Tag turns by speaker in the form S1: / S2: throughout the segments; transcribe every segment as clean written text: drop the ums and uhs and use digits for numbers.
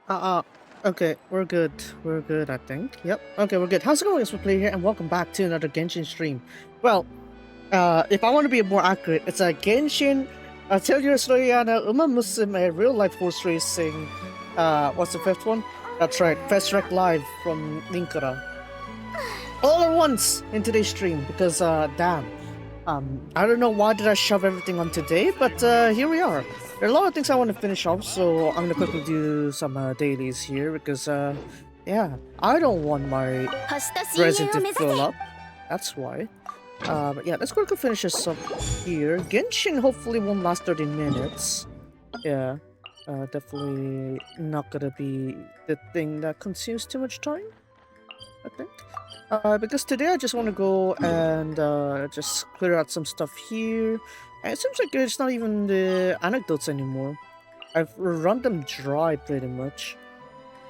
S1: Uh, okay, we're good. We're good, I think. Yep. Okay, we're good. How's it going, guys? Play here, and welcome back to another Genshin stream. Well, if I want to be more accurate, it's a Genshin, tell your Resleriana, Musume, real life horse racing. What's the fifth one? That's right, Fast Track Live from Ninkara. All at once in today's stream because, damn. I don't know why did I shove everything on today, but here we are. There are a lot of things I want to finish off, so I'm gonna quickly do some dailies here because, yeah, I don't want my resin to fill up. That's why. But yeah, let's quickly finish this up here. Genshin hopefully won't last 30 minutes. Yeah, definitely not gonna be the thing that consumes too much time, I think. Because today I just want to go and just clear out some stuff here. And it seems like it's not even the anecdotes anymore. I've run them dry pretty much.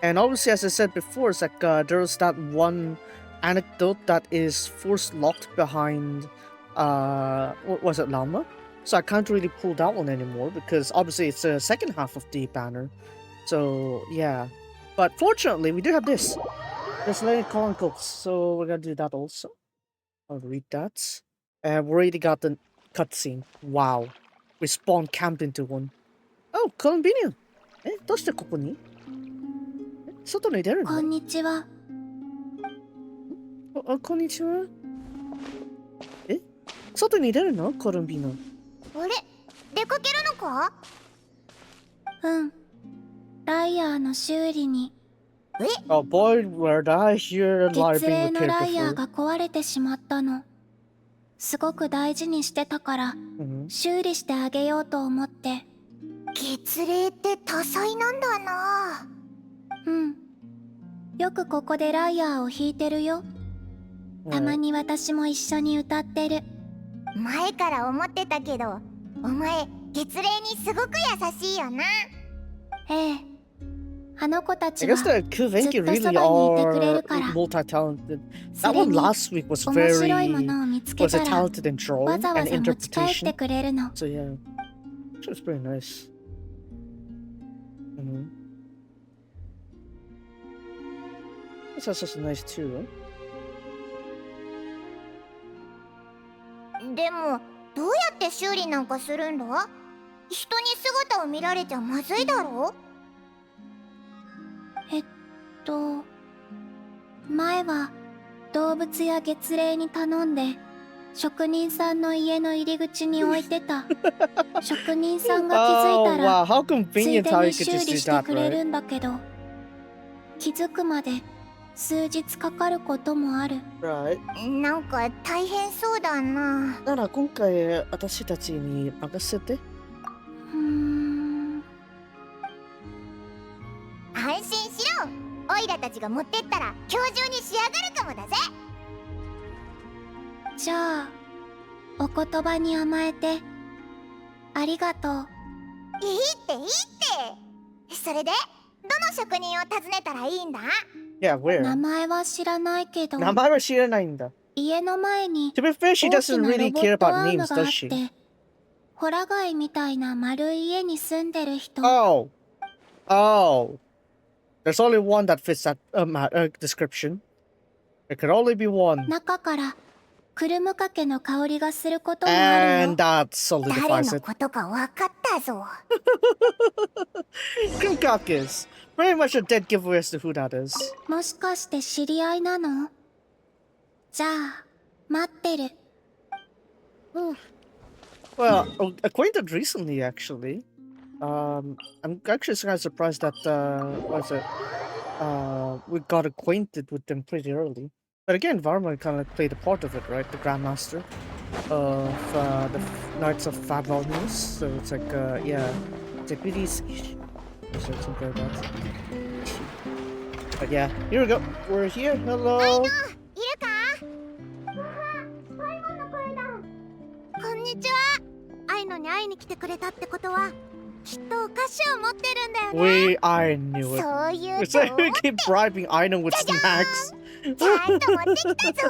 S1: And obviously, as I said before, it's like there's that one anecdote that is force locked behind, what was it, Llama? So I can't really pull that one anymore because obviously it's the second half of the banner. So yeah. But fortunately, we do have this. Selenic Chronicles, so we're gonna do that also. I'll read that. And we already got the cutscene. Wow. We spawned camped into one. Oh, convenient. どうしてここに外に出るのこんにちは。こんにちは。外に出るのコルンビーノ。あれ出かけるのかうん。ライヤーの修理に。Oh boy, where did I hear live being repaired before? 月齢のライヤーが壊れてしまったの。すごく大事にしてたから、修理してあげようと思って。月齢って多彩なんだな。うん。よくここでライヤーを弾いてるよ。たまに私も一緒に歌ってる。前から思ってたけど、お前月齢にすごく優しいよな。ええ。I guess the Kuvenki really are multi-talented. That one last week was very talented in drawing and interpretation. So yeah, it was pretty nice. That's just nice too, huh? でもどうやって修理なんかするんだ？人に姿を見られちゃまずいだろ？前は動物や月齢に頼んで職人さんの家の入り口に置いてた。職人さんが気づいたらついでに修理してくれるんだけど、気づくまで数日かかることもある。なんか大変そうだな。なら今回私たちに任せて。安心しろ。オイラたちが持ってったら今日中に仕上がるかもだぜ。じゃあお言葉に甘えてありがとう。いいっていいって。それでどの職人を訪ねたらいいんだ？ Yeah, where? 名前は知らないけど。名前は知らないんだ。家の前に To be fair, she doesn't really care about names, does she? ホラ貝みたいな丸い家に住んでる人。Oh. There's only one that fits that description. There could only be one. 中からクルムカケの香りがすることもあるよ。And that solidifies it. 誰のことか分かったぞ。Krumkakis. Very much a dead giveaway as to who that is. もしかして知り合いなの？じゃあ待ってる。Well, acquainted recently, actually. I'm actually kind of surprised that we got acquainted with them pretty early. But again, Varma kind of played a part of it, right? The Grandmaster of the Knights of Fat Volumes. So it's like, yeah, it's like really easy. Something like that. But yeah, here we go. We're here. Hello. こんにちは。アイノに会いに来てくれたってことは。きっとお菓子を持ってるんだよね。I knew it. そういうと思って。We keep bribing Aino with snacks. ちゃんと持ってきたぞ。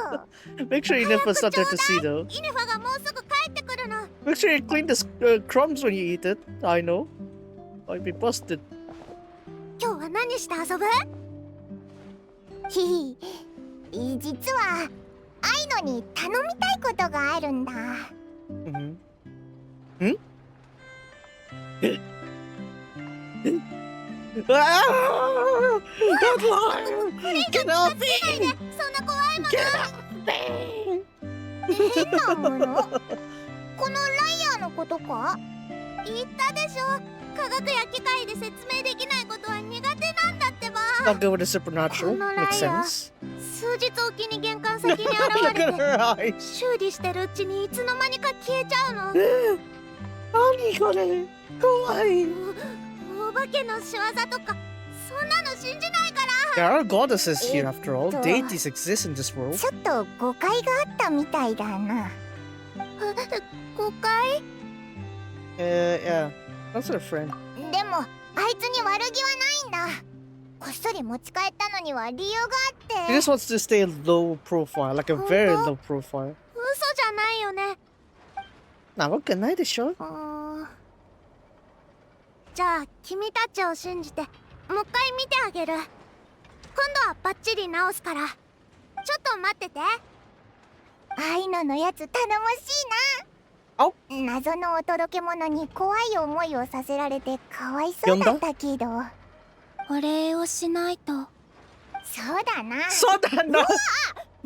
S1: Make sure Inefa's not there to see though. イネファがもうすぐ帰ってくるの。Make sure you clean the crumbs when you eat it. I know. I'd be busted. 今日は何
S2: 理して遊ぶ？ひひ、実は愛のに頼みたいことがあるんだ。
S1: Get off me!
S2: そんな怖いもの。
S1: Get off me!
S2: 変なもの？このライアーのことか？言ったでしょ。科学や機械で説明できないことは苦手なんだってば。
S1: Not good with the supernatural. Makes sense.
S2: 数日おきに玄関先に現
S1: Look
S2: れ
S1: at
S2: て
S1: her eyes.
S2: 修理してるうちにいつの間にか消えちゃうの。
S1: 何これ怖い。
S2: お化けの仕業とかそんなの信じないから。
S1: There are goddesses here after all. Deities exist in this world.
S2: ちょっと誤解があったみたいだな。誤解？
S1: Yeah. That's her friend.
S2: でもあいつに悪気はないんだ。こっそり持ち帰ったのには理由があって。
S1: He just wants to stay low profile, like a very low profile.
S2: 嘘じゃないよね。
S1: なわけないでしょ。
S2: じゃあ君たちを信じてもう一回見てあげる。今度はバッチリ直すから。ちょっと待ってて。愛のやつ頼もしいな。謎のお届け物に怖い思いをさせられてかわいそうだったけど、お礼をしないと。そうだな。
S1: そうだな。
S2: なんでお前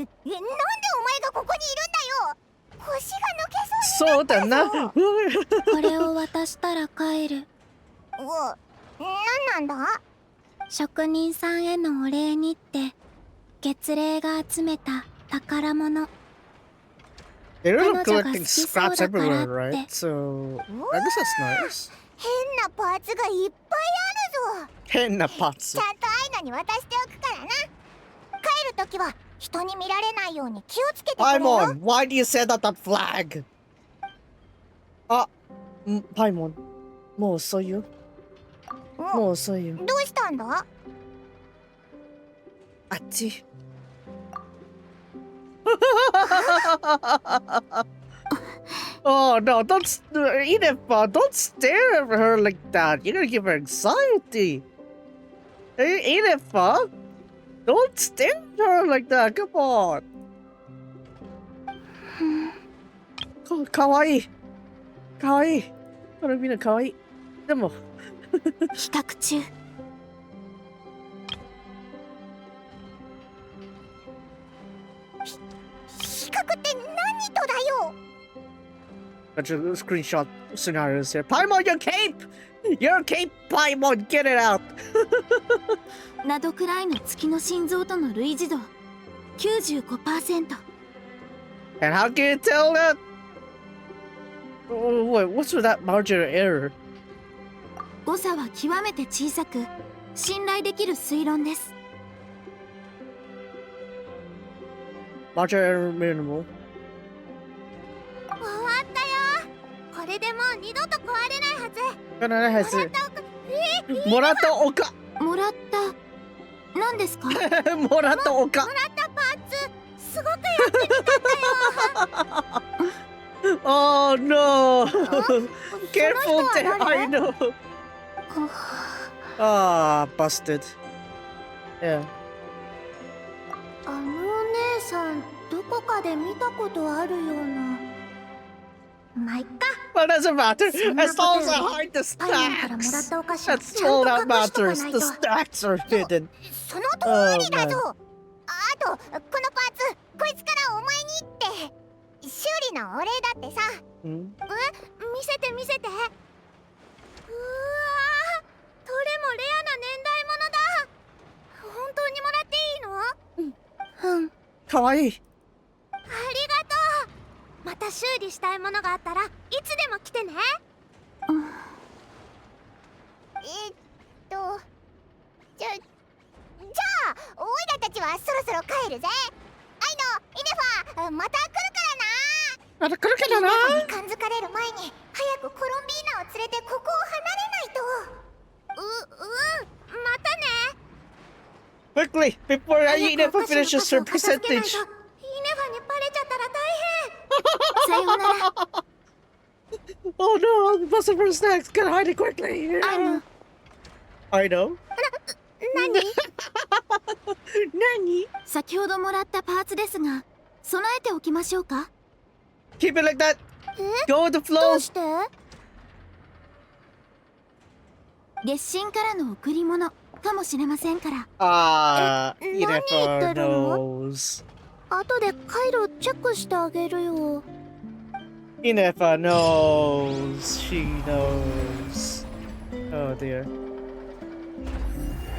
S2: がここにいるんだよ。腰が抜けそうになったぞ。
S1: そうだな。
S2: これを渡したら帰る。なんだ？職人さんへのお礼にって月齢が集めた宝物。
S1: They're really collecting scraps everywhere, right? So I guess that's nice.
S2: 変なパーツがいっぱいあるぞ。
S1: 変なパーツ。
S2: ちゃんとアイナに渡しておくからな。帰るときは人に見られないように気をつけてくれよ。
S1: Paimon, why do you set up that flag? あ、パイモン、もう遅いよ。もう遅いよ。
S2: どうしたんだ？
S1: あっち。Oh no, don't Inefa, don't stare at her like that. You're gonna give her anxiety. Hey, Inefa, don't stare at her like that. Come on. Kawaii. Kawaii. これみんな可愛い。でも
S2: 比較中。比較って何とだよ。
S1: Got your screenshot scenarios here. Paimon, your cape! Your cape, Paimon, get it out!
S2: ナドくらいの月の心臓との類似度 95%。
S1: And how can you tell that? Oh, wait, what's with that margin of error?
S2: 誤差は極めて小さく信頼できる推論です。
S1: Margin of error minimal.
S2: 終わったよ。これでもう二度と壊れないはず。
S1: これないはず。もらったおか。
S2: もらった何ですか？
S1: もらったおか。
S2: もらったパーツすごくやってみたんだよ。
S1: Oh no! Careful there, I know. Ah, busted. Yeah.
S2: あのお姉さんどこかで見たことあるような。まあ、いっか。
S1: What does it matter? As long as I hide the stacks. That's all that matters. The stacks are hidden.
S2: その通りだぞ。あとこのパーツこいつからお前にって修理のお礼だってさ。見せて見せて。うわー、どれもレアな年代物だ。本当にもらっていいの？うん。
S1: かわいい。
S2: ありがとう。また修理したいものがあったらいつでも来てね。じゃあオイラたちはそろそろ帰るぜ。アイノ、イネファ、また来るからな。
S1: また来るからな。
S2: イネファに感づかれる前に早くコロンビーナを連れてここを離れないと。またね。
S1: Quickly, before Inefa finishes her percentage.
S2: イネファにバレちゃったら大変。さようなら。
S1: Oh no, I'm busting for snacks. Gotta hide it quickly. I know. Nani?
S2: 先ほどもらったパーツですが、備えておきましょうか。
S1: Keep it like that.
S2: え、
S1: Go with the
S2: ど
S1: flow.
S2: うして？月神からの贈り物かもしれませんから。
S1: You
S2: 何言
S1: never
S2: ってるの？
S1: knows.
S2: 後で回路チェックしてあげるよ。
S1: He never knows. She knows. Oh dear.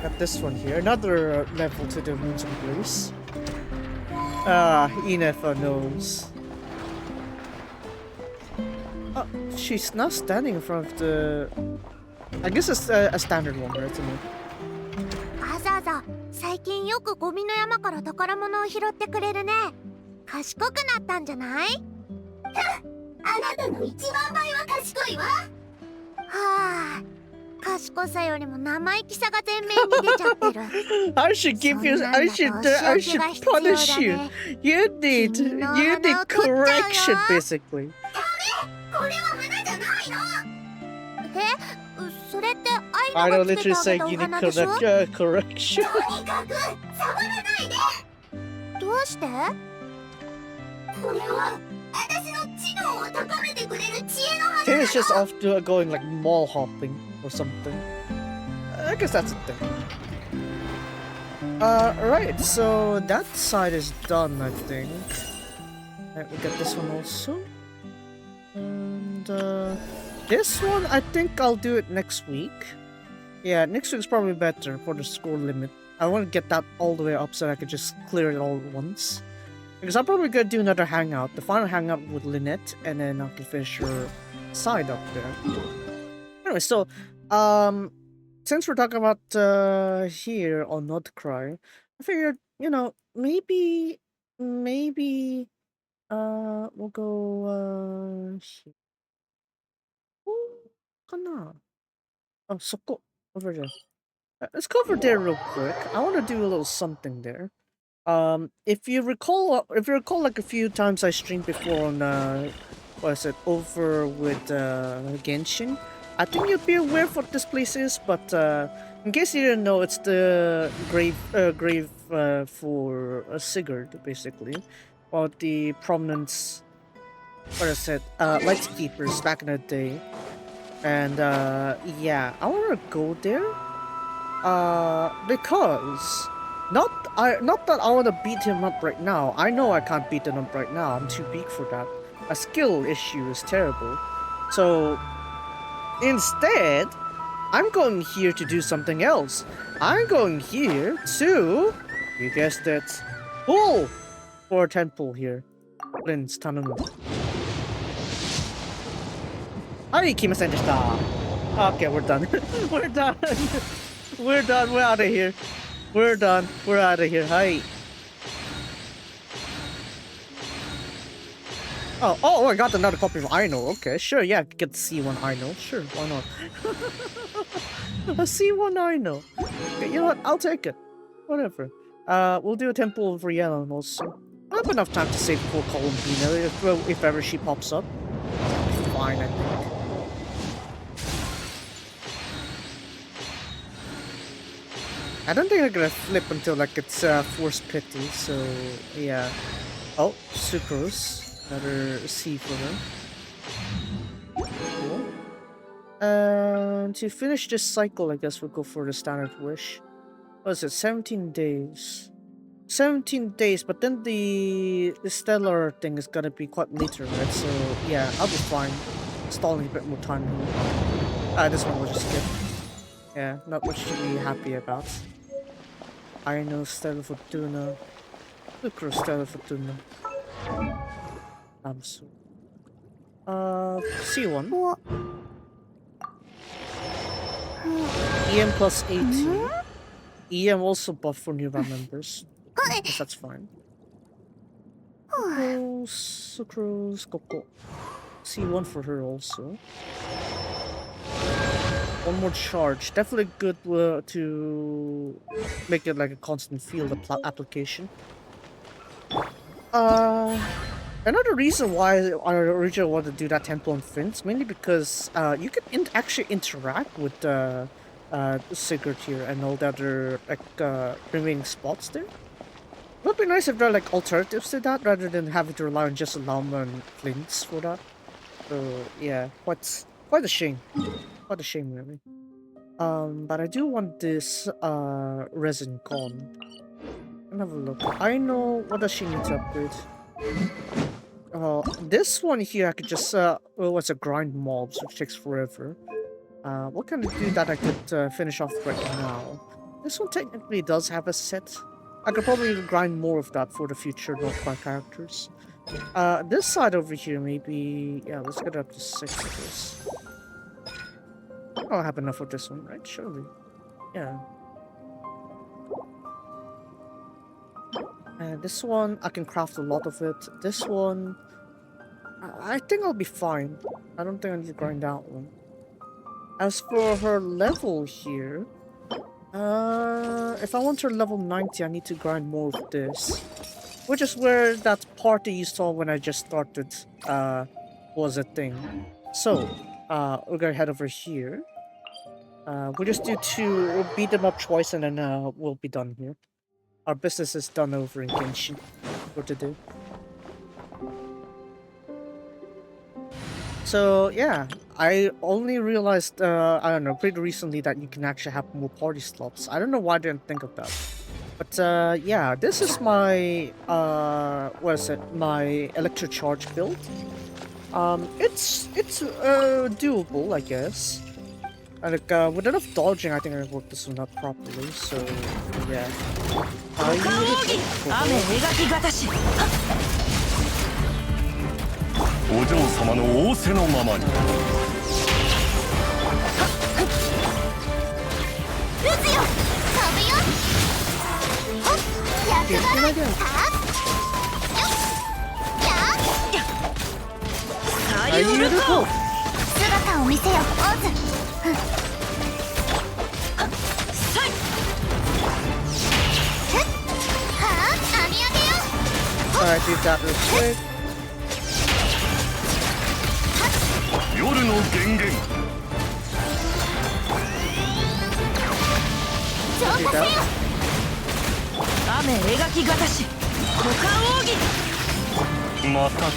S1: Got this one here. Another level to the runes of grace. He never knows. Oh, she's not standing in front of the... I guess it's a standard one, right?
S2: あざあざ、最近よくゴミの山から宝物を拾ってくれるね。賢くなったんじゃない？あなたの一万倍は賢いわ。はあ、賢さよりも生意気さが前面に出ちゃってる。
S1: I should give you... I should punish you. You need correction, basically.
S2: これは花じゃないの？え、それって
S1: I
S2: 愛の
S1: don't
S2: がつけて
S1: literally
S2: あ
S1: say
S2: げたお
S1: you need
S2: 花でしょ？
S1: correction.
S2: とにかく触らないで。どうして？これは私の知能を高めてくれる知恵の花。
S1: Tim is just off to going like mall hopping or something. I guess that's a thing. Right, so that side is done, I think. Alright, we got this one also. And this one, I think I'll do it next week. Yeah, next week's probably better for the score limit. I want to get that all the way up so I can just clear it all at once. Because I'm probably gonna do another hangout, the final hangout with Lynette, and then I can finish her side up there. Anyway, so since we're talking about here on Not Cry, I figured, you know, maybe we'll go here. Kana. Oh, soko over there. Let's go over there real quick. I want to do a little something there. If you recall like a few times I streamed before on what is it, over with Genshin, I think you'd be aware of what this place is, but in case you didn't know, it's the grave for Sigurd, basically. Well, the prominent, what is it, light keepers back in the day. And yeah, I want to go there because not that I want to beat him up right now. I know I can't beat him up right now. I'm too weak for that. A skill issue is terrible. So instead, I'm going here to do something else. I'm going here to, you guessed it, pull for a temple here. Prince Tanunu. Okay, we're done. We're done. We're done. We're out of here. We're done. We're out of here. Hi. Oh, I got another copy of Aino. Okay, sure, yeah, get the C1 Aino. Sure, why not? A C1 Aino. Okay, you know what? I'll take it. Whatever. We'll do a Temple of Rihanna also. I have enough time to save poor Columbina if ever she pops up. Fine, I think. I don't think I'm gonna flip until like it's Force Pity, so yeah. Oh, Sucrose. Another C for her. Cool. And to finish this cycle, I guess we'll go for the standard wish. What is it? 17 days. 17 days, but then the stellar thing is gonna be quite later, right? So yeah, I'll be fine. Stalling a bit more time here. This one we'll just skip. Yeah, not much to be happy about. Aino, Stella Fortuna. Lucro, Stella Fortuna. Hasu. C1. EM plus 80. EM also buff for new band members. I guess that's fine. Oh, Sucrose, Coco. C1 for her also. One more charge. Definitely good to make it like a constant field application. Another reason why I originally wanted to do that temple on Fins, mainly because you can actually interact with Sigurd here and all the other like remaining spots there. It would be nice if there are like alternatives to that rather than having to rely on just llama and flints for that. So yeah, quite a shame. Quite a shame really. But I do want this resin gone. Let me have a look. I know what does she need to upgrade. This one here I could just it's a grind mobs, which takes forever. What can I do that I could finish off right now? This one technically does have a set. I could probably grind more of that for the future Northbound characters. This side over here maybe... Yeah, let's get up to 6 of this. I'll have enough of this one, right? Surely. Yeah. And this one, I can craft a lot of it. This one... I think I'll be fine. I don't think I need to grind that one. As for her level here... if I want her level 90, I need to grind more of this. Which is where that party you saw when I just started was a thing. So, we're gonna head over here. We'll just do 2, we'll beat them up twice and then we'll be done here. Our business is done over in Genshin for today. So yeah, I only realized, I don't know, pretty recently that you can actually have more party slots. I don't know why I didn't think of that. But yeah, this is my, what is it, my electro charge build. It's doable, I guess. And like, with enough dodging, I think I worked this one out properly, so yeah. Alright, do that real quick. Do that. 雨描きがたし股間奥義またか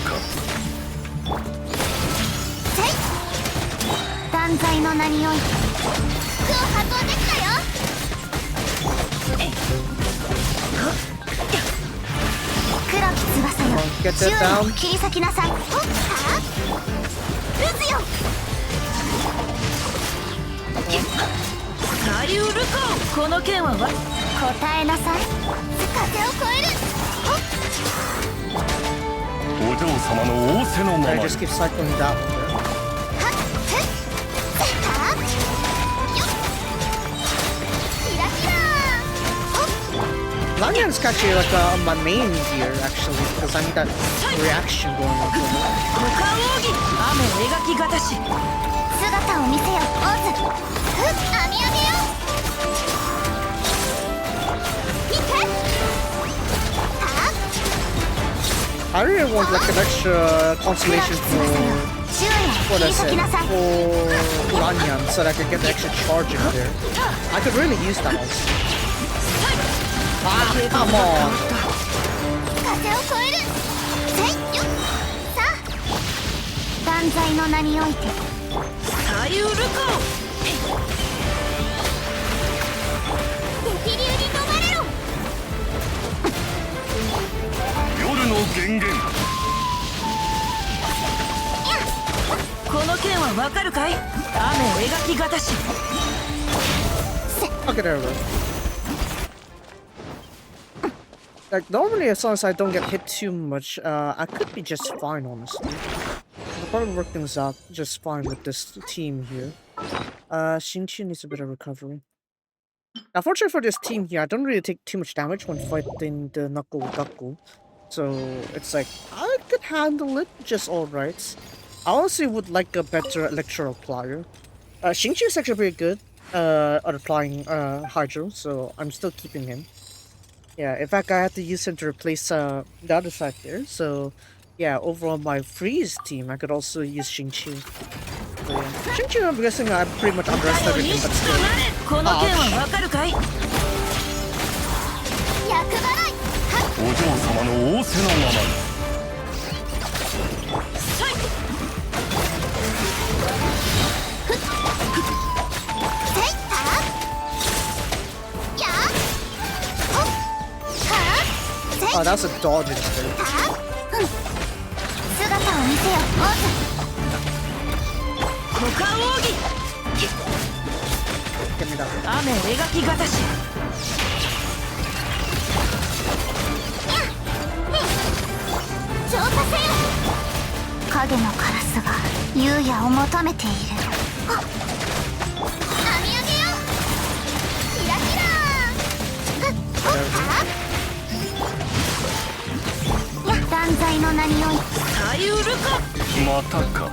S1: 断罪の名において服を運んできたよ黒き翼よ周囲を切り裂きなさいは撃つよサリュールコこの剣は答えなさい風を越えるお嬢様の仰せのままに just keep cycling that one Lanyard is actually like on my main here actually because I need that reaction going on for me. 雨描きがたし姿を見せよオズ編み上げよI really want like an extra constellation for what I said for Lanyan so that I could get the extra charge in there. I could really use that also. Ah, come on! 風を越えるせいよさあ断罪の名においてサリュールコ激流に飲まれろ夜の源源この剣はわかるかい雨描きがたし Okay, there we go. Like, normally as long as I don't get hit too much, I could be just fine, honestly. I'll probably work things out just fine with this team here. Shinchi needs a bit of recovery. Now, fortunately for this team here, I don't really take too much damage when fighting the Knuckle Duckie. So, it's like, I could handle it just alright. I honestly would like a better Electro Applier. Shinchi is actually pretty good at applying Hydro, so I'm still keeping him. Yeah, in fact, I had to use him to replace the other side there. So, yeah, overall my freeze team, I could also use Shinchi. Shouldn't you? I'm guessing I pretty much underestimated everything, but still.
S3: この件はわかるかい？
S2: 厄払い。
S4: お嬢様の仰せのままに。
S1: Oh, that's a dodge instead.
S2: 姿を見せよ、オーズ。
S3: 股間奥義。
S1: Give me that.
S3: 雨描きがたし。
S2: 浄化せよ。影のカラスが優也を求めている。あ、編み上げよ。キラキラー。断罪の名におい。
S3: さゆるか。
S4: またか。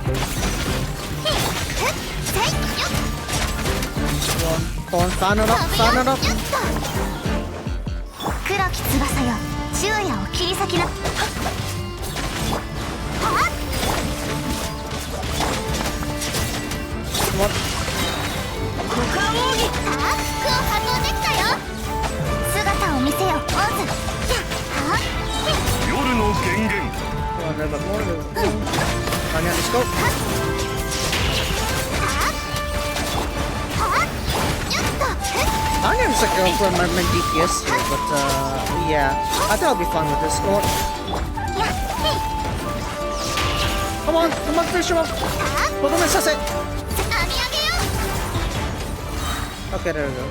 S1: Go on, fan it up, fan it up.
S2: 黒き翼よ、昼夜を切り裂きな。
S1: Come on.
S3: 股間奥義。
S2: さあ、服を反応できたよ。姿を見せよ、オーズ。
S4: 夜の源源。
S1: Come on, a little bit more. Anya, let's go. Anya's like from my DPS here, but yeah, I think I'll be fine with this. Go on. Come on, finish him up. Hold on, let's it. Okay, there we go.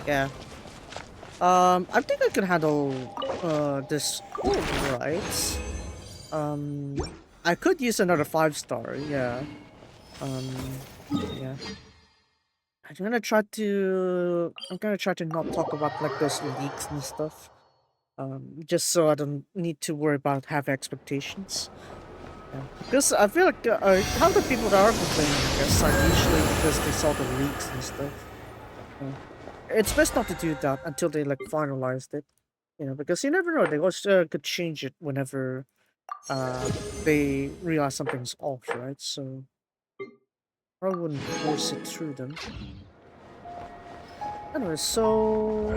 S1: Yeah. I think I can handle this alright. I could use another 5-star, yeah. Yeah. I'm gonna try to not talk about like those leaks and stuff. Just so I don't need to worry about having expectations. Yeah. Because I feel like how the people that are complaining, I guess, are usually because they saw the leaks and stuff. It's best not to do that until they like finalized it, you know, because you never know, they also could change it whenever they realize something's off, right? So I wouldn't force it through them. Anyway, so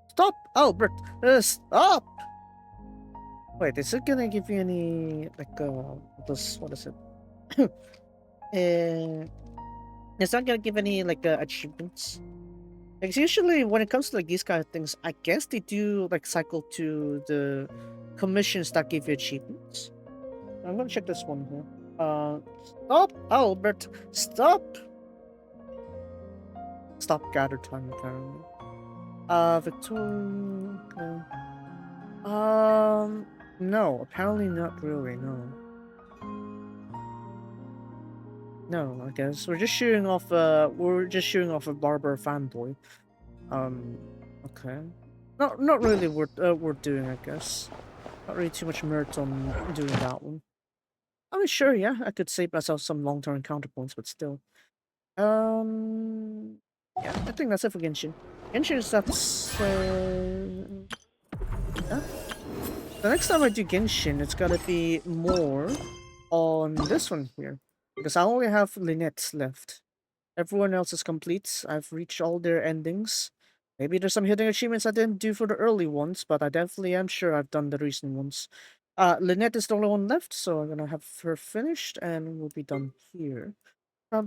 S1: stop, Albert! Stop! Wait, is it gonna give you any like this? What is it? It's not gonna give any like achievements. Like usually when it comes to like these kind of things, I guess they do like cycle to the commissions that give you achievements. I'm gonna check this one here. Stop, Albert! Stop! Stop gather time apparently. Victoria. Okay. No, apparently not really. No. No, I guess we're just shooting off. We're just shooting off a barber fanboy. Okay. Not really worth doing, I guess. Not really too much merit on doing that one. I mean, sure, yeah, I could save myself some long-term counterpoints, but still. Yeah, I think that's it for Genshin. Genshin is that's. Yeah. The next time I do Genshin, it's gotta be more on this one here. Because I only have Lynette left. Everyone else is complete. I've reached all their endings. Maybe there's some hidden achievements I didn't do for the early ones, but I definitely am sure I've done the recent ones. Lynette is the only one left, so I'm gonna have her finished and we'll be done here.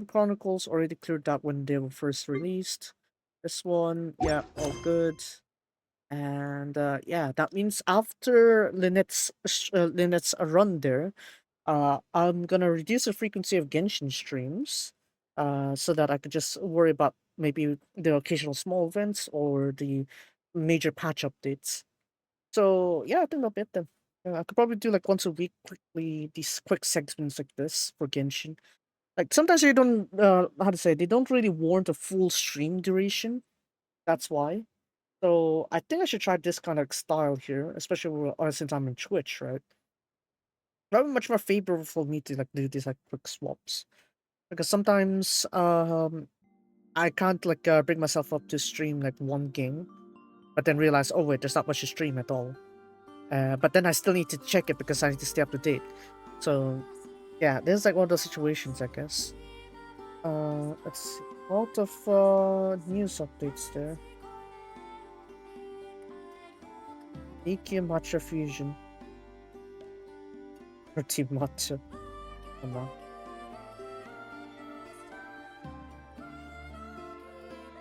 S1: Chronicles already cleared that when they were first released. This one, yeah, all good. And yeah, that means after Lynette's run there, I'm gonna reduce the frequency of Genshin streams, so that I could just worry about maybe the occasional small events or the major patch updates. So yeah, I think that'll be it then. I could probably do like once a week, quickly these quick segments like this for Genshin. Like sometimes they don't, how to say, they don't really warrant a full stream duration. That's why. So I think I should try this kind of style here, especially since I'm in Twitch, right? Probably much more favorable for me to like do these like quick swaps, because sometimes I can't like bring myself up to stream like one game, but then realized, oh wait, there's not much to stream at all. But then I still need to check it because I need to stay up to date. So yeah, this is like one of those situations, I guess. Let's see. A lot of news updates there. Iki Matcha Fusion. Or Team Matcha. Oh no.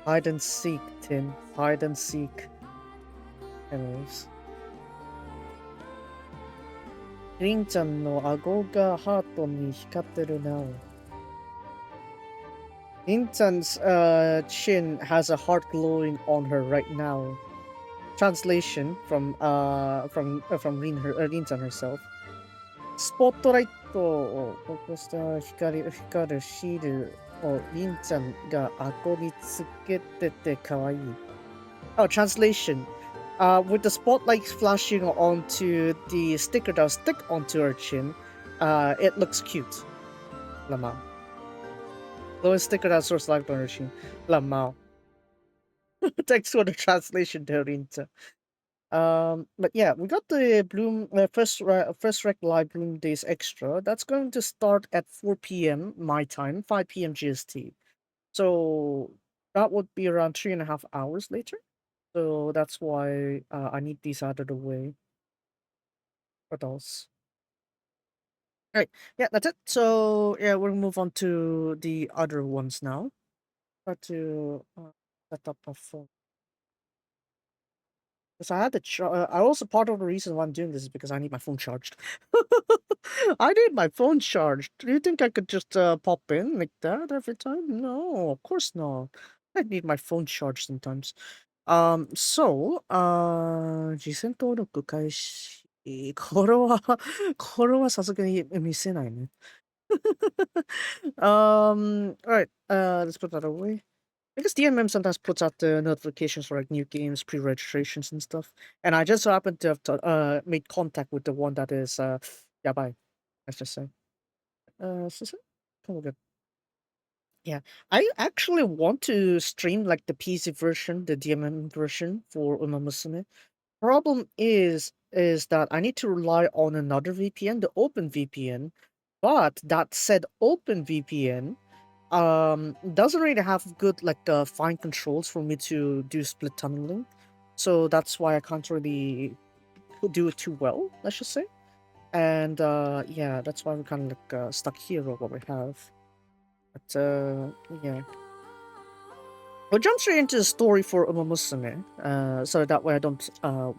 S1: Hide and seek, Tin. Hide and seek. Anyways. リンちゃんの顎がハートに光ってるな。Lin Chan's chin has a heart glowing on her right now. Translation from Lin Chan herself. スポットライトを起こした光るシールをリンちゃんが顎につけててかわいい。Oh, translation. With the spotlight flashing onto the sticker that will stick onto her chin, it looks cute. Lamau. Glowing sticker that source light on her chin. Lamau. Thanks for the translation there, Rinta. But yeah, we got the Bloom first rec live Bloom Days extra. That's going to start at 4 p.m. my time, 5 p.m. GST. So that would be around 3.5 hours later. So that's why I need these out of the way. What else? Alright, yeah, that's it. So yeah, we'll move on to the other ones now. Try to set up my phone. Because I had the I also part of the reason why I'm doing this is because I need my phone charged. I need my phone charged. Do you think I could just pop in like that every time? No, of course not. I need my phone charged sometimes. So, 実践登録開始。これはさすがに見せないね。Alright, let's put that away. Because DMM sometimes puts out the notifications for like new games, pre-registrations and stuff. And I just so happen to have made contact with the one that is Yabai, let's just say. So kind of good. Yeah, I actually want to stream like the PC version, the DMM version for Musume. Problem is that I need to rely on another VPN, the Open VPN. But that said, Open VPN doesn't really have good like fine controls for me to do split tunneling, so that's why I can't really do it too well, let's just say. And yeah, that's why we're kind of like stuck here with what we have. But yeah, we'll jump straight into the story for Musume, so that way I don't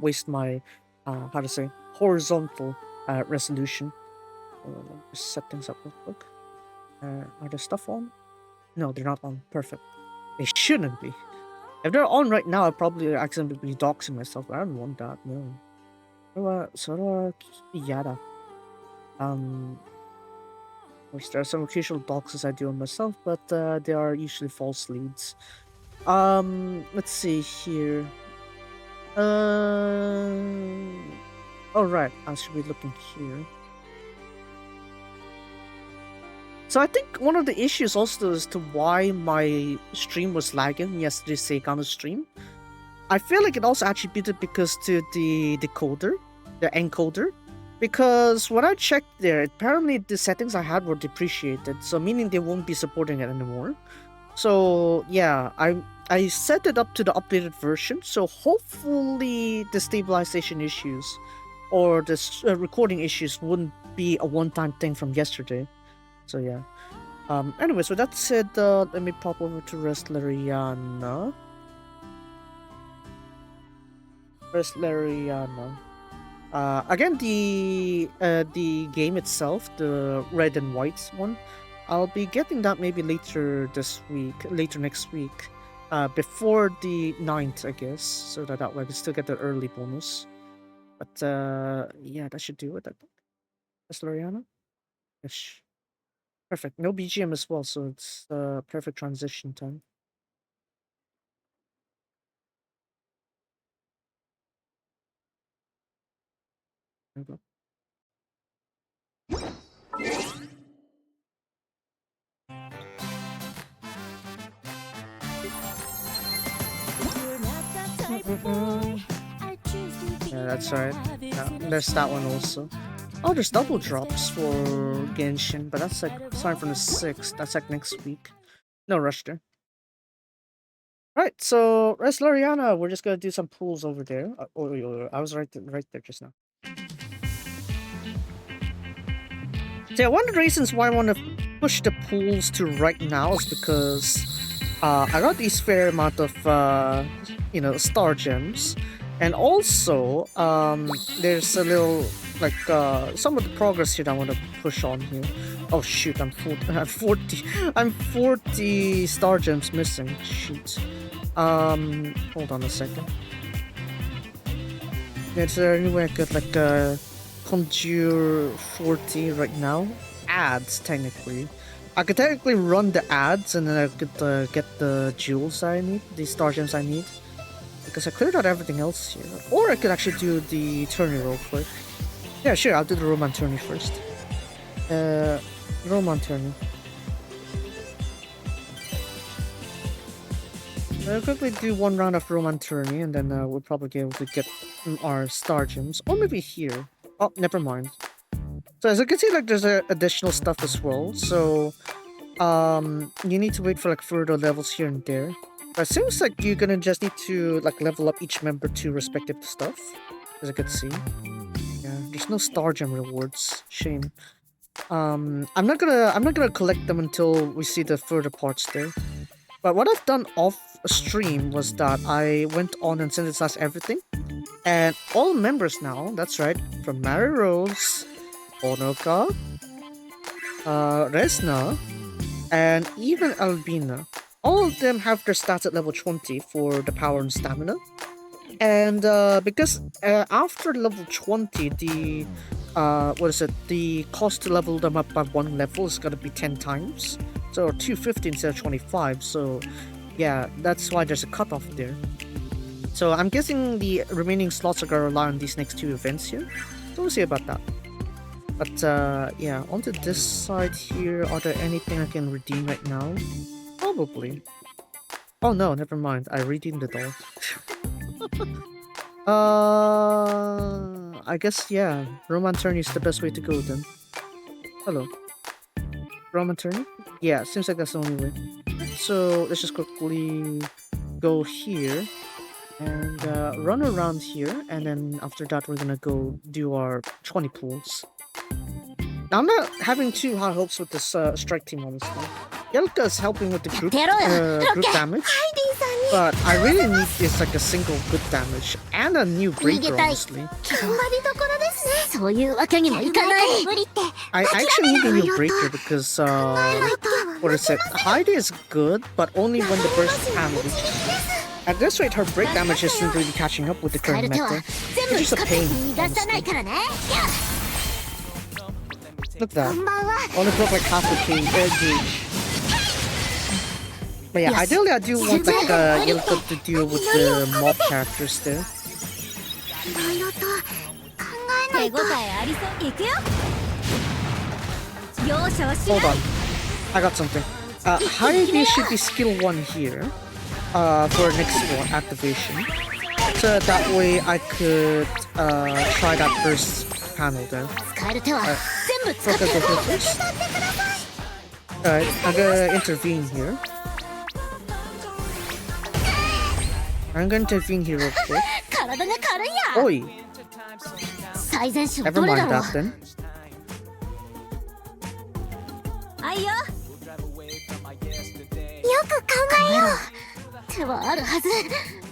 S1: waste my how to say horizontal resolution. Let me just set things up real quick. Are there stuff on? No, they're not on. Perfect. They shouldn't be. If they're on right now, I'd probably accidentally be doxing myself. I don't want that, no. Yada. Of course, there are some occasional doxes I do on myself, but they are usually false leads. Let's see here. Alright, I should be looking here. So I think one of the issues also as to why my stream was lagging yesterday's Seikano stream, I feel like it also attributed because to the decoder, the encoder, because when I checked there, apparently the settings I had were depreciated, so meaning they won't be supporting it anymore. So yeah, I set it up to the updated version, so hopefully the stabilization issues or the recording issues wouldn't be a one-time thing from yesterday. So yeah. Anyway, so that said, let me pop over to Resleriana. Again, the game itself, the red and white one, I'll be getting that maybe later next week, before the 9th, I guess, so that way I can still get the early bonus. But yeah, that should do it, I think. Resleriana? Yes. Perfect. No BGM as well, so it's perfect transition time. There we go. that's right. Yeah, there's that one also. Oh, there's double drops for Genshin, but that's like starting from the 6th. That's like next week. No rush there. Right, so Resleriana, we're just gonna do some pulls over there. I was right there just now. So yeah, one of the reasons why I want to push the pools to right now is because I got these fair amount of star gems, and also there's a little like some of the progress here that I want to push on here. Oh shoot, I'm 40 star gems missing. Shoot. Hold on a second. Is there any way I could like conjure 40 right now? Ads, technically. I could technically run the ads and then I could get the jewels I need, the star gems I need. Because I cleared out everything else here. Or I could actually do the tourney real quick. Yeah, sure, I'll do the Roman tourney first. Roman tourney. I'll quickly do one round of Roman tourney and then we'll probably be able to get our star gems. Or maybe here. Oh, never mind. So as you can see, like there's additional stuff as well. So you need to wait for like further levels here and there. But it seems like you're gonna just need to like level up each member to respective stuff, as I could see. Yeah, there's no star gem rewards. Shame. I'm not gonna collect them until we see the further parts there. But what I've done off stream was that I went on and synthesized everything, and all members now. That's right, from Mary Rose, Onoka, Resna, and even Albina. All of them have their stats at level 20 for the power and stamina. And because after level 20, the cost to level them up by 1 level is gonna be 10 times. So 250 instead of 25. So yeah, that's why there's a cutoff there. So I'm guessing the remaining slots are gonna rely on these next 2 events here. So we'll see about that. But yeah, onto this side here, are there anything I can redeem right now? Probably. Oh no, never mind. I redeemed it all. I guess yeah. Roman tourney is the best way to go then. Hello. Roman tourney? Yeah, seems like that's the only way. So let's just quickly go here and run around here, and then after that we're gonna go do our 20 pulls. Now I'm not having too high hopes with this strike team honestly. Yelka's helping with the group damage, but I really need this like a single good damage and a new breaker honestly. I actually need a new breaker because what is it? Heidi is good, but only when the burst panel reaches. At this rate, her break damage isn't really catching up with the current meta. It's just a pain, honestly. Look at that. Only broke like half the gauge. But yeah, ideally I do want like Yelka to deal with the mob characters there. Hold on. I got something. Heidi should be skill 1 here for next one activation. So that way I could try that first panel there. Alright, I'm gonna intervene here. I'm gonna intervene here real quick. Oi! Never mind that then.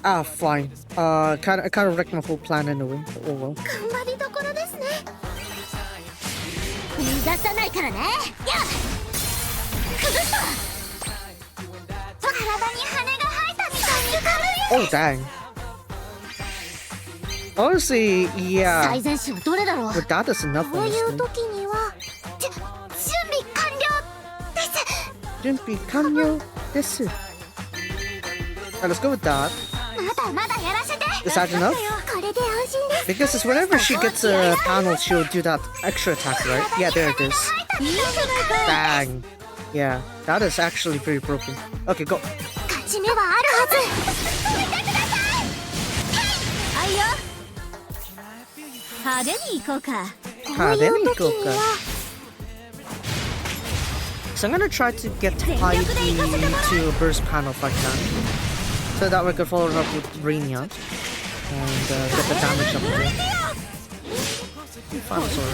S1: Ah, fine. Kind of wrecked my whole plan anyway. Oh well. Oh dang. Honestly, yeah. But that is enough honestly. Junpei kanyo desu. Alright, let's go with that. Is that enough? Because it's whenever she gets a panel, she'll do that extra attack, right? Yeah, there it is. Dang. Yeah, that is actually very broken. Okay, go.
S3: 派手に行こうか。
S2: こういう時には
S1: So I'm gonna try to get Heidi to a burst panel if I can. So that we can follow it up with Rainia. And get the damage up there. Hasunosora.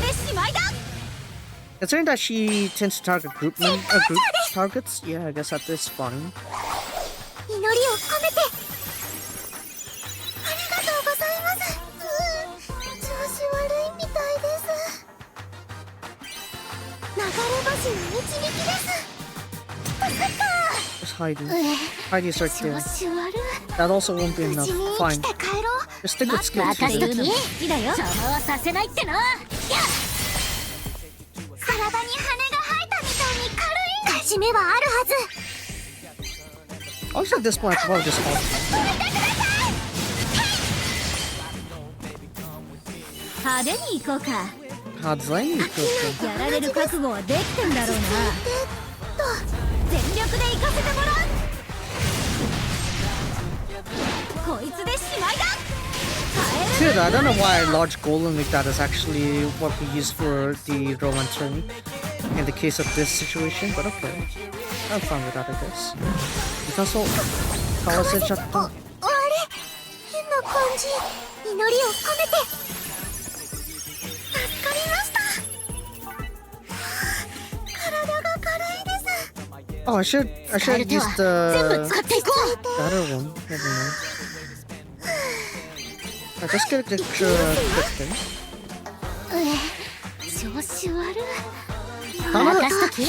S1: Considering that she tends to target group targets, yeah, I guess that is fine.
S2: 祈りを込めてありがとうございます。調子悪いみたいです。流れ星の導きです。助かった。
S1: Just Heidi. Heidi is right
S2: 調
S1: there.
S2: 子悪い。
S1: That also won't be
S2: 無
S1: enough.
S2: 事に生
S1: Fine.
S2: きて帰ろう。
S1: Just stick with skill
S3: 分かってい
S1: 2
S3: るの
S1: then.
S3: 好きだよ。邪魔はさせないってな。
S2: 体に羽が生えたみたいに軽い。勝ち目はあるはず。
S1: Also at this point, I could probably just hold.
S3: 派手に行こうか。
S1: How's Lane you cook?
S3: やられる覚悟はできてんだろうな。全力で行かせてもらう。こいつでしまいだ。
S1: Dude, I don't know why a large golem like that is actually what we use for the Roman tourney in the case of this situation, but okay. I'm fine with that, I guess. Because all Kawasen shut
S2: あ
S1: down.
S2: れ変な感じ。祈りを込めて助かりました。体が軽いです。
S1: Oh, I should use
S3: 全部
S1: the
S3: 使っていこう。
S1: better one. Never mind. Alright, just get a quick thing.
S3: 調子悪い。
S1: How
S3: 任すとき。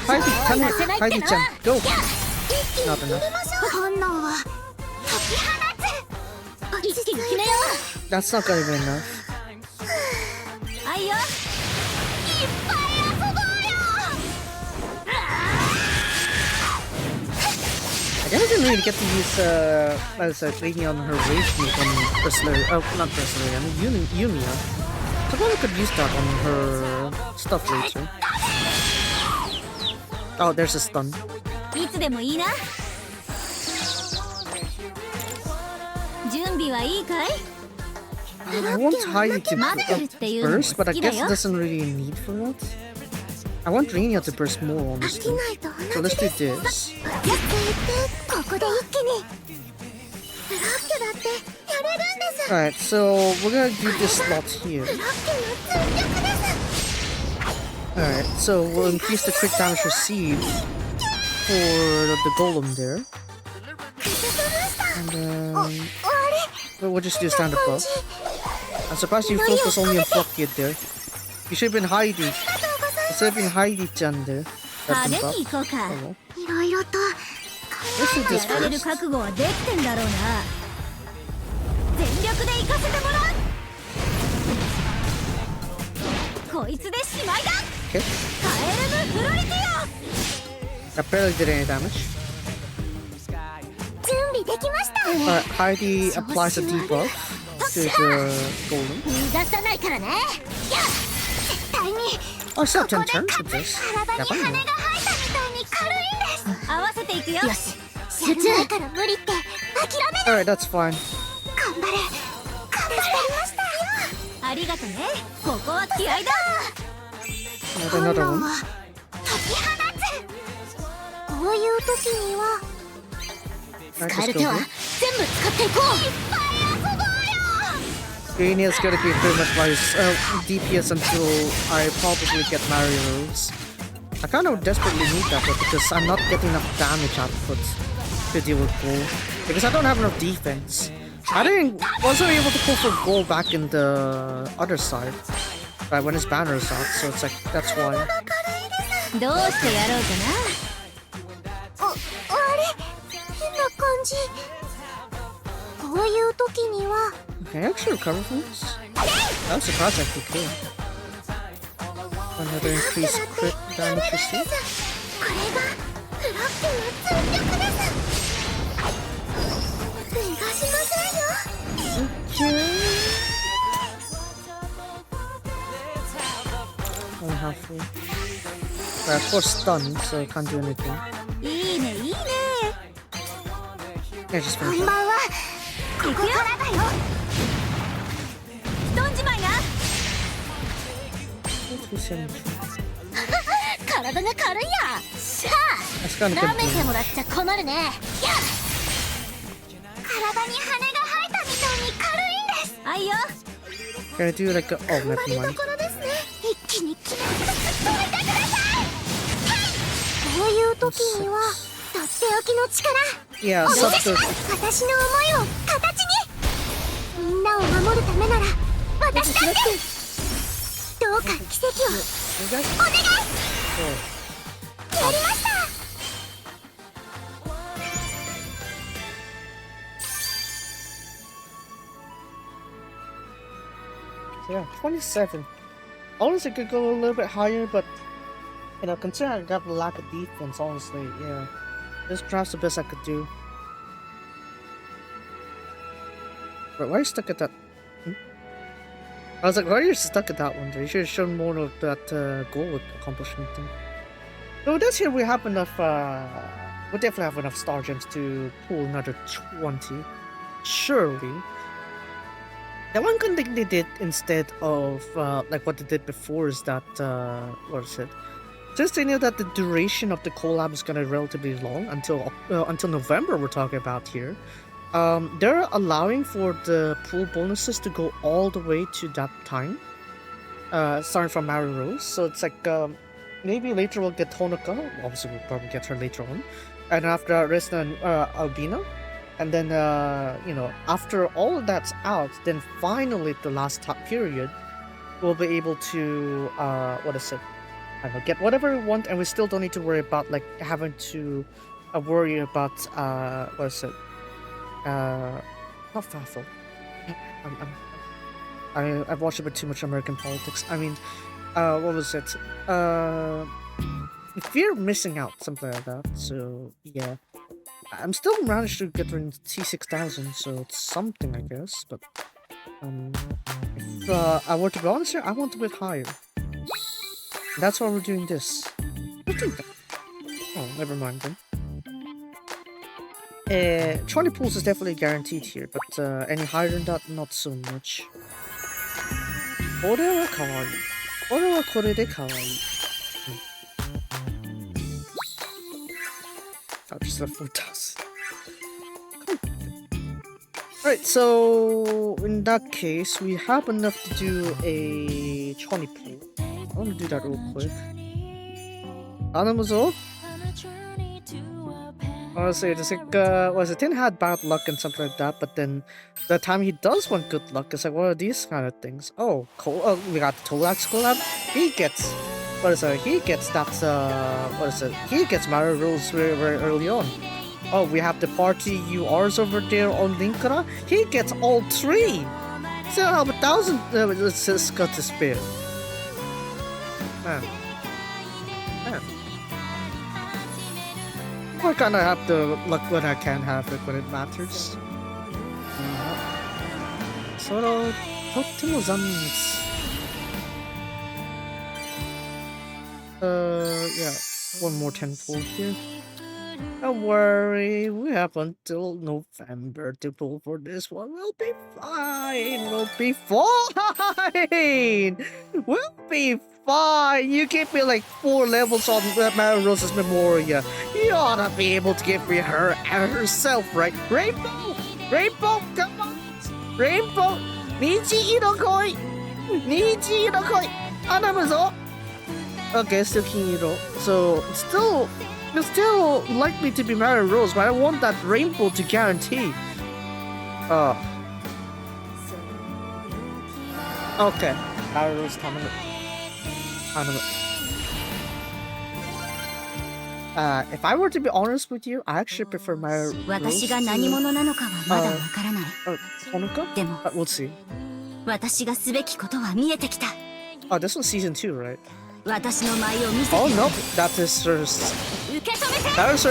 S1: Heidi, Chan, go!
S2: 一気
S1: Not
S2: に決
S1: enough.
S2: めましょう。本能は解き放つ。
S3: 一気に決めよ
S1: That's not gonna be enough.
S3: う。あいよ。
S2: いっぱい遊ぼうよ。
S1: I didn't really get to use as a training on her rage move on Resleri. Oh, not Resleri, I mean Yumiya. So I probably could use that on her stuff later. Oh, there's a stun.
S3: いつでもいいな。準備はいいかい？
S1: I want Heidi to burst, but I guess it doesn't really need for that. I want Rainia to burst more,
S2: 飽
S1: honestly.
S2: きないと
S1: So
S2: 同
S1: let's
S2: じ
S1: do
S2: です。
S1: this.
S2: やっていってここで一気に。ブラックだってやれるんです。
S1: Alright, so we're gonna do this slot here.
S2: ブラックの全力です。
S1: Alright, so we'll increase the crit damage received for the golem there.
S2: くすぐました。
S1: And
S2: あれ
S1: we'll just do stand up buff.
S2: 感じ。
S1: I'm surprised you focus only on Flocky there. You should have been Heidi.
S2: ありがとうござい
S1: It should have been Heidi-chan there.
S3: 派
S1: That's
S3: 手
S1: been
S3: に
S1: buff.
S3: 行こうか。
S1: Oh well.
S2: ます。いろいろと
S1: Let's do this
S3: やられる
S1: first.
S3: 覚悟はできてんだろうな。全力で行かせてもらう。こいつでしまいだ。
S1: Okay.
S3: カエルムフロリティ
S1: That barely did any damage.
S2: 準備できました。
S1: Alright, Heidi applies a debuff to the golem.
S3: 逃がさないからね。
S2: 絶対に
S1: Oh, it's not 10
S2: ここで
S1: turns
S2: 勝
S1: with
S2: つ。
S1: this.
S2: 体に羽が
S1: Yeah,
S2: 生えたみたいに軽いんです。
S3: 合わせていくよ。よし。
S2: やる前から無理って諦めない。
S1: Alright, that's fine.
S2: 頑張れ。頑張りましたよ。
S3: ありがとね。ここは気合いだ。
S1: Alright,
S2: 本
S1: another
S2: 能
S1: one.
S2: は解き放つ。こういう時には
S1: Alright,
S3: 使え
S1: just
S3: る
S1: go
S3: 手は
S1: here.
S3: 全部使っていこう。
S2: いっぱい遊ぼうよ。
S1: Rainia's gonna be pretty much my DPS until I probably get Mario Rose. I kind of desperately need that though, because I'm not getting enough damage output to deal with goal. Because I don't have enough defense. Wasn't able to pull for goal back in the other side. Right, when his banner is out, so it's like, that's why.
S3: どうしてやろうかな。
S2: あれ変な感じ。こういう時には
S1: Can I actually recover from this? I'm surprised I actually could. Another increased crit damage received.
S2: これがブラックの全力です。逃がしませんよ。
S1: Okay. Only halfway. Right, of course stunned, so can't do anything.
S3: いいねいいね。
S1: Yeah, just finish
S2: 本
S1: it.
S2: 番はここからだよ。
S3: どんじまいな。体が軽いや。さあ
S1: That's kind of
S3: 舐
S1: good.
S3: めてもらっちゃ困るね。やっ
S2: 体に羽が生えたみたいに軽いんです。
S3: あいよ。
S1: Can I do like a... Oh,
S2: 踏ま
S1: never
S2: れ
S1: mind.
S2: どころですね。一気に決めて止めてください。こういう時にはとっておきの力
S1: Yeah,
S2: お見せ
S1: sub
S2: し
S1: to...
S2: ます。私の思いを形に。みんなを守るためなら私だってどうか奇跡を
S1: You guys?
S2: お願い。
S1: Oh.
S2: やりました。
S1: So yeah, 27. Honestly, could go a little bit higher, but you know, considering I got the lack of defense, honestly, yeah, this is perhaps the best I could do. But why are you stuck at that? I was like, why are you stuck at that one? You should have shown more of that goal accomplishment thing. So this here we have enough. We definitely have enough star gems to pull another 20. Surely. The one good thing they did instead of like what they did before is that what is it? Since they knew that the duration of the collab is gonna be relatively long until November, we're talking about here. They're allowing for the pool bonuses to go all the way to that time, starting from Mary Rose. So it's like maybe later we'll get Honoka. Obviously, we'll probably get her later on, and after that, Resna and Albina. And then, you know, after all of that's out, then finally the last top period, we'll be able to, what is it? I don't know, get whatever we want, and we still don't need to worry about, like, having to worry about, what is it? Not Faffle. I've watched a bit too much American politics. I mean, what was it? Fear of missing out, something like that. So, yeah. I'm still managed to get in T6000, so it's something, I guess. But if I were to be honest here, I want a bit higher. That's why we're doing this. Oh, never mind then. 20 pulls is definitely guaranteed here, but any higher than that, not so much. これは可愛い。これはこれで可愛い。Oh, just a 4,000. Alright, so in that case, we have enough to do a 20 pool. I want to do that real quick. Hasunosora? Honestly, it's like, Tin had bad luck and something like that, but then the time he does want good luck, it's like, what are these kind of things? Oh, we got the Tolax collab. He gets, what is it? He gets that, what is it? He gets Mario Rules very, very early on. Oh, we have the party URs over there on Linkara. He gets all 3. So how 1,000 it's got to spare. Man. I kinda have the luck when I can have it when it matters. So, とっても残念です. Yeah, one more 10 pull here. Don't worry, we have until November to pull for this one. We'll be fine. We'll be fine. We'll be fine. You give me like 4 levels on Mary Rose's Memoria. You ought to be able to give me her herself, right? Rainbow! Rainbow, come on! Rainbow! Niji Irokoi! Niji Irokoi! Anamazo! Okay, still Kiniro. So, it's still likely to be Mary Rose, but I want that rainbow to guarantee. Okay. Mary Rose coming. If I were to be honest with you, I actually prefer Mary Rose.
S3: 私が何者なのかはまだわからない。
S1: Honoka?
S3: でも、
S1: we'll see.
S3: 私がすべきことは見えてきた。
S1: Oh, this was season 2, right?
S3: 私の舞を見せて。
S1: Oh no, that is her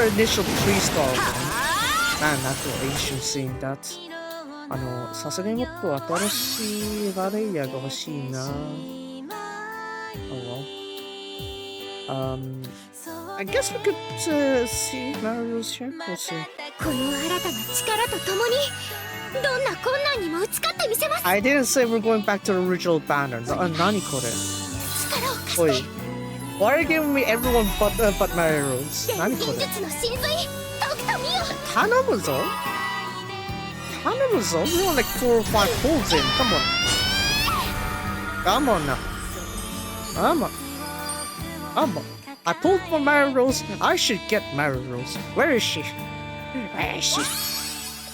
S1: initial 3-star. Man, that's the ancient scene. That. さすがにもっと新しいバレイヤーが欲しいな。Oh well. I guess we could see Mario's here. We'll see.
S2: この新たな力とともにどんな困難にも打ち勝ってみせます。
S1: I didn't say we're going back to the original banner. 何これ?
S2: 力を
S1: Wait, why are you giving me everyone but Mary Rose? 何これ？
S2: 術の神髄解くと見よ。
S1: Hanamuzo? Hanamuzo? We want like 4 or 5 pulls in. Come on. Come on now. Come on. Come on. I pulled for Mary Rose. I should get Mary Rose. Where is she? Where is she?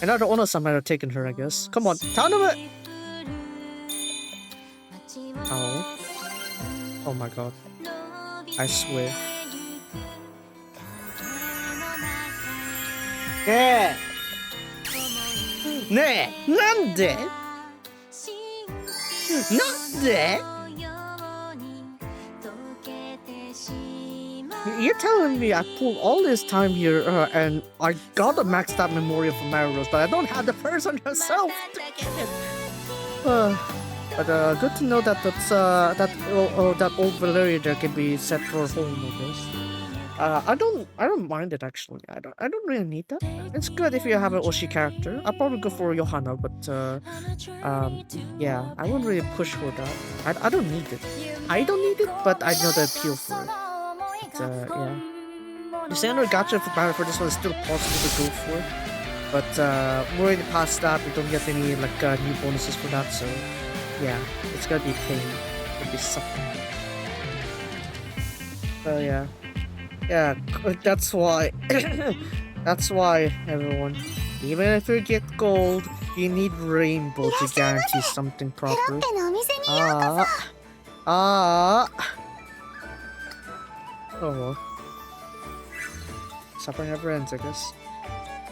S1: Another Ono-san might have taken her, I guess. Come on. Tanuma! Oh. Oh my god. I swear. Yeah. ねえ、なんで？なんで？ You're telling me I pulled all this time here and I got a maxed out memorial for Mary Rose, but I don't have the person herself to get it. But good to know that that old Valeria there can be set for home, I guess. I don't mind it actually. I don't really need that. It's good if you have an Oshi character. I'll probably go for Johanna, but yeah, I wouldn't really push for that. I don't need it. I don't need it, but I know the appeal for it. But, yeah. The standard gacha for this one is still possible to go for, but we're already past that. We don't get any like new bonuses for that, so yeah, it's gonna be a pain. It'll be something. So yeah, that's why. That's why, everyone. Even if you get gold, you need rainbow to guarantee something proper. Oh well. Suffering never ends, I guess.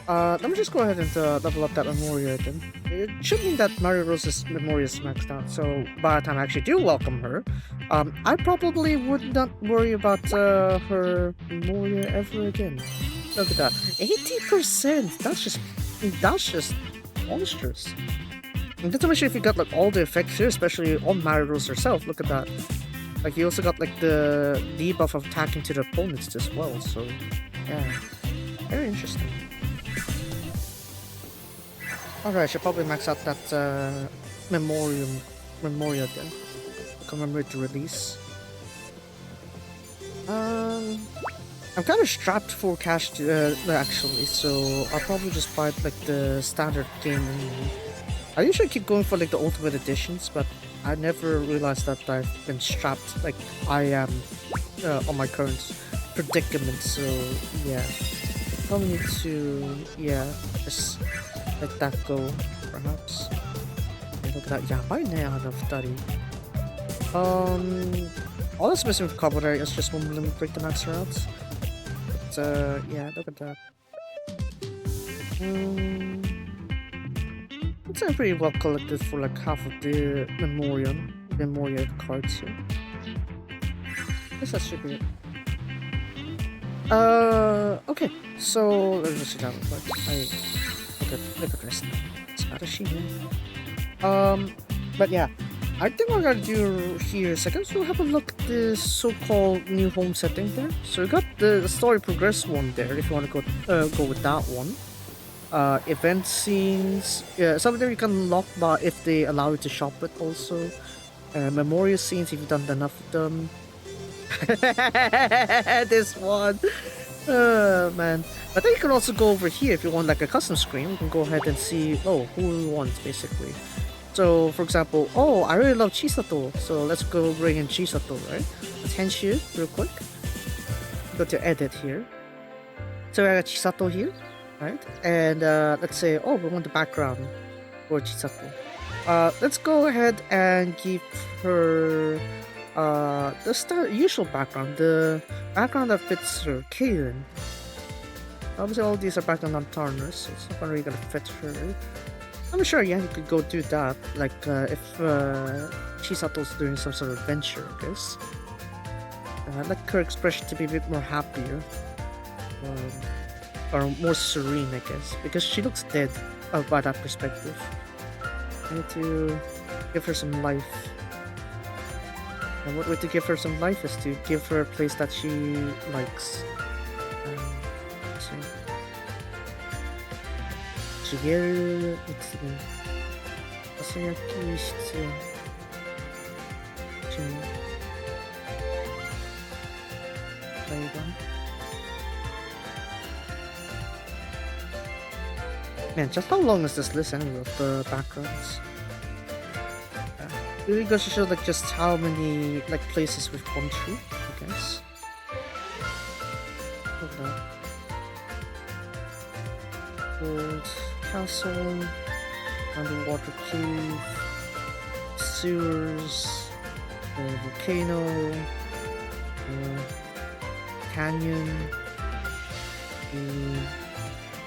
S1: Let me just go ahead and level up that Memoria then. It should mean that Mary Rose's Memoria is maxed out, so by the time I actually do welcome her, I probably would not worry about her Memoria ever again. Look at that. 80%! That's just monstrous. And that's especially if you got like all the effects here, especially on Mary Rose herself. Look at that. Like you also got like the debuff of attacking to the opponents as well, so yeah. Very interesting. Alright, I should probably max out that Memoria then. Commemorate the release. I'm kind of strapped for cash actually, so I'll probably just buy like the standard game anyway. I usually keep going for like the ultimate editions, but I never realized that I've been strapped like I am on my current predicament, so yeah. Probably need to, just let that go, perhaps. And look at that, yabai ne, ano, 2人. All that's missing from Kabare is just 1 limit break the max routes. But, yeah, look at that. It's pretty well collected for like half of the Memoria cards here. I guess that should be it. Okay, so let's just sit down real quick. Look at this now. It's not a shame. But yeah, I think what I'm gonna do here is I guess we'll have a look at the so-called new home setting there. So we got the story progress one there if you want to go with that one. Event scenes, yeah, some of them you can unlock but if they allow you to shop it also. Memorial scenes if you've done enough of them. This one. Oh man. But then you can also go over here if you want like a custom screen. You can go ahead and see who we want basically. So for example, I really love Chisato, so let's go bring in Chisato, right? Let's Henshu real quick. Go to edit here. So I got Chisato here, right? And let's say we want the background for Chisato. Let's go ahead and give her the usual background, the background that fits her, Kaden. Obviously all these are background on Tarners, so it's not really gonna fit her. I'm sure you could go do that, like if Chisato's doing some sort of adventure, I guess. I'd like her expression to be a bit more happier. Or more serene, I guess, because she looks dead by that perspective. I need to give her some life. And what way to give her some life is to give her a place that she likes. Let's see. Shigeru Mitsume. Asayaki Shitsu. you go. Man, just how long is this list anyway of the backgrounds? Really goes to show like just how many like places we've gone through, I guess. Look at that. Old castle, underwater cave, sewers, volcano, canyon,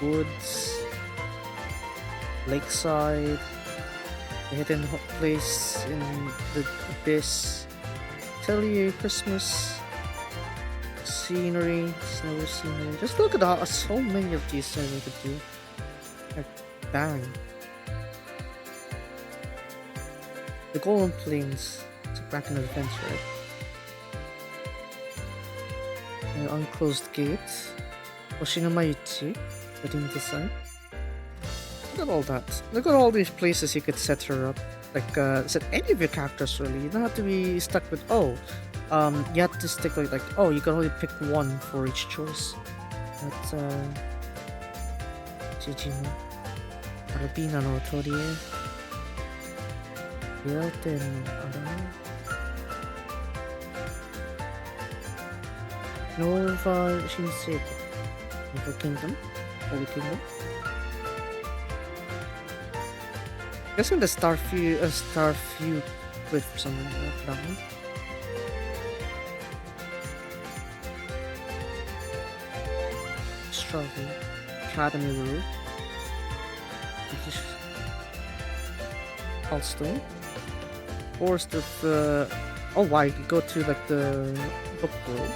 S1: woods, lakeside, the hidden place in the abyss, atelier, Christmas, scenery, snow scenery. Just look at that, so many of these things we could do. Like, dang. The Golden Plains, it's back in the adventure, right? The unclosed gate, Oshinama-ichi, wedding design. Look at all that. Look at all these places you could set her up. Like, set any of your characters really. You don't have to be stuck with, oh, you have to stick with like, oh, you can only pick one for each choice. But, GG no. Arabina no Torie. Built-in, I don't know. Nova Shinseigo. Nova Kingdom. Holy Kingdom. Guessing the Starfew with something like that one. Strawberry. Academy Road. Halstone. Forest of oh wow, you can go to like the book world.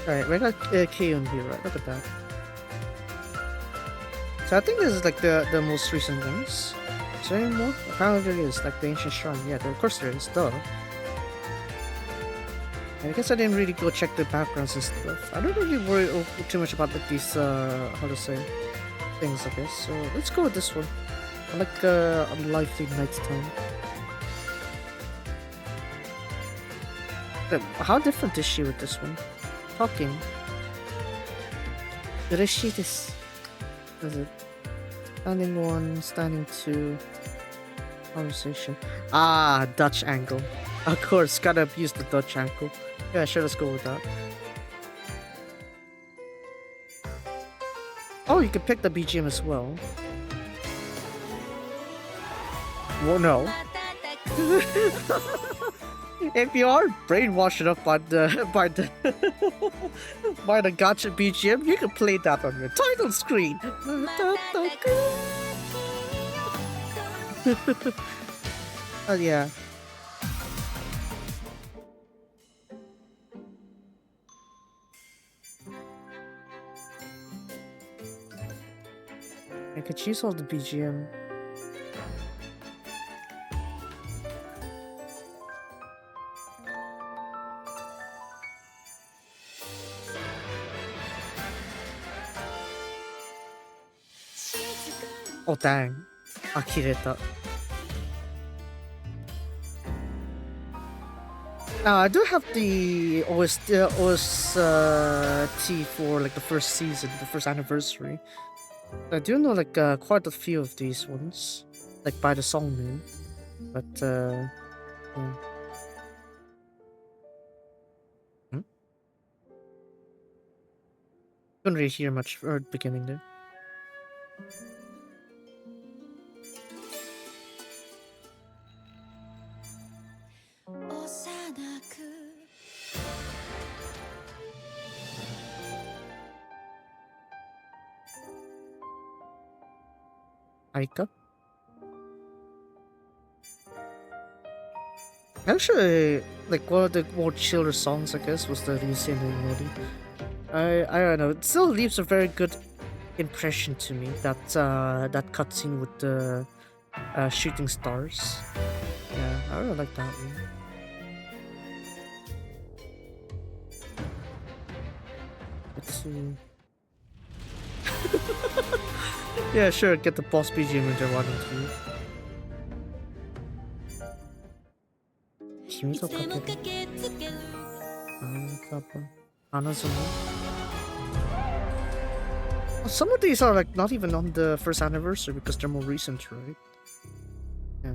S1: Alright, we got Kaon here, right? Look at that. So I think this is like the most recent ones. Is there any more? Apparently there is, like the ancient shrine. Yeah, of course there is, duh. I guess I didn't really go check the backgrounds and stuff. I don't really worry too much about like these how to say things, I guess. So let's go with this one. I like a lively nighttime. How different is she with this one? Talking. Ureshi desu. What is it? Standing 1, standing 2. Conversation. Ah, Dutch angle. Of course, gotta use the Dutch angle. Yeah, sure, let's go with that. Oh, you can pick the BGM as well. Well, no. If you are brainwashed enough by the by the Gacha BGM, you can play that on your title screen. Oh yeah. I could choose all the BGM. Oh dang, Akireta. Now I do have the OST for like the first season, the first anniversary. I do know like quite a few of these ones, like by the song name, but yeah. Couldn't really hear much at the beginning there. Aika? Actually, like one of the more chiller songs, I guess, was the Ryusei no Inori. I don't know. It still leaves a very good impression to me. That that cutscene with the shooting stars. Yeah, I really like that one. Let's see. Yeah, sure. Get the boss BGM into 1 and 君とかける。Hasunosora. Some of these are like not even on the first anniversary because they're more recent, right? Yeah.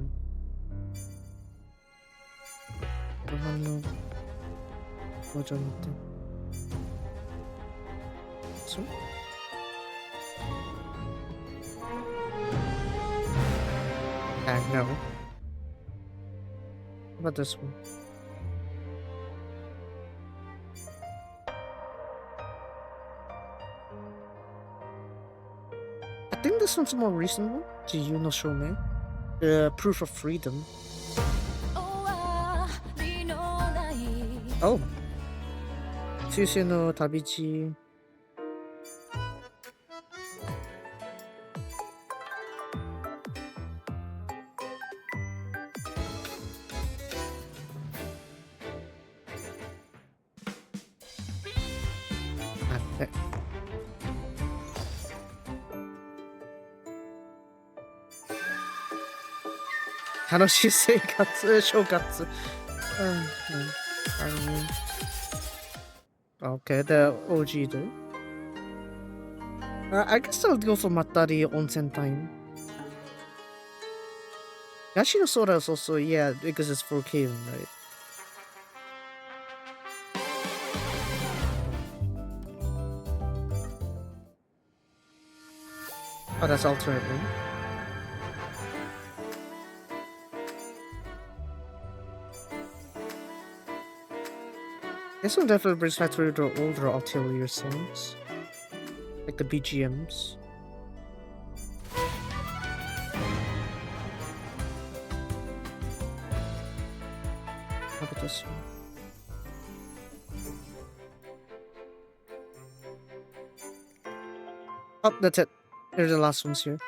S1: 後半の登場にて。そう no. How about this one? I think this one's a more recent one. Jiyu no Shome. The Proof of Freedom. Oh. Shushu no Tabichi. Okay. Hanoshi Seikatsu, Shokatsu. Okay, the OG though. I guess I'll go for Matari Onsen Time. Hasunosora is also, yeah, because it's for Kalen, right? Oh, that's alternate one. This one definitely brings back to the older Atelier songs. Like the BGMs. How about this one? Oh, that's it. Here's the last ones here.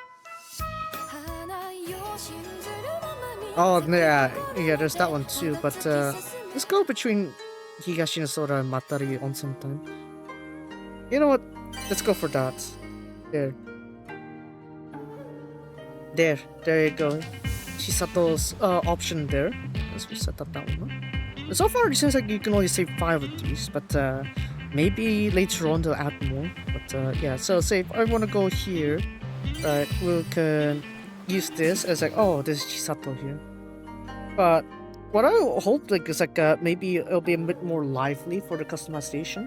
S1: Oh, yeah, there's that one too, but let's go between Higashinotora and Matari Onsen Time. You know what? Let's go for that. There. There you go. Chisato's option there. Let's set up that one. Huh? So far, it seems like you can only save 5 of these, but maybe later on they'll add more. But yeah, so say if I want to go here, we can use this as like, oh, this is Chisato here. But what I hope like is like maybe it'll be a bit more lively for the customization.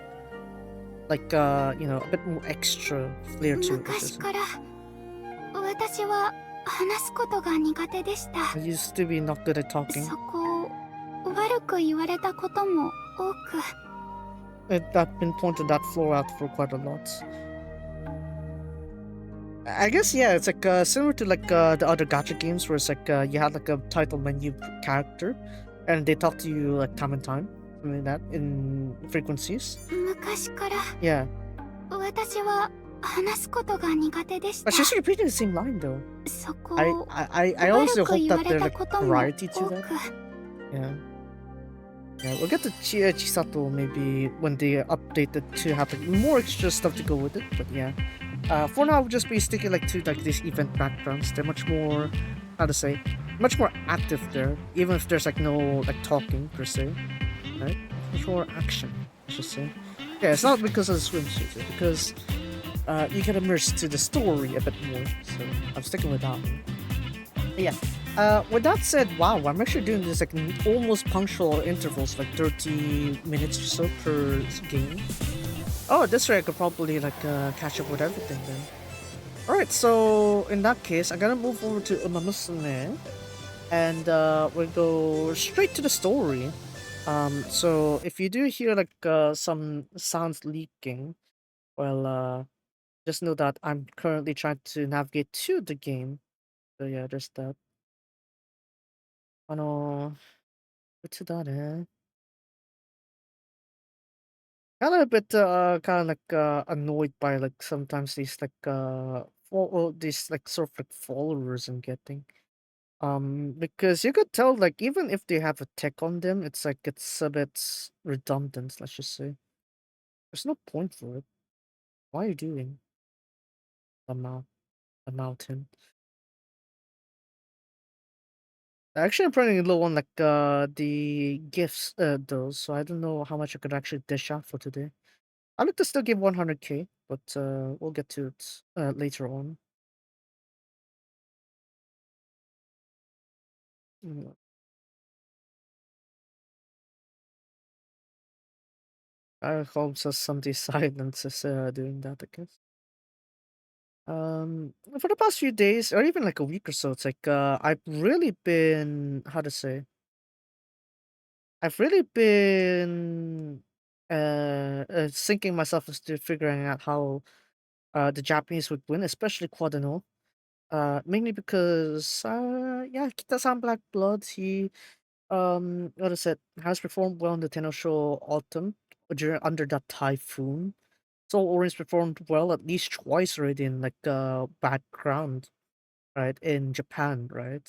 S1: Like you know, a bit more extra flair to it. I used to be not good at talking. I've been pointed that floor out for quite a lot. I guess yeah, it's like similar to like the other gacha games where it's like you had like a title menu character, and they talk to you like time and time, something like that in frequencies. Yeah. But she's repeating the same line though. I also hope that there's like variety to that. Yeah. Yeah, we'll get to Chisato maybe when they update it to have like, more extra stuff to go with it. But yeah, for now we'll just be sticking like to like these event backgrounds. They're much more, how to say, much more active there. Even if there's like no like talking per se, right? Much more action, I should say. Yeah, it's not because of the swimsuits, it's because you get immersed to the story a bit more. So I'm sticking with that one. But yeah. With that said, wow, I'm actually doing this like almost punctual intervals, like 30 minutes or so per game. Oh, this way I could probably like catch up with everything then. Alright, so in that case, I'm gonna move over to Musume, and we'll go straight to the story. So if you do hear like some sounds leaking, well, just know that I'm currently trying to navigate to the game. So yeah, there's that. 打つだね. Kind of a bit, kind of like annoyed by like sometimes these like these like sort of like followers I'm getting. Because you could tell like even if they have a tech on them, it's like it's a bit redundant. Let's just say there's no point for it. Why are you doing the mountain? Actually, I'm running low on like the gifts though, so I don't know how much I could actually dish out for today. I'd like to still give 100k, but we'll get to it later on. Mm, I hope so somebody silence is doing that, I guess. For the past few days, or even like a week or so, it's like I've really been, how to say, I've really been sinking myself into figuring out how the Japanese would win, especially Quadano. Mainly because yeah, Kita-san Black Blood, he what is it, has performed well in the Tenno Show Autumn during under that typhoon. So Orange performed well at least twice already in like background, right, in Japan, right?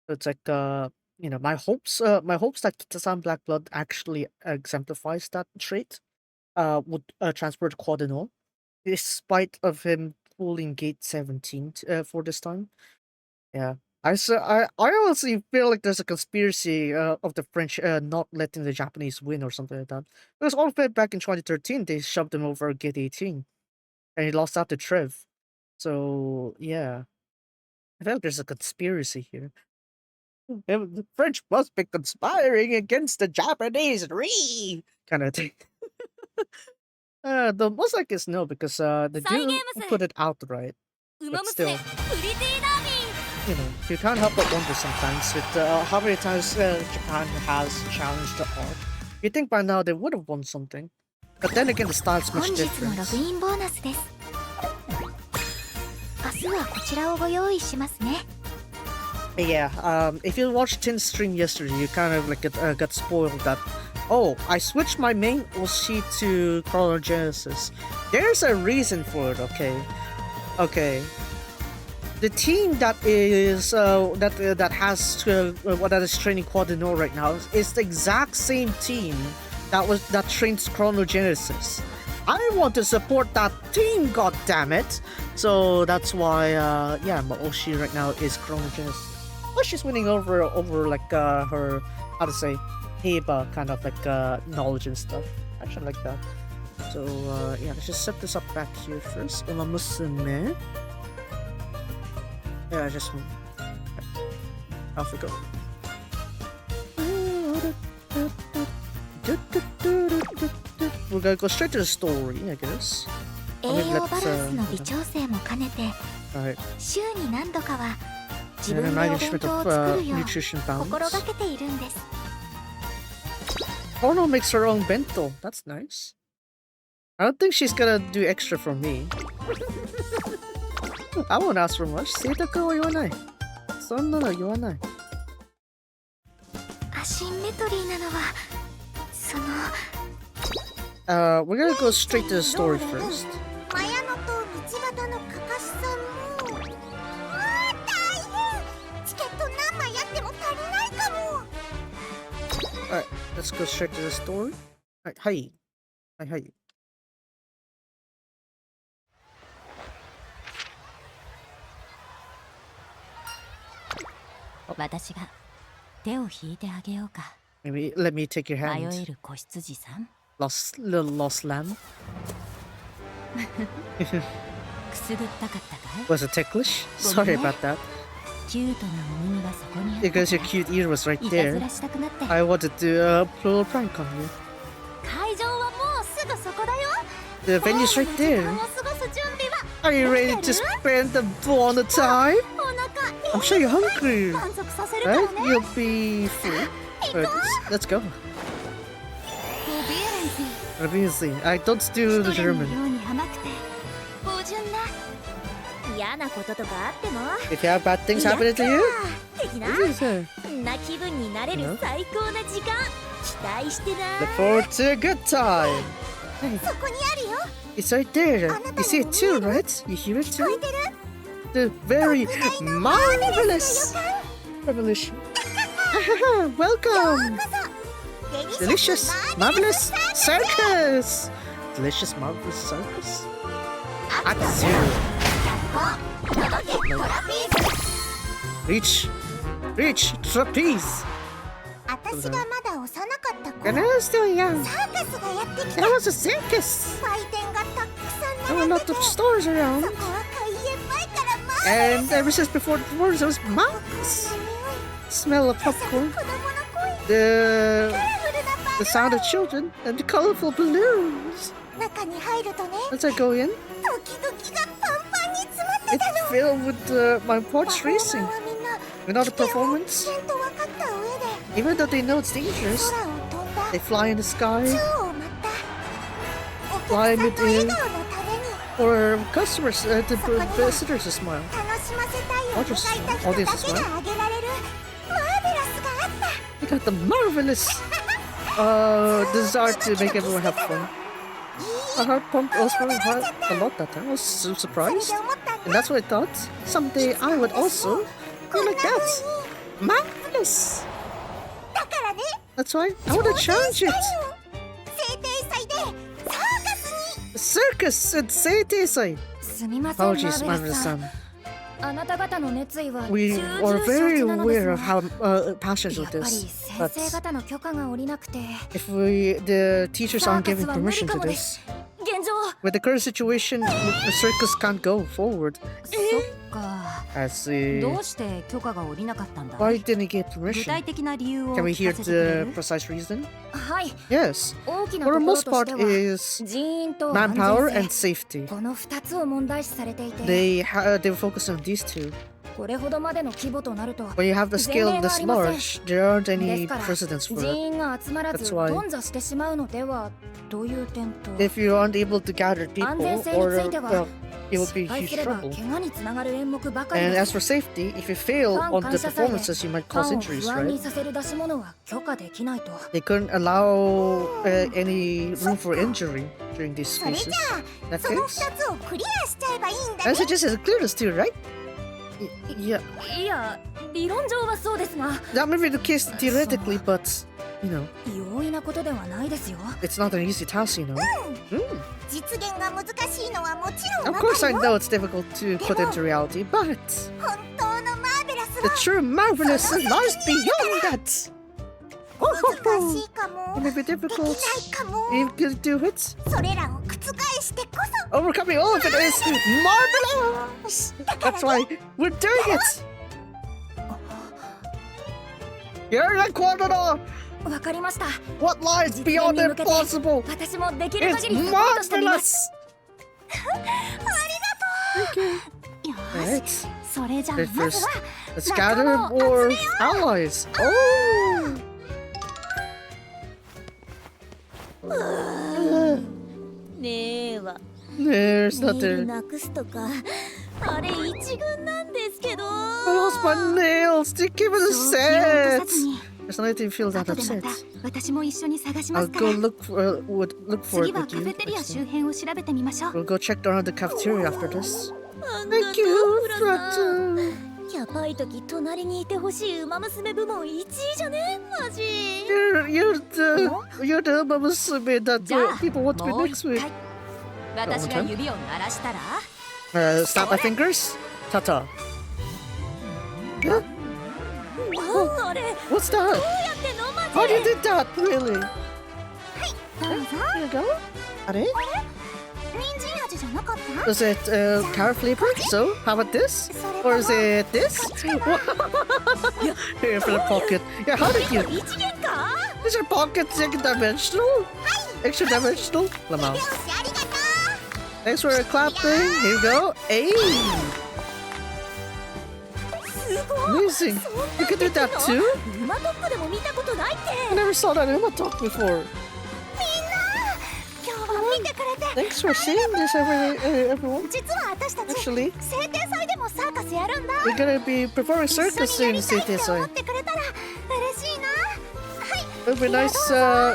S1: So it's like my hopes that Kita-san Black Blood actually exemplifies that trait would transfer to Quadino, despite of him pulling gate 17 for this time. Yeah. I honestly feel like there's a conspiracy of the French not letting the Japanese win or something like that. Because all of it back in 2013, they shoved him over gate 18 and he lost out to Trev. So, yeah. I feel like there's a conspiracy here. The French must be conspiring against the Japanese, kind of thing. The most likely is no, because the dude put it out right. But still, you can't help but wonder sometimes with how many times Japan has challenged the art. You think by now they would have won something. But then again, the style's much
S2: 本日のロ
S1: different.
S2: グインボーナスです。明日はこちらをご用意しますね。
S1: Yeah, if you watched Tin's stream yesterday, you kind of like got spoiled that, oh, I switched my main OC to Chronogenesis. There's a reason for it, okay? Okay. The team that is that has that is training Quadino right now is the exact same team that trains Chronogenesis. I want to support that team, god damn it! So that's why yeah, my Oshi right now is Chronogenesis. Well, she's winning over like her, how to say, Heba kind of like knowledge and stuff. Actually like that. So yeah, let's just set this up back here first. Musume. Yeah, just off we go. We're gonna go straight to the story, I guess.
S2: 栄養バランスの微調整も兼ねて、
S1: Alright.
S2: 週に何度かは自
S1: And
S2: 分
S1: then
S2: でお弁
S1: management
S2: 当を
S1: of
S2: 作るよう
S1: nutrition
S2: 心
S1: balance.
S2: がけているんです。
S1: Ono makes her own bento. That's nice. I don't think she's gonna do extra for me. I won't ask for much. 性格は言わない。そんなの言わない。
S2: アシンメトリーなのはその
S1: we're gonna go straight to the story first.
S2: マヤノと道端のカカシさんも大変チケット何枚あっても足りないかも
S1: Alright, let's go straight to the story. Alright, hi. Hi.
S3: 私が手を引いてあげようか。
S1: Maybe let me take your
S3: 迷
S1: hand.
S3: える子羊さん。
S1: Little lost lamb.
S3: くすぐったかったかい？
S1: Was it ticklish? Sorry about that.
S3: キュートなお耳がそこにあった。
S1: Because your cute ear was right
S3: いたず
S1: there.
S3: らしたくなって。
S1: I wanted to do a little prank on you.
S2: 会場はもうすぐそこだよ
S1: The venue's right
S2: 時
S1: there.
S2: 間を過ごす準備は
S1: Are you ready to spend the ball on the time?
S2: お腹
S1: I'm sure you're hungry.
S2: 満足させるから
S1: Right?
S2: ね
S1: You'll be free. Alright, let's go.
S2: モビエレン
S1: Obviously, I don't do the
S2: 一人の
S1: German.
S2: ように甘くて芳醇な嫌なこととかあっても
S1: If you have bad things happening to you,
S2: 的な
S1: what is it?
S2: な気分になれる最高な時間期待してな
S1: Look forward to a good time.
S2: そこにあるよ
S1: It's right there. You see it too, right? You hear it
S2: 聞こ
S1: too?
S2: えてる
S1: The very marvelous revolution. Welcome.
S2: こそ
S1: Delicious, marvelous circus. Delicious, marvelous circus. Hasu. Reach Reach trapeze.
S2: 私がまだ幼かった頃
S1: And I was still young.
S2: サーカスがやってきた
S1: There was a circus.
S2: 売店がたくさん
S1: There were
S2: 並ん
S1: a
S2: でて
S1: lot of stores around.
S2: そこは開園前からマー
S1: And ever since before the performance, there was mountains. Smell of
S2: 子供
S1: popcorn.
S2: の声
S1: The
S2: カラフルなバ
S1: the sound of children and the colorful balloons.
S2: 中に入るとね
S1: As I go in,
S2: ドキドキがパンパンに詰まって
S1: it's
S2: たの
S1: filled with my horse
S2: パフォーマー
S1: racing.
S2: はみんな
S1: And all the
S2: 危険を
S1: performance,
S2: ちゃんと分かった上で
S1: even though they know it's dangerous,
S2: 空を飛んだ
S1: they fly in the
S2: 宙
S1: sky
S2: を舞ったお客
S1: Fly
S2: さんの
S1: with
S2: 笑
S1: you.
S2: 顔のために
S1: for customers, the visitors to smile.
S2: 楽しませたいを描いた
S1: Audience
S2: 人だけがあげられるマーベラスがあった
S1: You got the marvelous desire to make everyone have fun. My heart pumped also a lot that time. I was so
S2: それ
S1: surprised.
S2: で思ったん
S1: And
S2: だ
S1: that's what I thought. Someday I would also
S2: こ
S1: be
S2: んな
S1: like
S2: 風
S1: that.
S2: に
S1: Marvelous.
S2: だからね
S1: That's why I want to challenge it.
S2: 制定祭でサーカスに
S1: Circus and Seitei-sai.
S3: すみません、
S1: Apologies,
S3: マーベラスさ
S1: Marvelous-san.
S3: ん。あなた方の熱意は
S1: We
S3: 重
S1: are
S3: 々承
S1: very
S3: 知なのです
S1: aware
S3: が
S1: of how passionate
S3: やっ
S1: with
S3: ぱり
S1: this.
S3: 先
S1: But
S3: 生方の許可が下りなくて
S1: if the teachers aren't giving
S3: サーカスは無理
S1: permission
S3: か
S1: to
S3: もで
S1: this,
S3: す。現状
S1: with the current situation, the circus can't go forward.
S3: そっか
S1: I see.
S5: どうして許可が下りなかったんだ
S1: Why didn't he get
S5: 具
S1: permission?
S5: 体的な理由を
S1: Can we
S5: 聞
S1: hear
S5: かせてくれ
S1: the
S5: る
S1: precise reason?
S3: はい、
S1: Yes.
S3: 大きな
S1: For
S3: と
S1: the
S3: ころ
S1: most
S3: と
S1: part
S3: しては
S1: is
S3: 人員と安
S1: manpower
S3: 全
S1: and
S3: 性
S1: safety.
S3: この2つを問題視されていて
S1: They focus on these two.
S3: これほどまでの規模となると
S1: When you have the scale this large, there aren't
S3: で
S1: any
S3: すから
S1: precedents for
S3: 人
S1: it.
S3: 員が集まらず
S1: That's why-
S3: 頓挫してしまうのではという点と
S1: If you aren't able to gather people,
S3: 安全性に
S1: or
S3: ついては
S1: well, it will
S3: 失
S1: be
S3: 敗
S1: huge
S3: すれば
S1: trouble.
S3: 怪我につながる演目ばかり
S1: And
S3: で
S1: as
S3: す
S1: for safety, if you fail
S3: ファン
S1: on
S3: 感
S1: the
S3: 謝祭で
S1: performances, you might
S3: フ
S1: cause
S3: ァンを
S1: injuries,
S3: 不安に
S1: right?
S3: させる出し物は許可できないと
S1: They couldn't allow any room for injury during these
S2: それじ
S1: spaces.
S2: ゃ
S1: In
S2: あ
S1: that
S2: その
S1: case,
S2: 2つをクリアしちゃえばいいんだ
S1: I
S2: ね
S1: suggest it's clear this too, right? Yeah,
S3: いや理論上はそうですが
S1: that may be the case theoretically, but you know,
S3: 容易なことではないですよ
S1: it's not an easy task, you know.
S2: 実現が難しいのはもちろん
S1: Of
S2: わ
S1: course,
S2: か
S1: I
S2: るよ
S1: know it's difficult to put into reality, but
S2: 本当のマーベラス
S1: the
S2: は
S1: true marvelous lies beyond that.
S2: 難しいか
S1: It
S2: も
S1: may be
S2: できな
S1: difficult.
S2: いかも
S1: You can do it.
S2: それらを覆してこ
S1: Overcoming all of it is marvelous. That's why we're doing it. You're the Quadra.
S3: わかりました
S1: What lies beyond impossible?
S3: 私もできる
S1: It's
S3: 限りサポートしてみます
S1: marvelous.
S2: よ
S1: Alright.
S2: しそれじゃあ
S1: But
S2: まず
S1: first,
S2: は
S1: let's gather more allies. Oh.
S2: ねえは
S1: There's
S2: ネイ
S1: nothing.
S2: ルなくすとかあれ一軍なんですけど
S1: I lost my nails. They give it a
S5: そう気を落とさ
S1: set.
S5: ずに
S1: There's no need to feel that
S5: 後でま
S1: upset.
S5: た私も一緒に探しま
S1: I'll
S5: すか
S1: go
S5: ら
S1: look for
S5: 次
S1: it
S5: は
S1: with
S5: カフ
S1: you.
S5: ェテリア
S1: next
S5: 周
S1: time.
S5: 辺を調べてみましょう
S1: We'll go check around the cafeteria after this.
S2: あん
S1: Thank
S2: な
S1: you,
S2: フラさん
S1: Fractal.
S2: やばい時隣にいてほしい馬娘部門1位じゃねマジ
S1: You're the Musume that
S5: じゃあ
S1: people want to be
S5: もう
S1: next
S5: 一
S1: week.
S5: 回私が指を鳴らしたら
S1: Snap my fingers. Tata.
S2: なんあれ
S1: What's that?
S2: どうやってんのマ
S1: How
S2: ジ
S1: do you do that? Really?
S2: どうぞ
S1: Here you go. Are
S2: 人参味じゃなかった
S1: Is it carrot flavored? So, how about this?
S2: それ
S1: Or is it this? Here for the pocket. Yeah, how did you?
S2: 一元か
S1: Is your pocket second dimensional? Extra dimensional?
S2: 手
S1: Lamau.
S2: 拍子ありがと
S1: Thanks for clapping. Here you go. Hey!
S2: うすごい
S1: Amazing. You can do that too?
S2: 馬トップでも見たことないって
S1: I never saw that Emma talk before.
S2: みんな今日は見てくれて
S1: Thanks for seeing this, everyone.
S2: 実は私たち
S1: Actually,
S2: 制定祭でもサーカスやるんだ
S1: we're gonna be performing
S2: 一緒
S1: circus
S2: にや
S1: in
S2: りたいって
S1: City
S2: 思
S1: Side.
S2: ってくれたら嬉しいな
S1: It would be nice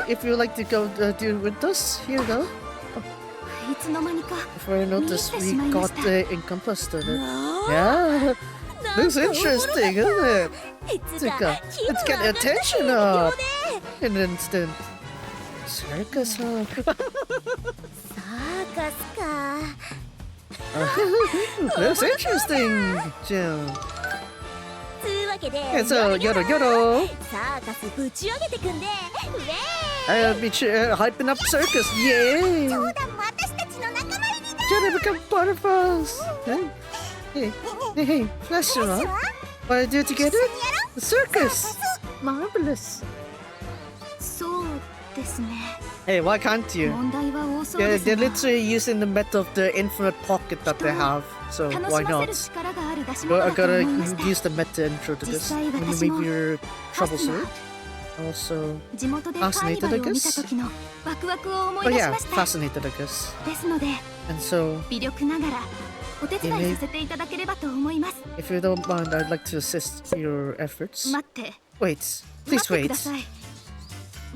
S1: if you'd like to go do it with us. Here you go.
S5: いつの間にか
S1: Before I noticed, we got encompassed of it.
S2: わ
S1: Yeah,
S2: あ
S1: looks interesting, isn't it?
S2: いつか
S1: Let's get the attention up in an instant. Circus, huh?
S2: サーカスか
S1: Looks interesting, Jim.
S2: つわけで
S1: And so, yoro yoro.
S2: サーカスぶち上げてくんでウェ
S1: I'll be hyping up circus.
S2: ー
S1: Yay!
S2: 冗談も私たちの仲間入りだ
S1: Try to become part of us. Hey, hey, Flash,
S2: は
S1: wanna do it
S2: 一緒にや
S1: together?
S2: ろ
S1: The circus. Marvelous.
S5: そうですね。
S1: Hey, why can't you?
S5: 問題は多そう
S1: Yeah,
S5: です
S1: they're
S5: が
S1: literally using the method of the infinite pocket that they have. So
S5: 楽
S1: why
S5: しませ
S1: not?
S5: る力がある出し
S1: But
S5: 物
S1: I
S5: だと思
S1: gotta
S5: いました。
S1: use the meta intro to this.
S5: 実際
S1: When you
S5: 私も
S1: maybe you're
S5: ハス
S1: troublesome.
S5: ナ
S1: Also,
S5: 地元でカーニバルを見た時のワクワクを思い
S1: oh
S5: 出し
S1: yeah,
S5: ました。
S1: fascinated, I guess.
S5: ですので
S1: And so,
S5: 微力ながらお手伝いさせていただければと思います。
S1: if you don't mind, I'd like to assist your efforts.
S5: 待って
S1: Wait,
S5: 待
S1: please
S5: ってく
S1: wait.
S5: ださい。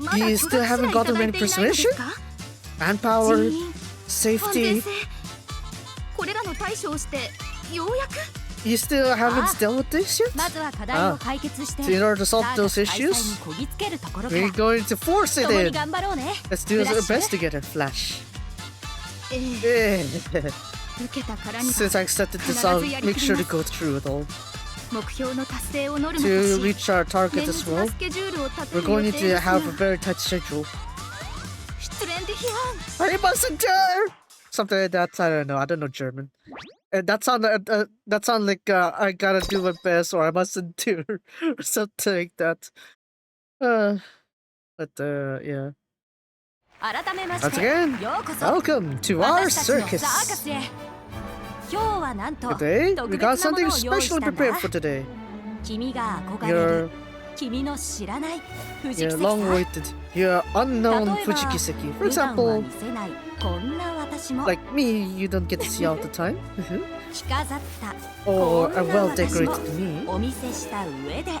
S5: まだ
S1: You
S5: 許
S1: still
S5: 可すら
S1: haven't
S5: いた
S1: gotten
S5: だい
S1: any
S5: ていないのです
S1: persuasion?
S5: か？
S1: Manpower,
S5: 人員、安全
S1: safety.
S5: 性、これらの対処をしてようやく
S1: You still haven't dealt with this yet?
S5: まずは課題を解決して
S1: So in order to
S5: サ
S1: solve
S5: ーカ
S1: those
S5: ス開催
S1: issues,
S5: にこぎつけるところから
S1: we're going to force it
S5: 共に
S1: in.
S5: 頑張ろうね。
S1: Let's do our
S5: Flash.
S1: best together, Flash.
S5: ええ
S1: Eh,
S5: 受けたからには
S1: Since I accepted this, I'll make sure to go through it all.
S5: 目標の達成をノルマと
S1: To
S5: し
S1: reach our target
S5: 綿
S1: as
S5: 密な
S1: well,
S5: スケジュールを立て
S1: we're
S5: る予
S1: going
S5: 定
S1: to
S5: ですが
S1: have a very tight schedule.
S5: 失恋で批判
S1: I mustn't dare! Something like that. I don't know. I don't know German. That sound like I gotta do my best or I mustn't do or something like that. But yeah.
S5: 改めまし
S1: Once
S5: て
S1: again,
S5: ようこそ
S1: welcome to our
S5: 私たちのサーカ
S1: circus.
S5: スへ。今日はなんと
S1: Today,
S5: 特
S1: we
S5: 別
S1: got
S5: なも
S1: something
S5: のを用意し
S1: specially
S5: たん
S1: prepared
S5: だ。
S1: for today.
S5: 君が憧れ
S1: Your
S5: る君の知らない藤木
S1: your
S5: 関
S1: long-awaited, your unknown
S5: 例えば
S1: Fujikiseki. For
S5: 普段は
S1: example,
S5: 見せないこんな私も
S1: like me, you don't get to see all the time.
S5: 着飾った
S1: Or
S5: こ
S1: a
S5: んな私も
S1: well-decorated me.
S5: お見せした上で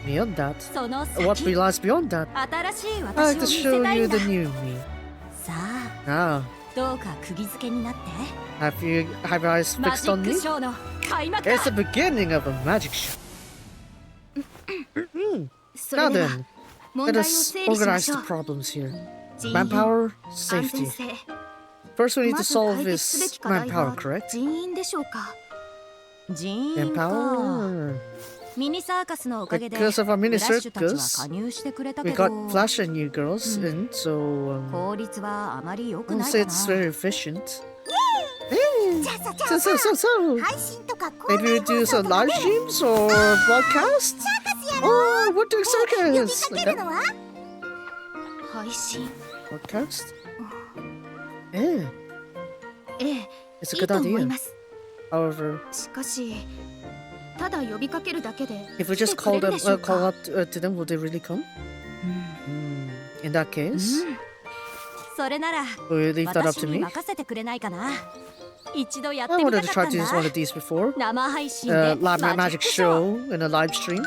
S1: Beyond that,
S5: その
S1: what
S5: 先
S1: lies beyond that?
S5: 新しい
S1: I
S5: 私
S1: like
S5: を
S1: to
S5: 見せ
S1: show
S5: たい
S1: you
S5: んだ
S1: the new me.
S5: さあ
S1: Now,
S5: どうか釘付けになって
S1: have your eyes
S5: マ
S1: fixed
S5: ジッ
S1: on
S5: ク
S1: me?
S5: ショーの開幕
S1: It's
S5: だ
S1: the beginning of a magic show.
S5: そ
S1: Now
S5: れでは
S1: then,
S5: 問
S1: let
S5: 題を
S1: us
S5: 整理しま
S1: organize
S5: しょ
S1: the
S5: う
S1: problems here.
S5: 人員
S1: Manpower,
S5: 安全
S1: safety.
S5: 性
S1: First, we need
S5: ま
S1: to
S5: ず解
S1: solve
S5: 決すべ
S1: is
S5: き課題
S1: manpower,
S5: は
S1: correct?
S5: 人員でしょうか人員か
S1: Manpower.
S5: ミニサーカスのおかげで
S1: Because of our
S5: フ
S1: mini
S5: ラッシュたちは
S1: circus,
S5: 加入してくれた
S1: we
S5: けど
S1: got Flash and you girls in, so
S5: 効率はあまり良く
S1: I
S5: な
S1: won't
S5: い
S1: say
S5: か
S1: it's
S5: な
S1: very efficient. Hey!
S2: じゃあさじゃあ
S1: So,
S2: さ
S1: so, so, so.
S2: 配信とか公
S1: Maybe we
S2: 開
S1: do
S2: 放送
S1: some
S2: とか
S1: live
S2: で
S1: streams or broadcast?
S2: サーカスやろ
S1: Oh, we're doing
S2: 呼び
S1: circus!
S2: か
S1: Like
S2: ける
S1: that?
S2: のは
S5: 配信
S1: Podcast? Yeah,
S5: ええ
S1: it's
S5: い
S1: a
S5: いと
S1: good
S5: 思い
S1: idea.
S5: ます
S1: However,
S5: しかしただ呼びかけるだけで
S1: if we
S5: 来
S1: just
S5: てくれ
S1: call
S5: る
S1: them,
S5: でしょう
S1: call
S5: か
S1: out to them, will they really come?
S5: うん
S1: In that case,
S5: それなら
S1: will you leave that up
S5: 私
S1: to
S5: に
S1: me?
S5: 任せてくれないかな一度やっ
S1: I
S5: てみ
S1: wanted
S5: た
S1: to
S5: かっ
S1: try
S5: た
S1: to
S5: ん
S1: use one
S5: だ
S1: of these before.
S5: 生配信で
S1: Live
S5: マ
S1: my
S5: ジッ
S1: magic
S5: クショー
S1: show in a live stream.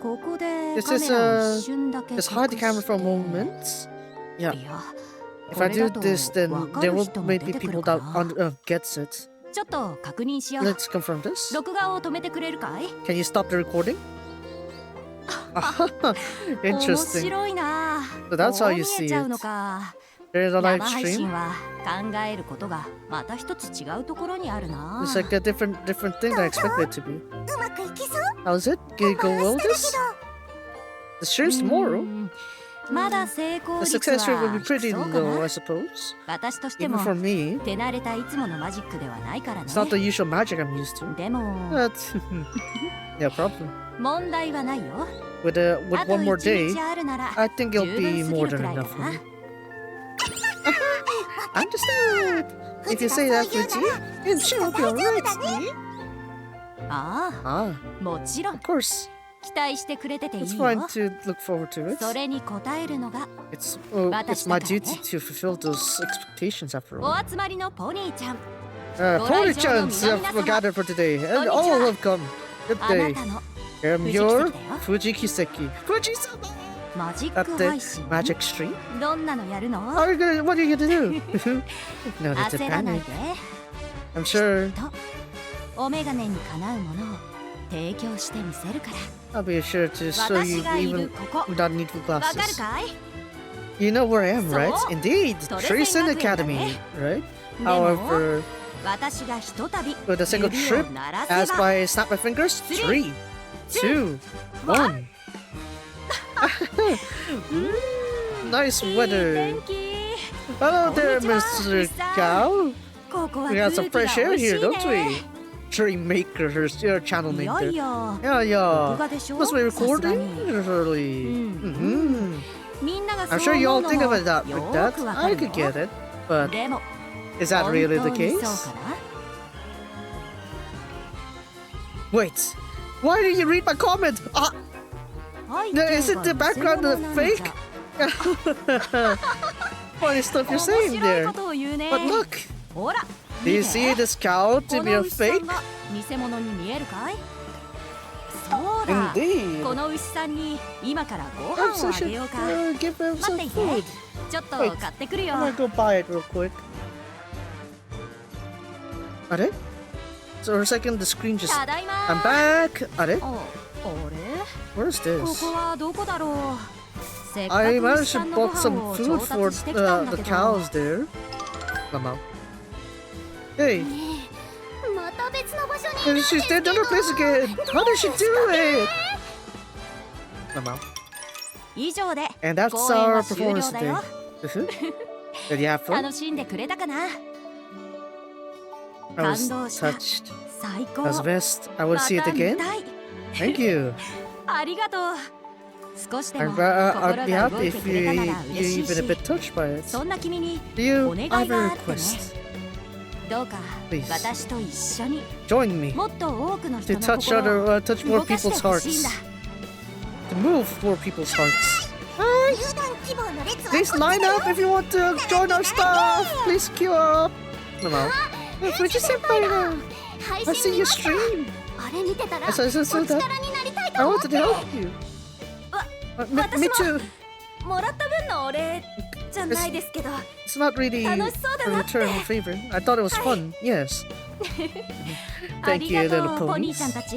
S5: ここで
S1: This
S5: カ
S1: is,
S5: メラを一瞬だけ
S1: Just hide the camera for a
S5: 隠
S1: moment.
S5: して
S1: Yeah.
S5: いや
S1: If I
S5: これ
S1: do
S5: だと
S1: this, then
S5: わか
S1: there
S5: る
S1: will
S5: 人も
S1: maybe
S5: 出てく
S1: people
S5: るか
S1: that
S5: な
S1: gets it.
S5: ちょっと確認しよう
S1: Let's confirm this.
S5: 録画を止めてくれるかい
S1: Can you stop the recording?
S5: 面
S1: Interesting.
S5: 白いな
S1: So that's how
S5: こう
S1: you
S5: 見
S1: see
S5: えちゃう
S1: it.
S5: のか
S1: There's a
S5: 生
S1: live
S5: 配信
S1: stream.
S5: は考えることがまた一つ違うところにあるな
S1: It's like a different thing than I expected it to be.
S2: うまくいきそう
S1: How's it? Can you go
S2: 明
S1: well
S2: 日
S1: with
S2: だ
S1: this?
S2: け
S1: The stream's
S5: う
S1: tomorrow.
S5: んまだ成功
S1: The
S5: 率
S1: success rate will
S5: は
S1: be pretty
S5: 低そうか
S1: low,
S5: な
S1: I suppose.
S5: 私として
S1: Even
S5: も
S1: for me,
S5: 手慣れたいつものマジックではないからね
S1: it's not the usual magic I'm used to.
S5: でも
S1: But no problem.
S5: 問題はないよ
S1: With
S5: あと
S1: one more
S5: 一
S1: day,
S5: 日あるなら
S1: I think it'll
S5: 十
S1: be
S5: 分すぎ
S1: more
S5: るく
S1: than
S5: らいだ
S1: enough for
S5: な
S1: me. Understood. If you say that, Fuji, then sure will be alright.
S5: あ
S1: Ah,
S5: あもちろん
S1: of course.
S5: 期待してくれててい
S1: It's
S5: い
S1: fine
S5: よ
S1: to look forward to it.
S5: それに応えるのが
S1: It's
S5: 私
S1: my
S5: だからね。
S1: duty to fulfill those expectations after
S5: お
S1: all.
S5: 集まりのポニーちゃん
S1: Pony-chans have gathered for today, and all have come. Good
S5: あな
S1: day.
S5: たの
S1: I'm
S5: Fujikiseki
S1: your
S5: だよ。
S1: Fujikiseki. Fuji-sama!
S5: マジッ
S1: At
S5: ク
S1: the
S5: 配信
S1: magic stream?
S5: どんなのやるの
S1: What are you gonna do? No need to
S5: 焦らない
S1: panic.
S5: で
S1: I'm sure
S5: とお眼鏡にかなうものを提供してみせるから
S1: I'll be sure to show
S5: 私
S1: you
S5: がいる
S1: even
S5: ここ
S1: without need for
S5: わかる
S1: glasses.
S5: かい
S1: You know where I am, right?
S5: So?
S1: Indeed,
S5: それ
S1: Tracing
S5: 専学園だ
S1: Academy,
S5: ね。
S1: right?
S5: でも
S1: However,
S5: 私がひとたび
S1: with a single
S5: 指を
S1: trip,
S5: 鳴ら
S1: as
S5: せば
S1: by snap my fingers, 3. 2, 1. Nice
S5: いい
S1: weather.
S5: 天気
S1: Hello there,
S5: Konnichiwa,
S1: Mr. Cow.
S5: ここは
S1: We
S5: 空
S1: got
S5: 気
S1: some
S5: が
S1: fresh
S5: 美
S1: air
S5: 味し
S1: here,
S5: い
S1: don't
S5: ね
S1: we? Dream Maker, your channel
S5: い
S1: name
S5: や
S1: there.
S5: いや
S1: Yeah,
S5: 録
S1: yeah.
S5: 画でしょ
S1: Must be
S5: さすが
S1: recording
S5: に
S1: early. Mm-hmm.
S5: みんなが
S1: I'm
S5: そう
S1: sure you
S5: 思
S1: all
S5: う
S1: think
S5: の
S1: about that
S5: も
S1: like
S5: よ
S1: that.
S5: くわか
S1: I
S5: る
S1: could
S5: よ
S1: get it, but
S5: でも
S1: is that
S5: 本
S1: really
S5: 当
S1: the
S5: に
S1: case?
S5: そうかな
S1: Wait, why did you read my comment? Ah,
S5: 背景
S1: isn't the
S5: が
S1: background
S5: 偽物なんじゃ
S1: fake? Funny stuff you're
S5: 面
S1: saying
S5: 白い
S1: there.
S5: ことを言うね
S1: But look,
S5: ほら
S1: do you
S5: 見て
S1: see this cow to
S5: こ
S1: be a
S5: の牛さん
S1: fake?
S5: が偽物に見えるかいそうだ
S1: Indeed.
S5: この牛さんに今からご
S1: I'm
S5: 飯を
S1: so
S5: あげようか
S1: give him
S5: 待っ
S1: some
S5: ていて
S1: food.
S5: ちょっと
S1: Wait.
S5: 買ってくるよ
S1: I'm gonna go buy it real quick. Are they? So for a second, the screen just.
S5: ただいま
S1: I'm back. Are they?
S5: あれ
S1: Where's
S5: こ
S1: this?
S5: こはどこだろうせっか
S1: I
S5: く牛
S1: managed
S5: さ
S1: to
S5: んのご
S1: bought
S5: 飯
S1: some
S5: を
S1: food
S5: 調
S1: for
S5: 達してきたんだ
S1: the
S5: けど
S1: cows there. Come on. Hey,
S2: また別の場所に
S1: she's dead in her place again. How did she do it? Come on.
S5: 以上で
S1: And that's
S5: 公演
S1: our
S5: は終了
S1: performance
S5: だ
S1: today.
S5: よ
S1: Did you have fun?
S5: 楽しんでくれたかな
S1: I was
S5: 感動した
S1: touched.
S5: 最高
S1: That was the best. I will
S5: ま
S1: see it
S5: た見
S1: again.
S5: たい
S1: Thank you.
S5: ありがとう少しで
S1: I'd,
S5: も
S1: I'd
S5: 心
S1: be
S5: が
S1: happy
S5: 動い
S1: if
S5: てくれたなら
S1: you
S5: 嬉しい
S1: even a
S5: し
S1: bit touched by it.
S5: そんな君に
S1: Do you
S5: お願い
S1: have
S5: が
S1: a
S5: あってね
S1: request?
S5: どうか
S1: Please.
S5: 私と一緒に
S1: Join me
S5: もっと多くの人
S1: to
S5: の
S1: touch
S5: 心を
S1: touch
S5: 動
S1: more
S5: かして
S1: people's
S5: ほしいん
S1: hearts.
S5: だ
S1: To move more people's hearts.
S2: 入団希望の列は
S1: Please line up if you want to join our staff. Please queue up. No, no. Fuji senpai now.
S2: 配
S1: I
S2: 信
S1: see
S2: 見
S1: you
S2: ました
S1: stream.
S2: あれ見てたら
S1: I saw
S2: お
S1: that.
S2: 力になりたいと
S1: I
S2: 思って
S1: wanted to help you. Me too.
S5: もらった分のお礼じゃないですけど
S1: It's not really
S5: 楽しそうだ
S1: a
S5: なって
S1: return of favor. I thought it was fun. Yes.
S5: あ
S1: Thank
S5: り
S1: you,
S5: が
S1: little
S5: とうポニー
S1: ponies.
S5: ちゃんたち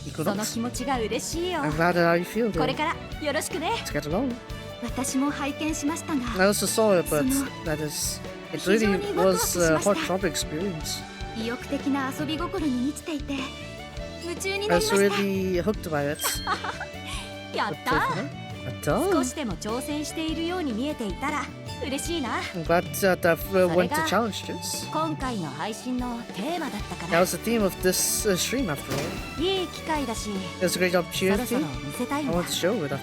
S1: Equal
S5: その
S1: notes.
S5: 気持ちが嬉しいよ
S1: I'm glad how you feel
S5: これ
S1: there.
S5: からよろしくね
S1: Let's get along.
S5: 私も拝見しましたが
S1: I also saw it, but
S5: その
S1: that is. It
S5: 非常
S1: really
S5: にワクワク
S1: was
S5: し
S1: a
S5: ました
S1: heart-throbbing experience.
S5: 意欲的な遊び心に満ちていて夢中に
S1: I
S5: なり
S1: was
S5: ました
S1: really hooked by it.
S5: やっ
S1: But,
S5: た
S1: I
S5: 少
S1: done.
S5: しでも挑戦しているように見えていたら嬉しいな
S1: I'm glad that I've went to
S5: それが
S1: challenges.
S5: 今回の配信のテーマだったか
S1: That
S5: ら
S1: was the theme of this stream after all.
S5: いい機会だし
S1: It was a great
S5: そろ
S1: opportunity.
S5: そろ見せたい
S1: I
S5: んだ
S1: want to show it after all.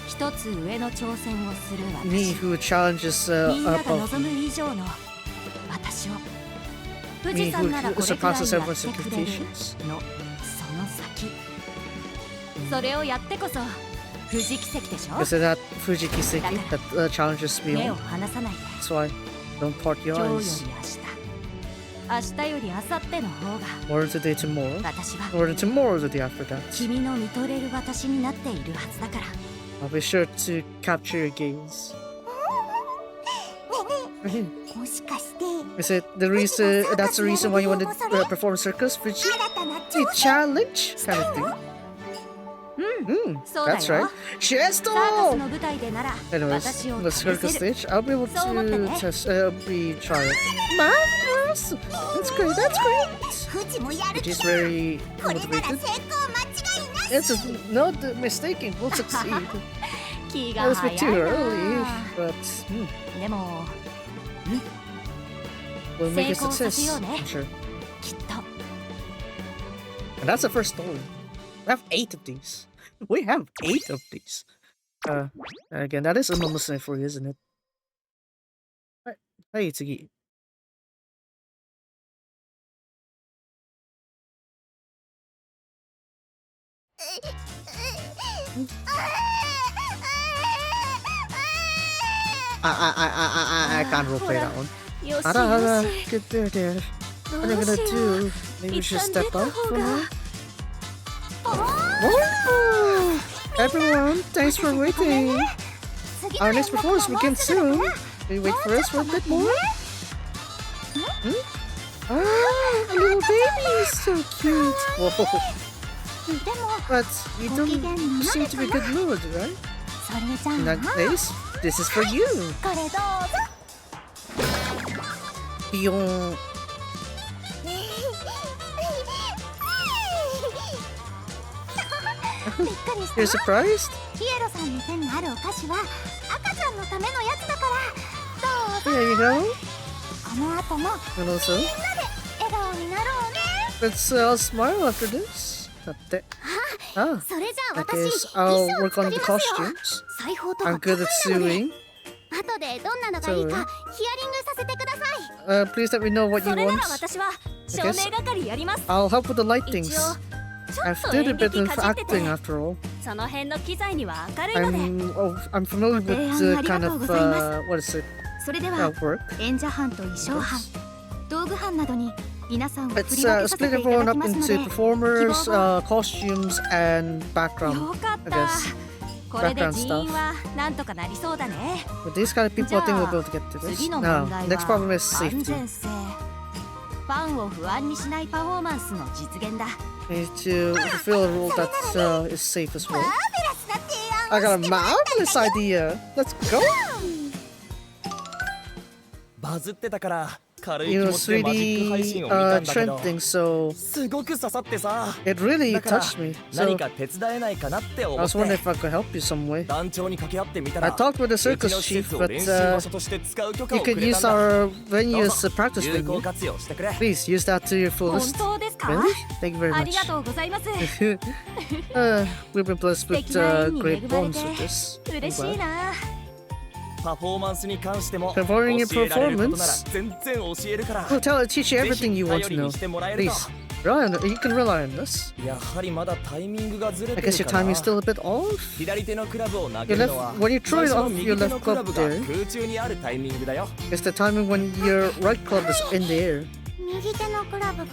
S5: 一つ上の挑戦をする
S1: Me
S5: 私
S1: who challenges
S5: みんなが
S1: above
S5: 望む
S1: me.
S5: 以上の私を富
S1: Me
S5: 士山なら
S1: who
S5: これくらい
S1: surpasses
S5: や
S1: everyone's
S5: ってくれる
S1: expectations.
S5: のその先それをやってこそ富士奇跡でしょ
S1: Is it that Fuji Kiseki that challenges me
S5: 目を
S1: on?
S5: 離さないで
S1: That's why don't part
S5: 今
S1: your
S5: 日よ
S1: eyes.
S5: り明日明日より明後日の方が
S1: Or today tomorrow.
S5: 私は
S1: Or tomorrow the day after that.
S5: 君の見とれる私になっているはずだから
S1: I'll be sure to capture your gaze.
S2: もしかして
S1: Is it the reason? That's the reason why you want to perform circus, Fuji?
S2: 新たな
S1: A challenge kind of thing.
S5: そうだ
S1: That's right.
S5: よサーカス
S1: Chesto!
S5: の舞台でなら
S1: Anyways,
S5: 私を
S1: the
S5: 試
S1: circus
S5: せる
S1: stage, I'll be able
S5: So what the
S1: to
S5: heck?
S1: be try it. Marvelous! That's great, that's great!
S2: 富士もやる
S1: It
S2: 気
S1: is very
S2: これなら
S1: motivated.
S2: 成功間違いなし
S1: It's not mistaken, we'll succeed.
S5: 気
S1: It
S5: が
S1: was a
S5: 早
S1: bit
S5: い
S1: too early,
S5: な
S1: but
S5: でも
S1: we'll make it
S5: 成功させよ
S1: success,
S5: うね。
S1: I'm sure.
S5: きっと
S1: And that's the first story. We have 8 of these. We have 8 of these. Again, that is a Musume for you, isn't it? Hey, Tsugi. I can't roleplay that one.
S5: よし
S1: Ara,
S5: よし
S1: get there. What are you
S5: どう
S1: gonna
S5: しよう
S1: do? Maybe we
S5: 一
S1: should
S5: 旦
S1: step
S5: 出た
S1: out
S5: 方
S1: for
S5: が
S1: now? Whoa! Everyone, thanks for waiting.
S2: 次
S1: Our
S2: の
S1: next
S2: 演目も
S1: performance
S2: もう
S1: begins
S2: すぐだ
S1: soon.
S2: から
S1: Will you wait for us for a bit more? Ah, a little baby, so cute. Whoa.
S2: でも
S1: But you don't seem to be in good mood, right?
S2: それじゃ
S1: In that
S2: あ
S1: case, this is for you.
S2: これどうぞ
S1: Beyond. You're surprised?
S2: ピエロさんの手にあるお菓子は赤ちゃんのためのやつだからどうぞ
S1: Here you go.
S2: この後も
S1: And also,
S2: みんなで笑顔になろうね
S1: let's smile after this. だって。Ah,
S2: それじゃあ
S1: that
S2: 私
S1: is
S2: 衣
S1: I'll
S2: 装
S1: work
S2: 作
S1: on
S2: り
S1: the
S2: ますよ
S1: costumes.
S2: 裁縫とか
S1: I'm good at
S2: 得意なので
S1: sewing.
S2: 後でどんなのがいいかヒアリングさせてください
S1: Please let me know what
S5: そ
S1: you
S5: れな
S1: want.
S5: ら私は照明係やります。
S1: I'll help with the
S5: 一
S1: lightings.
S5: 応ちょ
S1: I've
S5: っと
S1: did a
S5: 演
S1: bit
S5: 劇
S1: of
S5: かじってて
S1: acting after all.
S5: その辺の機材には明るいので
S1: I'm familiar with the kind of what is it?
S3: それでは
S1: Work.
S3: 演者班と衣装班道具班などに皆さんを振
S1: It's
S3: り分けさせ
S1: split
S3: ていた
S1: everyone
S3: だき
S1: up
S3: ますの
S1: into
S3: で
S1: performers, costumes, and background.
S5: よかっ
S1: I
S5: た
S1: guess.
S5: これで
S1: background
S5: 人員はなんとかなりそうだね。
S1: With these kind of people, I think we'll be able to get to this.
S5: 次の
S1: Now,
S5: 問題
S1: next
S5: は
S1: problem is
S5: 安
S1: safety.
S5: 全性。ファンを不安にしないパフォーマンスの実現だ。
S1: We need to fulfill a rule that is safe as well.
S2: マーベラスな提案
S1: I
S2: を
S1: got a marvelous idea. Let's go.
S6: バズってたから軽い気
S1: You
S6: 持ちでマジック配
S1: 3D
S6: 信を見たんだけど
S1: trending, so
S6: すごく刺さってさ
S1: it really
S6: だから
S1: touched me.
S6: 何
S1: So
S6: か手伝えないかなって
S1: I
S6: 思っ
S1: was wondering
S6: て
S1: if I could help you some way.
S6: 団長に掛け合ってみた
S1: I
S6: ら
S1: talked with the
S6: うち
S1: circus
S6: の施
S1: chief,
S6: 設を
S1: but
S6: 練習場所として使う許可
S1: you
S6: をく
S1: could
S6: れた
S1: use
S6: んだ
S1: our
S6: ど
S1: venue
S6: う
S1: as
S6: ぞ
S1: a practice
S6: 有効
S1: venue.
S6: 活用してくれ
S1: Please use that to your
S5: 本
S1: fullest.
S5: 当ですか？
S1: Really? Thank you very
S5: あり
S1: much.
S5: がとうございます。
S1: We've been blessed with
S5: 素敵な縁に
S1: great
S5: 恵まれ
S1: bonds
S5: て
S1: with this. I'm
S5: 嬉しい
S1: glad.
S5: な。
S6: パフォーマンスに関しても教
S1: Performing your
S6: えられることなら
S1: performance?
S6: 全然教えるから
S1: We'll teach you
S6: ぜひ
S1: everything you want
S6: 頼
S1: to
S6: りに
S1: know.
S6: してもらえると
S1: Please, you can rely on this.
S6: やはりまだタイミングがずれ
S1: I
S6: て
S1: guess
S6: る
S1: your
S6: か
S1: timing
S6: な
S1: is still a bit off.
S6: 左手のクラブを投
S1: Your
S6: げるのは
S1: left, when you
S6: 最
S1: throw
S6: 初
S1: it
S6: の
S1: off
S6: 右
S1: your
S6: 手の
S1: left
S6: クラ
S1: club
S6: ブが
S1: there
S6: 空中にあるタイミングだよ
S1: is the timing when your right club is in the air.
S2: 右手のクラブが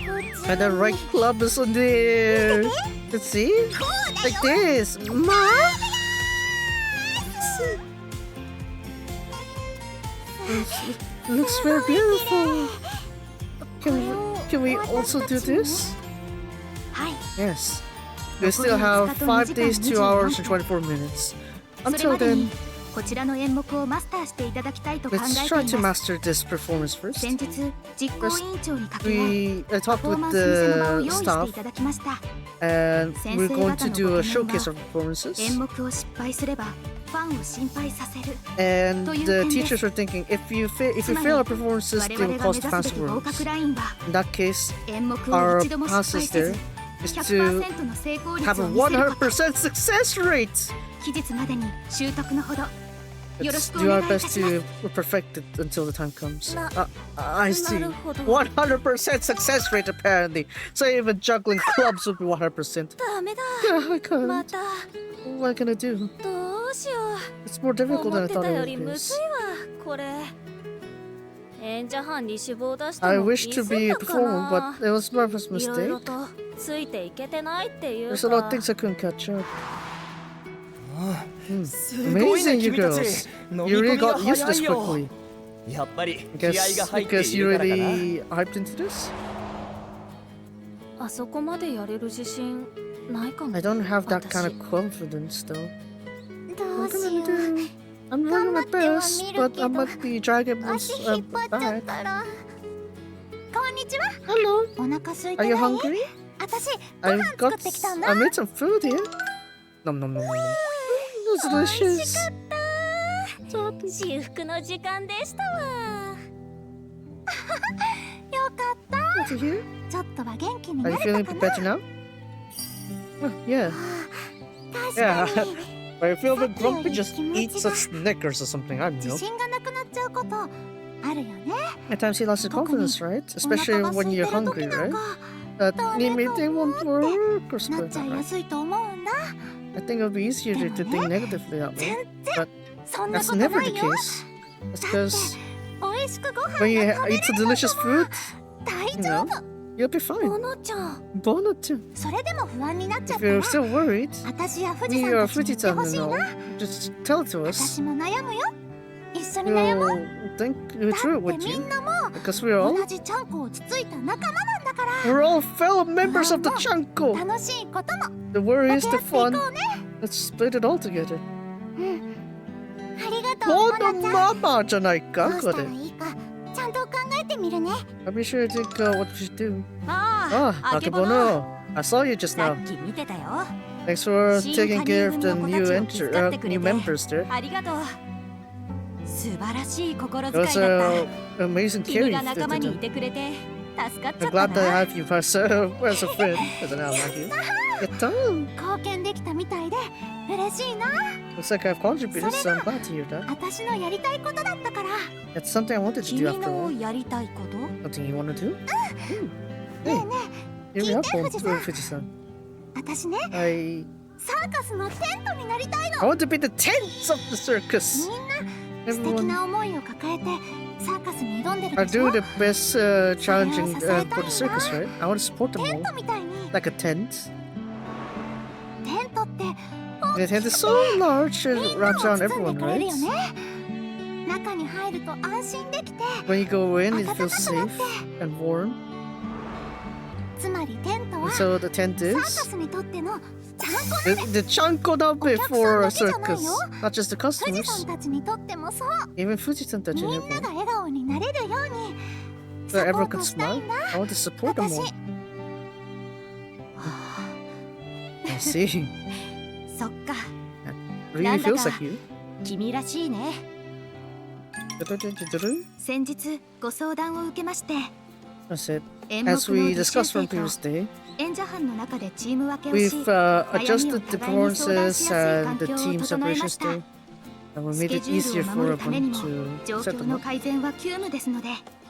S2: 空中
S1: And the right club is in the air. Let's see? Like this. Looks very beautiful. Can we also do this?
S3: はい
S1: Yes. We still have 5 days, 2 hours, and 24 minutes.
S3: それ
S1: Until
S3: まで
S1: then,
S3: にこちらの演目をマスターしていただきたいと考
S1: let's
S3: え
S1: try
S3: てい
S1: to
S3: ます
S1: master this performance first.
S3: 先日実行委員長に掛け合い
S1: I
S3: パ
S1: talked
S3: フォー
S1: with
S3: マンス見せの場を
S1: the
S3: 用意してい
S1: staff
S3: ただきました
S1: and we're going to do a
S3: 先生方のご懸念は
S1: showcase of performances.
S3: 演目を失敗すればファンを心配させる
S1: And
S3: という
S1: the
S3: 点です
S1: teachers are thinking if you
S3: つまり
S1: fail our performances,
S3: 我
S1: they
S3: 々
S1: will
S3: が
S1: cause
S3: 目指すべ
S1: fans
S3: き合
S1: wounds.
S3: 格ラインは
S1: In that case,
S3: 演目を
S1: our
S3: 一度も失敗
S1: passes
S3: せ
S1: there
S3: ず
S1: is to
S3: 100% の成功率
S1: have
S3: を
S1: a
S3: 見せること
S1: 100% success rate.
S3: 期日までに習得のほどよろ
S1: Let's
S3: しくお
S1: do
S3: 願
S1: our
S3: いいた
S1: best
S3: します
S1: to perfect it until the time comes.
S2: Na-
S1: I see.
S5: なるほど。
S1: 100% success rate apparently. So even juggling clubs would be 100%.
S5: ダメだ。
S1: Yeah, I can't.
S5: また
S1: What can I do?
S5: どうしよ
S1: It's more
S5: う。
S1: difficult
S5: 思
S1: than
S5: っ
S1: I
S5: て
S1: thought
S5: た
S1: it
S5: よ
S1: would
S5: り
S1: be.
S5: むずいわこれ。演者班に志望出した
S1: I
S5: の
S1: wish
S5: ミ
S1: to
S5: ス
S1: be
S5: っ
S1: a
S5: たか
S1: performer,
S5: な
S1: but it was my first
S5: いろいろ
S1: mistake.
S5: とついていけてないっていう
S1: There's a lot of
S5: か
S1: things I couldn't catch up.
S6: すごいね
S1: Amazing, you
S6: 君たち
S1: girls.
S6: 飲み
S1: You
S6: 込
S1: really
S6: みが
S1: got used to
S6: 早
S1: this
S6: いよ
S1: quickly.
S6: やっぱり
S1: I
S6: 気合
S1: guess
S6: が入ってい
S1: because you
S6: るからかな
S1: really hyped into this.
S5: あそこまでやれる自信ないかも
S1: I don't have that kind of confidence though.
S2: ど
S1: What
S2: うし
S1: can
S2: よ
S1: I
S2: う
S1: do? I'm doing my
S2: 頑張っては
S1: best,
S2: みる
S1: but
S2: け
S1: I
S2: ど
S1: might be dragging my
S2: 足引っ張っちゃっ
S1: back.
S2: たらこんにちは
S1: Hello,
S2: お腹空い
S1: are
S2: て
S1: you
S2: ない
S1: hungry?
S2: 私ご
S1: I
S2: 飯作
S1: got,
S2: ってきたんだ
S1: I made some food here. Nom nom nom nom. It was delicious.
S5: 至福の時間でしたわ。
S2: よかった
S1: Good to hear.
S2: ちょっとは元気に
S1: Are
S2: な
S1: you
S2: れ
S1: feeling
S2: た
S1: a
S2: か
S1: bit
S2: な
S1: better now? Yeah.
S2: 確かに
S1: When you feel a bit grumpy,
S2: さっ
S1: just
S2: きより
S1: eat some Snickers or something. I don't
S2: 自
S1: know.
S2: 信がなくなっちゃうことあるよね
S1: At times he lost his confidence, right?
S2: お腹
S1: Especially
S2: が空
S1: when
S2: いて
S1: you're
S2: る時
S1: hungry,
S2: なん
S1: right?
S2: か
S1: That
S2: ダ
S1: you
S2: メ
S1: may
S2: か
S1: think
S2: も
S1: one
S2: っ
S1: for work or
S2: てな
S1: something
S2: っちゃ
S1: like
S2: い
S1: that,
S2: や
S1: right?
S2: すいと思うんだ
S1: I think it would be easier to think negatively that way.
S2: 全
S1: But
S2: そんな
S1: that's
S2: ことな
S1: never
S2: い
S1: the
S2: よ
S1: case. That's because
S2: 美味しくご飯
S1: when you
S2: が食べ
S1: eat some delicious food,
S2: 大
S1: you
S2: 丈
S1: know,
S2: 夫
S1: you'll be fine.
S5: ボノちゃん
S1: Bono too.
S2: それでも不安になっちゃっ
S1: If
S2: た
S1: you're
S2: ら
S1: still worried,
S2: 私や富士
S1: we
S2: 山
S1: are
S2: たちに言って
S1: Fujisan
S2: ほ
S1: to
S2: しい
S1: know.
S2: な
S1: Just tell it to us.
S2: 私も悩むよ一緒に悩もう
S1: We'll think
S2: だ
S1: through it
S2: って
S1: with
S2: み
S1: you
S2: んなも
S1: because we're all
S2: 同じちゃんこをつついた仲間なんだから
S1: we're all fellow members of the Chanko.
S2: 楽しいことも
S1: The worries,
S2: 分
S1: the
S2: け合ってい
S1: fun.
S2: こうね
S1: Let's split it all together.
S2: ありがとうモナちゃん
S1: Mama じゃないか、
S2: どうしたら
S1: これ。
S2: いいかちゃんと考えてみるね
S1: I'll be sure to think what we should do.
S5: あ
S1: Ah,
S5: あけぼの
S1: Akebono. I saw you just
S5: さ
S1: now.
S5: っき見てたよ。
S1: Thanks for
S5: 新
S1: taking
S5: 加
S1: care
S5: 入
S1: of the
S5: 組の子
S1: new
S5: たちを気遣ってくれ
S1: new
S5: て
S1: members there.
S5: ありがとう。素晴らしい心
S1: It
S5: 遣い
S1: was
S5: だっ
S1: an amazing
S5: た。君
S1: care
S5: が
S1: you
S5: 仲間
S1: did
S5: にい
S1: to
S5: てくれて助かっちゃ
S1: I'm
S5: った
S1: glad that I
S5: な。
S1: have you as a friend. I don't know, like you. Get done.
S2: 貢献できたみたいで嬉しいな。
S1: Looks like I've contributed, so I'm glad to hear that.
S2: 私のやりたいことだったから。
S1: It's something I wanted to
S5: 君
S1: do after
S5: の
S1: all.
S5: やりたいこと？
S1: Something you want to do?
S2: ねえね
S1: Here we are,
S2: 聞いて、藤さん。
S1: Fuji-san.
S2: 私ね、
S1: I
S2: サーカスのテントになりたいの。
S1: want to be the tents of the circus.
S2: みんな素敵
S1: Everyone,
S2: な思いを抱えてサーカスに挑んでる
S1: I
S2: でしょ。
S1: do the best challenging for the circus, right? I want to support them
S2: テン
S1: all.
S2: トみたいに
S1: Like a tent.
S2: テントって
S1: The tent is so large and
S2: みんなを
S1: wraps around
S2: 包ん
S1: everyone,
S2: でくれる
S1: right?
S2: よね。中に入ると安心できて、
S1: When you go in, it
S2: 暖か
S1: feels
S2: くなっ
S1: safe
S2: て、
S1: and warm.
S2: つまりテント
S1: And
S2: は
S1: so the tent
S2: サーカ
S1: is
S2: スにとってのちゃんこ
S1: the chanko dabe for a circus, not just the
S2: 富士
S1: customers.
S2: 山たちにとってもそう。
S1: Even Fuji-san touching
S2: みんな
S1: everyone.
S2: が笑顔になれるように
S1: So
S2: サポ
S1: everyone
S2: ー
S1: can
S2: トしたい
S1: smile.
S2: んだ。
S1: I want to support them
S2: 私
S1: all. I see.
S5: そっか、
S1: Really feels like you.
S5: 君らしいね。
S2: 先日ご相談を受けまして、
S1: That's it.
S2: 演目の
S1: As we
S2: 履修
S1: discussed from
S2: 生と
S1: previous day,
S2: 演者班の中でチーム分けをし、
S1: we've adjusted the performances and the team separations day, and we
S2: ス
S1: made
S2: ケ
S1: it
S2: ジュー
S1: easier
S2: ルを守
S1: for
S2: るために
S1: everyone
S2: も
S1: to
S2: 状
S1: set
S2: 況
S1: them
S2: の
S1: up.
S2: 改善は急務ですので、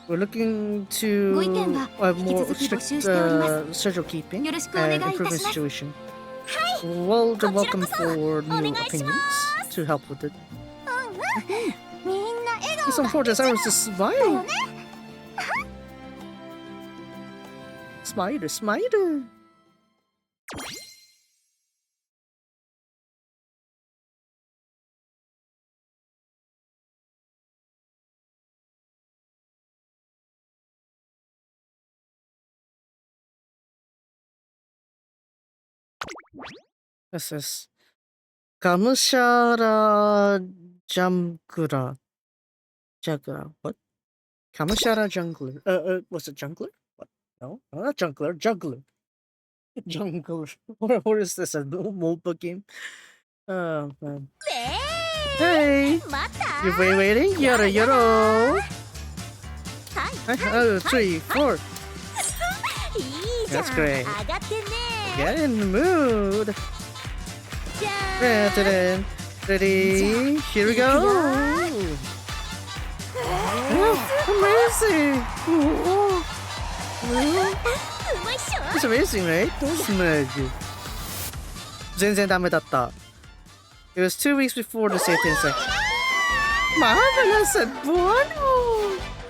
S1: We're looking
S2: ご意見
S1: to
S2: は
S1: more
S2: 引き続き募
S1: strict
S2: 集しております。
S1: schedule keeping
S2: よろしくお願い
S1: and
S2: いた
S1: improve
S2: し
S1: the
S2: ます。
S1: situation. Well, then
S2: こちらこ
S1: welcome
S2: そ
S1: for
S2: お願
S1: new
S2: いし
S1: opinions
S2: ます。
S1: to help with it.
S2: みんな笑
S1: It's
S2: 顔が
S1: important as I was to
S2: だよ
S1: smile.
S2: ね。
S1: Smiler, smiler. This is Kamushara Jamgura. Jagura. What? Kamushara Jungler. Was it Jungler? What? No, not Jungler. Juggler. Jungler. What is this? A mobile game? Oh man. Hey!
S2: また
S1: You waiting? Yoro yoro!
S2: はい
S1: Oh, 3, 4.
S2: いいじゃん。
S1: That's great.
S2: 上がってね。
S1: Get in the mood.
S2: じゃーん。
S1: Ready? Here we go. Oh, amazing! Oh,
S2: うまいっしょ。
S1: it's amazing, right? Smudge. 全然ダメだった. It was 2 weeks before the 18th second. Marvelous and bueno!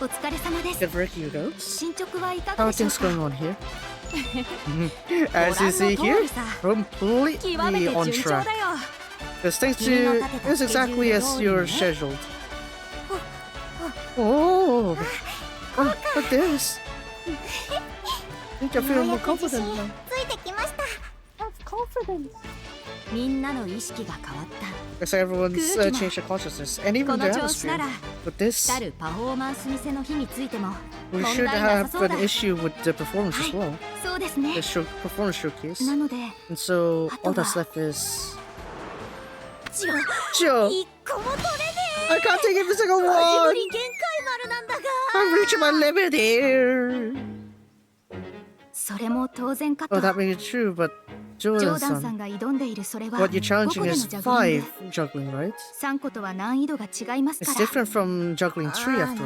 S2: お疲れ様です。
S1: Good work, you goats.
S2: 進捗はいか
S1: How
S2: が
S1: are
S2: でしょう
S1: things
S2: か。
S1: going on here? As you see here, completely
S5: 極めて
S1: on
S5: 順調
S1: track.
S5: だよ。
S1: Because thanks to it's exactly as you're scheduled. Oh, look at this. I think I feel more confident now.
S2: ついてきました。confident。
S5: みんなの意識が変わった。
S1: Because everyone's changed their consciousness and
S5: こ
S1: even
S5: の
S1: their
S5: 調子な
S1: atmosphere.
S5: ら
S1: With this,
S5: 来るパフォーマンス見せの日についても
S1: we
S5: 問
S1: should
S5: 題な
S1: have
S5: さそうだ。
S1: an issue with the performance as well.
S2: そうですね
S1: The。performance showcase.
S2: なので、
S1: And so all
S2: あとは
S1: that's left is
S2: じゃあ
S1: Joe.
S2: 一個も取れね
S1: I can't take every single
S2: え。マジ
S1: one.
S2: 無理限界丸なんだが。
S1: I'm reaching my limit here.
S2: それも当然かと。
S1: Oh, that may be true, but
S2: ジョーダンさ
S1: Jordan-san,
S2: んが挑んでいるそれは
S1: what you're
S2: 5個
S1: challenging
S2: での
S1: is
S2: ジャグリン
S1: 5
S2: グ。
S1: juggling, right?
S2: 3個とは難易度が違います
S1: It's
S2: から。
S1: different from juggling 3 after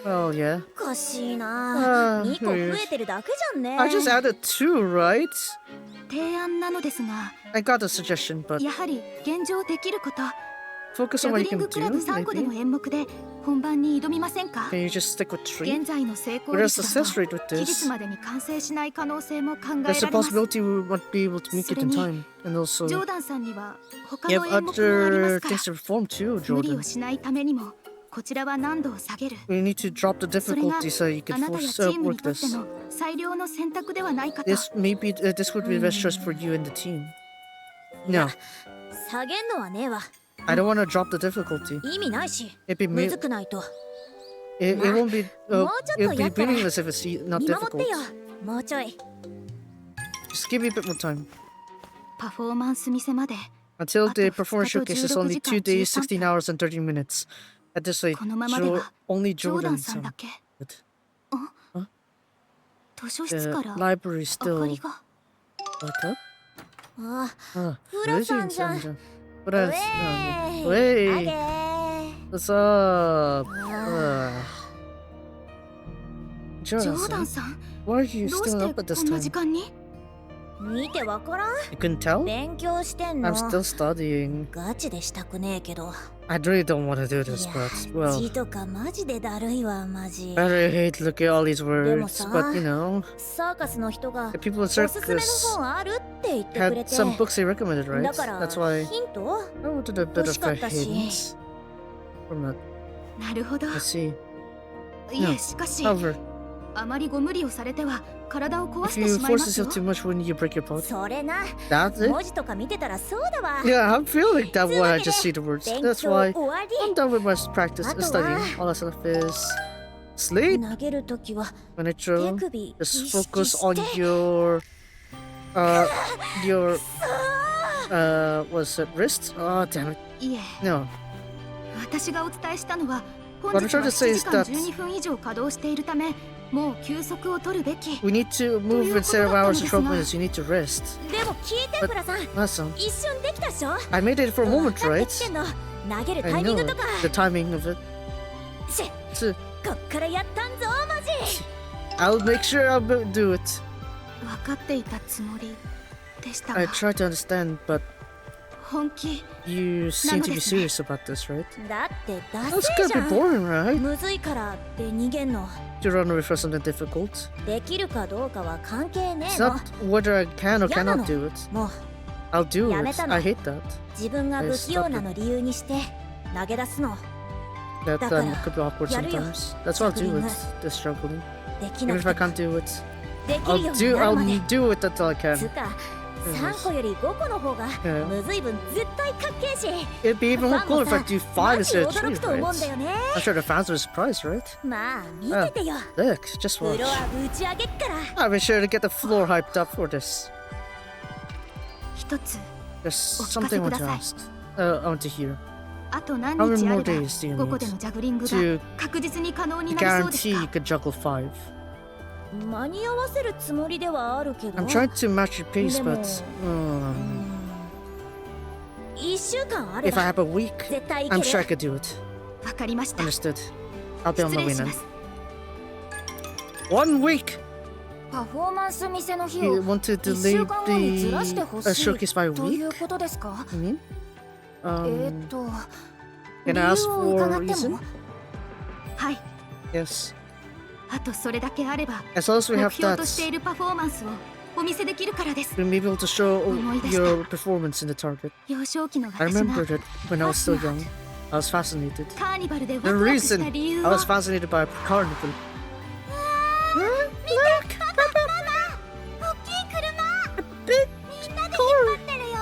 S1: all. Well, yeah.
S2: おかしいな。
S1: あー
S2: 2個増えてるだけじゃんね。
S1: I just added 2, right?
S2: 提案なのですが、
S1: I got a suggestion, but
S2: やはり現状できること。
S1: focus
S2: ジ
S1: on
S2: ャグ
S1: what
S2: リ
S1: you
S2: ン
S1: can
S2: グクラブ
S1: do,
S2: 3個での
S1: maybe.
S2: 演目で本番に挑みませんか。
S1: Can you just stick with 3?
S2: 現在の成功
S1: What is
S2: 率
S1: the
S2: だ
S1: success
S2: と
S1: rate with
S2: 期日
S1: this?
S2: までに完成しない可能性も考えら
S1: There's a
S2: れます。
S1: possibility we won't be able to make it in time. And
S2: ジ
S1: also,
S2: ョーダンさんには他
S1: you
S2: の
S1: have
S2: 演目もありま
S1: other
S2: すから
S1: things to perform too,
S2: 無理を
S1: Jordan.
S2: しないためにもこちらは難度を下げる。
S1: We need to drop the
S2: それが
S1: difficulty so you
S2: あ
S1: can
S2: なたや
S1: force
S2: チームに
S1: work
S2: とって
S1: this.
S2: の最良の選択ではないかと。
S1: This maybe this would be the best choice for you and the team. No,
S2: 下げんのはねえわ。
S1: I don't want to drop the difficulty.
S2: 意味ないし、
S1: It'd be
S2: むずくないと。
S1: it won't be
S2: もうちょっと
S1: it'll be
S2: やったら
S1: meaningless if it's not
S2: 見守って
S1: difficult.
S2: よ。もうちょい。
S1: Just give me a bit more time.
S3: パフォーマンス見せまで
S1: Until the performance
S3: あと
S1: showcase is
S3: 16
S1: only 2 days, 16
S3: 13
S1: hours, and 30 minutes. At this rate,
S3: このままでは
S1: only
S3: ジョーダ
S1: Jordan
S3: ンさんだ
S1: sound
S3: け
S1: good.
S3: 図書室か
S1: The
S3: ら
S1: library
S3: 明
S1: still
S3: かりが
S1: lit up?
S2: あ
S1: Ah,
S2: フラさんじゃん
S1: What
S2: ウ
S1: else?
S2: ェーイ
S1: Wait,
S2: あげー
S1: what's up?
S3: ジョーダ
S1: Jordan,
S3: ンさん
S1: why are you
S3: どうし
S1: still
S3: て
S1: up at
S3: こ
S1: this
S3: んな時
S1: time?
S3: 間に
S2: 見てわからん
S1: You couldn't tell?
S2: 勉強してんの
S1: I'm still studying.
S2: ガチでしたくねえけど
S1: I really don't want to do this,
S2: いや
S1: but, well,
S2: 字とかマジでだるいわマジ
S1: I really hate looking at all these
S2: でも
S1: words,
S2: さ
S1: but you know,
S2: サーカスの人が
S1: the people in
S2: おすすめの
S1: circus
S2: 本あるって言ってく
S1: had
S2: れて
S1: some books they recommended, right?
S2: だから
S1: That's why
S2: ヒント
S1: I wanted a bit of a
S2: 欲しかったし。
S1: hint from that.
S3: なるほど
S1: I see.
S3: いえしかし
S1: However,
S3: あまりご無理をされては体を壊
S1: if
S3: して
S1: you
S3: しまいま
S1: force
S3: すよ
S1: yourself too much, wouldn't you break your body?
S2: それな
S1: That's it?
S2: 文字とか見てたらそうだわ
S1: Yeah, I'm feeling that way. I just see the words.
S2: 勉
S1: That's
S2: 強
S1: why
S2: 終わ
S1: I'm done with my practice and
S2: あとは
S1: studying. All that's left is sleep.
S2: り投げるときは
S1: When I
S2: 手
S1: throw,
S2: 首意
S1: just
S2: 識
S1: focus
S2: し
S1: on
S2: て
S1: your what's it, wrist? Oh, damn it.
S3: いえ
S1: No.
S3: 私がお伝えしたのは本
S1: What I'm
S3: 日は
S1: trying to say
S3: 7
S1: is
S3: 時間
S1: that
S3: 12分以上稼働しているためもう休息を取るべき
S1: we need to move instead of hours and 12 minutes. You need to rest.
S2: でも聞いて
S1: But-
S2: フラさん
S1: Awesome.
S2: 一瞬できたっしょ
S1: I made it for a
S2: 分
S1: moment,
S2: かって
S1: right?
S2: きてんの投げる
S1: I
S2: タイミン
S1: know
S2: グとか
S1: the timing of it.
S2: し
S1: So
S2: こっからやったんぞマジ
S1: I'll make sure I'll do it.
S3: 分かっていたつもりでしたが
S1: I try to understand, but
S3: 本気
S1: you seem to be
S3: なのですね。
S1: serious about this, right?
S2: だってダ
S1: That's
S2: セー
S1: gotta
S2: じ
S1: be
S2: ゃん
S1: boring, right?
S2: むずいからって逃げんの
S1: To run away from something difficult.
S2: できるかどうかは関係ね
S1: It's
S2: えの
S1: not whether I can or
S2: 嫌な
S1: cannot
S2: の
S1: do it.
S2: もう
S1: I'll do
S2: やめ
S1: it.
S2: たの
S1: I hate that.
S2: 自分が不器用なの理由にして投げ出すの
S1: That
S2: だから
S1: could be awkward
S2: やるよ
S1: sometimes. That's why I'll do it.
S2: juggling.
S1: The struggling.
S2: でき
S1: Even
S2: な
S1: if
S2: く
S1: I
S2: ても
S1: can't do it,
S2: できる
S1: I'll
S2: ようになる
S1: I'll
S2: まで
S1: do it until I
S2: つ
S1: can.
S2: か3個より5個の方が
S1: Yeah.
S2: むずい分絶対かっけえし
S1: It'd be even
S2: フ
S1: more
S2: ァン
S1: cool
S2: も
S1: if I
S2: さ
S1: do
S2: マ
S1: 5
S2: ジ
S1: instead of
S2: 驚
S1: 3,
S2: くと思うんだ
S1: right?
S2: よね
S1: I'm sure the fans were surprised, right?
S2: まあ見ててよ
S1: Look, just
S2: プ
S1: watch.
S2: ロは打ち上げっから
S1: I'll be sure to get the floor hyped up for this.
S3: 一つ
S1: There's
S3: お聞かせ
S1: something I
S3: く
S1: want
S3: だ
S1: to
S3: さい
S1: ask. I want to hear.
S3: あと何
S1: How
S3: 日
S1: many
S3: あ
S1: more
S3: れば
S1: days do you
S3: 5個での
S1: need
S3: ジャグリングが
S1: to
S3: 確実に可能になりそうです
S1: guarantee
S3: か
S1: you could juggle 5?
S2: 間に合わせるつもりではあるけど
S1: I'm trying to match your pace, but
S2: 1週間あれ
S1: if I
S2: ば
S1: have a week,
S2: 絶対い
S1: I'm
S2: け
S1: sure I
S2: る
S1: could do it.
S3: わかりました
S1: Understood. I'll be on
S3: 失
S1: my
S3: 礼
S1: way
S3: し
S1: now.
S3: ます
S1: 1 week!
S2: パフォーマンス見せの日
S1: You
S2: を
S1: want to
S2: 1
S1: delay
S2: 週間後にずらして
S1: the
S2: ほしい
S1: showcase by a
S2: とい
S1: week?
S2: うことですか
S1: You mean?
S2: と
S1: Can
S2: 理
S1: I
S2: 由
S1: ask
S2: を
S1: for
S2: 伺
S1: a
S2: って
S1: reason?
S2: も
S3: はい
S1: Yes.
S3: あとそれだけあれば
S1: As long as we
S3: 目
S1: have
S3: 標
S1: that,
S3: としているパフォーマンスをお見せできるからです
S1: we'll be able to show
S3: 思い出した
S1: your performance in the target.
S3: 幼少期の
S1: I
S3: 私が
S1: remembered it when I was still young. I was fascinated.
S3: カーニバルでワ
S1: The
S3: クワクした
S1: reason
S3: 理由
S1: I
S3: は
S1: was fascinated by Carnival. Look!
S2: 大きい車
S1: Big
S2: みんなで
S1: car!
S2: 引っ張ってるよ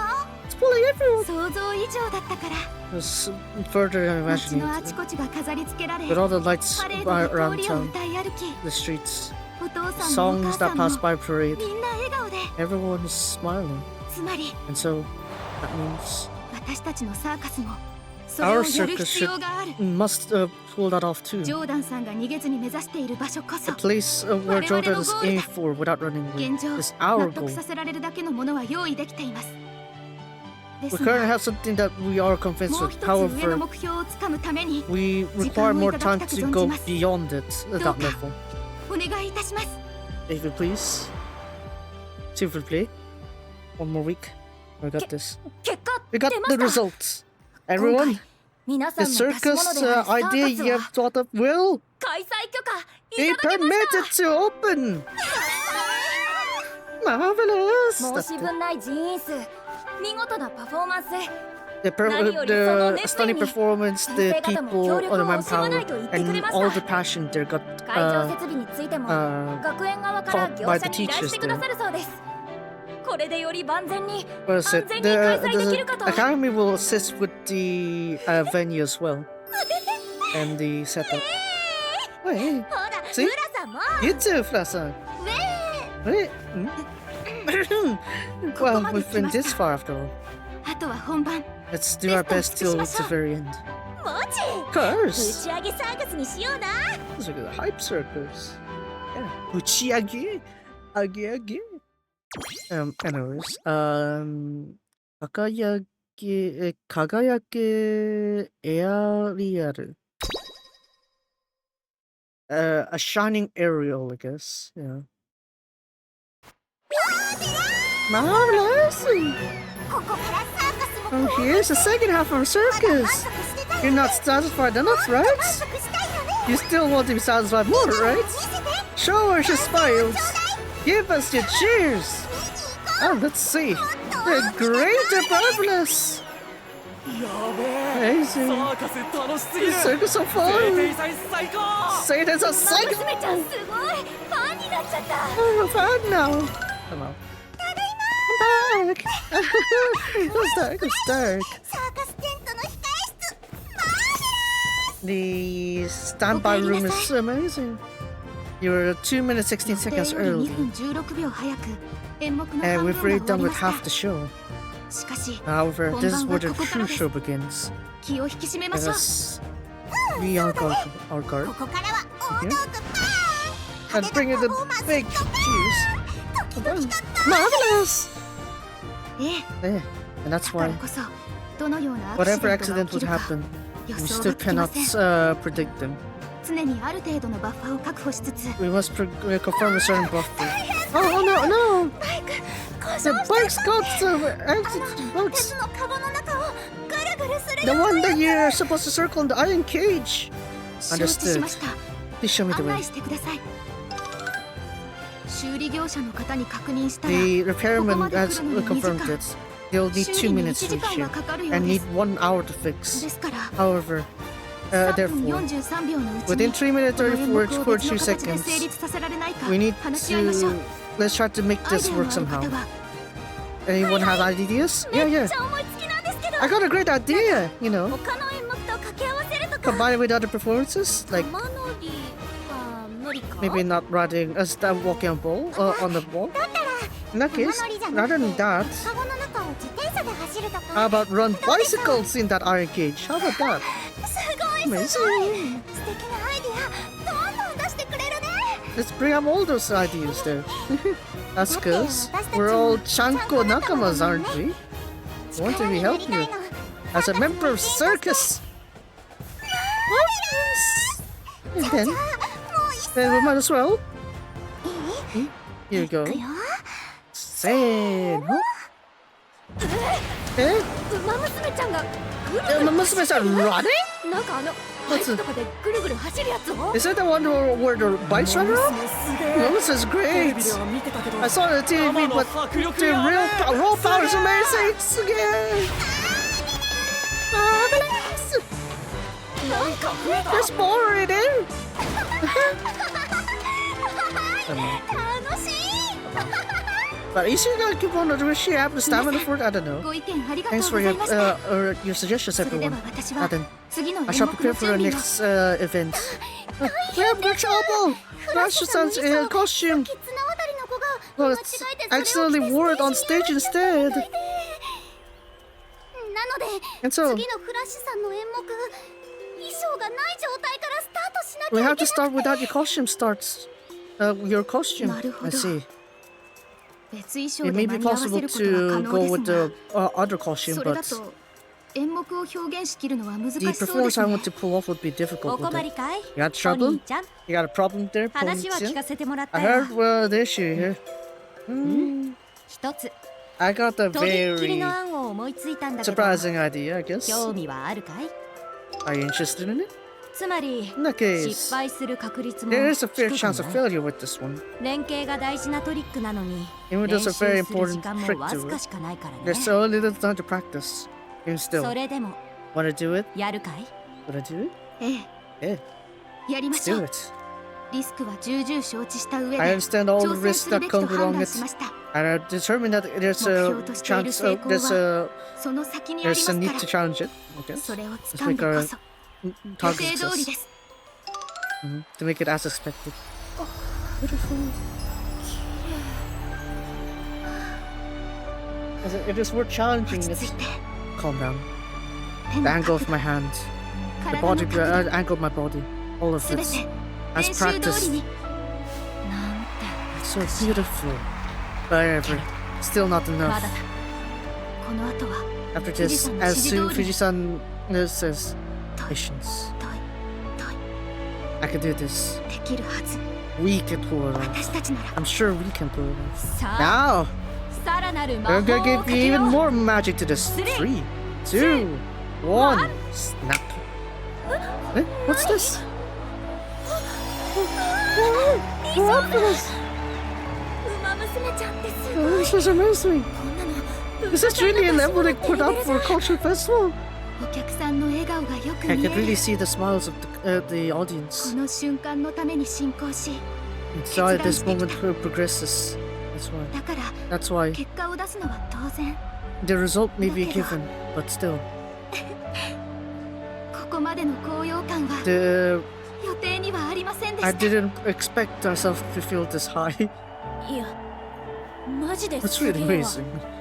S1: It's pulling everyone!
S3: 想像以上だったから
S1: It was further than
S3: 街
S1: imagining
S3: のあ
S1: it.
S3: ちこちが飾り付けられ
S1: With all the lights
S3: パレードで
S1: around
S3: 通りを
S1: town,
S3: 歌い歩き
S1: the streets,
S3: お父さんもお
S1: songs
S3: 母さ
S1: that
S3: んも
S1: pass by parade,
S3: みんな笑顔で
S1: everyone is smiling.
S3: つまり
S1: And so, that means
S3: 私たちのサーカスもそれ
S1: our
S3: をやる
S1: circus
S3: 必要がある
S1: must pull that off too.
S3: ジョーダンさんが逃げずに目指している場所こそ
S1: The place where Jordan is aimed for without running away
S3: 現状
S1: is our
S3: 納得
S1: goal.
S3: させられるだけのものは用意できていますで
S1: We
S3: す
S1: currently
S3: が
S1: have something that we are convinced
S3: もう
S1: with.
S3: 一つ上の
S1: However,
S3: 目標をつかむために
S1: we
S3: 時
S1: require
S3: 間をい
S1: more
S3: ただ
S1: time
S3: きたく
S1: to
S3: 存
S1: go
S3: じます
S1: beyond it,
S3: どう
S1: that
S3: か
S1: level.
S3: お願いいたします
S1: If you please. See if we play. One more week. We got this.
S2: 結果
S1: We got
S2: 出ま
S1: the
S2: した
S1: results. Everyone,
S2: 皆さ
S1: the
S2: んの出し物
S1: circus
S2: であるサーカ
S1: idea
S2: ス
S1: you
S2: は
S1: have thought of will
S2: 開催許可
S1: be
S2: いただきまし
S1: permitted to open. Marvelous.
S2: た申し分ない人員数見事なパフォーマンス
S1: The,
S2: 何よりその熱意に
S1: stunning performance, the
S2: 先生方も
S1: people,
S2: 協力
S1: all the
S2: を惜しまないと
S1: manpower,
S2: 言ってくれ
S1: and
S2: まし
S1: all
S2: た
S1: the passion they got
S2: 会場設備についても学園側から
S1: taught
S2: 業
S1: by
S2: 者
S1: the
S2: に依頼
S1: teachers
S2: してくださるそうですこれでより万全に
S1: What is
S2: 安
S1: it?
S2: 全に開催できる
S1: The
S2: かと
S1: academy will assist with the venue as well and the setup. Wait,
S2: ほら
S1: See?
S2: 浦さんも
S1: you too, Flasa. Wait. Well, we've been this far after all.
S3: あとは本番。
S1: Let's do our best till the very end.
S2: マジ
S1: Of course!
S2: 打ち上げサーカスにしような
S1: Those are the hype circles. Yeah. Uchiage. Age. Anyways. Kagayake Aerial. A shining aerial, I guess. Yeah. Marvelous!
S2: ここからサーカスも
S1: And here's the second half of our circus. You're not satisfied enough, right?
S2: 満足したいよね
S1: You still want to be satisfied more, right?
S2: 見せて
S1: Show us your smiles. Give us your cheers. Oh, let's see. The great and marvelous.
S6: やべえ
S1: Amazing.
S6: サーカス楽しすぎる
S1: This circus so
S6: 聖
S1: fun.
S6: 天祭最高
S1: Say that's a psych.
S2: 娘ちゃんすごいファンになっちゃった
S1: I'm fun now. Hello. I'm back. It was dark. It was dark.
S2: サーカステントの控え室
S1: The standby room is amazing. You were 2 minutes 16 seconds
S3: 予定より
S1: early.
S3: 2分16秒早く演目の
S1: And
S3: 半
S1: we've
S3: 分
S1: already
S3: が終わ
S1: done
S3: り
S1: with
S3: ました
S1: half the show.
S3: しかし
S1: However, this is where the true
S3: 本番はここからです
S1: show begins.
S3: 気を引き締めま
S1: Let
S3: しょう
S1: us be on guard.
S2: ここからは大道具パ
S1: And bring in the big cues. Marvelous!
S3: ええ
S1: Yeah, and that's
S3: だから
S1: why
S3: こそどのようなアクシデ
S1: whatever
S3: ントが
S1: accident
S3: 起き
S1: would
S3: るか
S1: happen,
S3: 予
S1: we
S3: 想
S1: still
S3: がつきま
S1: cannot
S3: せん
S1: predict them.
S3: 常にある程度のバッファーを確保しつつ
S1: We must confirm a certain buffer. Oh no, no!
S2: バイク故
S1: The
S2: 障
S1: bike's got some
S2: 鉄
S1: boats.
S2: のカゴの中をぐるぐるする
S1: The one that you're supposed to circle in the iron cage.
S3: 承知しました
S1: Please show me the
S3: 案
S1: way.
S3: 内してください修理業者の方に確認したら
S1: The repairman
S3: ここまで来
S1: has
S3: るのに2
S1: confirmed
S3: 時間
S1: it. They'll need
S3: 修
S1: 2
S3: 理に
S1: minutes
S3: 1
S1: to
S3: 時間
S1: repair
S3: はかかるよう
S1: and
S3: で
S1: need
S3: す
S1: 1 hour to
S3: で
S1: fix.
S3: すから
S1: However,
S3: 3分
S1: therefore,
S3: 43秒のうち
S1: within
S3: に
S1: 3 minutes
S3: この演目を別の
S1: 42
S3: 形で成
S1: seconds,
S3: 立させられないか
S1: we need
S3: 話し合いましょう
S1: to. Let's try to make
S3: アイ
S1: this
S3: デアの
S1: work
S3: ある
S1: somehow.
S3: 方は
S1: Anyone have ideas? Yeah,
S2: めっ
S1: yeah.
S2: ちゃ思いつきなんですけど
S1: I got a great idea, you know.
S2: 他の演目と掛け合わせるとか
S1: Combine it with other performances, like
S2: 玉乗りは無理か
S1: maybe not riding, walking on on the ball.
S2: だったら
S1: In that
S2: 玉
S1: case,
S2: 乗りじゃな
S1: rather
S2: く
S1: than
S2: て
S1: that,
S2: カゴの中を自転車で走るとか
S1: how about run bicycles in that iron cage? How about that?
S2: すごい
S1: Amazing.
S2: 素敵なアイデアどんどん出してくれるね
S1: Let's bring up all those ideas there. That's because we're all Chanko Nakamas, aren't we? I want to be helping you as a member of circus. And then,
S2: もういっ
S1: then we might as well. Here we go.
S2: くよ
S1: Say no. Eh?
S5: ウマ娘ちゃんがぐるぐ
S1: My
S5: る
S1: Musume is running?
S5: なんかバイクとかでぐるぐる走るやつを
S1: Is that the one where the bikes run around?
S6: すげえ
S1: This is
S6: テレ
S1: great.
S6: ビでは見てたけど
S1: I saw it on TV,
S6: 生の
S1: but
S6: 迫力
S1: the
S6: やべ
S1: raw power is amazing. It's good. Marvelous.
S6: なんか増えた
S1: There's more in it.
S2: 楽しい
S1: But is she gonna keep on? Does she have the stamina for it? I don't know.
S3: ご意見ありがとう
S1: Thanks
S3: ご
S1: for
S3: ざいました
S1: your suggestions,
S3: それで
S1: everyone.
S3: は私
S1: Ah,
S3: は
S1: then
S3: 次の演
S1: I
S3: 目
S1: shall
S3: の
S1: prepare
S3: 準
S1: for the
S3: 備を
S1: next event. We have Gacha Obo. Gacha-san's costume
S2: 綱渡りの子が
S1: was
S2: 間違えてそれを着
S1: accidentally
S2: て
S1: wore it on
S2: ステー
S1: stage
S2: ジに
S1: instead.
S2: やらせていただいてなので
S1: And so
S2: 次のフラッシュさんの演目衣装がない状態からスタートしなき
S1: we
S2: ゃい
S1: have
S2: け
S1: to
S2: なく
S1: start
S2: て
S1: without your costume starts. Your costume.
S3: なるほど。
S1: I see.
S3: 別衣装
S1: It
S3: で
S1: may
S3: 間
S1: be
S3: に合わせ
S1: possible
S3: ることは可
S1: to
S3: 能
S1: go
S3: です
S1: with
S3: が
S1: the other costume,
S3: それだ
S1: but
S3: と演目を表現しきるのは難し
S1: the
S3: そうで
S1: performance
S3: す
S1: I
S3: ね
S1: want to pull off would be
S5: お
S1: difficult
S5: 困
S1: with
S5: り
S1: it.
S5: かい
S1: You got
S5: お
S1: trouble?
S5: 兄ちゃん
S1: You got a problem there,
S5: 話は聞
S1: Ponytail?
S5: かせてもらった
S1: I
S5: よ
S1: heard the issue here.
S5: 一つ
S1: I got a
S5: とびっきり
S1: very
S5: の案を思いついたんだけど
S1: surprising idea, I guess.
S5: 興味はあるかい
S1: Are you interested in it?
S5: つまり
S1: In that case,
S5: 失敗する確率も
S1: there is a
S5: 低
S1: fair
S5: く
S1: chance of
S5: ない
S1: failure with this one.
S5: 連携が大事なトリックなのに
S1: Even
S5: 練
S1: though
S5: 習
S1: it's
S5: す
S1: a
S5: る
S1: very
S5: 時
S1: important
S5: 間も
S1: trick
S5: わず
S1: to
S5: か
S1: it.
S5: しかないからね
S1: There's so little time to practice. Even
S5: そ
S1: still,
S5: れでも
S1: wanna do it?
S5: やるかい
S1: Wanna do it?
S3: ええ
S1: Yeah,
S3: やりま
S1: let's
S3: しょ
S1: do
S3: う
S1: it.
S3: リスクは重々承知した上で
S1: I understand all the
S3: 挑戦
S1: risks
S3: する
S1: that
S3: べきと
S1: come
S3: 判
S1: along
S3: 断
S1: it,
S3: しました
S1: and I determined that there's a
S3: 目標としている
S1: chance,
S3: 成功は
S1: there's
S3: その先にあり
S1: a
S3: ま
S1: need
S3: す
S1: to
S3: から
S1: challenge it. Okay.
S3: それを
S1: Let's
S3: 掴ん
S1: make
S3: でこ
S1: our
S3: そ
S1: target
S3: 予定通り
S1: success.
S3: です
S1: To make it as expected. Beautiful. It is worth challenging.
S2: 落ち
S1: It's
S2: 着いて
S1: calm down.
S2: 手
S1: The
S2: の
S1: angle
S2: 角
S1: of
S2: 度
S1: my hand, the
S2: 体
S1: body,
S2: の角度
S1: angle of my body, all of
S2: すべ
S1: it
S2: て
S1: as
S2: 練習通り
S1: practiced.
S2: になんて
S1: So
S2: 美しい
S1: beautiful. However, still not
S2: ま
S1: enough.
S2: だだこの後は
S1: After this, as soon Fujisan says,
S2: 遠い
S1: patience.
S2: 遠い遠い
S1: I can do this.
S2: できるはず
S1: We can pull it off.
S2: 私たちなら
S1: I'm sure we can pull it off.
S5: さあ
S1: Now,
S5: さらなる魔
S1: we're
S5: 法
S1: gonna
S5: を
S1: give
S5: かけ
S1: you
S5: よ
S1: even
S5: う
S1: more magic to this. 3, 2, 1. Snap. Eh? What's this? What happened?
S2: ウマ娘ちゃんってす
S1: Oh,
S2: ごい
S1: this was amazing.
S2: こんなの
S1: Is this really a level they put up for a cultural festival?
S2: お客さんの笑顔がよく
S1: I
S2: 見え
S1: can
S2: る
S1: really see the smiles of the
S2: こ
S1: audience.
S2: の瞬間のために進行し
S1: It's why this moment progresses. That's
S2: だから
S1: why
S2: 結果を出すのは当然
S1: the result may be given, but still,
S2: ここまでの高揚感は
S1: the
S2: 予定にはありませんで
S1: I
S2: した
S1: didn't expect ourselves to feel this high.
S3: いやマジで
S1: That's
S3: す
S1: really
S3: げえわ
S1: amazing.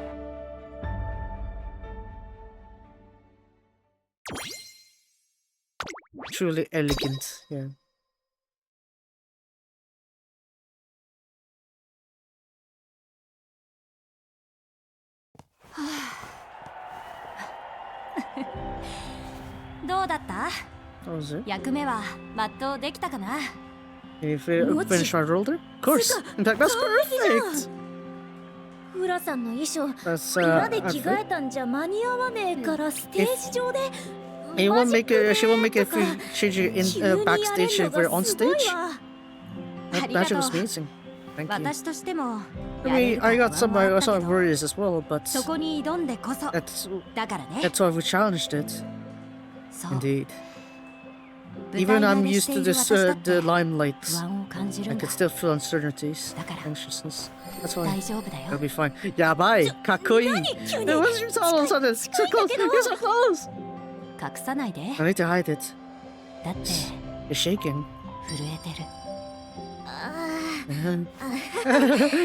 S1: Truly elegant, yeah.
S5: どうだった
S1: What was it?
S5: 役目は全うできたかな
S1: Can you finish my roll there? Of course. In fact, that's perfect.
S3: フラさんの衣装
S1: That's
S3: 裏で着
S1: outfit.
S3: 替えたんじゃ間に合わねえからステージ上で
S1: She won't make it. She won't make it
S3: マジック
S1: if she change it
S3: 急にや
S1: in
S3: れん
S1: backstage
S3: の
S1: if we're
S3: が
S1: on
S3: すごい
S1: stage.
S3: わ
S1: That
S5: ありがとう
S1: magic was amazing. Thank you.
S5: 私としても
S1: I
S5: やれ
S1: mean,
S5: るか
S1: I
S5: 不
S1: got
S5: 安
S1: some
S5: はあったけ
S1: some
S5: ど
S1: worries as well, but
S5: そこに挑んでこそ
S1: that's
S5: だからね
S1: that's why we challenged it.
S5: そう
S1: Indeed.
S5: 舞台
S1: Even
S5: 慣
S1: I'm
S5: れし
S1: used
S5: て
S1: to
S5: いる
S1: this
S5: 私だって
S1: the limelight.
S5: 不安を感じる
S1: I
S5: んだ
S1: can still feel uncertainties,
S5: だから
S1: anxiousness. That's why
S5: 大丈夫だ
S1: it'll
S5: よ
S1: be fine. Yabai, kakoi.
S3: 急に
S1: It was you all of a sudden. So close. You're so close.
S5: 隠さないで
S1: I need to hide it.
S5: だって
S1: You're shaking.
S5: 震えてる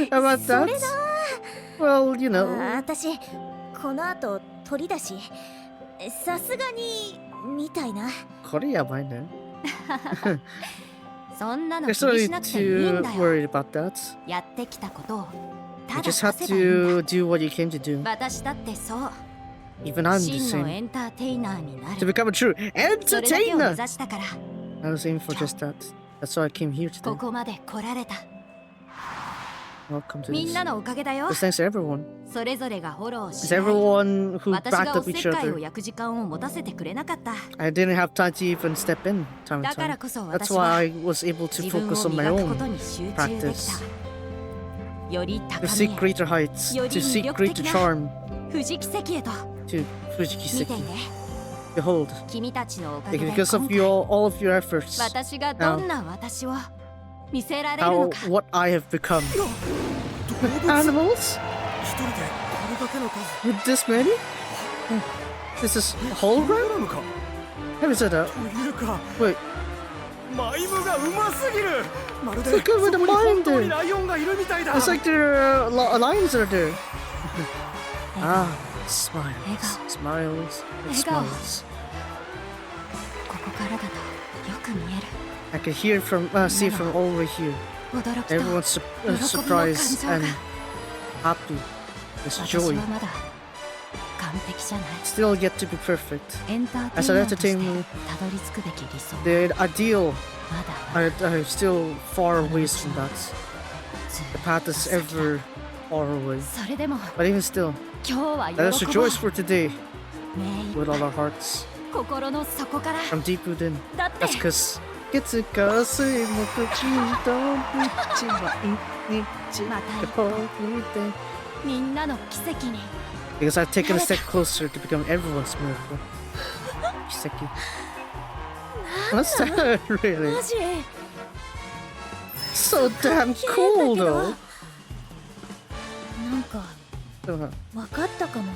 S1: How about that? Well, you know.
S3: 私この後鳥だしさすがにみたいな
S1: Kore yabai ne.
S5: そんなの
S1: You're
S5: 気に
S1: so
S5: しなくていいん
S1: too
S5: だよ
S1: worried about that.
S5: やってきたことを
S1: You
S5: ただ
S1: just
S5: さ
S1: have
S5: せばいいん
S1: to
S5: だ
S1: do what you came to do.
S5: 私だってそう
S1: Even I'm the
S5: 真の
S1: same.
S5: エンターテイナーにな
S1: To
S5: る
S1: become a true
S5: それだけを目
S1: entertainer.
S5: 指したから
S1: I was aiming for just that. That's why I came here
S5: こ
S1: today.
S5: こまで来られた
S1: Welcome to
S5: みん
S1: this.
S5: なのおかげだよ
S1: This thanks to everyone.
S5: それぞれがフォロー
S1: It's
S5: し合い
S1: everyone who
S5: 私
S1: backed
S5: がお
S1: up
S5: せ
S1: each
S5: っかいを
S1: other.
S5: 焼く時間を持たせてくれなかった
S1: I didn't have time to even step in time
S5: だ
S1: and
S5: から
S1: time.
S5: こそ
S1: That's
S5: 私
S1: why
S5: は
S1: I was able to
S5: 自分
S1: focus
S5: を
S1: on my
S5: 磨くこと
S1: own
S5: に集中でき
S1: practice.
S5: たより
S1: To
S5: 高み
S1: seek
S5: へ
S1: greater heights.
S5: より
S1: To seek
S5: 魅力
S1: greater
S5: 的な
S1: charm.
S5: 藤木関へと
S1: To
S5: 見
S1: Fujiki
S5: てい
S1: Seki.
S5: て
S1: Behold,
S5: 君たちのおかげで
S1: because
S5: 今
S1: of
S5: 回
S1: all of your efforts,
S5: 私がどんな私を見せられる
S1: how
S5: のか
S1: what I have become.
S6: 動物
S1: Animals?
S6: 一人でこれだけの数
S1: With this many? This is hologram?
S6: グラムか
S1: How is that?
S6: というか
S1: Wait,
S6: マイムがうますぎるまるで
S1: Look over the
S6: そこに本当
S1: mind.
S6: にライオンがいるみたいだ
S1: it's like there are lions that are there. Ah, smiles, smiles, and smiles.
S5: ここからだとよく見える
S1: I can hear from, see from all the way here.
S5: 驚きと
S1: Everyone's
S5: 喜びの
S1: surprised
S5: 感
S1: and
S5: 情が
S1: happy. This
S5: 私
S1: joy
S5: はまだ完璧じゃない
S1: still yet to be perfect.
S5: エンターテ
S1: As
S5: イ
S1: an
S5: ナーとして
S1: entertainer,
S5: たどり着くべき理想
S1: the ideal,
S5: まだ
S1: I'm still far away from that.
S5: ず
S1: The path is ever far away.
S5: それでも
S1: But even still,
S5: 今日は
S1: let us
S5: 喜ぼう
S1: rejoice for today
S5: 目いっ
S1: with
S5: ぱ
S1: all
S5: い
S1: our hearts
S5: 心の底から
S1: from deep within.
S5: だって
S1: That's because it's a水木金土日は一日
S5: また一
S1: こ
S5: 歩
S1: ぎて
S5: みんなの奇跡に
S1: Because I've taken a step closer to become everyone's miracle. Kiseki. What's that really?
S3: マジ
S1: So damn cool though.
S3: なんか
S1: Uh,
S3: 分かったかも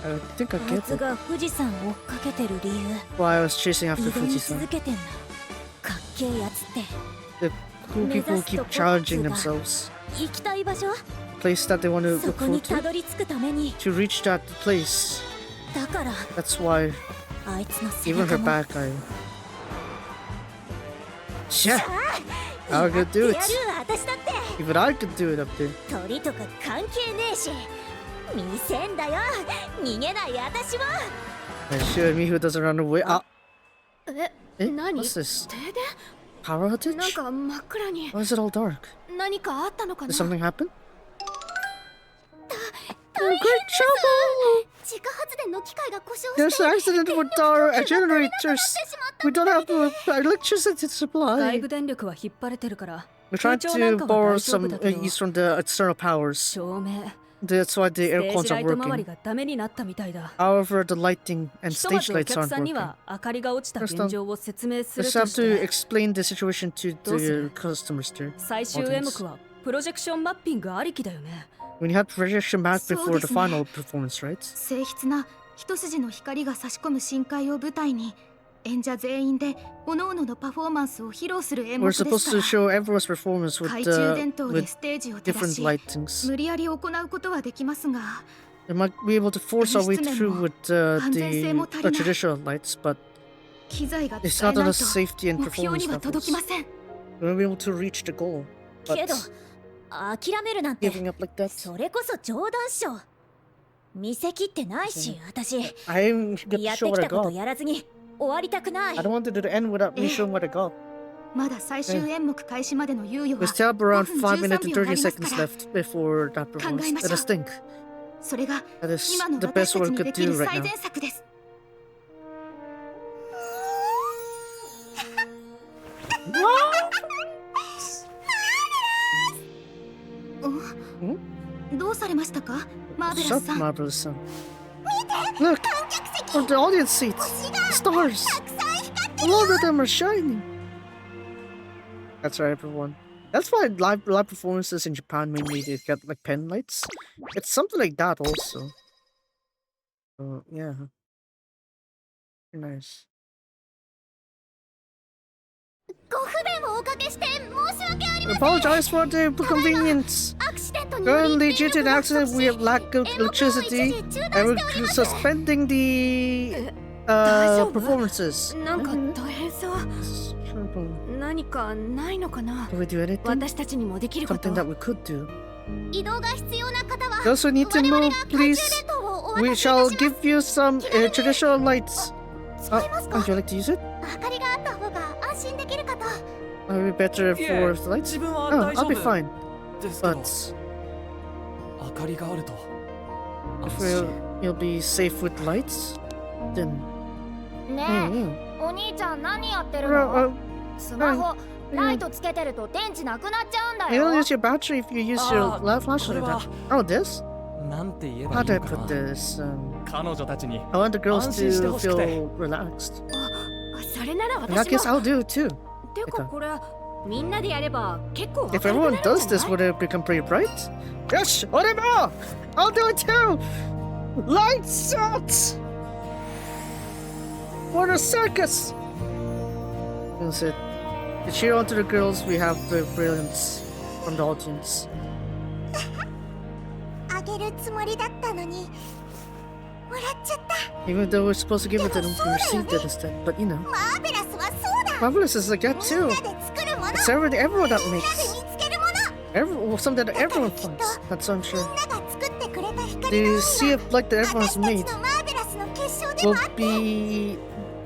S1: I think I
S3: あい
S1: get
S3: つ
S1: it.
S3: が富士山追っかけてる理由
S1: Why I was chasing after
S3: 挑み
S1: Fujisan.
S3: 続けてんだかっけえやつって
S1: The cool people keep challenging themselves.
S3: 行きたい場所
S1: place that they want to
S3: そ
S1: look
S3: こに
S1: forward
S3: たどり着くために
S1: to reach that place.
S3: だから
S1: That's why
S3: あいつの背
S1: even her
S3: 中も
S1: bad guy. Yeah, I could do
S3: や
S1: it.
S3: る私だって
S1: Even I could do it up there.
S3: 鳥とか関係ねえし見せんだよ逃げない私も
S1: And sure me who doesn't run away. Ah,
S5: え、
S1: eh?
S5: 何
S1: What's this?
S5: 停
S1: Power
S5: 電？なん
S1: outage?
S5: か真っ暗に
S1: Why is it all dark?
S5: 何かあったのか
S1: Did
S5: な？
S1: something happen?
S2: 大変
S1: Great trouble!
S2: 自家発電の機械が故障
S1: There's
S2: して
S1: an accident with our generators.
S2: しまった
S1: We don't have electricity
S5: 外
S1: supply.
S5: 部電力は引っ張れてるから。
S1: We're trying
S5: 空調なん
S1: to
S5: かは
S1: borrow
S5: 大丈夫
S1: some
S5: だけど
S1: use from the external powers.
S5: 照明、
S1: That's why the
S5: ステー
S1: aircons
S5: ジラ
S1: are
S5: イト周り
S1: working.
S5: がダメになったみたいだ。
S1: However, the lighting and
S5: ひとま
S1: stage
S5: ずお
S1: lights
S5: 客
S1: aren't
S5: さんに
S1: working.
S5: は明かりが落ちた
S1: First
S5: 現状を説明す
S1: We
S5: る
S1: just
S5: と
S1: have
S5: し
S1: to
S5: て、
S1: explain the situation to
S5: どうす
S1: the
S5: る？
S1: customers there.
S5: 最終演目はプロジェクションマッピングありきだよね。
S1: When you have projection map
S7: そう
S1: before
S7: で
S1: the
S7: すね。
S1: final performance, right?
S7: 静筆な一筋の光が差し込む深海を舞台に演者全員で各々のパフォーマンスを披露する演目
S1: We're
S7: ですか
S1: supposed to
S7: ら
S1: show everyone's performance with
S7: 懐中電灯で
S1: with
S7: ステージを照ら
S1: different
S7: し
S1: lightings.
S7: 無理やり行うことはできますが
S1: We might be able to force our way through with the
S7: 安全性も足りない。
S1: traditional lights, but
S7: 機材が
S1: it's
S7: 使え
S1: not
S7: な
S1: on
S7: い
S1: the
S7: と
S1: safety and
S7: 目標
S1: performance
S7: には届き
S1: levels.
S7: ません。
S1: We won't be able to reach the goal.
S3: けど
S1: But
S3: 諦めるなんて
S1: giving up like that,
S3: それこそ冗談っしょ見せきってないし私
S1: I am get
S3: や
S1: to
S3: って
S1: show
S3: き
S1: what I
S3: たこと
S1: got.
S3: やらずに終わりたくない
S1: I don't want it to end without me showing what I got.
S7: まだ最終演目開始までの猶予
S1: We
S7: は
S1: still have around
S7: 5
S1: 5
S7: 分
S1: minutes and
S7: 13
S1: 30
S7: 秒
S1: seconds
S7: ありますから
S1: left before that performance.
S7: 考えましょう。
S1: Let us think.
S7: それが
S1: That is
S7: 今の
S1: the
S7: 私
S1: best
S7: たち
S1: we
S7: に
S1: could
S7: でき
S1: do
S7: る
S1: right
S7: 最
S1: now.
S7: 善策です。どうされましたか、マーベラ
S1: Shut
S7: スさん。
S1: marvelous son. Look, for the audience seats, stars. All of them are shining. That's right, everyone. That's why live performances in Japan mainly they get like pen lights. It's something like that also. So yeah, very nice.
S2: ご不便をおかけして申し訳あり
S1: We
S2: ません
S1: apologize for the inconvenience.
S2: アクシデントにより
S1: Currently, due to
S2: 電
S1: the
S2: 力が
S1: accident,
S2: 不足
S1: we
S2: し
S1: have lack of
S2: 演目を一時
S1: electricity
S2: 中
S1: and
S2: 断
S1: we're
S2: しております
S1: suspending the
S5: 大丈夫？
S1: performances.
S5: なんか大変そう。
S1: Can
S5: 何かないのかな？
S1: we do anything?
S5: 私たちにもできること。
S1: Something that we could do.
S2: 移動が必要な方は
S1: Those who need to
S2: 我々
S1: move,
S2: が懐中
S1: please.
S2: 電灯をお
S1: We
S2: 渡しいた
S1: shall
S2: します
S1: give you some traditional lights.
S2: 使いますか
S1: Would you like to use it?
S2: 明かりがあった方が安心できるかと
S1: Might be better
S6: いえ
S1: for the lights.
S6: 自分は
S1: Oh,
S6: 大丈
S1: I'll
S6: 夫
S1: be fine.
S6: ですけど
S1: But
S6: 明かりがあると
S1: if
S6: 安心
S1: you'll be safe with lights, then
S2: ね
S1: hmm.
S2: お兄ちゃん何やってる
S1: Uh,
S2: スマホ
S1: yeah.
S2: ライトつけてると電池なくなっちゃうんだ
S1: You
S2: よ
S1: don't use your battery if you use your
S6: Ah,
S1: light flashlight.
S6: これは
S1: Oh, this?
S6: なんて言えば
S1: How
S6: いい
S1: do I
S6: のか
S1: put
S6: な
S1: this?
S6: 彼女たちに
S1: I want the girls
S6: 安心して
S1: to
S6: ほしくて
S1: feel relaxed.
S5: それなら
S1: In that
S5: 私
S1: case,
S5: も。
S1: I'll do it too.
S5: てかこれみんなでやれば結構
S1: If
S5: 明る
S1: everyone
S5: くなるん
S1: does
S5: じゃ
S1: this,
S5: ない？
S1: would it become pretty bright? Yes! Whatever! I'll do it too! Lights out! For the circus! That's it. To cheer on to the girls, we have the brilliance from the audience.
S2: あげるつもりだったのにもらっちゃった
S1: Even though we're supposed to give it to them, we received it instead. But you know,
S2: マーベラスはそうだ
S1: Marvelous is like that
S2: みん
S1: too.
S2: なで作るもの
S1: It's everyone that
S2: みんなで
S1: makes.
S2: 見つけるもの
S1: Something that everyone finds. That's what I'm
S2: みん
S1: sure.
S2: なが作ってくれた光の
S1: The
S2: 愛
S1: sea
S2: が
S1: of light that everyone's
S2: 私た
S1: made
S2: ちのマーベラスの結晶でも
S1: will
S2: あって
S1: be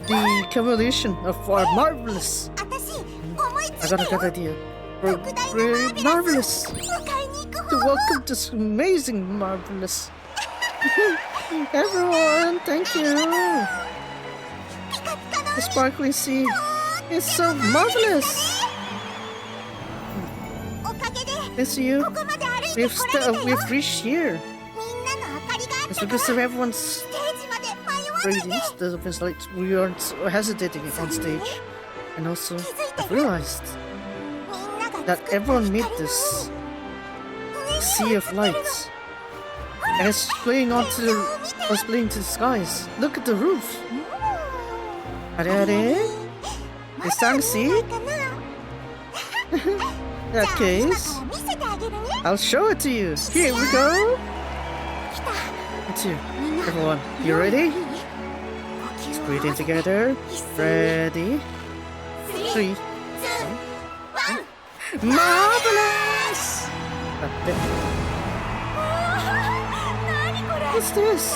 S1: the accumulation of our marvelous.
S2: 私思い
S1: I
S2: ついた
S1: got a
S2: よ
S1: good idea. We're marvelous
S2: 迎えに行く
S1: to
S2: 方法
S1: welcome this amazing marvelous. Everyone, thank you.
S2: ピカピカの
S1: The sparkling sea is so marvelous.
S2: おかげで
S1: Thanks to you,
S2: ここまで歩いてこられたよ
S1: we've reached here.
S2: みんなの明かりがあっ
S1: It's
S2: たから
S1: because
S2: ス
S1: of everyone's
S2: テージまで迷わないで
S1: radiance, there's like we aren't hesitating on stage. And also, I've realized
S2: みんなが
S1: that
S2: 作った
S1: everyone
S2: 光
S1: made
S2: の
S1: this
S2: 上に
S1: sea of
S2: 映ってる
S1: lights. And it's playing onto the, it's playing to the skies. Look at the roof. あれあれ It's time to see?
S2: ないかな
S1: That
S2: じゃあ今
S1: case,
S2: から見せてあげるね
S1: I'll show it to you. Here we go. It's here. Everyone, you ready? Let's breathe in together. Ready? 3, 2, 1. Marvelous! That's it. What's this?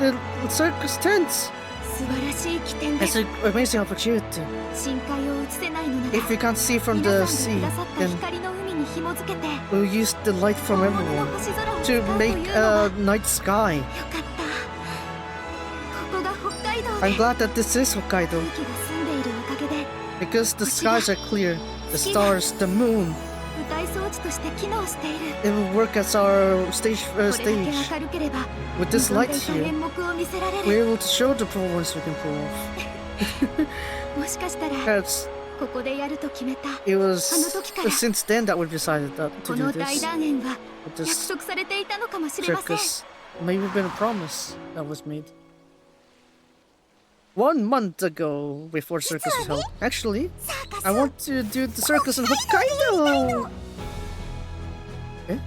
S1: The circus tents.
S7: 素晴らしい起点で
S1: It's an amazing opportunity.
S7: 深海を映せないのなら
S1: If we can't see from
S7: 皆
S1: the
S7: さん
S1: sea,
S7: がくださった
S1: then
S7: 光の海に紐付けて
S1: we'll use the light from
S7: 本物の
S1: everyone
S7: 星空を
S1: to
S7: 使うと
S1: make
S7: いうのは
S1: a night sky.
S7: よかったここが北海道
S1: I'm
S7: で
S1: glad that this is Hokkaido
S7: 空気が澄んでいるおかげで
S1: because the skies are clear. The stars, the moon,
S7: 舞台装置として機能している
S1: it will work as our
S7: これだ
S1: stage.
S7: け明るければ
S1: With this
S7: 望ん
S1: light
S7: でいた
S1: here,
S7: 演目を見せられ
S1: we're
S7: る
S1: able to show the performance we can pull off.
S7: もしかしたら
S1: That's,
S7: ここでやると決めた
S1: it was
S7: あの時から
S1: since then that we decided that
S7: こ
S1: to
S7: の
S1: do
S7: 大
S1: this
S7: 団円は
S1: with
S7: 約
S1: this
S7: 束されていたのかもしれません
S1: circus. Maybe been a promise that was made 1 month ago before circus was held. Actually, I want to do the circus in Hokkaido. Eh?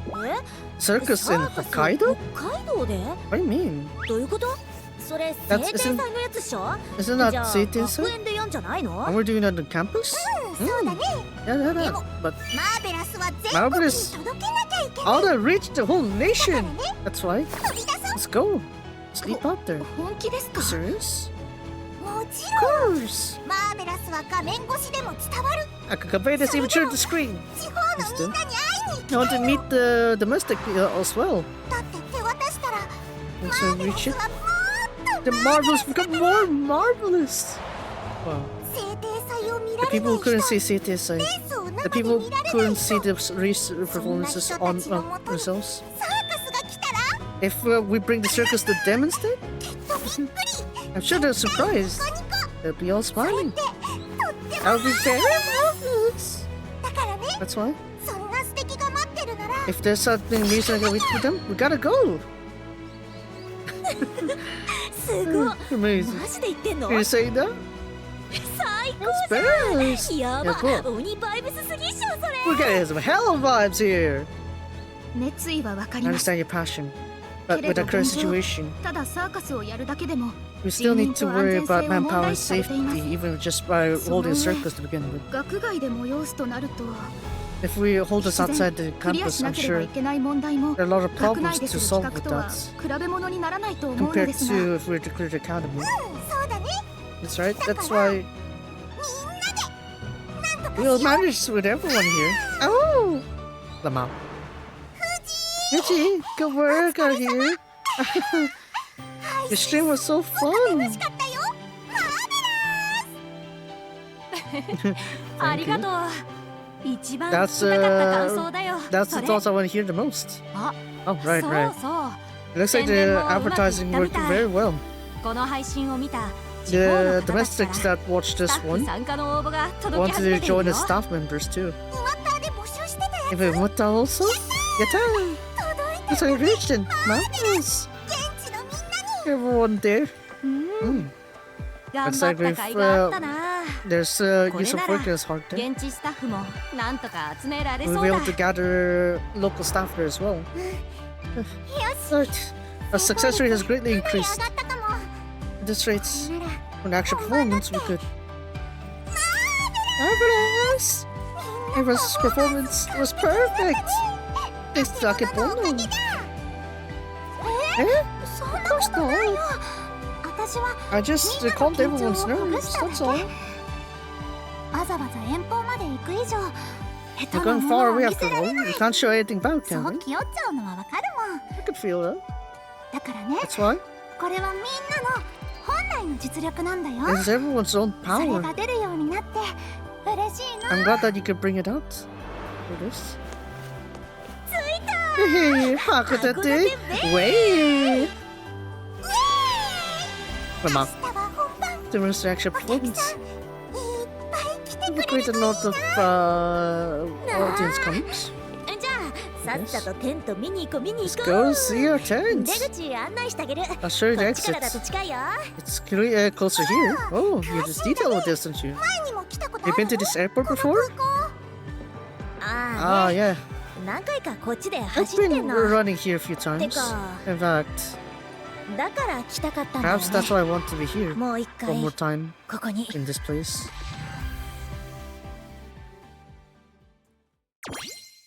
S1: Circus in Hokkaido?
S3: 北海道で
S1: What do you mean?
S3: どういうこと？それ
S1: That's-
S3: 晴天祭のやつっしょ？
S1: Isn't
S3: じゃ
S1: that
S3: あ
S1: Satan
S3: 学
S1: sir?
S3: 園でやんじゃないの？
S1: And we're doing that on campus?
S2: そうだね。
S1: Yeah,
S2: But-
S1: but
S2: マーベラスは全国
S1: Marvelous.
S2: に届けなきゃいけない。
S1: I want to reach the whole
S2: だ
S1: nation.
S2: からね、
S1: That's why.
S2: 飛び出そう。
S1: Let's go. Sleep out there.
S7: 本気ですか？
S1: Serious?
S2: もち
S1: Of
S2: ろん。
S1: course.
S2: マーベラスは画面越しでも伝わる。
S1: I can convey this even through the screen.
S2: 地方のみんなに会いに行き
S1: I want to meet the domestic as well.
S2: たって手渡したら、
S1: And
S2: マ
S1: so
S2: ーベラ
S1: reach
S2: ス
S1: it.
S2: はもっ
S1: The marvels become more marvelous. Wow.
S2: と晴天祭を見
S1: The
S2: られ
S1: people
S2: な
S1: who
S2: い人
S1: couldn't see CTSI.
S2: レースを
S1: The
S2: 生で
S1: people
S2: 見られない
S1: couldn't
S2: 人
S1: see the race performances on themselves.
S2: サーカスが来たら
S1: If we bring the circus to them instead,
S2: きっとびっくり
S1: I'm sure they're surprised.
S2: ニコニコ
S1: They'll be all
S2: それっ
S1: smiling.
S2: てとっても
S1: That would be very marvelous.
S2: だからね
S1: That's why.
S2: そんな素敵が待ってるなら
S1: If there's something amazing to wait for them, we gotta go.
S3: すごい
S1: Amazing.
S3: マジで言ってんの？
S1: Can you say that?
S3: 最高
S1: That's best.
S3: や
S1: Yeah,
S3: ば
S1: cool.
S3: 鬼バイブスすぎっしょそれ
S1: We're getting some hell of vibes here.
S7: 熱意はわか
S1: I
S7: ります
S1: understand your passion, but with our current situation,
S7: ただサーカスをやるだけでも
S1: we still need to worry about manpower and safety, even just by holding a circus to begin with.
S7: 学外で催すとなると
S1: If we hold this
S7: 自然
S1: outside the
S7: クリア
S1: campus,
S7: しな
S1: I'm
S7: ければ
S1: sure
S7: いけない問題も
S1: there are a lot of
S7: 学
S1: problems
S7: 内で
S1: to
S7: する
S1: solve
S7: 企
S1: with
S7: 画とは
S1: that
S7: 比べ物にならないと思うの
S1: compared
S7: ですが
S1: to if we were to clear the academy.
S2: そうだね
S1: That's right. That's why
S2: みんなでなんとか
S1: we'll
S2: しよう
S1: manage with everyone here. Oh, Lama. Fuji, good work out here. Your stream was so
S2: 楽
S1: fun.
S2: しかったよマーベラ
S5: ありがとう。一番聞
S1: That's
S5: きたかった感想だよ。
S1: That's
S5: そ
S1: the
S5: れ
S1: thoughts I want to hear the most.
S5: あ、
S1: Oh, right,
S5: そう
S1: right.
S5: そう。
S1: It looks like the
S5: 宣伝もうまくいった
S1: advertising
S5: みたい。
S1: worked very well.
S5: この配信を見た地方
S1: The
S5: の方たち
S1: domestics
S5: から
S1: that watched
S5: ス
S1: this
S5: タッフ
S1: one
S5: 参加の応募が届き
S1: wanted
S5: 始め
S1: to
S5: ている
S1: join
S5: よ
S1: as。staff members too.
S2: イワッターで募集してたや
S1: If it went out also? Yata!
S2: つ届い
S1: That's how you reached it. Marvelous.
S2: 現地のみんなに
S1: Everyone there.
S5: 頑張った甲斐があったな。
S1: There's use of working as hard there.
S5: 現地スタッフもなんとか集められ
S1: We'll
S5: そ
S1: be
S5: う
S1: able
S5: だ
S1: to。gather local staff there as well. Right. Our success rate has greatly
S2: 上
S1: increased.
S2: がったかも
S1: At this rate,
S2: なら
S1: when actual performance, we could. Marvelous! Everyone's performance was perfect! Thanks to Akebono.
S2: え
S1: Eh?
S2: そんな
S1: Of
S2: こ
S1: course
S2: とないよ
S1: not.
S2: 私は
S1: I just calmed everyone's nerves, that's all.
S2: わざわざ遠方まで行く以上下
S1: We're
S2: 手な
S1: going
S2: もの
S1: far
S2: は
S1: away
S2: 見せ
S1: after
S2: られ
S1: all.
S2: な
S1: We
S2: い
S1: can't show anything back,
S2: そ
S1: can
S2: う
S1: we?
S2: 気負っちゃうのはわかるもん
S1: I could feel that.
S2: だからね
S1: That's why.
S2: これはみんなの本来の実力なんだよ
S1: It's everyone's own
S2: それ
S1: power.
S2: が出るようになって嬉しいな
S1: I'm glad that you could bring it out. For this. Hey, Hakutate! Wait! Come on.
S2: 明日は本番
S1: The most actual
S2: お客
S1: performance.
S2: さんいっぱい来て
S1: We
S2: くれ
S1: create
S2: る
S1: a
S2: とい
S1: lot
S2: い
S1: of
S2: な
S1: audience comes.
S3: じゃあさっさとテント見に行こう見に
S1: Let's
S3: 行こ
S1: go
S3: う
S1: see your
S3: 出
S1: tents.
S3: 口案内してあげる
S1: I'll show you
S3: こ
S1: the
S3: っちからだと
S1: exits.
S3: 近いよ
S1: It's closer here. Oh, you just detail with this, don't you?
S2: 前にも来たことあ
S1: You've
S2: る
S1: been to this airport before?
S3: あ
S1: Ah,
S3: あ、ね、
S1: yeah.
S3: 何回かこっちで
S1: I've
S3: 走ってん
S1: been
S3: の。
S1: running here a few
S3: て
S1: times.
S3: か
S1: In fact,
S3: だから来たかったんだよ
S1: perhaps
S3: ね。
S1: that's why I want to be here
S3: もう一
S1: one
S3: 回
S1: more time
S3: ここに。
S1: in this place.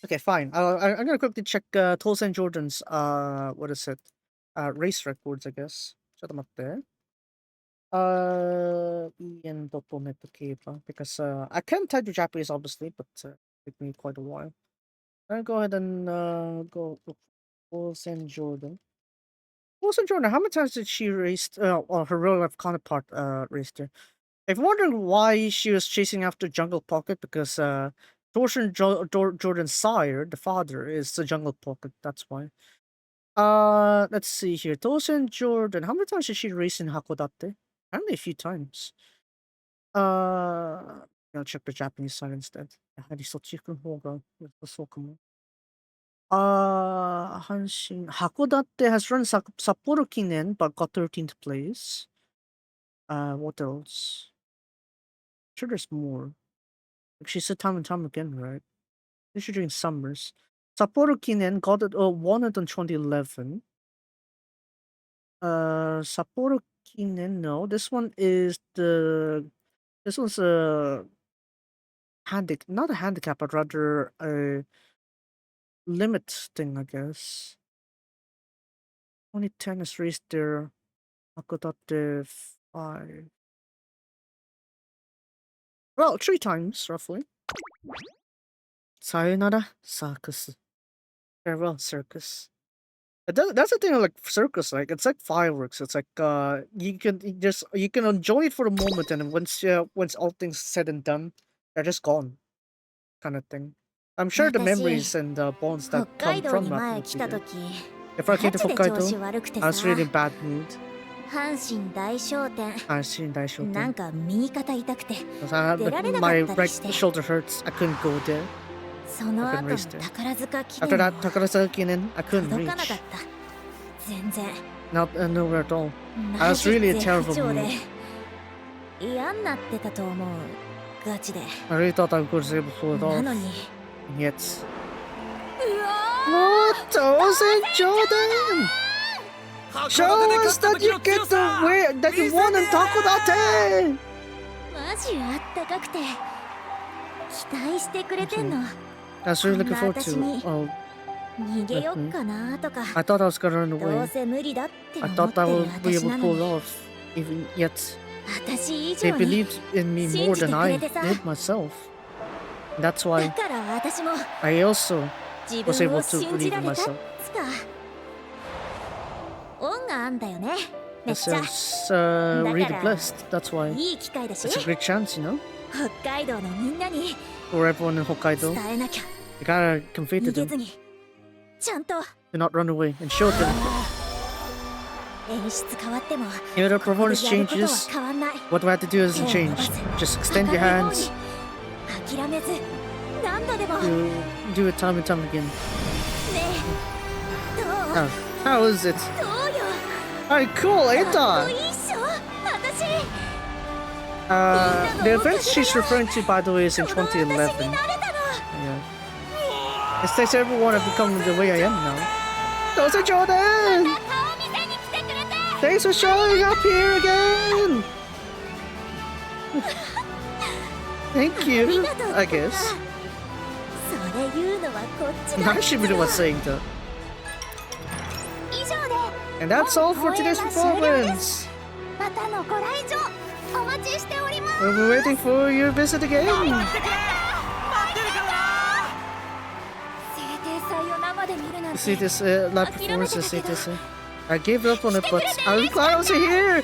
S1: Okay, fine. I'm gonna quickly check Tosen Jordan's what is it? Race records, I guess. ちょっと待って。en.net because I can type the Japanese obviously, but it took me quite a while. I'll go ahead and go look for Tosen Jordan. Tosen Jordan, how many times did she race? Or her real life counterpart raced her? If you're wondering why she was chasing after Jungle Pocket, because Jordan's sire, the father, is the Jungle Pocket. That's why. Let's see here. Tosen Jordan, how many times did she race in Hakodate? Apparently a few times. I'll check the Japanese side instead. Hanshin Hakodate has run Sapporo Kinen but got 13th place. What else? I'm sure there's more. Like she said time and time again, right? This is during summers. Sapporo Kinen got it won it in 2011. Sapporo Kinen, no. This one's a not a handicap, but rather a limit thing, I guess. 2010 is raced there. Hakodate 5. Well, 3 times, roughly. Sayonara, circus. Farewell, circus. That's the thing of like circus, like it's like fireworks. It's like you can enjoy it for a moment, and then once all things said and done, they're just gone, kind of thing. I'm sure the memories and the bonds that
S3: 北海
S1: come
S3: 道
S1: from
S3: に
S1: that
S3: 前
S1: will
S3: 来
S1: be
S3: た
S1: there.
S3: 時
S1: If I came to
S3: ガチで調子
S1: Hokkaido,
S3: 悪くて
S1: I was really in
S3: さ
S1: bad mood.
S3: 阪神大商店
S1: I seen that
S3: なん
S1: shoulder.
S3: か右肩痛くて
S1: My right shoulder hurts. I couldn't go there.
S3: その
S1: I
S3: 後
S1: couldn't
S3: の
S1: race there.
S3: 宝塚記
S1: After
S3: 念
S1: that
S3: も
S1: Takarasa Kinen, I couldn't
S3: 届か
S1: reach.
S3: なかった全然
S1: Not nowhere at all. I
S3: マ
S1: was
S3: ジ
S1: really a
S3: 絶
S1: terrible
S3: 不調で
S1: mood.
S3: 嫌になってたと思うガチで
S1: I really thought I was able to pull it
S3: な
S1: off.
S3: のに
S1: And yet. What? Tosen Jordan! Show us that you get the way that you won in Takodate!
S3: マジあったかくて期待してくれてんの
S1: I was really looking forward to.
S3: こんな私に
S1: Oh,
S3: 逃げよっかなとか
S1: I thought I was gonna run
S3: どう
S1: away.
S3: せ無理だって
S1: I
S3: 思っ
S1: thought
S3: て
S1: I
S3: る
S1: would be
S3: 私
S1: able
S3: な
S1: to
S3: の
S1: pull
S3: に
S1: it off. Even yet,
S3: 私以
S1: they
S3: 上に
S1: believed in me more than I did myself. That's
S3: だ
S1: why
S3: から私も
S1: I also
S3: 自
S1: was
S3: 分
S1: able
S3: を
S1: to
S3: 信じ
S1: believe
S3: ら
S1: in
S3: れたっ
S1: myself.
S3: つか恩があんだよねめっ
S1: This
S3: ちゃ
S1: is really
S3: だから
S1: blessed. That's why
S3: いい機会だし
S1: it's a great chance, you know,
S3: 北海道のみんなに
S1: for everyone in Hokkaido.
S3: 伝えなきゃ
S1: You gotta convey to
S3: 逃げ
S1: them
S3: ずにちゃんと
S1: to not run away and show them.
S3: 演出変わっても
S1: If the
S3: ここで
S1: performance
S3: やることは
S1: changes,
S3: 変わんない
S1: what we have to do isn't change. Just extend your hands.
S3: 諦めず何度でも
S1: You do it time and time again.
S3: ねえどう
S1: How is it?
S3: どうよ
S1: Alright, cool, ain't
S3: かっこ
S1: that?
S3: いいっしょ私
S1: The event she's referring to, by the way, is in
S3: この私に
S1: 2011.
S3: なれたの
S1: Yeah. It's takes everyone have become the way I am now. Tosen Jordan!
S3: 顔見せに来てくれて
S1: Thanks for showing up here again! Thank you, I guess.
S3: それ言うのはこっち
S1: I
S3: だ
S1: actually really was saying that.
S3: 以上で
S1: And that's all for today's performance.
S3: またのご来場お待ちしております
S1: We'll be waiting for your visit again.
S3: 聖帝祭を生で見るなん
S1: You
S3: て
S1: see this live performance, you see this. I gave up on it, but I'm glad I was here.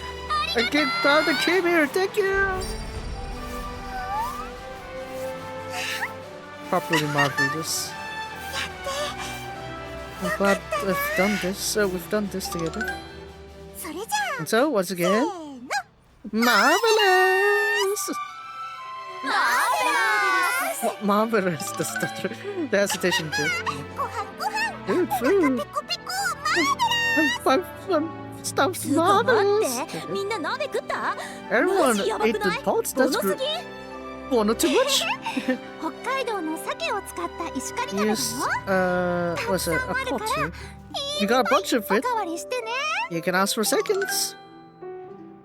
S1: I came glad I came here. Thank you. Properly marvelous. I'm glad we've done this. We've done this together.
S3: それじゃ
S1: And so, once
S3: あ
S1: again,
S3: せーの
S1: marvelous.
S3: マーベラス
S1: Marvelous. The hesitation too.
S3: ご飯ご飯
S1: Good
S3: ピ
S1: food.
S3: コピコマーベラ
S1: Stuff's
S3: ス待
S1: marvelous.
S3: ってみんな鍋食った
S1: Everyone
S3: マジやばく
S1: ate
S3: な
S1: the
S3: い
S1: pots.
S3: ボ
S1: That's
S3: ノす
S1: great.
S3: ぎ
S1: Well, not too much.
S2: 北海道の鮭を使った石狩鍋だよ。
S1: Use what's it? A pot here. You got a bunch of
S2: お
S1: it.
S2: かわりしてね。
S1: You can ask for seconds.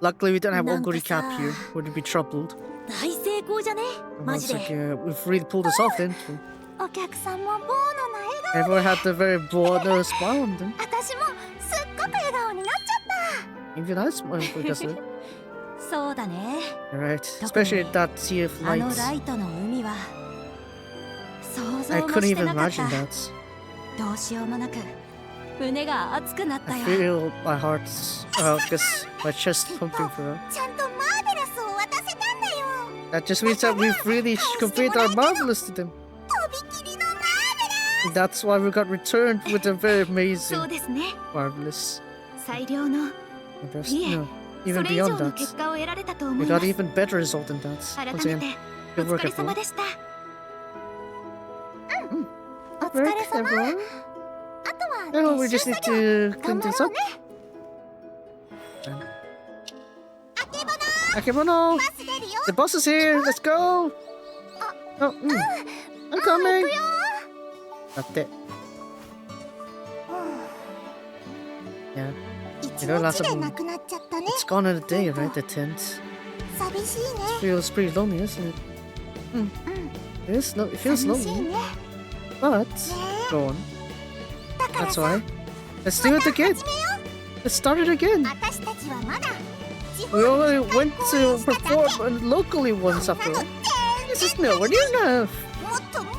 S1: Luckily, we don't have Oguri Cap here. Would be troubled.
S3: 大成功じゃね
S1: One
S3: マジで
S1: second, we've really pulled this off, didn't we?
S2: お客さんもボーノの笑顔。
S1: Everyone had the very broad smile on them.
S2: 私もすっごく笑顔になっちゃっ
S1: Even I smiled because of it.
S5: そうだね。
S1: Alright, especially at that sea of
S5: あの
S1: lights.
S5: ライトの海は想
S1: I
S5: 像も
S1: couldn't
S5: して
S1: even
S5: なかっ
S1: imagine
S5: た。
S1: that.
S5: どうしようもなく胸が熱くなった
S1: I
S5: よ。
S1: feel my heart's, I guess my chest pumping for that.
S2: た。ちゃんとマーベラスを渡せたんだよ。
S1: That just means that we've really completed our marvelous to them.
S2: とびきりのマーベラ
S1: That's why we got returned with a very
S7: そう
S1: amazing,
S7: ですね
S1: marvelous.
S7: 最良の
S1: The best,
S7: いえ
S1: no,
S7: そ
S1: even
S7: れ以上
S1: beyond
S7: の結
S1: that.
S7: 果を得られたと思
S1: We
S7: いま
S1: got
S7: す
S1: even better result than that.
S7: 改
S1: Once
S7: め
S1: again,
S7: てお
S1: good
S7: 疲
S1: work,
S7: れ様
S1: everyone.
S7: でした
S2: お疲れ
S1: Work,
S2: 様。
S1: everyone.
S2: あとは
S1: No, we
S2: 撤
S1: just
S2: 収
S1: need
S2: 作業。
S1: to
S2: 頑
S1: clean
S2: 張
S1: this
S2: ろう
S1: up.
S2: ね。
S1: Akebono!
S2: バス出るよ。
S1: The bus is here! Let's go! Oh, I'm coming! That's it. Yeah,
S2: 一
S1: いろいろ遊ぶ
S2: 日でなくなっちゃったね。
S1: it's gone in a day, right? The tent.
S2: 寂しいね。
S1: Feels pretty lonely, isn't it? It is. It feels
S2: 寂しい
S1: lonely,
S2: ね。
S1: but
S2: ね
S1: go on.
S2: だから
S1: That's
S2: さ、
S1: why. Let's do it again.
S2: 始めよ
S1: Let's start it again.
S2: う。私たちはまだ地方
S1: We
S2: に
S1: only
S2: 2回
S1: went
S2: 公演
S1: to
S2: しただけ。
S1: perform locally once
S2: な
S1: after
S2: の
S1: all.
S2: 全
S1: This is
S2: 然
S1: nowhere near enough.
S2: もっともっと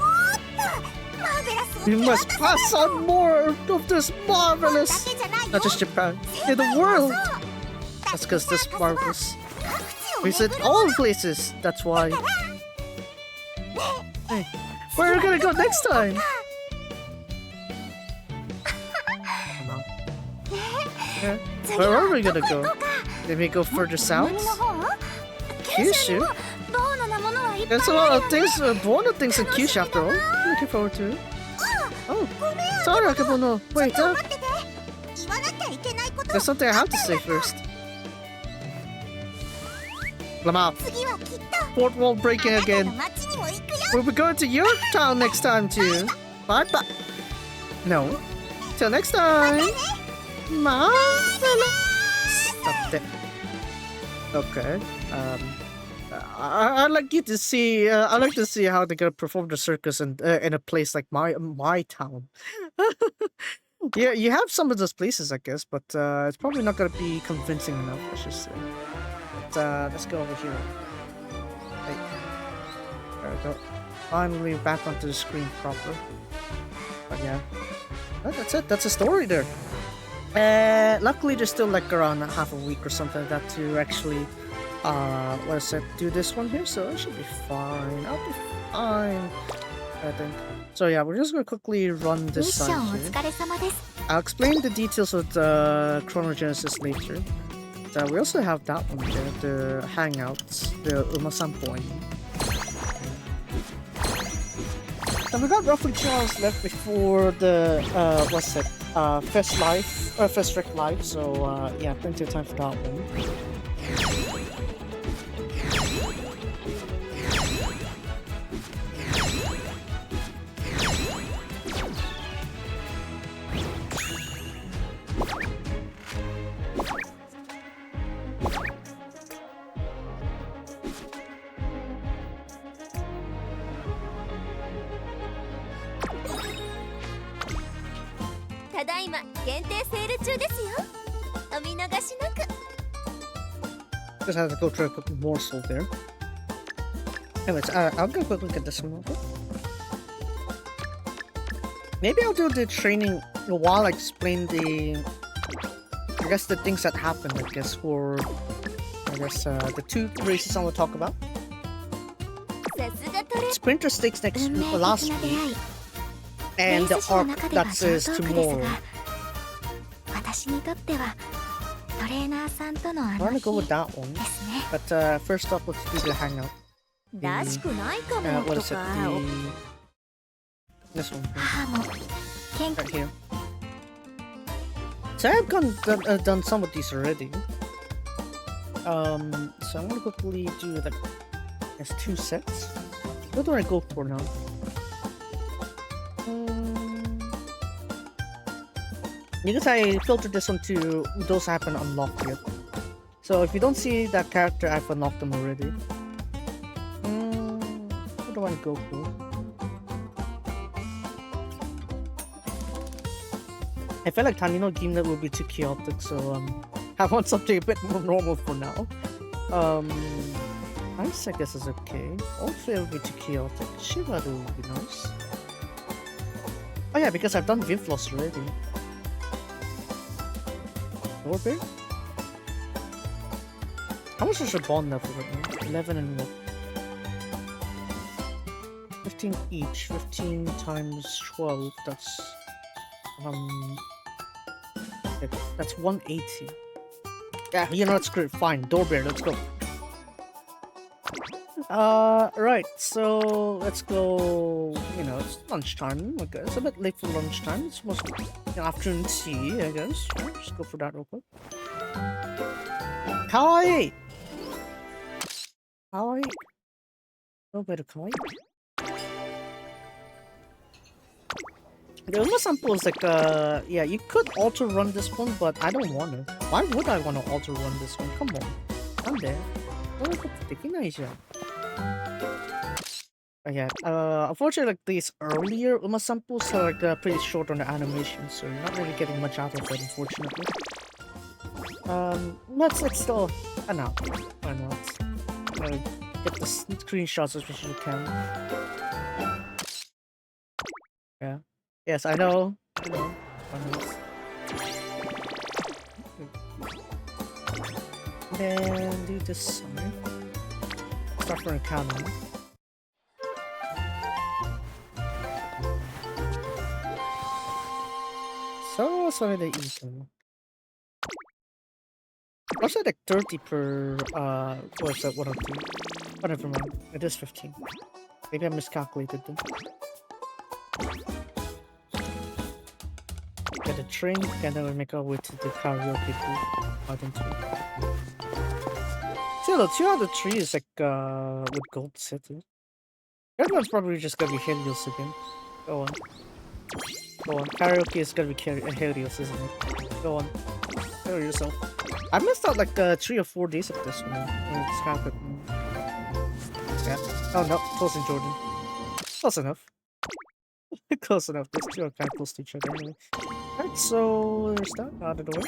S2: マーベラスを
S1: We
S2: 手
S1: must
S2: 渡さない
S1: pass
S2: と。
S1: on more of this
S2: 日本だ
S1: marvelous.
S2: けじゃないよ。
S1: Not just Japan,
S2: 世
S1: in the
S2: 界も
S1: world.
S2: そう。
S1: That's because this
S2: だってさ
S1: marvelous.
S2: 各地を
S1: We
S2: 巡
S1: said
S2: るもの
S1: all places. That's why.
S2: ね
S1: Hey, where are we gonna go next time? Yeah.
S2: 次
S1: Where
S2: は
S1: are we
S2: ど
S1: gonna
S2: こ行
S1: go?
S2: こうか。
S1: Did we go further
S2: 南
S1: south?
S2: の方？九
S1: Kyushu?
S2: 州にもボーノなものはいっぱい
S1: There's a
S2: あ
S1: lot
S2: る
S1: of
S2: よね。
S1: things, one of things in Kyushu after all. Looking forward to it. Oh, sorry, Akebono. Wait,
S2: ちょっと待ってて。言わなきゃいけないこと
S1: there's something I have to say first. Lamau,
S2: 次はきっと
S1: fourth wall breaking
S2: あなたの
S1: again.
S2: 町にも行くよ。
S1: We'll be going to your town next time too. Bye bye. No. Till next time. Marvelous. Stop it. Okay. I'd like you to see. I'd like to see how they're gonna perform the circus in a place like my town. Yeah, you have some of those places, I guess, but it's probably not gonna be convincing enough. Let's just say. But, let's go over here. Hey. There we go. Finally back onto the screen proper. But yeah, that's it. That's the story there. Luckily there's still like around half a week or something like that to actually what is it, do this one here, so it should be fine. I'll be fine, I think. So yeah, we're just gonna quickly run
S2: ミッ
S1: this
S2: ショ
S1: side
S2: ンお
S1: here.
S2: 疲れ様です。
S1: I'll explain the details of the Chronogenesis later. We also have that one there, the hangouts, the Uma-san point. So we got roughly 2 hours left before the what's it? Fest Rec Live, so yeah, plenty of time for that one. Just had to go try a quick morsel there. Anyways, I'll go quickly get this one over. Maybe I'll do the training while I explain I guess the things that happened, I guess, for the 2 races I want to talk about.
S2: さすがトレ
S1: Sprinter Stakes
S2: 運命
S1: last
S2: 的な出
S1: week,
S2: 会い。
S1: and
S2: レ
S1: the
S2: ースショーの
S1: arc
S2: 中では
S1: that
S2: ショ
S1: is
S2: ートークです
S1: tomorrow.
S2: が、私にとってはトレーナーさんとのあ
S1: I
S2: の
S1: want to
S2: 日
S1: go with
S2: で
S1: that one.
S2: すね。
S1: But first up, let's do the hangout.
S3: らしくないかも
S1: What
S3: と
S1: is it?
S3: か
S1: This one.
S2: 母も健
S1: Right here. So I've done some of these already. So I'm gonna quickly do the There's 2 sets. What do I go for now? Because I filtered this one to those I haven't unlocked yet. So if you don't see that character, I've unlocked them already. What do I go for? I feel like Tanino Gimlet will be too chaotic, so I want something a bit more normal for now. Ice I guess is okay. Hopefully it will be too chaotic. Shivaru would be nice. Oh yeah, because I've done Vivloss already. Doorbell? How much is your bond level right now? 11 and what? 15 each. 15 times 12. That's that's 180. Yeah, you know, it's great. Fine, Doorbell, let's go. Right, so let's go. You know, it's lunchtime, I guess. A bit late for lunchtime. It's supposed to be afternoon tea, I guess. Just go for that real quick. Kawaii! Kawaii? No better kawaii. The Uma sample is like, yeah, you could auto run this one, but I don't want to. Why would I want to auto run this one? Come on. I'm there. Yeah, unfortunately, like these earlier Uma samples are like pretty short on the animation, so you're not really getting much out of it, unfortunately. Let's still, I know, why not? Get the screenshots as much as you can. Yeah. Yes, I know. I know. Then do this side. Start from a counter. So they eat them. Also like 30 per what is that? What are they? Oh, never mind. It is 15. Maybe I miscalculated them. Get a drink and then we make our way to the karaoke booth. See, the 2 out of 3 is like with gold settled. The other one's probably just gonna be Helios again. Go on. Go on. Karaoke is gonna be Helios, isn't it? Go on. Kill yourself. I missed out like 3 or 4 days of this one. It's kind of yeah. Oh no, close in Jordan. Close enough. Close enough. These 2 are kind of close to each other anyway. Alright, so there's that out of the way.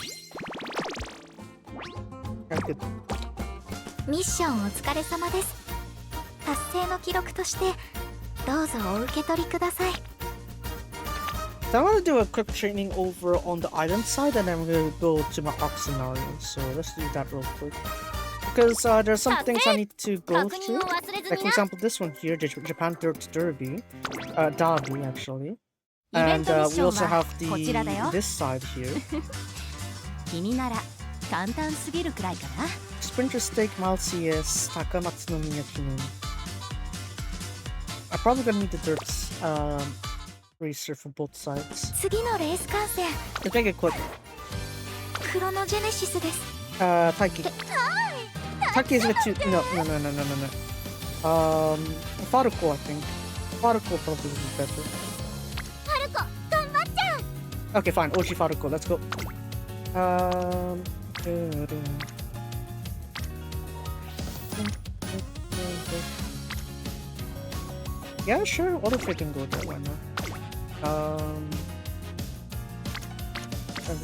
S1: Okay, good.
S2: ミッションお疲れ様です。達成の記録としてどうぞお受け取りください。
S1: So I want to do a quick training over on the island side, and then we're going to go to my arc scenario. So let's do that real quick. Because there's some things I need to go through. Like for example, this one here, the Japan Dirt Derby, Derby actually. And we also have this side here. Sprinter Stake Mile CS Takamatsu no Miya Kinun. I'm probably gonna need the dirt racer for both sides.
S2: 次のレース観戦
S1: Let's make it quick.
S2: クロノジェネシスです。
S1: Taiki. Taiki is a bit too. No. Faruko, I think. Faruko probably would be better.
S2: ファルコ頑張っちゃう。
S1: Okay, fine. Oji Faruko, let's go. Yeah, sure. Auto fit can go there. Why not? I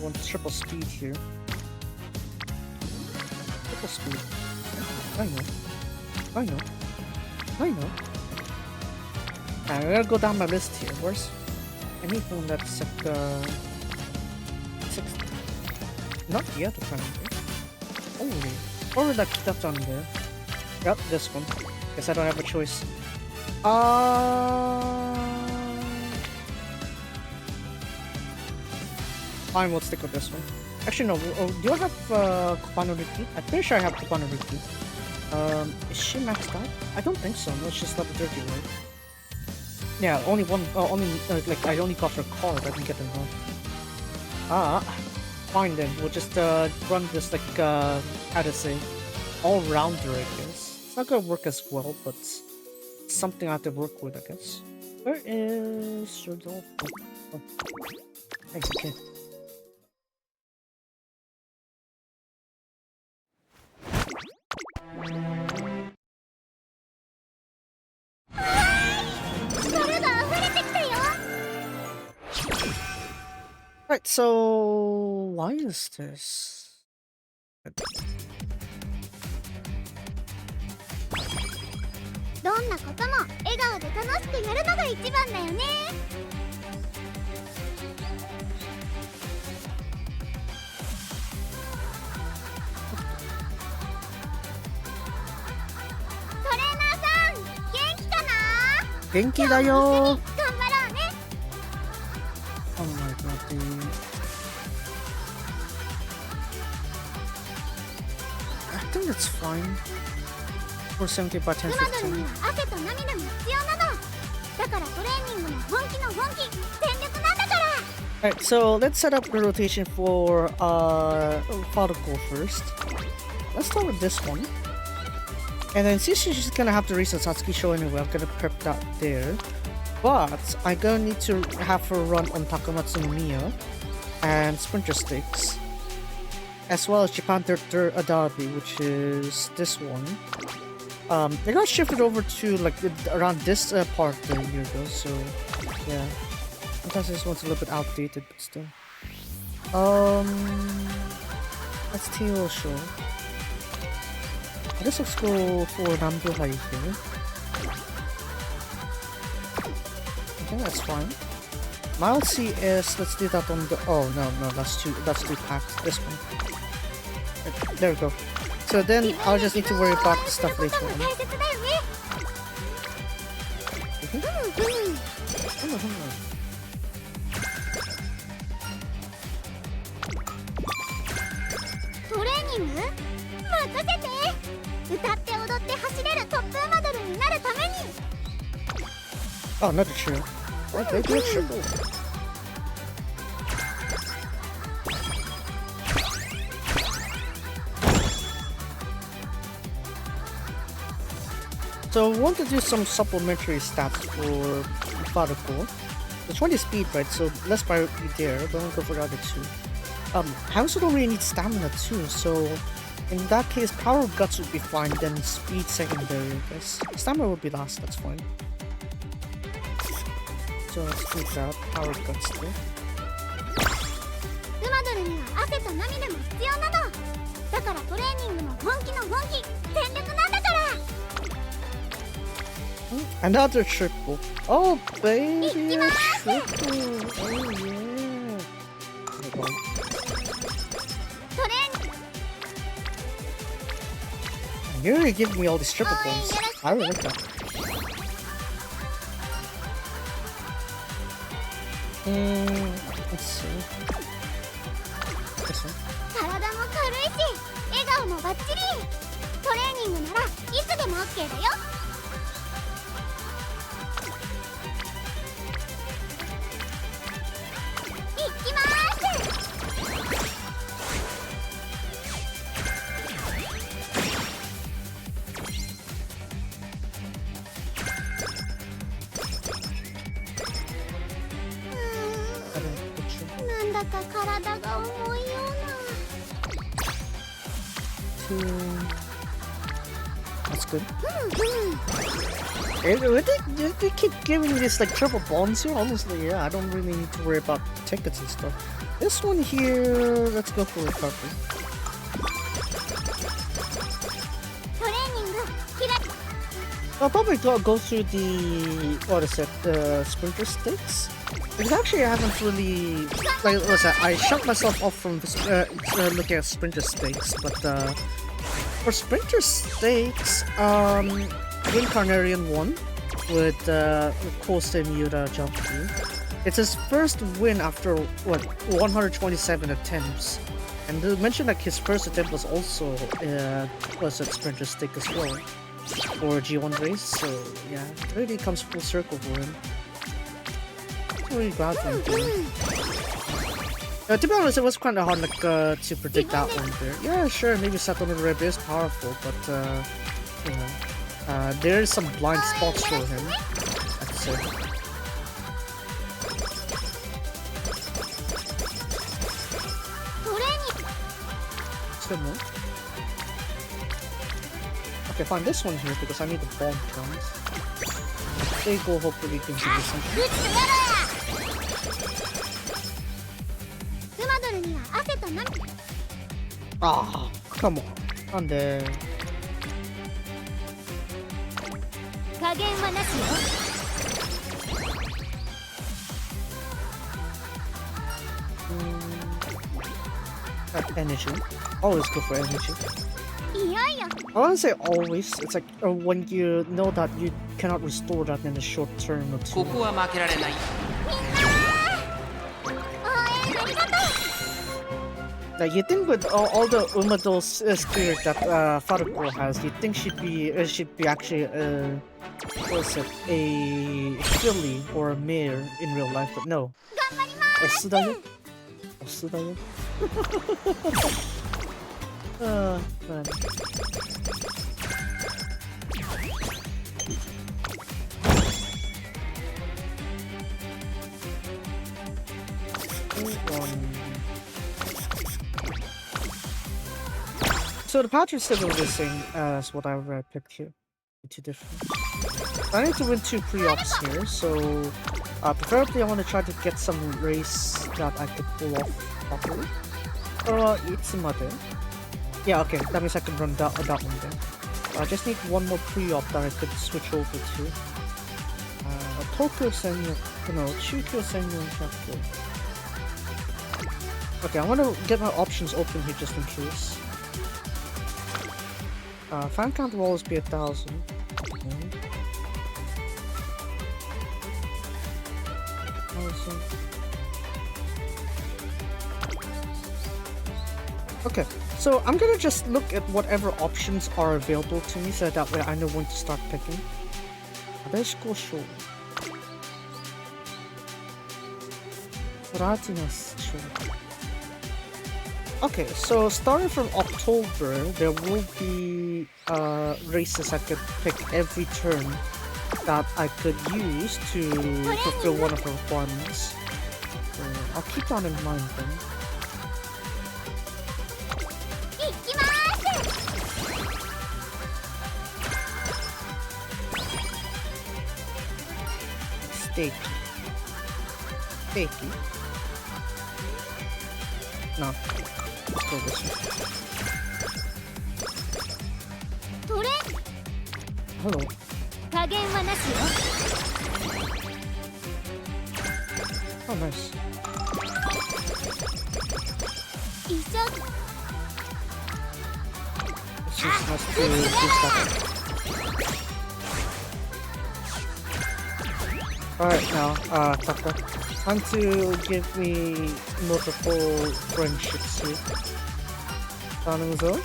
S1: want triple speed here. Triple speed. I know. I'm gonna go down my list here. Where's anything that's like 6? Not yet, apparently. Holy. Or that that's on there. Yep, this one. Guess I don't have a choice. Fine, we'll stick with this one. Actually, no. Do I have Kupano Riki? I'm pretty sure I have Kupano Riki. Is she maxed out? I don't think so. No, it's just level 30, right? Yeah, only one. Like I only got her card. I didn't get them all. Fine then. We'll just run this like how to say, all rounder, I guess. It's not gonna work as well, but something I have to work with, I guess. Where is Rodolfo? Oh. Thanks, okay. Right, so why is this?
S2: どんなことも笑顔で楽しくやるのが一番だよね。トレーナーさん、元気かな？
S1: 元気だよ。
S2: 頑張ろうね。
S1: Oh my god, dude. I think that's fine. 470 by
S2: 馬ドルに
S1: 1015.
S2: は汗と涙も必要なの。だからトレーニングも本気の本気、全力なんだから。
S1: Alright, so let's set up the rotation for Prodigal first. Let's start with this one. And then since she's just gonna have to race the Satsuki show anyway, I'm gonna prep that there. But I'm gonna need to have her run on Takamatsu no Miya and Sprinter Stakes. As well as Japan Third Adabi, which is this one. They got shifted over to like around this part a year ago, so yeah. Sometimes this one's a little bit outdated, but still. Let's Teo show. I guess let's go for Nambuhai here. I think that's fine. Mild CS, let's do that on the. Oh no, that's too packed. This one. There we go. So then I'll just need to worry about the stuff later on. Oh, another trill. Okay, good triple. So I want to do some supplementary stats for Prodigal. The 20 speed, right? So less priority there, but I'll go for the other two. Hasu don't really need stamina too, so in that case, power guts would be fine, then speed secondary, I guess. Stamina would be last, that's fine. So let's keep that, power guts there. Another triple. Oh baby, a triple. Oh yeah. You're giving me all these triple points. I really like that. Let's see. This one.
S2: 体も軽いし、笑顔もバッチリ。トレーニングならいつでも OK だよ。行きまーす。なんだか体が重いような。
S1: That's good. They keep giving this like triple bonds here. Honestly, yeah, I don't really need to worry about tickets and stuff. This one here, let's go for recovery. I'll probably go through the sprinter stakes. Because actually I haven't really like what's that? I shut myself off from looking at sprinter stakes, but for sprinter stakes, Win Carnarian won with Kosta Miura jump through. It's his first win after what 127 attempts, and they mentioned like his first attempt was also was at sprinter stick as well for G1 race. So yeah, it really comes full circle for him. Really glad for him. To be honest, it was kind of hard like to predict that one there. Yeah, sure, maybe Satono Red is powerful, but you know, there's some blind spots for him, I'd say. Still more. Okay, fine, this one here because I need the bomb counts. There you go, hopefully you can give me something. Ah, come on. I'm there. Energy. Always go for energy. I want to say always. It's like when you know that you cannot restore that in a short term or two. Like you think with all the Umadol spirit that Faruko has, you think she'd be actually what's it, a filly or a mare in real life, but no. Osudayo? Osudayo? Man. So the Patriot Civil Racing is what I picked here. Two different. I need to win 2 pre-ops here, so preferably I want to try to get some race that I could pull off properly. Or eat some other. Yeah, okay, that means I can run that one then. I just need one more pre-op that I could switch over to. Tokyo Senyo, no, Chukyo Senyo and Chapter. Okay, I want to get my options open here just in case. Fan count will always be 1,000. Okay, so I'm gonna just look at whatever options are available to me so that way I know when to start picking. Let's go show. Okay, so starting from October, there will be races I could pick every turn that I could use to fulfill one of the requirements. So I'll keep that in mind then. Steaky. No. Let's go this way. Hello. Oh, nice. It's just nice to do stuff. Alright now, Taka. Time to give me multiple friendships here. Hasunosora?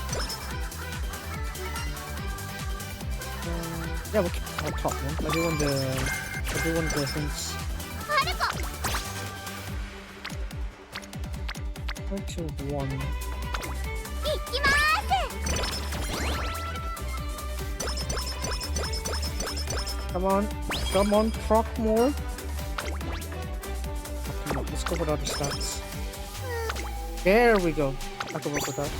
S1: Yeah, we'll keep the top one. I do want the hints. 1. Come on, proc more. Let's go with other stats. There we go. I can work with that.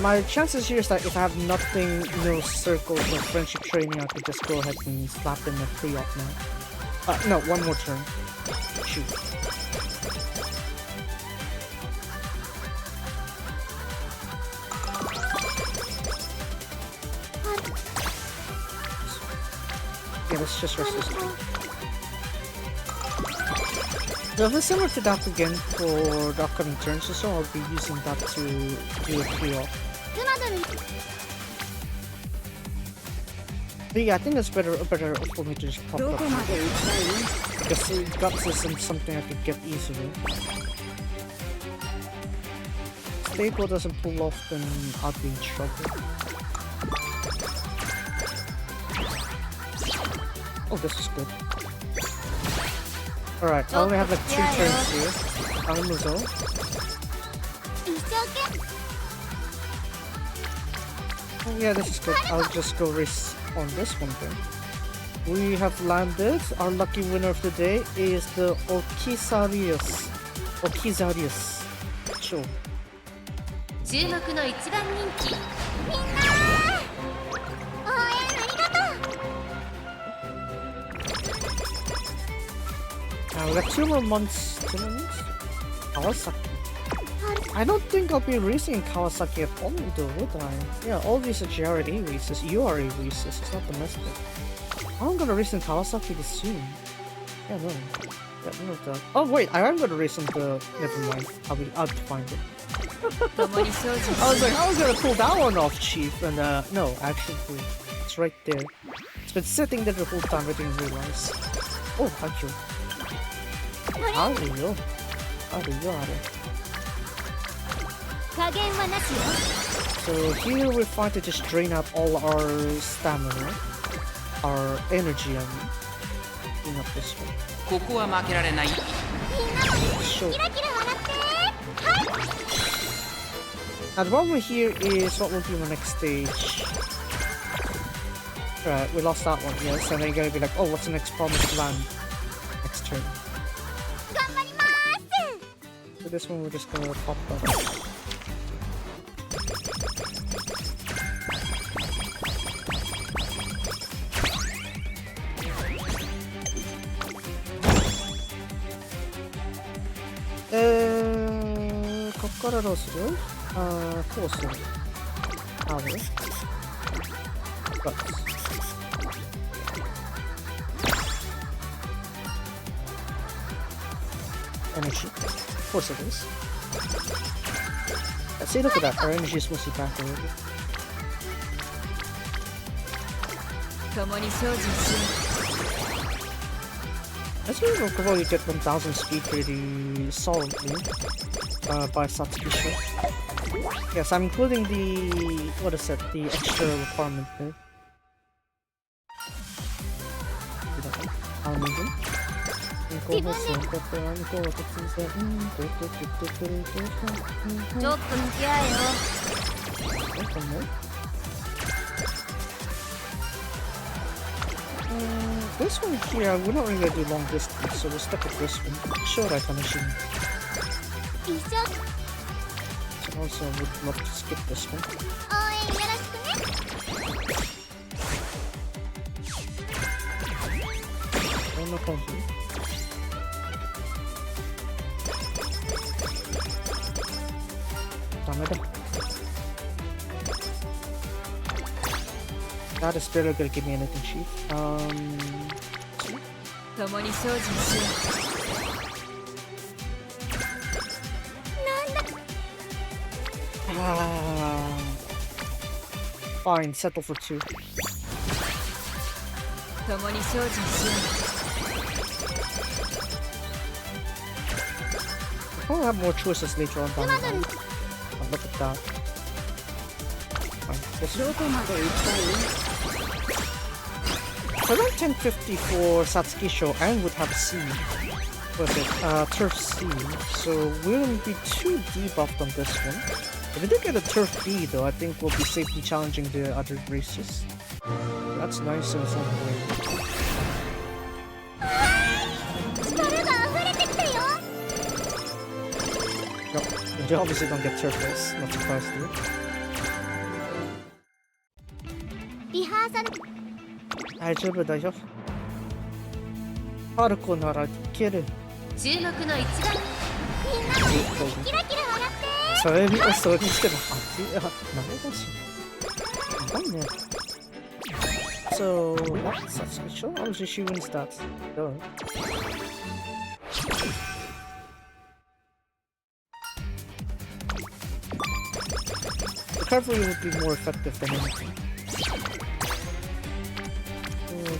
S1: My chances here is that if I have nothing, no circles or friendship training, I could just go ahead and slap in a pre-op now. No, one more turn. Shoot. Yeah, let's just rest this turn. So if it's similar to that again for the upcoming turns or so, I'll be using that to do a pre-op. But yeah, I think it's better for me to just pop up. Because guts isn't something I could get easily. Staple doesn't pull off, then I'll be in trouble. Oh, this is good. Alright, I only have like 2 turns here. Musume.
S2: 一生懸
S1: Yeah, this is good. I'll just go race on this one then. We have landed. Our lucky winner of the day is the Okizarius. Sure.
S5: 注目の一番人気
S2: みんな応援ありがとう
S1: Now we got 2 more months. 2 more months? Kawasaki. I don't think I'll be racing in Kawasaki at all though, would I? Yeah, all these are GRA races, URA races, it's not domestic. I'm gonna race in Kawasaki this soon. Yeah, no. Yeah, none of that. Oh wait, I am gonna race on the... Never mind, I'll find it. I was like, I was gonna pull that one off, Chief, and no, actually, it's right there. It's been sitting there the whole time, I didn't realize. Oh, thank you. How do you? How do you? So here we're trying to just drain out all our stamina, our energy, I mean. Clean up this one. Sure. Now the problem here is what will be my next stage. Right, we lost that one, yes, and then you're gonna be like, oh, what's the next promised land? Next turn. So this one we're just gonna pop up. Kokoro course. Power. Guts. Energy. Of course it is. See, look at that. Our energy is mostly back already. Let's really look how you get 1000 speed pretty solidly by Satsuki. Yes, I'm including the... what is it? The extra requirement there. I'll need them. This one here, we're not really gonna do long distance, so we'll stick with this one. Sure, I can assume. Also, would love to skip this one. Oh, no problem. That is barely gonna give me anything, Chief. Fine, settle for 2. I'll have more choices later on down the line. Oh, look at that. Fine, this so around 1050 for Satsuki Show and would have C. What is it? Turf C. So we won't be too debuffed on this one. If we do get a Turf B though, I think we'll be safely challenging the other races. That's nice in some way. No, you obviously don't get Turfs, not surprised here. 大丈夫だよ。パルコならいける。
S5: 注目の一番。
S2: キラキラ笑って。
S1: それにそれにしても8、ダメだし。やばいね。So that's special. Obviously she wins that. Duh. Recovery would be more effective than anything.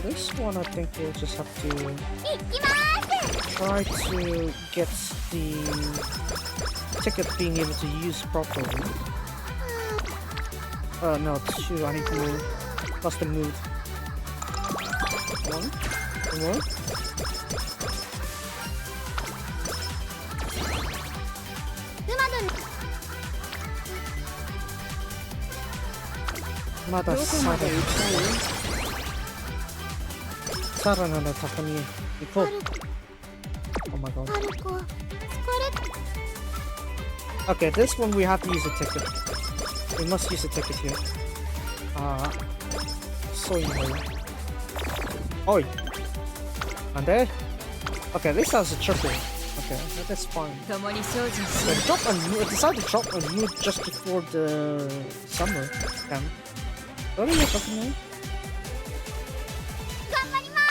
S1: This one I think we'll just have to try to get the ticket being able to use properly. No, 2, I need to move. Custom move. 1 more. まださらなる高みへ行こう。Oh my god.
S2: パルコ疲れ
S1: Okay, this one we have to use a ticket. We must use a ticket here. So you know. Oi! And there? Okay, this has a triple. Okay, that's fine.
S5: 共に精進し
S1: It dropped on you. It decided to drop on you just before the summer camp. What are you talking about?
S2: 頑張りまー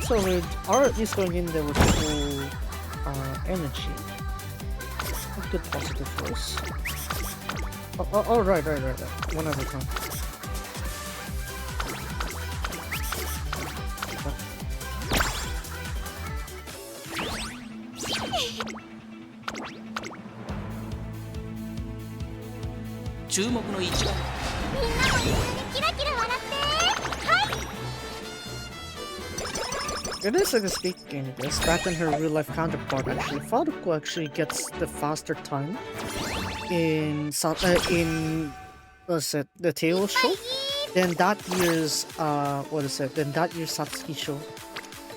S2: す
S1: So we are at least going in there with full energy. A good positive for us. Oh, right. One at a time.
S2: みんなも一緒にキラキラ笑って
S1: It is like a speed game, I guess. Back in her real life counterpart, actually, Faruko actually gets the faster time in what's it, the Teo show. Then that year's Then that year's Satsuki show.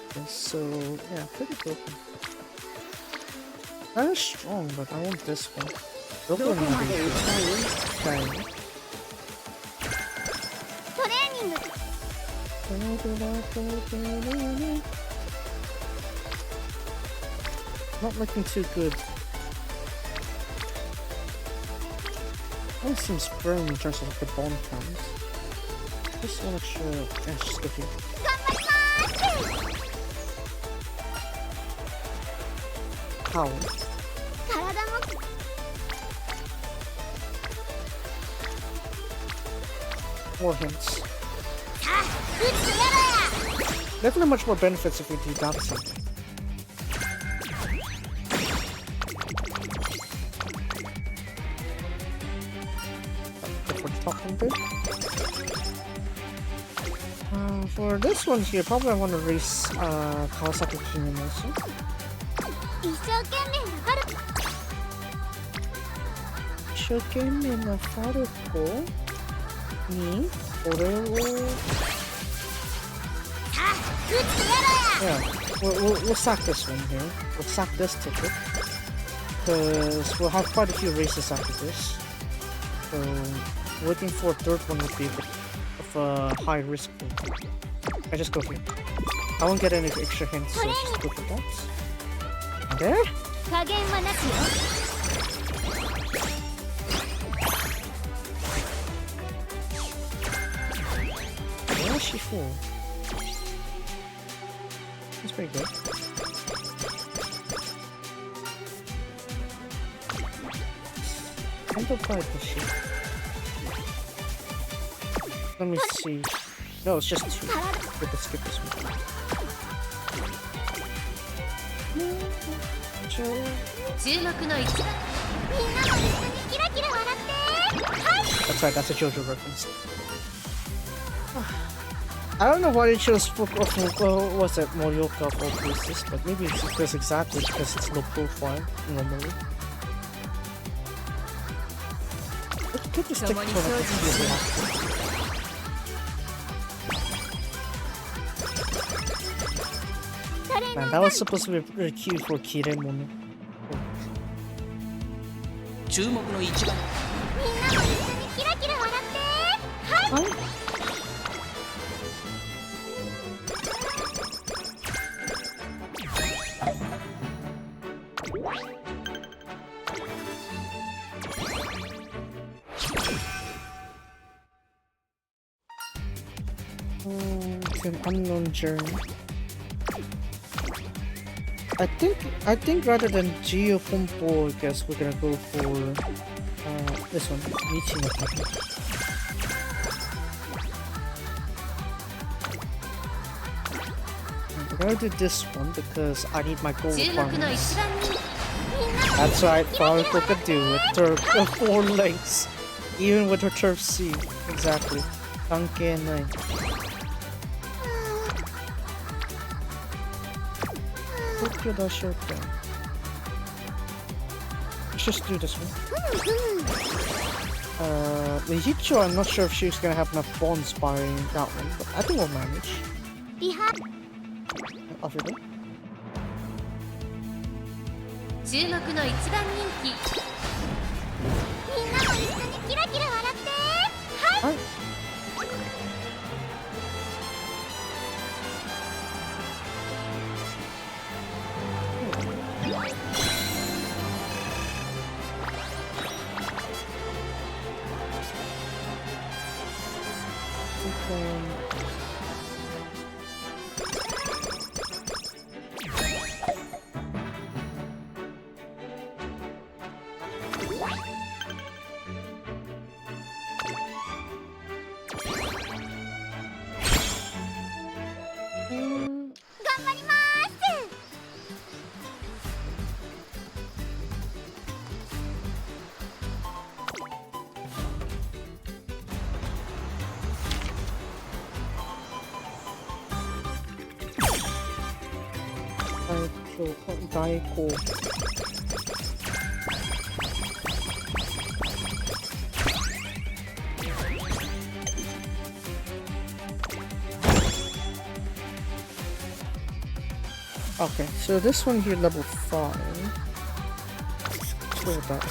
S1: Okay, so yeah, pretty broken. That is strong, but I want this one. Okay.
S2: トレーニング
S1: Not looking too good. That seems firm in terms of like the bond counts. Just one extra. Yeah, just go here.
S2: 頑張りまー
S1: How?
S2: す体も
S1: More hints.
S2: さあ打つやろや
S1: Definitely much more benefits if we do that something. For this one here, probably I want to race Kawasaki Kinen also.
S2: 一生懸命頑張る
S1: Shokemi na Faruko ni Ore wo.
S2: さあ打つやろや
S1: Yeah, we'll sack this one here. We'll sack this ticket. Because we'll have quite a few races after this. So, waiting for a third one would be a bit of a high risk. I just go here. I won't get any extra hints, so just go for that. And there?
S2: 加減はなしよ
S1: Where is she for? That's pretty good. Amplified machine. Let me see. No, it's just two. Let's skip this one.
S5: 注目の一番
S2: みんなも一緒にキラキラ笑ってはい
S1: That's right, that's a JoJo reference. I don't know why they chose what's that, Morioka of all places, but maybe it's because exactly because it's low profile normally. But you could just stick to one of the Man, that was supposed to be a cue for Kiremon.
S6: 注目の一番
S2: みんなも一緒にキラキラ笑ってはい
S1: To an unknown journey. I think rather than Geo Pompo, I guess we're gonna go for this one, Michi no Kami. We're gonna do this one because I need my gold
S5: 注目の
S1: farmers.
S5: 一番に
S1: That's right, Faruko could do it. Turf 4 legs. Even with her Turf C. Exactly. Kanke nai. Tokyo da Shoten. Let's just do this one. Mihicho, I'm not sure if she's gonna have enough bonds by that one, but I think we'll manage. Off you go.
S5: 注目の一番人気。
S2: みんなも一緒にキラキラ笑ってはい、
S1: はい
S2: 頑張ります。
S1: 代行 Okay, so this one here, level 5. Let's go with that.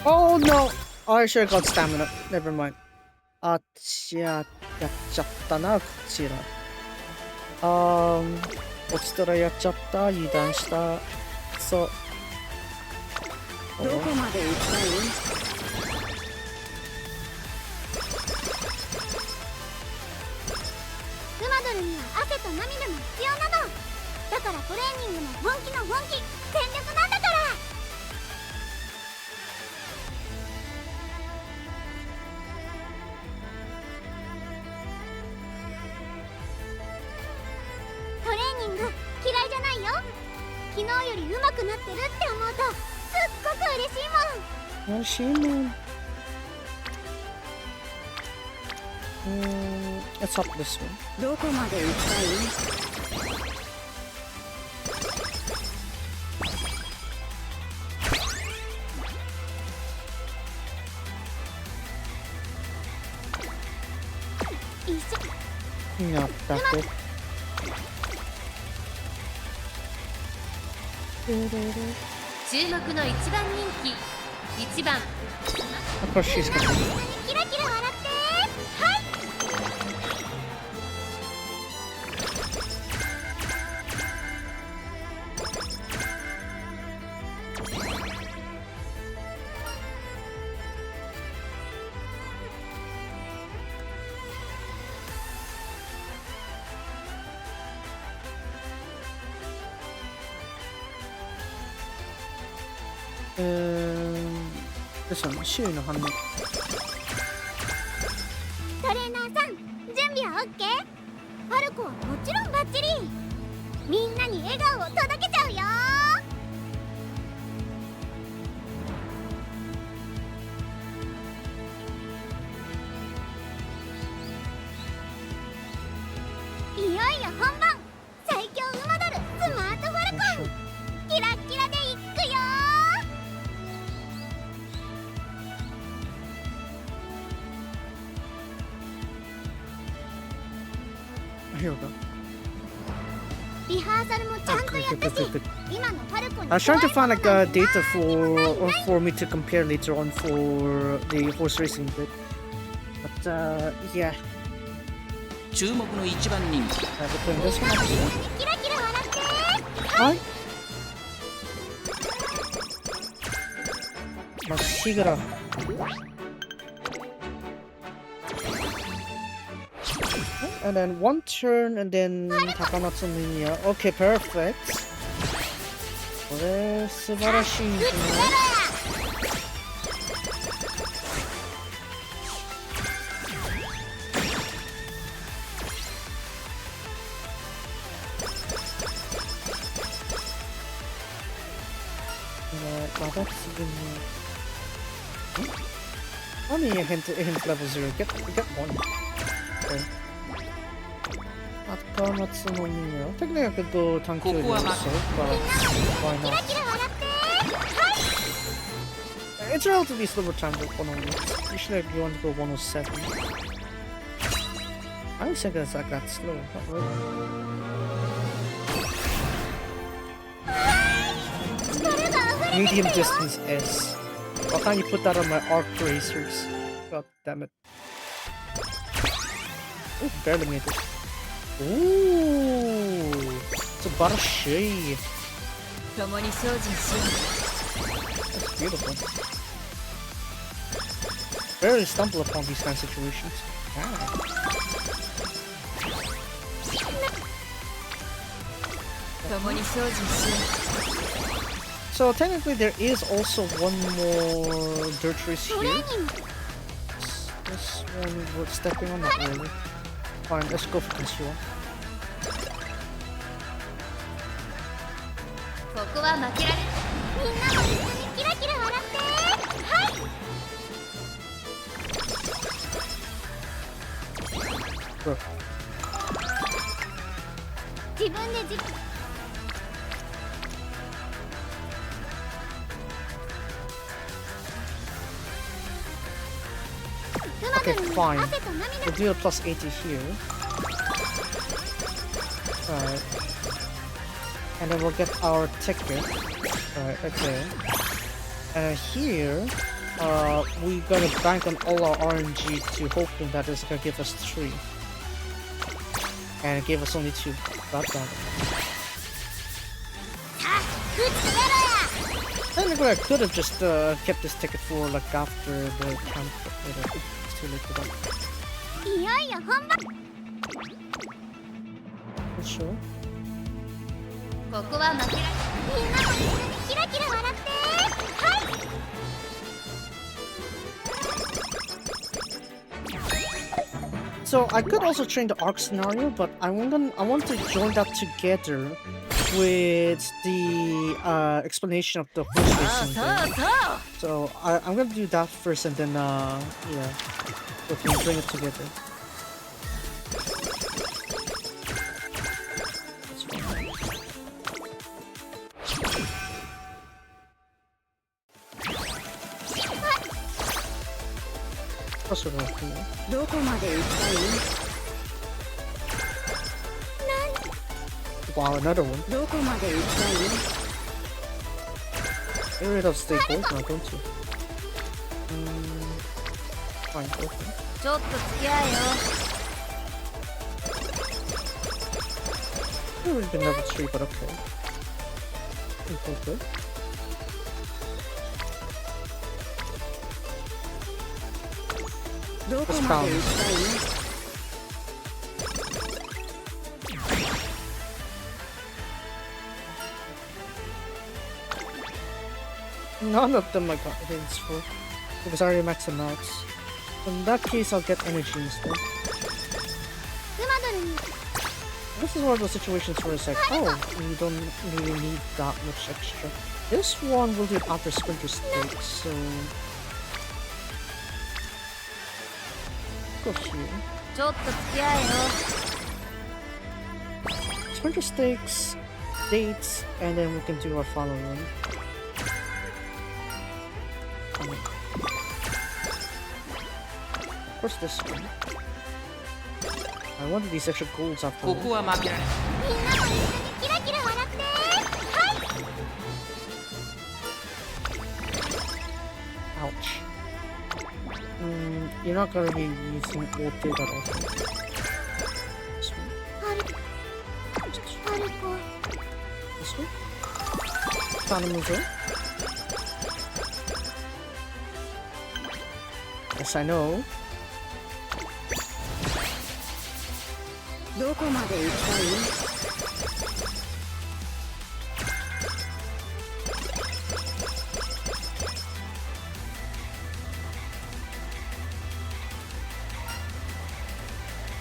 S1: Oh no! Oh, I should have got stamina. Never mind. あっちやっちゃったな、こちら。落ちたらやっちゃった。油断した。そう。
S3: どこまで行きたい？
S2: ルマドルには汗と涙も必要なの。だからトレーニングも本気の本気、全力なんだから。トレーニング嫌いじゃないよ。昨日より上手くなってるって思うとすっごく嬉しいもん。
S1: 嬉しいもん。Let's up this one.
S3: どこまで行きたい？
S1: やったぜ。
S5: 注目の一番人気。1番。
S1: Of course she's gonna.
S2: キラキラ笑ってはい。
S1: ですよね、周囲の反応。
S2: トレーナーさん、準備は OK？ ファルコはもちろんバッチリ。みんなに笑顔を届けちゃうよ。いよいよ本番。最強馬ドルスマートファルコン、キラッキラでいくよ。
S1: Here we go.
S2: リハーサルもちゃんとやったし、今のファルコンに
S1: I was trying to find like data for me to compare later on for the horse racing bit. But yeah.
S8: 注目の一番人気。
S1: We're playing this one.
S2: キラキラ笑って
S1: はい。まっしぐら。And then one turn, and then Takanatsu Linia. Okay, perfect. これ素晴らしいですね。まだ次に。How many hint level 0? Get one. Okay. 赤松のミニオン。Technically I could go tank to the also, but why
S2: キラ
S1: not?
S2: キラ笑って
S1: it's relatively slower time than 108. Usually you want to go 107. I don't think it's like that slow, but really. Medium distance S. Why can't you put that on my arc racers? God damn it. Oh, barely made it. Ooh, it's a barashay. That's beautiful. Barely stumble upon these kind of situations. Ah. So technically there is also one more dirt race here. This one we're stepping on, not really. Fine, let's go for Consuel. Bro. Okay, fine. We'll do a plus 80 here. Alright. And then we'll get our ticket. Alright, okay. Here, we gonna bank on all our RNG to hoping that it's gonna give us 3. And it gave us only 2. God damn it. Technically, I could have just kept this ticket for like after the camp, but it's too late for that. Not sure. So I could also train the arc scenario, but I want to join that together with the explanation of the horse racing thing. So I'm gonna do that first, and then yeah, we can bring it together. That's fine. What's wrong with me? Wow, another one. Get rid of stay gold now, don't you? Fine, okay. I've already been level 3, but okay. Okay, good. Let's balance. None of them I got hints for, because I already maxed them out. In that case, I'll get energy instead. This is one of those situations where it's like, oh, you don't really need that much extra. This one will do it after Sprinter Stakes, so... Go here. Sprinter Stakes, dates, and then we can do our follow run. Of course, this one. I wanted these extra golds after all. Ouch. You're not gonna be using all three that often. This one. This one. Hasunosora. Yes, I know.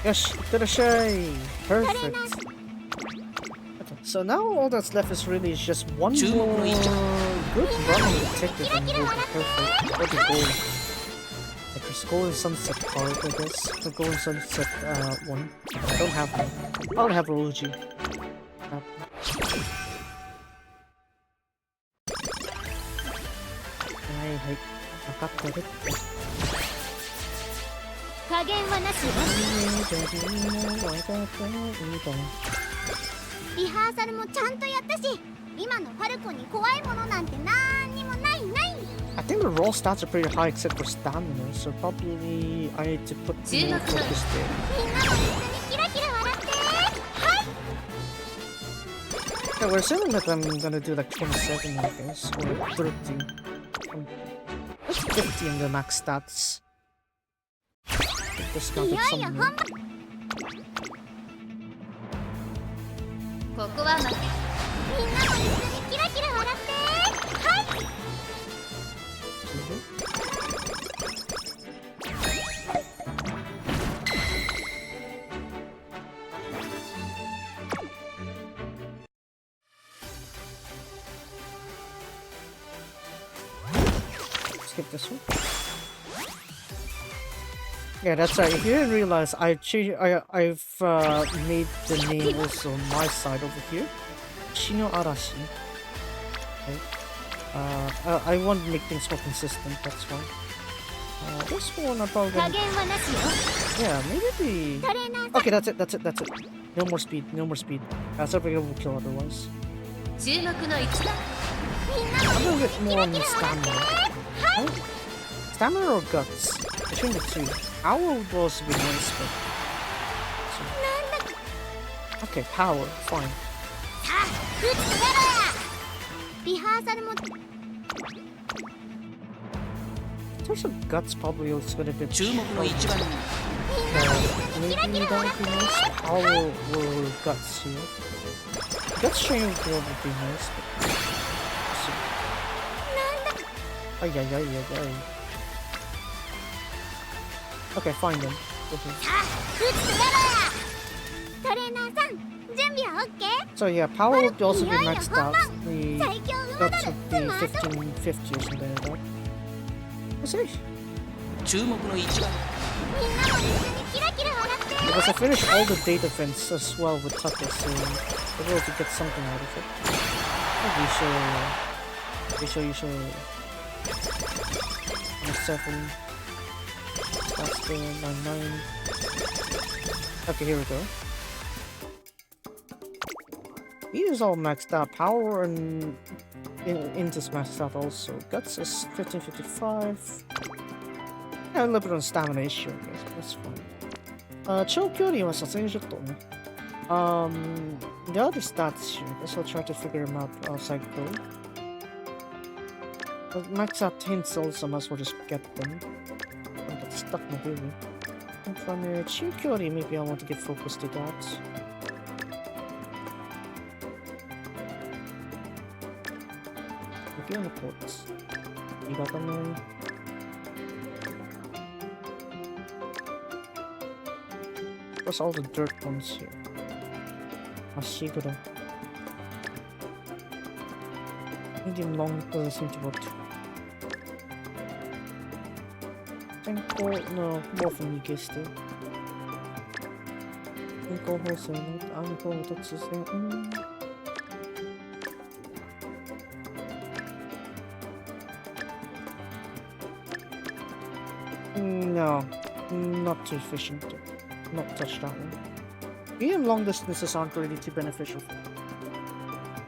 S1: Yes, Terashay! Perfect. Okay, so now all that's left is really just one more good run on the ticket and we'll be perfect. What is gold? Like there's golden sunset card, I guess. The golden sunset one. I don't have one. I don't have Roji. 分かってるって。
S2: 加減はなしよ。リハーサルもちゃんとやったし、今のファルコンに怖いものなんてなんにもない。
S1: I think the raw stats are pretty high except for stamina, so probably I need to put more focus there.
S2: みんなも一緒にキラキラ笑って。はい。
S1: Yeah, we're assuming that I'm gonna do like 27, I guess, or 30. What's 50 in the max stats? Discounted somewhere.
S5: ここはま
S2: みんなも一緒にキラキラ笑って。はい。
S1: Skip this one. Yeah, that's right. If you didn't realize, I've made the name also on my side over here. Shino Arashi. Okay. I want to make things more consistent, that's why. This one I probably gonna... Yeah, maybe the... Okay, that's it. No more speed. That's everything will kill otherwise. I'm gonna get more on stamina. Oh, stamina or guts? Between the two. Power would also be nice, but... So... Okay, power, fine. In terms of guts, probably it's gonna be... maybe that would be nice. Power or guts here. Guts training would be nice, but... Ay. Okay, fine then. So yeah, power would also be maxed out. The guts would be 1550 or something like that. Let's see. Because I finished all the data vents as well with Tucker, so I'm able to get something out of it. Maybe show 7. That's the 9. Okay, here we go. These is all maxed out. Power and Intis maxed out also. Guts is 1555. Yeah, a little bit on stamina issue, I guess. That's fine. Chokyori was a little. The other stats here, I guess I'll try to figure them out as I go. But max out hints also, might as well just get them. Don't get stuck in the baby. And from here, Chokyori, maybe I want to get focused to that. On the ports. You got them there. What's all the dirt ones here? Ashigura. Medium long doesn't seem to work. Tenko, no, more from Nike still. Tenko wholesale, Anko, that's his name. No, not too efficient. Not touch that one. Even long distances aren't really too beneficial.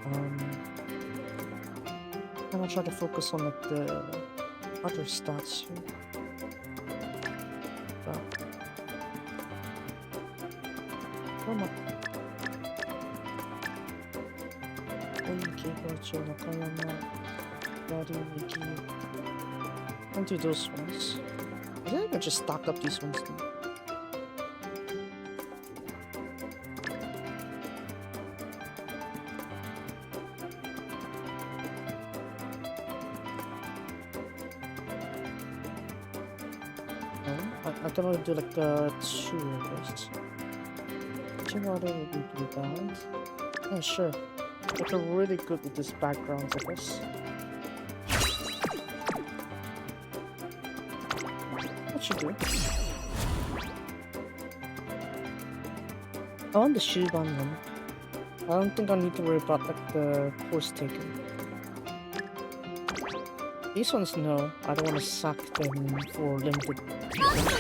S1: I'm gonna try to focus on like the other stats here. Come on. Don't do those ones. I think I can just stock up these ones too. I can only do like 2 of this. 2 other would be pretty bad. Yeah, sure. Like are really good with this background, I guess. Should do. I want the Shuban one. I don't think I need to worry about like the course taking. These ones, no. I don't want to suck them for limited.
S2: キラキラし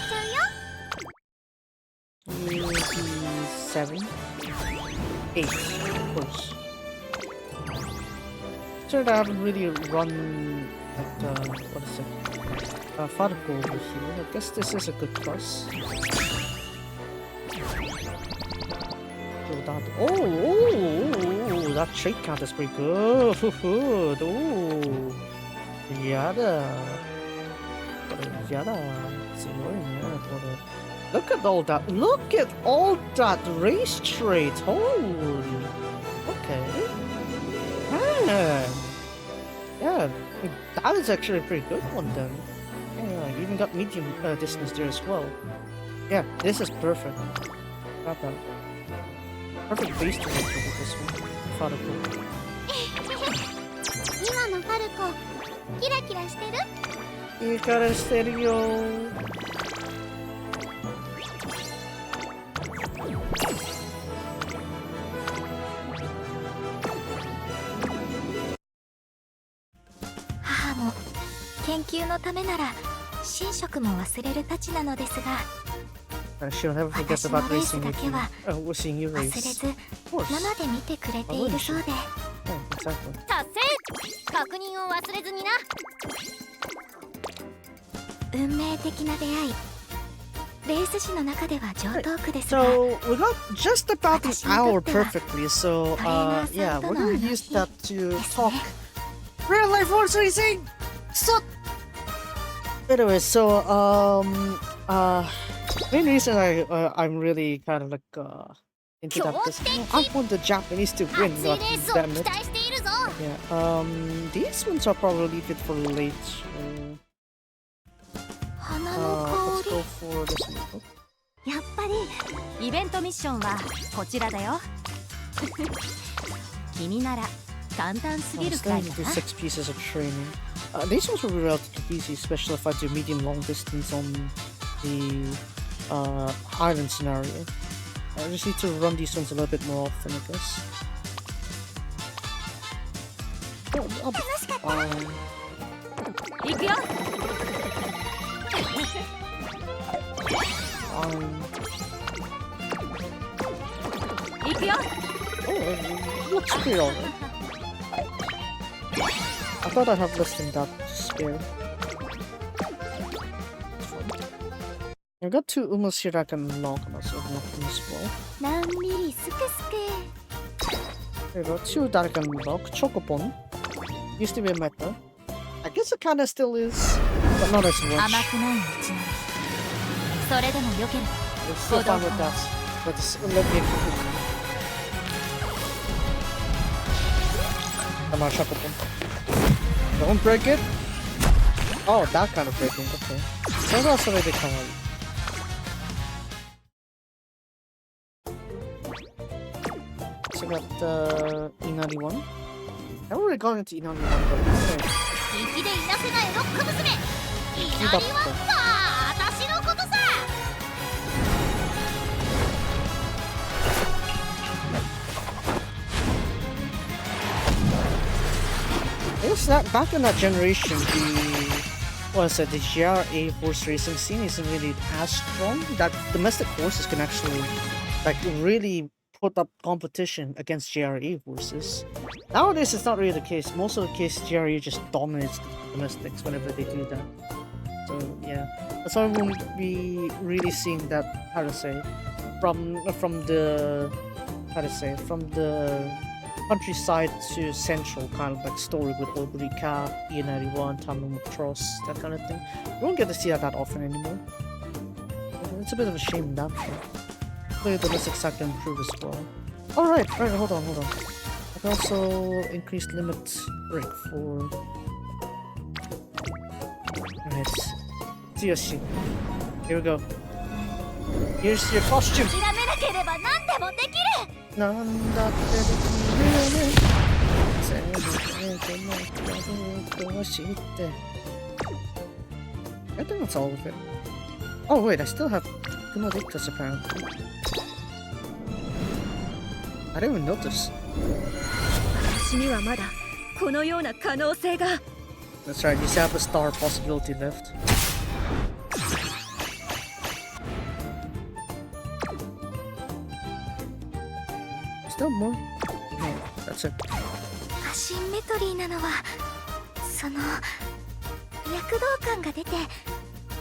S2: ちゃうよ。
S1: 7, 8, of course. Sure, I haven't really run at what is it? Farco over here. I guess this is a good class. Oh, that trait count is pretty good. Oh, yada. Look at all that. Look at all that race trait. Holy. Okay. Yeah, that is actually a pretty good one then. Yeah, you even got medium distance there as well. Yeah, this is perfect. Got that. Perfect base to work with this one. Farco.
S2: 今のファルコキラキラしてる？
S1: いいからしてるよ。
S2: 母も研究のためなら寝食も忘れるたちなのですが、
S1: She'll never forget about racing with you.
S2: は
S1: We're seeing you
S2: 忘れ
S1: race.
S2: ず
S1: Of course.
S2: 生で見てくれているそうで、
S1: Oh, exactly.
S5: 達成。確認を忘れずにな。
S2: 運命的な出会い。レース誌の中では上等句ですが、
S1: So we got just about an hour perfectly. So yeah, we're gonna use that to talk real life horse racing. So anyway, so main reason I'm really kind of like into that because I want the Japanese to win.
S2: 熱いレースを
S1: Damn
S2: 期
S1: it.
S2: 待しているぞ。
S1: Yeah. These ones are probably fit for late.
S2: 花の
S1: Let's
S2: 香
S1: go for this one.
S2: り。やっぱり
S5: イベントミッションはこちらだよ。君なら簡単すぎ
S1: I'm
S5: る
S1: still
S5: くらい
S1: need
S5: だ
S1: to do
S5: な。
S1: 6 pieces of training. These ones will be relatively easy, especially if I do medium long distance on the island scenario. I just need to run these ones a little bit more often, I guess. I'll be fine.
S5: 行くよ。行くよ。
S1: Oh, it looks pretty alright. I thought I'd have less than that to spare. I've got 2 Umas here that I can unlock, and also unlock them as well.
S2: 何ミリすくすく。
S1: There you go, 2 that I can unlock. Chocobon. Used to be a meta. I guess it kinda still is, but not as
S5: 甘
S1: much.
S5: くないうちな。それでもよければ。
S1: I'm still fine with that. Let's let me continue. Come on, Chocobon. Don't break it! Oh, that kind of breaking, okay. So that's already kawaii. So we got Inari 1. I haven't really gone into Inari 1, but it's there.
S2: 粋でいなせないロック娘。いなりはさ、私のことさ。
S1: It's that back in that generation, the GRA horse racing scene isn't really as strong. That domestic horses can actually like really put up competition against GRA horses. Nowadays, it's not really the case. Most of the case, GRA just dominates the domestics whenever they do that. So yeah, that's why we won't be really seeing that. How to say, from the countryside to central kind of like story with Obrika, E91, Tamil Cross, that kind of thing. We won't get to see that often anymore. It's a bit of a shame in that front. Hopefully the domestic side can improve as well. Alright, hold on. I can also increase limit break for... Alright. Tsuyoshi. Here we go. Here's your costume!
S2: 諦めなければ何でもできる。
S1: なんだってできるね。全てのことを知って。I think that's all of it. Oh wait, I still have Gnodictus apparently. I didn't even notice.
S3: 私にはまだこのような可能性が。
S1: That's right, you still have a star possibility left. Still more? No, that's it.
S2: アシンメトリーなのはその躍動感が出て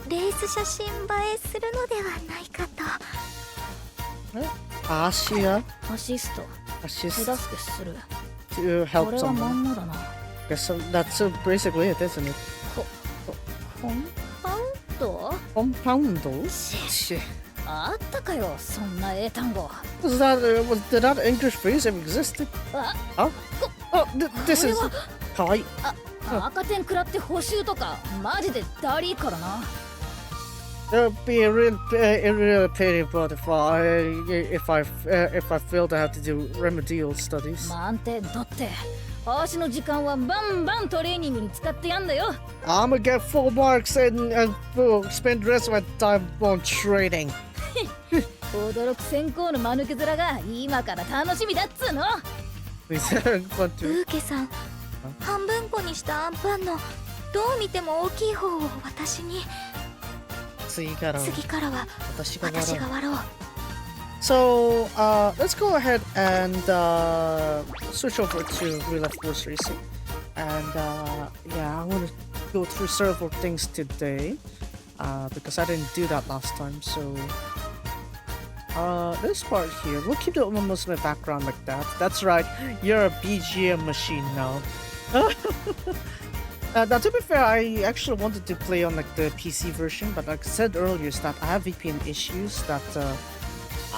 S2: レース写真映えするのではないかと。
S1: Asia
S3: アシスト
S1: assist
S3: 手助けする。
S1: to
S3: こ
S1: help
S3: れはま
S1: someone.
S3: んまだな。
S1: Guess that's basically it, isn't it?
S3: コンパウンド
S1: Compound? Shit.
S3: あったかよ、そんな英単語。
S1: Did that English phrase ever existed?
S3: あ、
S1: Huh? Oh, this is
S3: これは
S1: kawaii.
S3: 赤点食らって補習とかマジでダリーからな。
S1: It would be a real pity, but if I fail to have to do remedial studies.
S3: 満点取って足の時間はバンバントレーニングに使ってやんだよ。
S1: I'm gonna get full marks and spend the rest of my time on training.
S3: 驚く先行の間抜け面が今から楽しみだっつーの。
S1: He's having fun
S2: ブ
S1: too.
S2: ーケさん、半分こにしたアンパンのどう見ても大きい方を私に。次からは私が割ろう。
S1: So, let's go ahead and switch over to IRL Horse Racing. And yeah, I want to go through several things today because I didn't do that last time. So, this part here, we'll keep the Musume background like that. That's right, you're a BGM machine now. Now, to be fair, I actually wanted to play on like the PC version, but like I said earlier, is that I have VPN issues that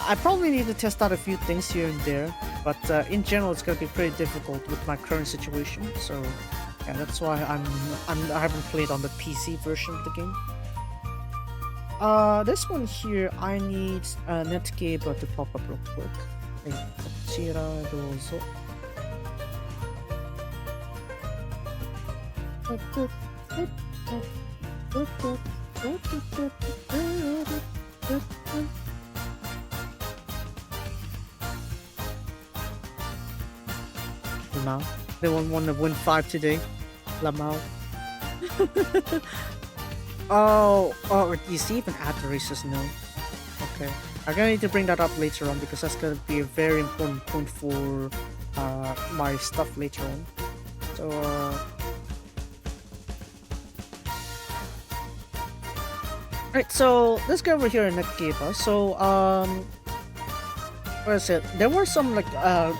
S1: I probably need to test out a few things here and there. But in general, it's gonna be pretty difficult with my current situation. So yeah, that's why I haven't played on the PC version of the game. This one here, I need Netgaba to pop up real quick. はい、こちらどうぞ。 Lamau. They won't want to win 5 today. Lamau. Oh, you see, even at the races, no. Okay. I'm gonna need to bring that up later on because that's gonna be a very important point for my stuff later on. So, Alright, so let's go over here in Netgaba. So, what is it? There were some like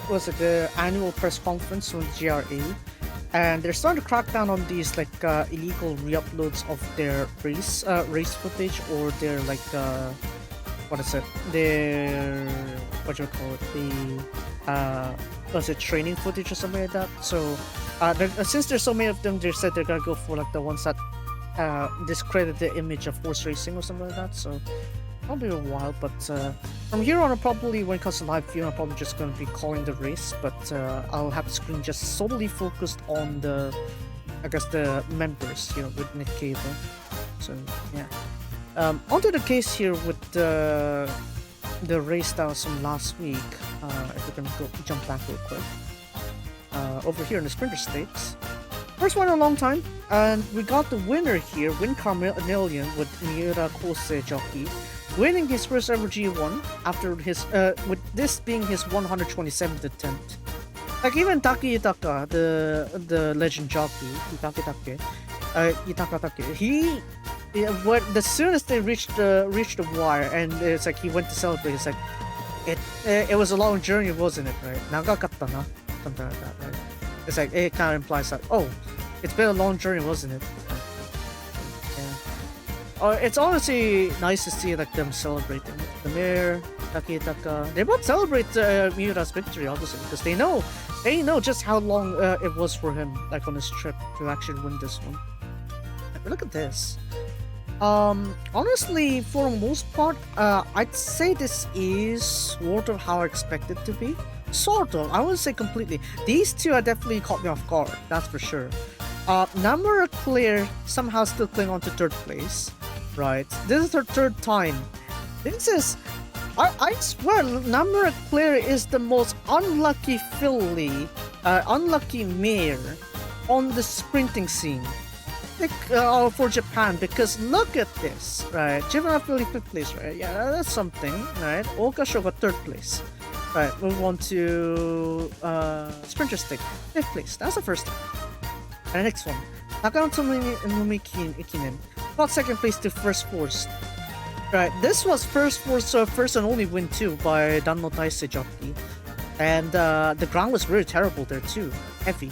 S1: was it the annual press conference from the GRA, and they're starting to crack down on these like illegal re-uploads of their race footage or their like what is it? Their what do you call it? The was it training footage or something like that? So, since there's so many of them, they said they're gonna go for like the ones that discredit the image of horse racing or something like that. So probably a while, but from here on, probably when it comes to live viewing, I'm probably just going to be calling the race, but I'll have the screen just solely focused on the, I guess, the members, you know, with Netgaba. So yeah. Onto the case here with the race that was from last week. If we can go jump back real quick. Over here in the Sprinter Stakes. First one in a long time, and we got the winner here, Win Carmelian with Miura Kose jockey, winning his first ever G1 after his with this being his 127th attempt. Like even Taki Itaka, the legend jockey, Itaka Take, he as soon as they reached the wire, and it's like he went to celebrate. It's like it was a long journey, wasn't it? Right? Nagakatta na, something like that, right? It's like it kind of implies that, oh, it's been a long journey, wasn't it? Yeah. It's honestly nice to see like them celebrating. The mayor, Takitaka, they both celebrate Miura's victory, obviously, because they know just how long it was for him, like on his trip to actually win this one. Look at this. Honestly, for the most part, I'd say this is sort of how I expect it to be. Sort of, I wouldn't say completely. These two are definitely caught me off guard, that's for sure. Number clear somehow still cling on to third place, right? This is her third time. This is, I swear, Number clear is the most unlucky filly, unlucky mare on the sprinting scene for Japan, because look at this, right? Juvenile Philly 5th place, right? Yeah, that's something, right? Okasho got 3rd place. Right, move on to Sprinter Stick, 5th place. That's the first time. And the next one, Takanoto Ikinen got 2nd place to First Force. Right, this was first and only win too by Danno Taisei jockey. And the ground was really terrible there too. Heavy.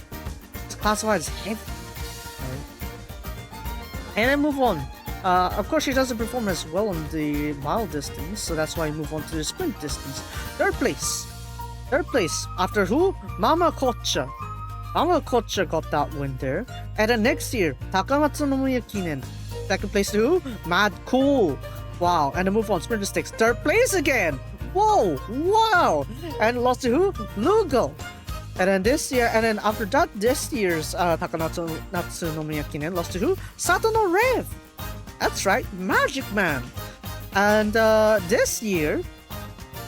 S1: It's classified as heavy. Right. And then move on. Of course, she doesn't perform as well on the mile distance, so that's why I move on to the sprint distance. 3rd place. 3rd place. After who? Mama Kocha. Mama Kocha got that win there. And then next year, Takamatsu Nomiya Kinen. 2nd place to who? Mad Cool. Wow. And then move on. Sprinter Sticks. 3rd place again. Whoa. Wow. And lost to who? Lugo. And then this year, and then after that, this year's Takamatsu Nomiya Kinen lost to who? Sato no Rev. That's right, Magic Man. And this year,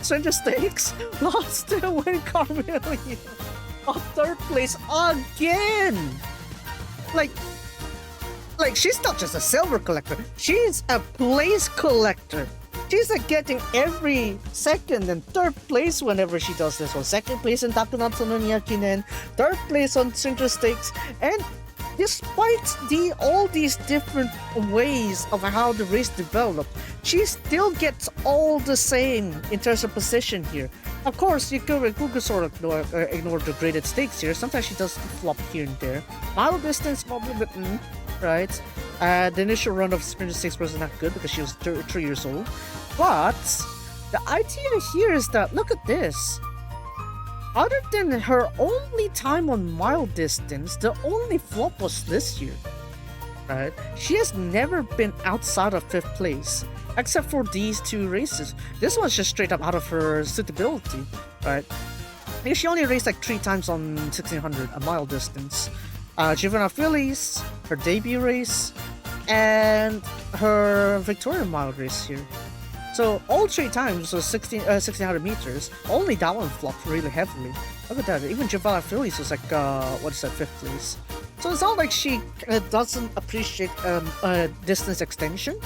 S1: Stranger Stakes lost to Win Carmelian on 3rd place again. Like she's not just a silver collector, she's a place collector. She's like getting every 2nd and 3rd place whenever she does this one. 2nd place in Takunatsu no Niyakinen, 3rd place on Stranger Stakes, and despite all these different ways of how the race developed, she still gets all the same in terms of position here. Of course, you could sort of ignore the graded stakes here. Sometimes she does flop here and there. Mile distance, probably a bit, right? The initial run of Sprinter Stakes wasn't that good because she was 3 years old. But the idea here is that, look at this. Other than her only time on mile distance, the only flop was this year, right? She has never been outside of 5th place, except for these 2 races. This one's just straight up out of her suitability, right? She only raced like 3 times on 1600, a mile distance. Juvenile Phillies, her debut race, and her Victoria mile race here. So all 3 times was 1600 meters. Only that one flopped really heavily. Look at that. Even Juvenile Phillies was like 5th place. So it's not like she doesn't appreciate distance extension,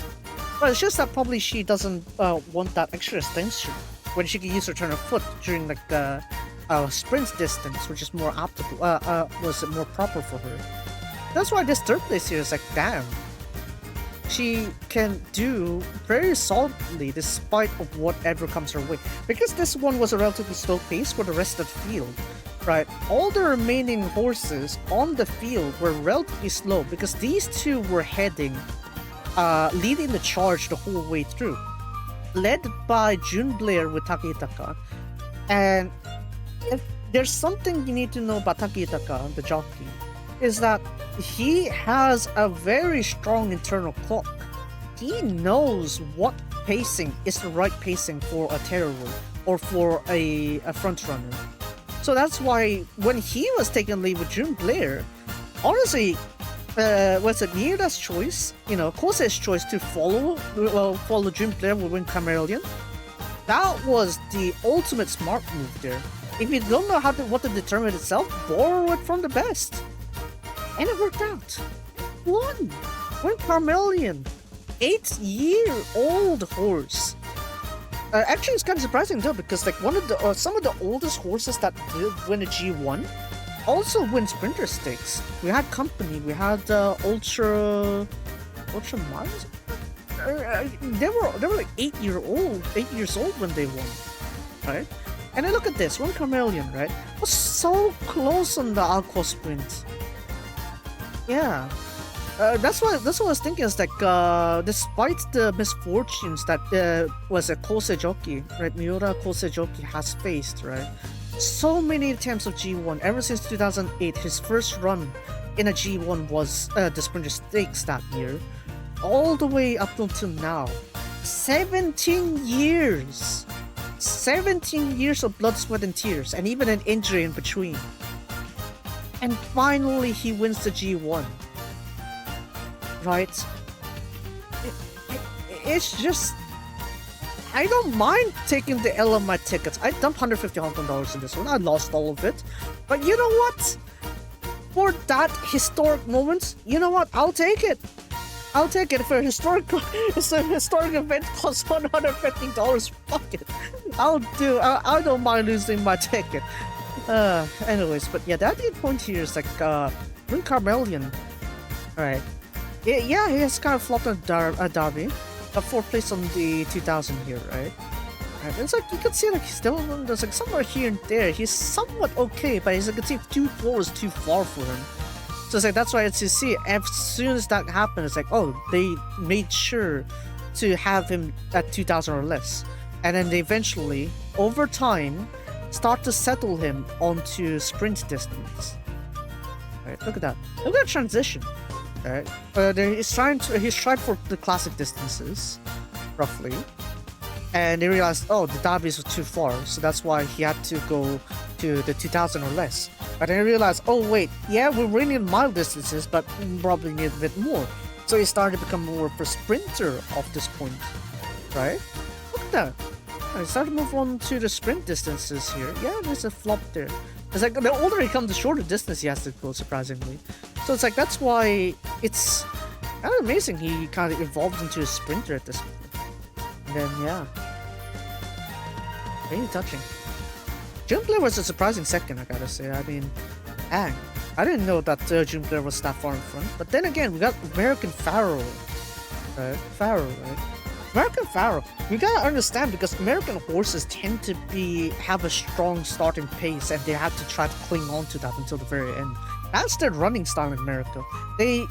S1: but it's just that probably she doesn't want that extra extension when she can use her turn of foot during like sprint distance, which is more applicable. Was more proper for her. That's why this 3rd place here is like, damn. She can do very solidly despite of whatever comes her way. Because this one was a relatively slow pace for the rest of the field, right? All the remaining horses on the field were relatively slow because these 2 were heading, leading the charge the whole way through. Led by June Blair with Takehitaka. And if there's something you need to know about Takehitaka, the jockey, is that he has a very strong internal clock. He knows what pacing is the right pacing for a terror or for a front runner. So that's why when he was taking lead with June Blair, honestly, was it Miura's choice, Kosei's choice to follow June Blair with Win Chameleon? That was the ultimate smart move there. If you don't know what to determine itself, borrow it from the best. And it worked out. Won Carmelian, 8-year-old horse. Actually, it's kind of surprising though, because like some of the oldest horses that did win a G1 also win Sprinter Stakes. We had company. We had Ultra Miles. They were like 8 years old when they won, right? And then look at this, One Carmelian, right? Was so close on the Aqua Sprint. Yeah, that's what I was thinking. Is like despite the misfortunes that was a Kosei jockey, right? Miura Kosei jockey has faced, right? So many attempts of G1 ever since 2008. His first run in a G1 was the Sprinter Stakes that year, all the way up until now. 17 years. 17 years of blood, sweat, and tears, and even an injury in between. And finally, he wins the G1. Right? It's just... I don't mind taking the L on my tickets. I dumped 150 Hong Kong dollars in this one. I lost all of it. But you know what? for that historic moment, you know what? I'll take it. I'll take it for a historic. It's a historic event costs $150. Fuck it. I don't mind losing my ticket. Anyways, but yeah, that point here is like Ring Carmelian. Alright. Yeah, he has kind of flopped on Derby. Got 4th place on the 2000 here, right? And it's like you can see like he's still there's like somewhere here and there. He's somewhat okay, but as you can see 2-4 is too far for him. So it's like that's why you see as soon as that happened, it's like oh they made sure to have him at 2000 or less, and then they eventually over time start to settle him onto sprint distance. Right, look at that. Look at that transition. Right, he's tried for the classic distances, roughly, and they realized oh the derbies were too far, so that's why he had to go to the 2000 or less. But then he realized oh wait, yeah we're really in mile distances, but we probably need a bit more. So he started to become more of a sprinter off this point, right? Look at that. I started to move on to the sprint distances here. Yeah, there's a flop there. It's like the older he comes, the shorter distance he has to go, surprisingly. So it's like that's why it's kind of amazing he kind of evolved into a sprinter at this point. And then yeah, really touching. June Blair was a surprising second, I gotta say. I mean, dang, I didn't know that June Blair was that far in front. But then again, we got American Pharaoh, right? American Pharaoh, you gotta understand because American horses tend to have a strong starting pace and they have to try to cling on to that until the very end. That's their running style in America. They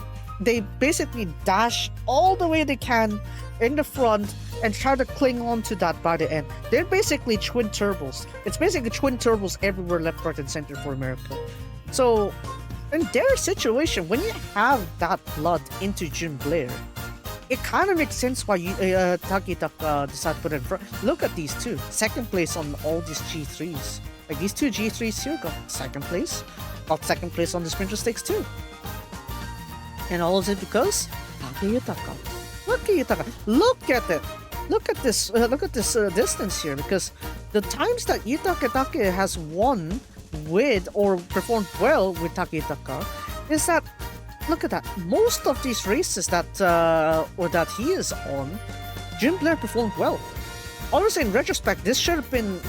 S1: basically dash all the way they can in the front and try to cling on to that by the end. They're basically twin turbos. It's basically twin turbos everywhere, left, right, and center for America. So in their situation, when you have that blood into June Blair, it kind of makes sense why Takitaka decided to put it in front. Look at these two. 2nd place on all these G3s. Like these two G3s here got 2nd place. Got 2nd place on the Sprinter Stakes too. And all of it because Takitaka. Look at Yutaka. Look at it. Look at this distance here, because the times that Yutaka has won with or performed well with Takitaka is that look at that. Most of these races that he is on, June Blair performed well. Honestly, in retrospect, this should have been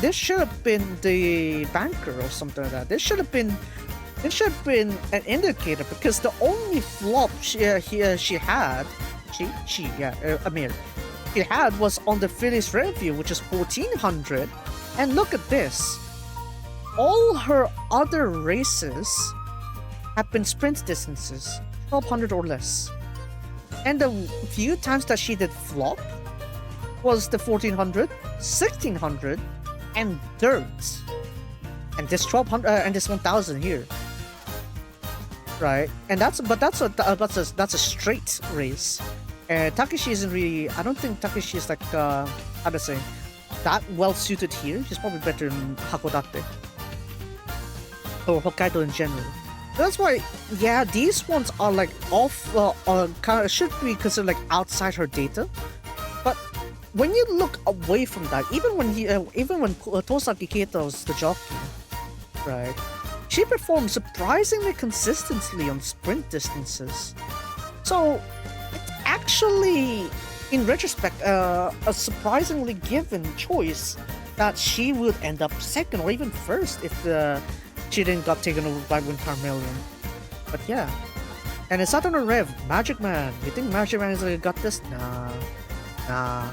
S1: the banker or something like that. This should have been an indicator, because the only flop she had was on the Phillies review, which is 1400. And look at this. All her other races have been sprint distances, 1200 or less. And the few times that she did flop was the 1400, 1600, and dirt. And this 1200 and this 1000 here. Right? And that's a straight race. Takeshi isn't really, I don't think Takeshi is like how to say, that well suited here. He's probably better in Hakodate or Hokkaido in general. That's why, yeah, these ones are like off, kind of should be considered like outside her data. But when you look away from that, even when Tosaki Keita was the jockey, right? She performed surprisingly consistently on sprint distances. So it's actually, in retrospect, a surprisingly given choice that she would end up 2nd or even 1st if she didn't got taken over by Win Carmelian. But yeah. And it's not on a rev. Magic Man. You think Magic Man is gonna got this? Nah.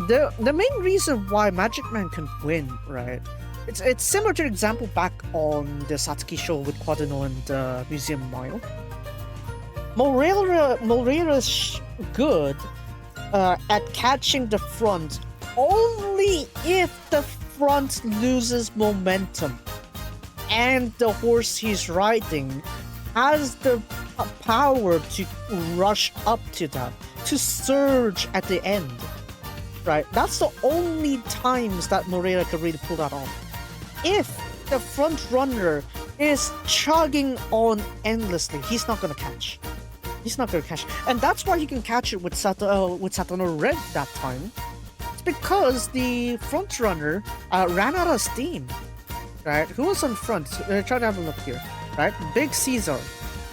S1: The main reason why Magic Man can win, right? It's similar to the example back on the Satsuki show with Quadino and Museum Mile. Moreira's good at catching the front only if the front loses momentum and the horse he's riding has the power to rush up to that, to surge at the end, right? That's the only times that Moreira can really pull that off. If the front runner is chugging on endlessly, he's not gonna catch. And that's why he can catch it with Satono Red that time. It's because the front runner ran out of steam. right? Who was in front? Try to have a look here, right? Big Caesar.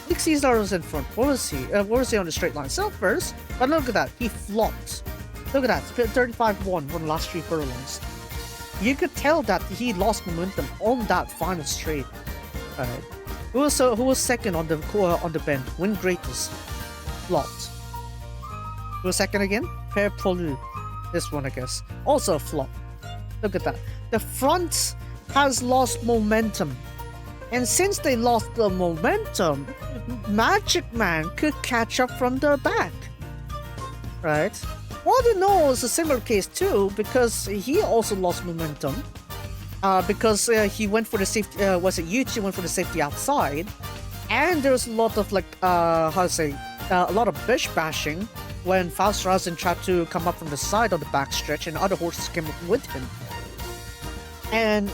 S1: Big Caesar was in front. What was he? What was he on the straight line? Still first, but look at that. He flopped. Look at that. 35-1 on the last 3 furlongs. You could tell that he lost momentum on that final straight. Right. Who was second on the bend? Win greatest. Flopped. Who was second again? Per Polu. This one, I guess. Also a flop. Look at that. The front has lost momentum. And since they lost the momentum, Magic Man could catch up from the back. Right? Wardino is a similar case too, because he also lost momentum. Because he went for the safety, was it Yuchi went for the safety outside. And there's a lot of a lot of bush bashing when Faustrazin tried to come up from the side on the backstretch and other horses came up with him. And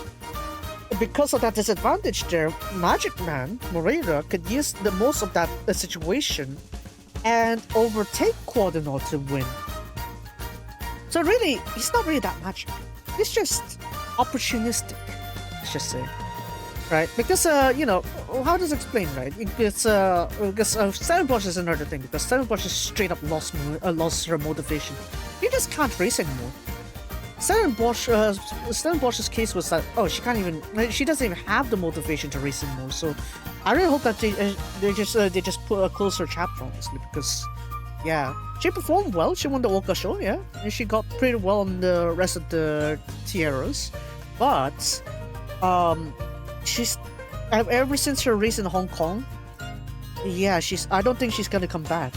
S1: because of that disadvantage there, Magic Man, Moreira, could use the most of that situation and overtake Quadino to win. So really, he's not really that magic. He's just opportunistic, let's just say. Right? Because, how does it explain, right? Because Stellenbosch is another thing, because Stellenbosch is straight up lost her motivation. He just can't race anymore. Stellenbosch's case was that, she doesn't even have the motivation to race anymore, so I really hope that they just put a closer chapter, honestly, because, yeah, she performed well, she won the Oka show, yeah, and she got pretty well on the rest of the tiaras, but, she's, ever since her race in Hong Kong, yeah, I don't think she's gonna come back.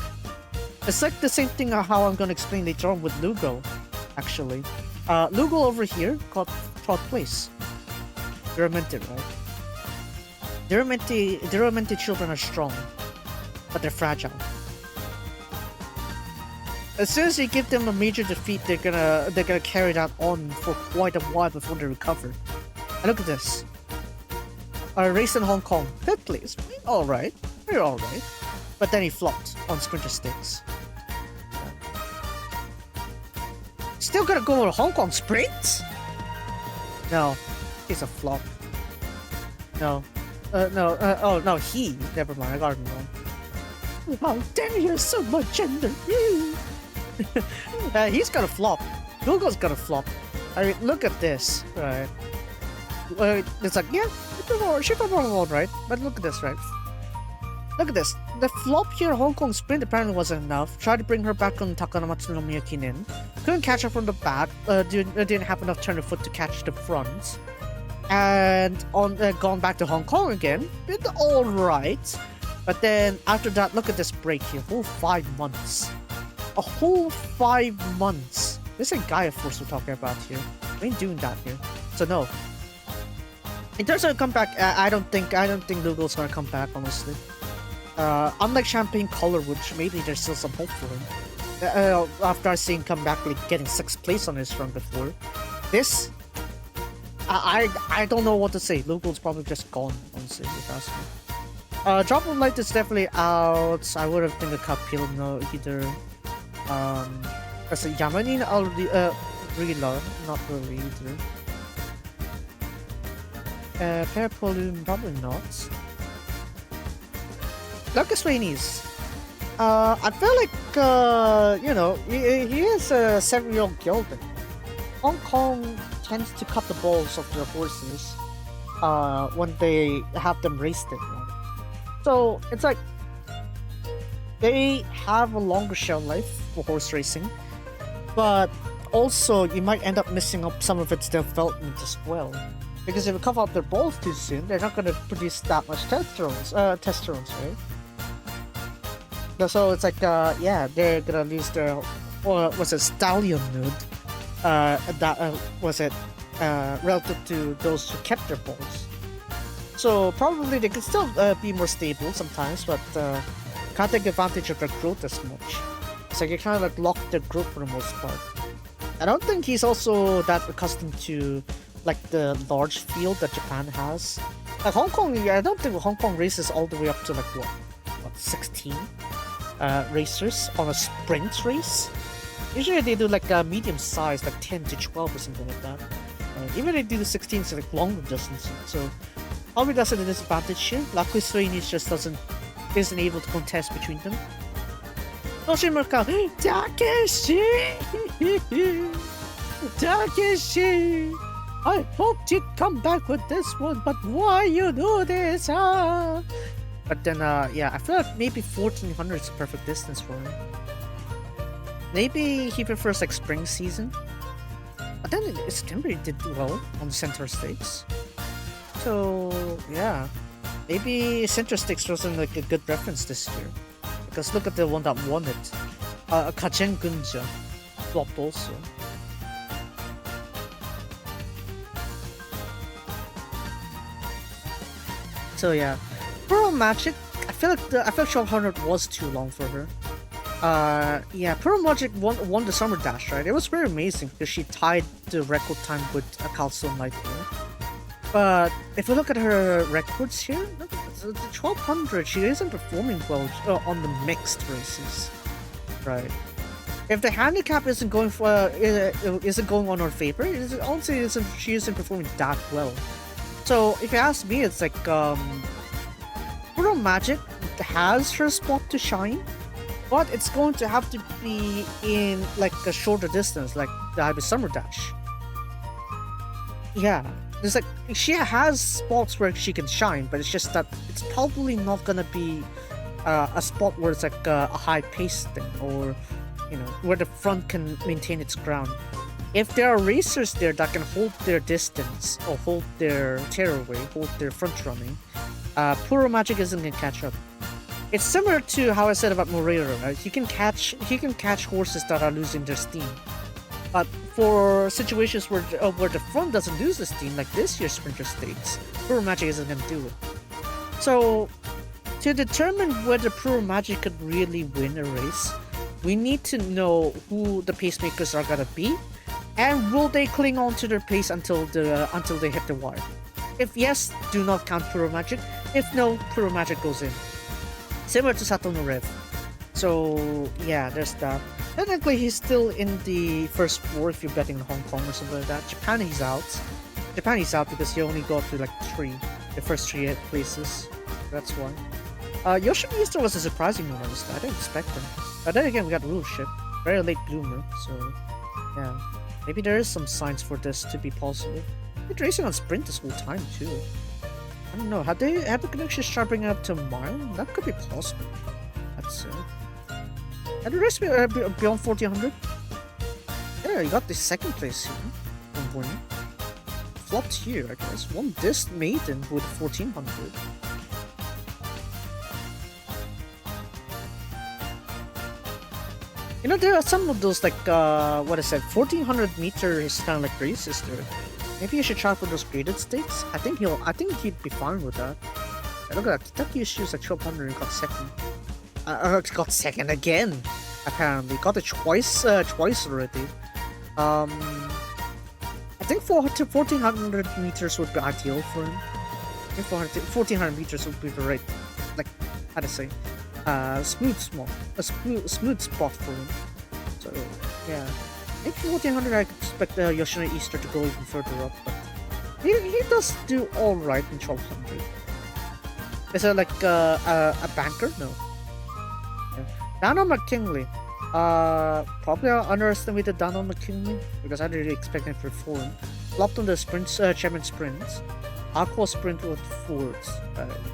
S1: It's like the same thing how I'm gonna explain later on with Lugo, actually. Lugo over here got 12th place. Duramente, right? Duramente children are strong, but they're fragile. As soon as you give them a major defeat, they're gonna carry that on for quite a while before they recover. And look at this. A race in Hong Kong, 5th place. Alright, we're alright. But then he flopped on Sprinter Stakes. Still gonna go on Hong Kong Sprint? No, he's a flop. No. No, he. Never mind, I got him wrong. How dare you so much gender? He's gonna flop. Google's gonna flop. I mean, look at this, right? It's like, yeah, she performed alright, but look at this, right? Look at this. The flop here, Hong Kong Sprint, apparently wasn't enough. Tried to bring her back on Takanamatsu no Miyakinen. Couldn't catch her from the back. Didn't have enough turn of foot to catch the front. And gone back to Hong Kong again. Did alright. But then after that, look at this break here. A whole 5 months. A whole 5 months. This ain't Gaia Force we're talking about here. We ain't doing that here. So no. In terms of a comeback, I don't think Lugo's gonna come back, honestly. Unlike Champagne Color, which maybe there's still some hope for him. After I seen him come back, like getting 6th place on his run before. This, I don't know what to say. Lugo's probably just gone, honestly, if you ask me. Drop of Light is definitely out. I would have think a Capil, no, either. As a Yamanin, Rila, not really either. Perpolum, probably not. Lucas Rainies. I feel like, he is a 7-year-old gelding. Hong Kong tends to cut the balls of their horses when they have them race them. Right? So, it's like, they have a longer shelf life for horse racing, but also you might end up missing up some of its development as well. Because if you cut off their balls too soon, they're not going to produce that much testosterone, right? So it's like, they're gonna lose their, stallion mood, relative to those who kept their balls. So probably they could still be more stable sometimes, but can't take advantage of their growth as much. So you kind of like lock their growth for the most part. I don't think he's also that accustomed to like the large field that Japan has. Like Hong Kong, I don't think Hong Kong races all the way up to like what 16 racers on a sprint race. Usually they do like a medium size, like 10 to 12 or something like that. Even if they do the 16, it's like longer distances, so probably that's a disadvantage here. Luckily, Selenic just isn't able to contest between them. Yoshimurka, Takeshi! Takeshi! I hoped you'd come back with this one, but why you do this, huh? But then, yeah, I feel like maybe 1400 is the perfect distance for him. Maybe he prefers like spring season. But then in September he did well on the center stakes. So, yeah. Maybe center stakes wasn't like a good reference this year. Because look at the one that won it. Kachen Gunja flopped also. So yeah, Pearl Magic. I feel like 1200 was too long for her. Yeah, Pearl Magic won the Summer Dash, right? It was very amazing because she tied the record time with a Calcium Nightmare. But if we look at her records here, look, the 1200, she isn't performing well on the mixed races, right? If the handicap isn't going on her favor, honestly, she isn't performing that well. So if you ask me, it's like Pearl Magic has her spot to shine, but it's going to have to be in like a shorter distance, like the Hyper Summer Dash. Yeah, there's like she has spots where she can shine, but it's just that it's probably not gonna be a spot where it's like a high pace thing, or you know, where the front can maintain its ground. If there are racers there that can hold their distance or hold their tearaway, hold their front running, Pearl Magic isn't gonna catch up. It's similar to how I said about Moreira, right? He can catch horses that are losing their steam. But for situations where the front doesn't lose the steam, like this year's Sprinter Stakes, Pearl Magic isn't gonna do it. So to determine whether Pearl Magic could really win a race, we need to know who the pacemakers are gonna be, and will they cling on to their pace until they hit the wire. If yes, do not count Pearl Magic. If no, Pearl Magic goes in. Similar to Sato no Rev. So yeah, there's that. Technically, he's still in the first four if you're betting in Hong Kong or something like that. Japan, he's out. Japan, he's out because he only got to like the first three places. That's why. Yoshimi Easter was a surprising one, honestly. I didn't expect him. But then again, we got Rule Ship. Very late bloomer, so yeah. Maybe there is some signs for this to be possible. They're racing on sprint this whole time too. I don't know. Have the connections sharpening up to mile? That could be possible. That's it. And the rest beyond 1400. Yeah, you got the second place here. One winning. Flopped here, I guess. Won this maiden with 1400. You know, there are some of those like what I said, 1400 meters kind of like races there. Maybe you should try for those graded stakes. I think he'd be fine with that. Yeah, look at that. Ducky issues like 1200 and got second. Got second again. Apparently, got it twice already. I think 1400 meters would be ideal for him. I think 1400 meters would be the right, like, how to say, smooth spot for him. So yeah, I think 1400 I could expect Yoshino Easter to go even further up, but he does do all right in 1200. Is it like a banker? No. Yeah. Dano McKinley. Probably I underestimated Dano McKinley because I didn't really expect him to perform. Flopped on the sprints, Chairman sprints. Aqua sprint with forwards.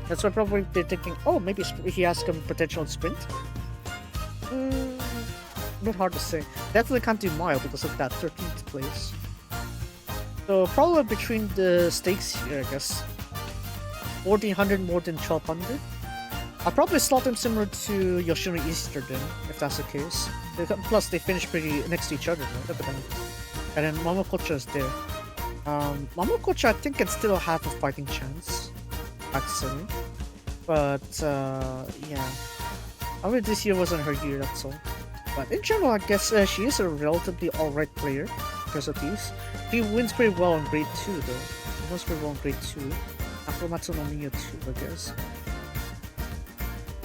S1: That's why probably they're thinking, oh, maybe he has some potential in sprint. A bit hard to say. Definitely can't do mile because of that 13th place. So probably between the stakes here, I guess. 1400 more than 1200. I'll probably slot him similar to Yoshino Easter then, if that's the case. Plus they finish pretty next to each other, right? Look at them. And then Momokocha is there. Momokocha I think can still have a fighting chance, actually. But yeah. I mean, this year wasn't her year, that's all. But in general, I guess she is a relatively alright player because of these. She wins pretty well in grade 2 though. She wins pretty well in grade 2. Akumatsu no Miya 2, I guess.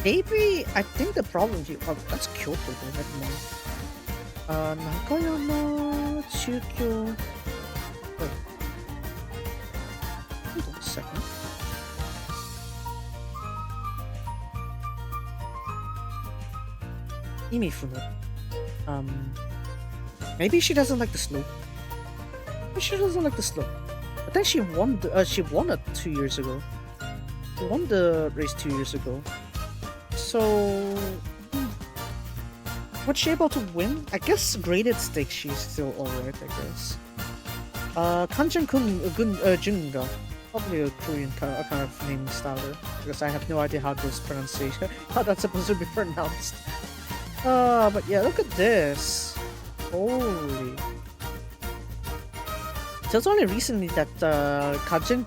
S1: Maybe, I think the problem here, oh, that's Kyoto though, never mind. Nakayama, Chukyo. Wait, Imifuno. Maybe she doesn't like the slope. Maybe she doesn't like the slope. I think she won it 2 years ago. She won the race 2 years ago. So was she able to win? I guess graded stakes she's still alright, I guess. Kanjin Junga. Probably a Korean kind of name styler, because I have no idea how this pronunciation, how that's supposed to be pronounced. But yeah, look at this. Holy. So it's only recently that Kanjin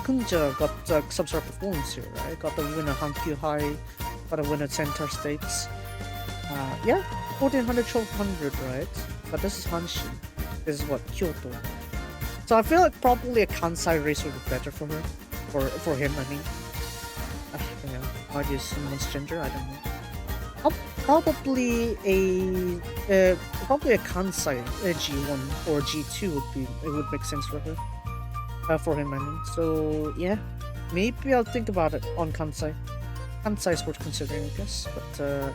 S1: Gunja got some sort of performance here, right? Got the winner Hankyu High, got a winner Center Stakes. Yeah, 1400, 1200, right? But this is Hanshin. This is what, Kyoto. So I feel like probably a Kansai race would be better for her. For him, I mean. Yeah, might use someone's gender, I don't know. Probably a Kansai G1 or G2 would make sense for her. For him, I mean. So yeah, maybe I'll think about it on Kansai. Kansai is worth considering, I guess. But yeah,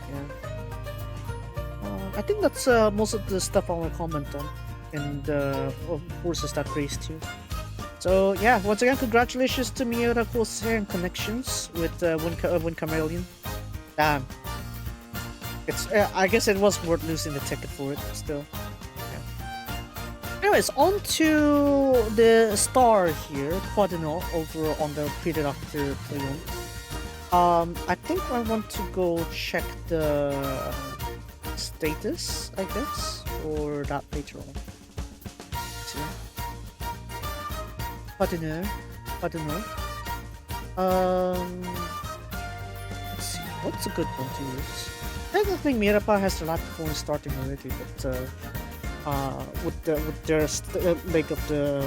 S1: I think that's most of the stuff I want to comment on, and of horses that race too. So yeah, once again, congratulations to Miura Corsair and connections with Win Chameleon. Damn. It's I guess it was worth losing the ticket for it, but still. Yeah. Anyways, on to the star here, Quadino, over on the Predoctor Leon. I think I want to go check the status, I guess, or that later on. Let's see. Quadino. Let's see, what's a good one to use? I don't think Mirapa has the lap performance starting already, but with their leg of the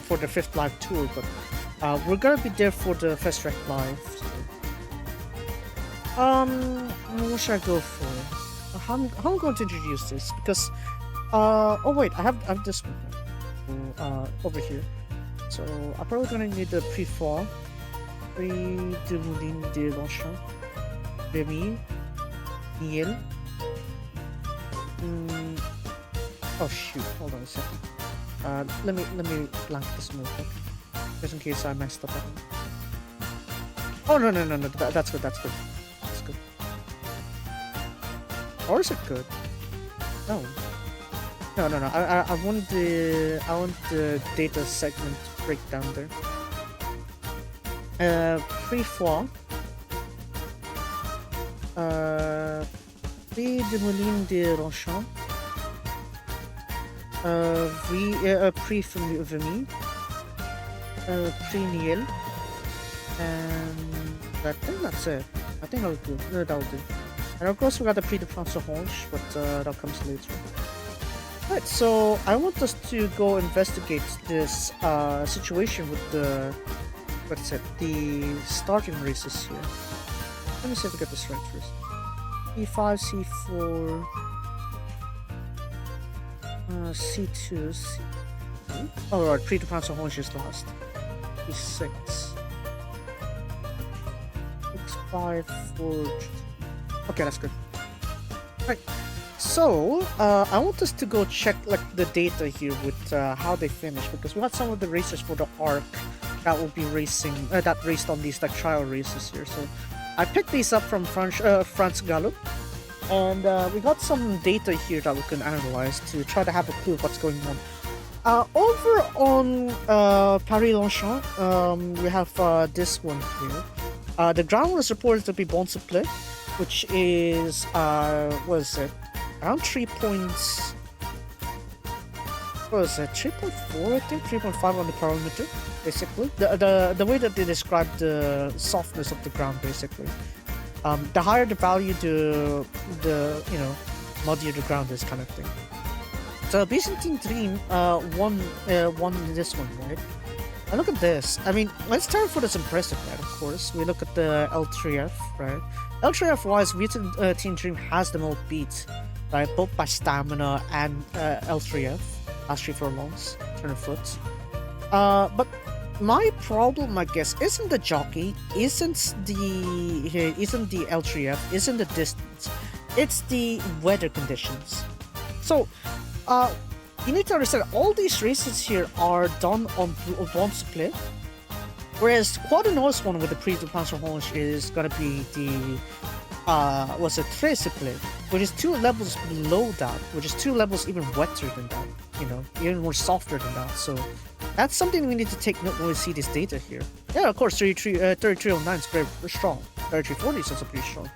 S1: for the 5th live tour, but we're gonna be there for the Fast Track Live. So. What should I go for? How I'm going to introduce this, because oh wait, I have this one over here. So I'm probably gonna need the pre-fall, Prix de Moulin de Longchamp. Remy, Neil. Oh shoot! Hold on a second. Let me blank this real quick, just in case I messed up. Oh no! That's good. That's good. Or is it good? No. I want the data segment breakdown there. Pre-fall. Prix de Moulin de Longchamp, Prix Vermeil, Prix Niel, and I think that's it. I think that'll do. That'll do. And of course we got the Prix de France Orange, but that comes later. Right, so I want us to go investigate this situation with the the starting races here. Let me see if I get this right first. E5, C4, C2, C2. Oh, right, Prix de France Orange is last. E6. X5, 4. Okay, that's good. Right. So, I want us to go check the data here with how they finish, because we had some of the racers for the ARC that will be racing, that raced on these trial races here. So I picked these up from France Gallup, and we got some data here that we can analyze to try to have a clue of what's going on. Over on Paris Longchamp, we have this one here. The ground was reported to be bon soufflé, which is what is it? Around 3 points. What is it? 3.4, I think, 3.5 on the parameter. Basically, the way that they describe the softness of the ground, basically, the higher the value, the muddier the ground is, kind of thing. So Byzantine Dream won this one, right? And look at this. I mean, let's start for this impressive, right? Of course, we look at the L3F, right? L3F wise, Byzantine Dream has them all beat, right? Both by stamina and L3F, last 3 furlongs, turn of foot. But my problem, I guess, isn't the jockey, isn't the L3F, isn't the distance. It's the weather conditions. So, you need to understand all these races here are done on bronze split, whereas Quadrano's one with the pre-Panzer Horse is gonna be the was a Trapeze split, which is 2 levels below that, which is 2 levels even wetter than that, you know, even more softer than that. So that's something we need to take note when we see this data here. Yeah, of course, 3309 is very strong. 3340 is also pretty strong.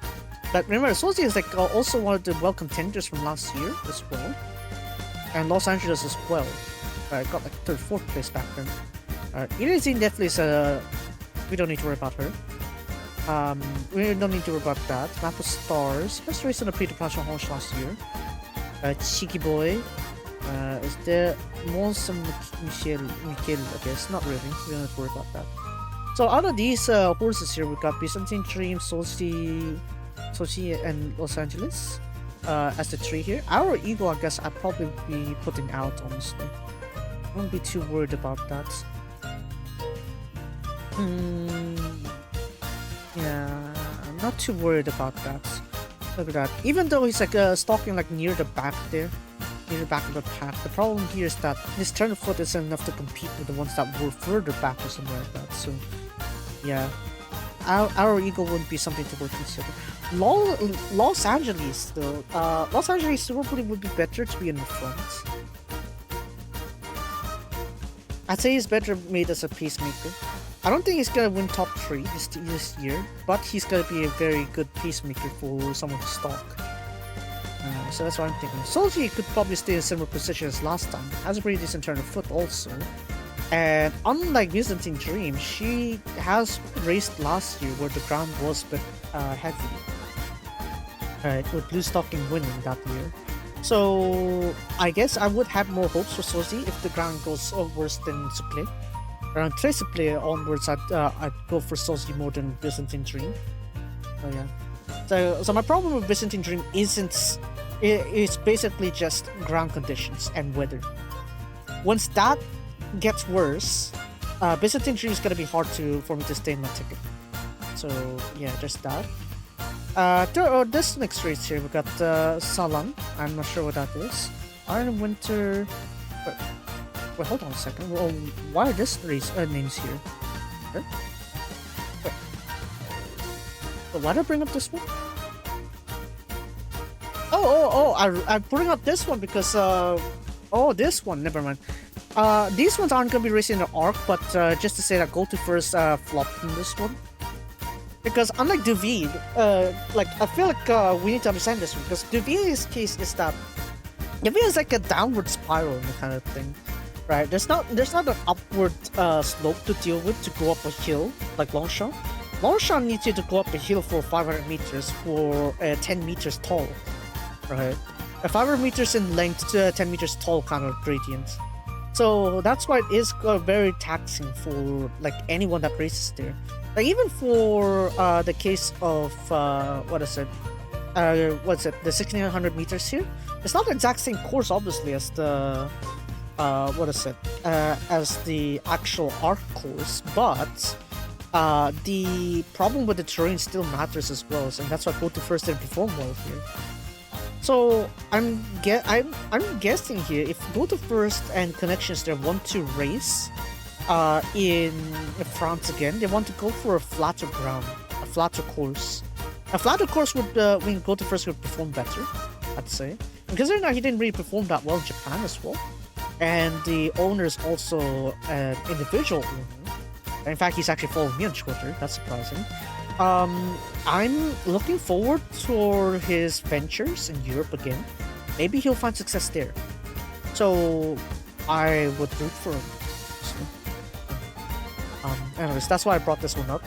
S1: But remember, Sozi is like also one of the well contenders from last year as well, and Los Angeles as well. Got like 3rd, 4th place back then. Irizine definitely is we don't need to worry about her. We don't need to worry about that. Map of Stars. First race on the pre-departure horse last year. Cheeky Boy. Is there Monsum Michel, I guess? Not really. We don't have to worry about that. So out of these horses here, we've got Byzantine Dream, Sochi, and Los Angeles as the 3 here. Our Eagle, I guess, I'd probably be putting out, honestly. I won't be too worried about that. Yeah, I'm not too worried about that. Look at that. Even though he's like stalking like near the back there, near the back of the pack, the problem here is that his turn of foot isn't enough to compete with the ones that were further back or something like that. So, yeah, our Eagle wouldn't be something to consider. Los Angeles though, Los Angeles probably would be better to be in the front. I'd say he's better made as a pacemaker. I don't think he's gonna win top 3 this year, but he's gonna be a very good pacemaker for someone to stalk. So that's what I'm thinking. Soji could probably stay in a similar position as last time. Has a pretty decent turn of foot also. And unlike Byzantine Dream, she has raced last year where the ground was a bit heavy. With blue stocking winning that year. So I guess I would have more hopes for Soji if the ground goes worse than Suple. Around Tracer player onwards, I'd go for Soji more than Byzantine Dream. Oh yeah. So my problem with Byzantine Dream it's basically just ground conditions and weather. Once that gets worse, Byzantine Dream is gonna be hard for me to stay in my ticket. So yeah, just that. This next race here, we got Salang. I'm not sure what that is. Iron Winter. Wait, hold on a second. Well, why are this race names here? Okay. Wait. But why did I bring up this one? I'm putting up this one because this one. Never mind. These ones aren't gonna be racing in the arc, but just to say that Go to First flopped in this one. Because unlike Duvid, like I feel like we need to understand this one because Duvid's case is that Duvid is like a downward spiral kind of thing. Right, there's not an upward slope to deal with to go up a hill like Longchamp. Longchamp needs you to go up a hill for 500 meters for 10 meters tall, right? 500 meters in length to 10 meters tall kind of gradient. So that's why it is very taxing for like anyone that races there. Like even for the case of the 1600 meters here, it's not the exact same course obviously as the as the actual arc course, but the problem with the terrain still matters as well, and that's why Go to First didn't perform well here. So I'm guessing here if Go to First and Connections there want to race in France again, they want to go for a flatter ground, a flatter course. A flatter course would mean Go to First would perform better, I'd say. Because he didn't really perform that well in Japan as well. And the owner is also an individual owner. In fact, he's actually following me on Twitter. That's surprising. I'm looking forward to his ventures in Europe again. Maybe he'll find success there. So I would root for him. Anyways, that's why I brought this one up.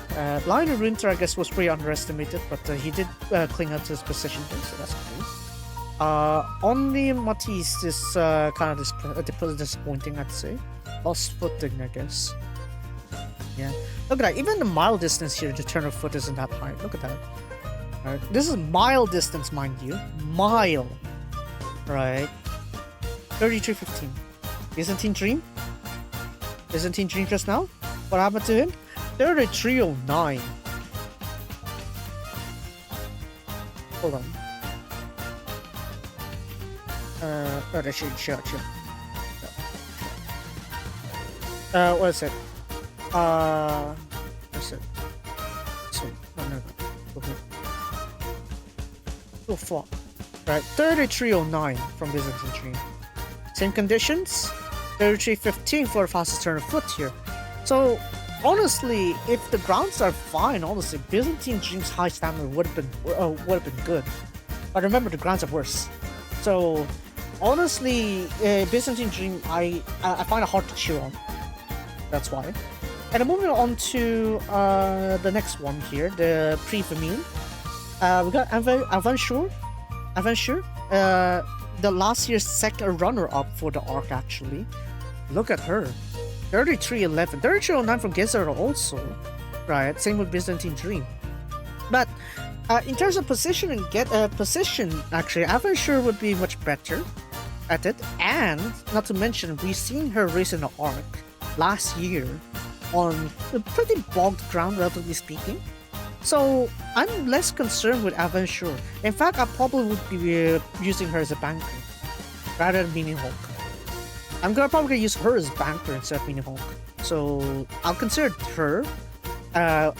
S1: Lion in Winter, I guess, was pretty underestimated, but he did cling out to his position there, so that's cool. Only Matisse is kind of disappointing, I'd say. Lost footing, I guess. Yeah. Look at that. Even the mile distance here, the turn of foot isn't that high. Look at that. Right. This is mile distance, mind you. Mile. Right. 33:15. Byzantine Dream? Byzantine Dream just now? What happened to him? 3309. Hold on. Sure. What is it? What's it? So, no. Okay. Oh, fuck. Right, 3309 from Byzantine Dream. Same conditions, 3315 for the fastest turn of foot here. So, honestly, if the grounds are fine, honestly, Byzantine Dream's high stamina would have been good. But remember, the grounds are worse. So, honestly, Byzantine Dream, I find it hard to cheer on. That's why. And moving on to the next one here, the pre-famine. We got Aventure, the last year's second runner-up for the arc, actually. Look at her. 3311. 3309 from Gesser also. Right, same with Byzantine Dream. But in terms of position, actually, Aventure would be much better at it. And, not to mention, we've seen her race in the arc last year on a pretty bogged ground, relatively speaking. So I'm less concerned with Aventure. In fact, I probably would be using her as a banker rather than Mini Hulk. I'm probably gonna use her as banker instead of Mini Hulk. So I'll consider her an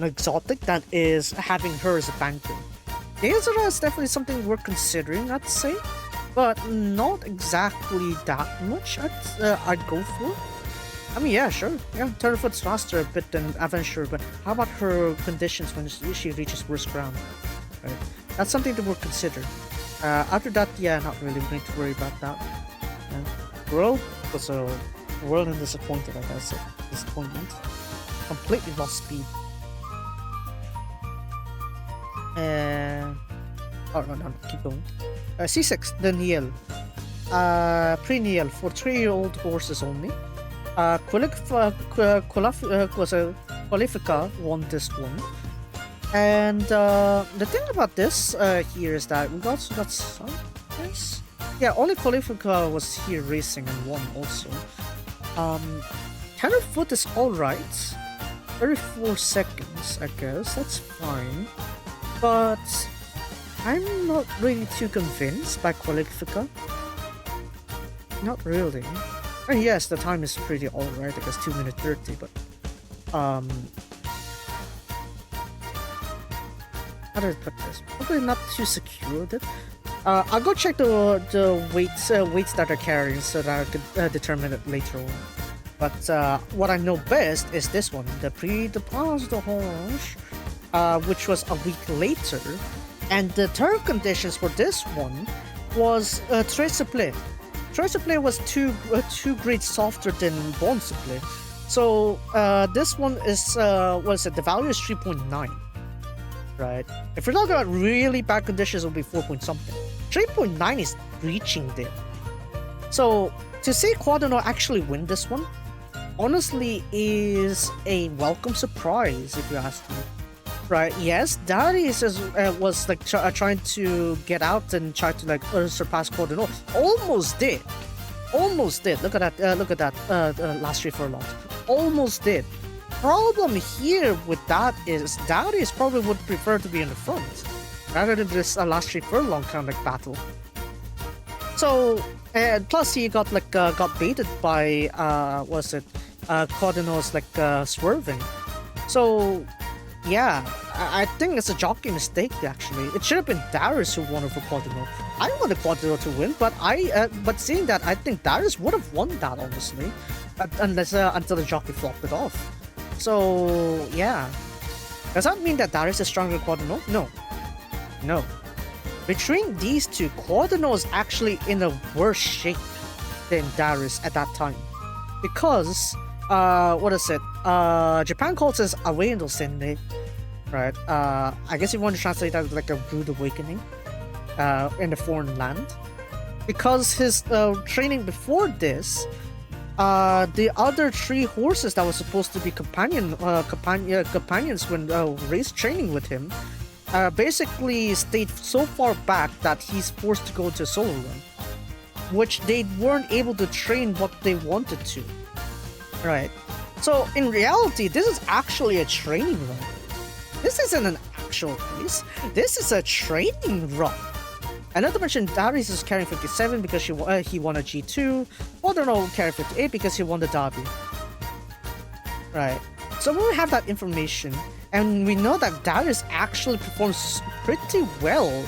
S1: exotic that is having her as a banker. Nezera is definitely something worth considering, I'd say, but not exactly that much I'd go for. I mean, yeah, sure. Yeah, turn of foot's faster a bit than Aventure, but how about her conditions when she reaches worst ground? Right. That's something that we'll consider. After that, yeah, not really. We need to worry about that. World was a world and disappointed, I guess. Disappointment. Completely lost speed. Oh, no, keep going. C6, the Niel. Pre-Niel for 3-year-old horses only. Qualifica won this one. And the thing about this here is that we also got some. Yes? Yeah, only Qualifica was here racing and won also. Tenderfoot is alright. 34 seconds, I guess. That's fine. But I'm not really too convinced by Qualifica. Not really. And yes, the time is pretty alright, I guess 2 minutes 30, but how do I put this? Probably not too secure with it. I'll go check the weights that are carrying so that I could determine it later on. But what I know best is this one, the Pre-Deposit Horse, which was a week later, and the term conditions for this one was Trapeze. Trapeze was two grades softer than Bone Supply. So this one is the value is 3.9. Right? If we're talking about really bad conditions, it'll be 4 point something. 3.9 is reaching there. So to see Quadrino actually win this one, honestly, is a welcome surprise if you ask me. Right? Yes, Darius was like trying to get out and try to surpass Quadrino. Almost did. Look at that. Last 3 furlongs. Almost did. Problem here with that is Darius probably would prefer to be in the front rather than this last 3 furlong kind of battle. So, and plus he got baited by Quadrino's swerving. So yeah, I think it's a jockey mistake actually. It should have been Darius who won over Quadrino. I wanted Quadrino to win, but but seeing that, I think Darius would have won that honestly, until the jockey flopped it off. So yeah, does that mean that Darius is stronger than Quadrino? No. Between these two, Quadrino is actually in a worse shape than Darius at that time, because Japan calls this away no sende, right? I guess you want to translate that as like a rude awakening in a foreign land, because his training before this, the other 3 horses that were supposed to be companions when race training with him basically stayed so far back that he's forced to go to a solo run, which they weren't able to train what they wanted to. Right. So in reality, this is actually a training run. This isn't an actual race. This is a training run. And not to mention, Darius is carrying 57 because he won a G2. Quadrano carrying 58 because he won the Derby. Right. So when we have that information, and we know that Darius actually performs pretty well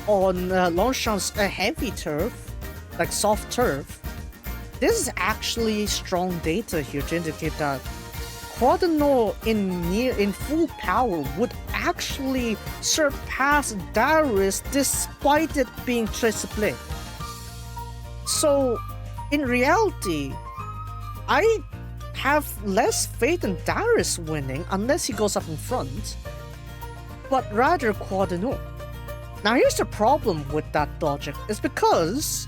S1: on Longchamp's heavy turf, like soft turf, this is actually strong data here to indicate that Quadrano in full power would actually surpass Darius despite it being triple. So in reality, I have less faith in Darius winning unless he goes up in front, but rather Quadrano. Now here's the problem with that logic, is because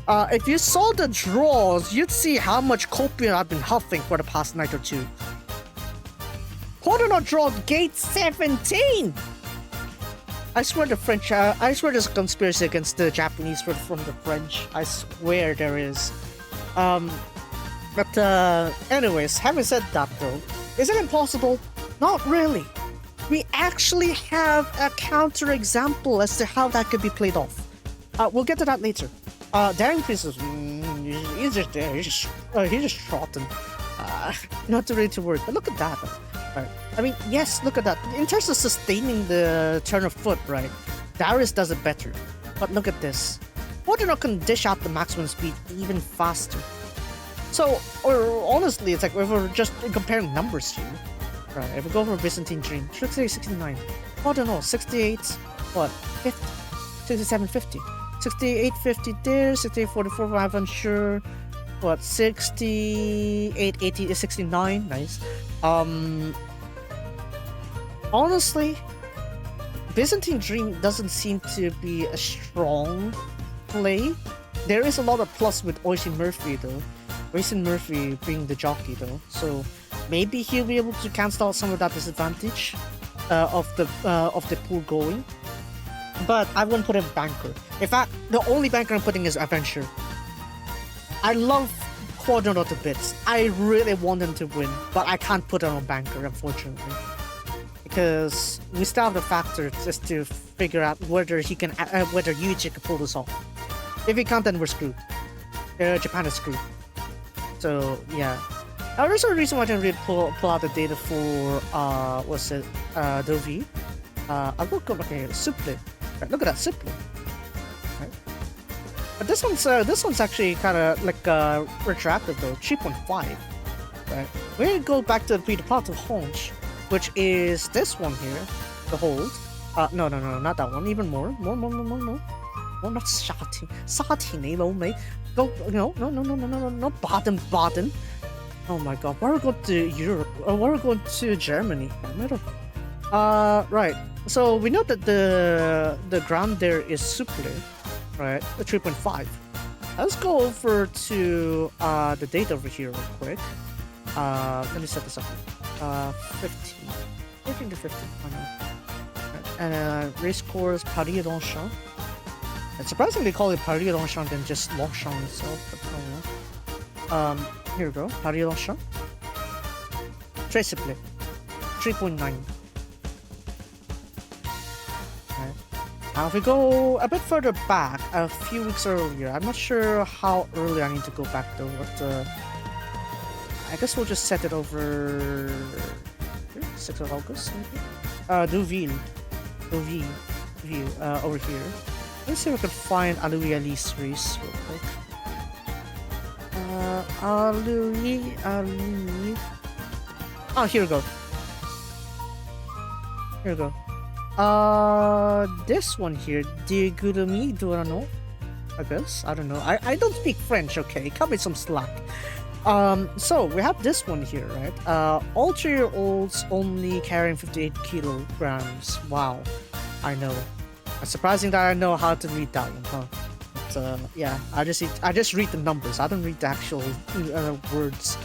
S1: if you saw the draws, you'd see how much copium I've been huffing for the past night or two. Quadrano draw gate 17! I swear the French, I swear there's a conspiracy against the Japanese from the French. I swear there is. But anyways, having said that though, is it impossible? Not really. We actually have a counter example as to how that could be played off. We'll get to that later. Daring Princess, he's just there, he's just trotting. Not really to worry, but look at that. Right. I mean, yes, look at that. In terms of sustaining the turn of foot, right, Darius does it better. But look at this. Quadrano can dish out the maximum speed even faster. So, or honestly, it's like we're just comparing numbers here. Right, if we go for Byzantine Dream, 68-69. Quadrano, 68, what, 50? 67-50. 68-50 there, 68-44, I'm unsure. What, 68-80, 69, nice. Honestly, Byzantine Dream doesn't seem to be a strong play. There is a lot of plus with Oisin Murphy though. Oisin Murphy being the jockey though, so maybe he'll be able to cancel out some of that disadvantage of the pool going. But I wouldn't put him banker. In fact, the only banker I'm putting is Adventure. I love Quadrano to bits. I really want him to win, but I can't put him on banker, unfortunately, because we still have the factor just to figure out whether he can, whether Yuichi can pull this off. If he can't, then we're screwed. Japan is screwed. So yeah. There's a reason why I didn't really pull out the data for what's it, Dovi. I'll go okay, Suple. Right, look at that Suple. Right. But this one's actually kind of like retractive though, 3.5. Right. We're gonna go back to the part of Honch, which is this one here, the hold. No, not that one. Even more. No, not Sati. No, mate. Go. No. Baden. Oh my God. Why are we going to Europe? Or why are we going to Germany? Right. So we know that the ground there is Suple, right? The 3.5. Let's go over to the data over here real quick. Let me set this up. 15. 14 to 15. Why not? Right. And race course Paris Longchamp. And surprisingly, call it Paris Longchamp than just Longchamp itself. But oh well. Here we go. Paris Longchamp. Très simple. 3.9. Now if we go a bit further back, a few weeks earlier, I'm not sure how early I need to go back though, but I guess we'll just set it over here, 6th of August maybe? Deauville, over here. Let's see if we can find Aloui Ali's race real quick. Aloui. Oh, here we go. This one here, Digurumi Durano, I guess. I don't know. I don't speak French, okay? Cut me some slack. So we have this one here, right? All 3-year-olds only carrying 58 kilograms. Wow, I know. It's surprising that I know how to read that one, huh? But yeah, I just read the numbers. I don't read the actual words.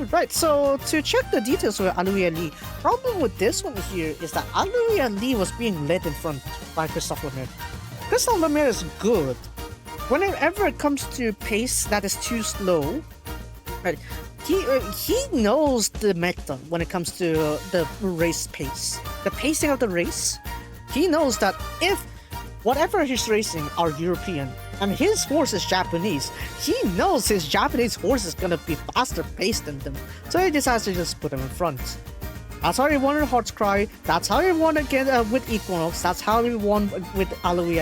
S1: Right, so to check the details for Aloui Ali, problem with this one here is that Aloui Ali was being led in front by Christophe Lemaire. Christophe Lemaire is good. Whenever it comes to pace that is too slow, right, he knows the meta when it comes to the race pace, the pacing of the race. He knows that if whatever he's racing are European and his horse is Japanese, he knows his Japanese horse is gonna be faster paced than them, so he decides to just put him in front. That's how he won in Heart's Cry. That's how he won again with Equinox. That's how he won with Alohi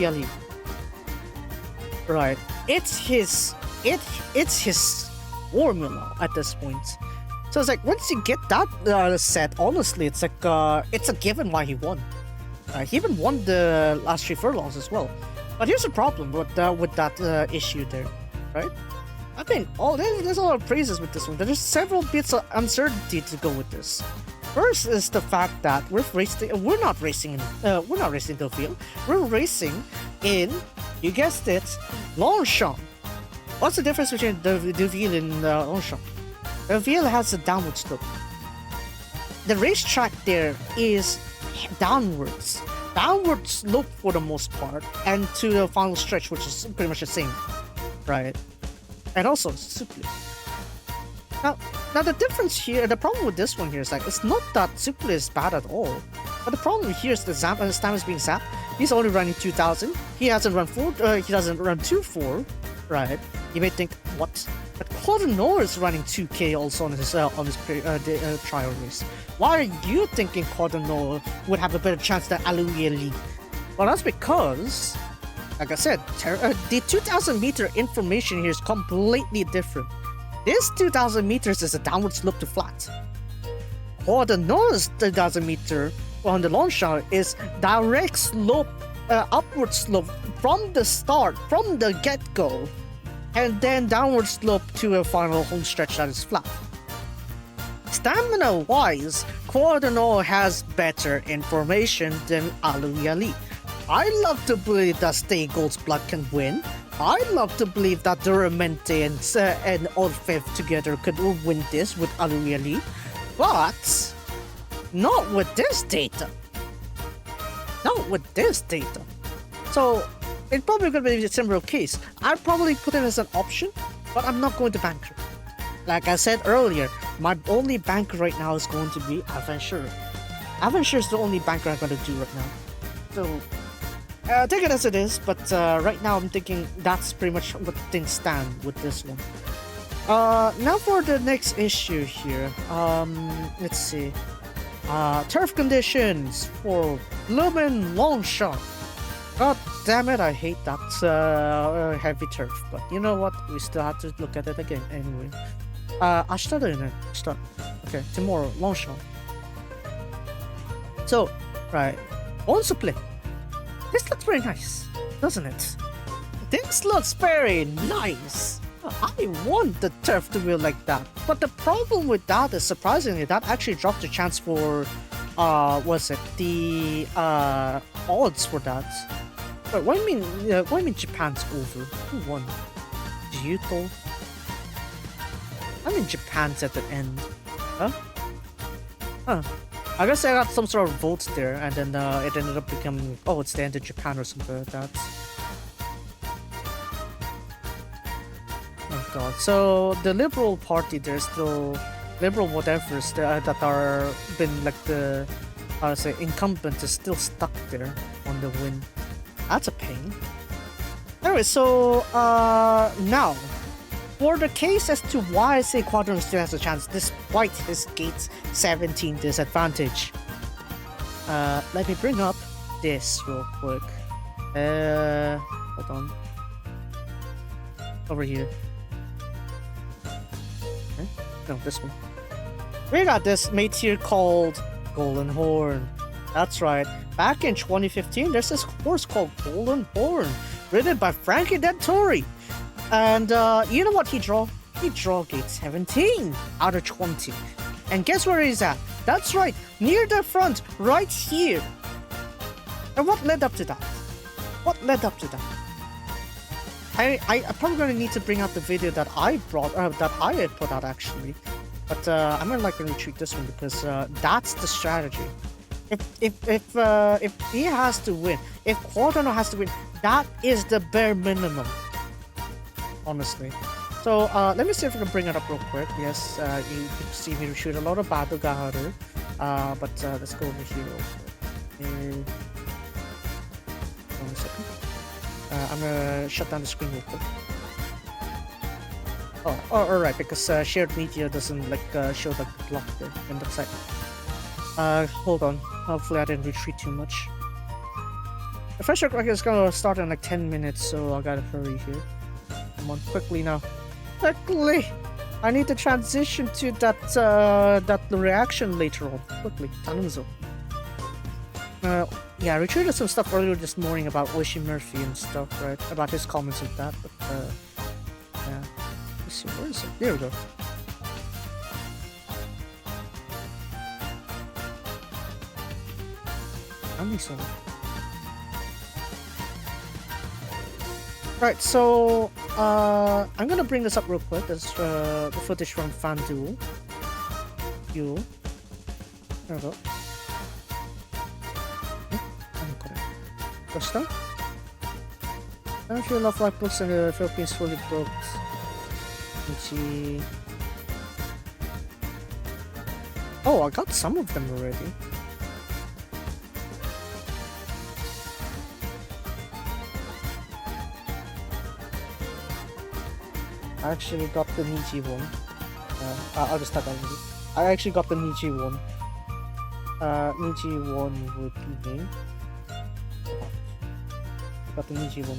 S1: Ali. Right. It's his formula at this point. So it's like once you get that set, honestly, it's like it's a given why he won. He even won the last 3 furlongs as well. But here's the problem with that issue there, right? I think there's a lot of praises with this one. There's several bits of uncertainty to go with this. First is the fact that we're not racing in Deauville. We're racing in, you guessed it, Longchamp. What's the difference between Deauville and Longchamp? Deauville has a downward slope. The racetrack there is downward slope for the most part, and to the final stretch, which is pretty much the same, right? And also Supli. Now the difference here, the problem with this one here is like it's not that Supli is bad at all, but the problem here is the stamina is being zapped. He's only running 2,000. He hasn't run 2.4, right? You may think what? But Cordonor is running 2K also on his trial race. Why are you thinking Cordonor would have a better chance than Alohi Ali? Well, that's because, like I said, the 2,000 meter information here is completely different. This 2,000 meters is a downward slope to flat. Cordonor's 2,000 meter on the Longchamp is direct slope, upward slope from the start, from the get-go, and then downward slope to a final home stretch that is flat. Stamina-wise, Cordonor has better information than Alohi Ali. I love to believe that Stay Gold's Blood can win. I love to believe that Duramente and Orfev together could win this with Alohi Ali, but not with this data. Not with this data. So it's probably going to be a similar case. I'd probably put it as an option, but I'm not going to bank it. Like I said earlier, my only banker right now is going to be Aventure. Aventure is the only banker I'm going to do right now. So take it as it is, but right now I'm thinking that's pretty much what things stand with this one. Now for the next issue here. Let's see. Turf conditions for Lumen Longchamp. God damn it, I hate that heavy turf. But you know what? We still have to look at it again anyway. 明日だよね。明日. Okay, tomorrow, Longchamp. So, right. Also play. This looks very nice, doesn't it? This looks very nice. I want the turf to wheel like that. But the problem with that is, surprisingly, that actually dropped the chance for, the odds for that. But what do you mean Japan's over? Who won? Ryuto? I mean Japan's at the end. Huh? I guess I got some sort of votes there, and then it ended up becoming, oh, it's the end of Japan or something like that. Oh god. So the Liberal Party, there's still Liberal whatevers that are been like the, how to say, incumbent is still stuck there on the win. That's a pain. Anyway, so now for the case as to why I say Quadrant still has a chance despite his Gates 17 disadvantage. Let me bring up this real quick. Hold on. Over here. Okay. No, this one. We got this mate here called Golden Horn. That's right. Back in 2015, there's this horse called Golden Horn, ridden by Frankie Dettori. And you know what he draw? He draw gate 17 out of 20. And guess where he's at? That's right, near the front, right here. And what led up to that? What led up to that? I'm probably going to need to bring out the video that I brought, that I had put out actually. But I'm going to like retweet this one because that's the strategy. If he has to win, if Quadrano has to win, that is the bare minimum. Honestly, So let me see if I can bring it up real quick. Yes, you can see me shoot a lot of battle Gaharu. But let's go over here real quick. 1 second. I'm gonna shut down the screen real quick. Oh, alright, because shared media doesn't like show the block there in the site. Hold on. Hopefully I didn't retreat too much. The first track is gonna start in like 10 minutes, so I gotta hurry here. Come on, quickly now. Quickly! I need to transition to that reaction later on. Quickly, Tanuzo. Yeah, I retweeted some stuff earlier this morning about Oishi Murphy and stuff, right? About his comments with that, but yeah. Let's see, where is it? There we go. Right, so I'm gonna bring this up real quick. This is the footage from FanDuel. There we go. First time. I don't feel enough life books in the Philippines fully booked. Oh, I got some of them already. I actually got the Niji one. I'll just type that in. I actually got the Niji one. Niji one would be name. Got the Niji one.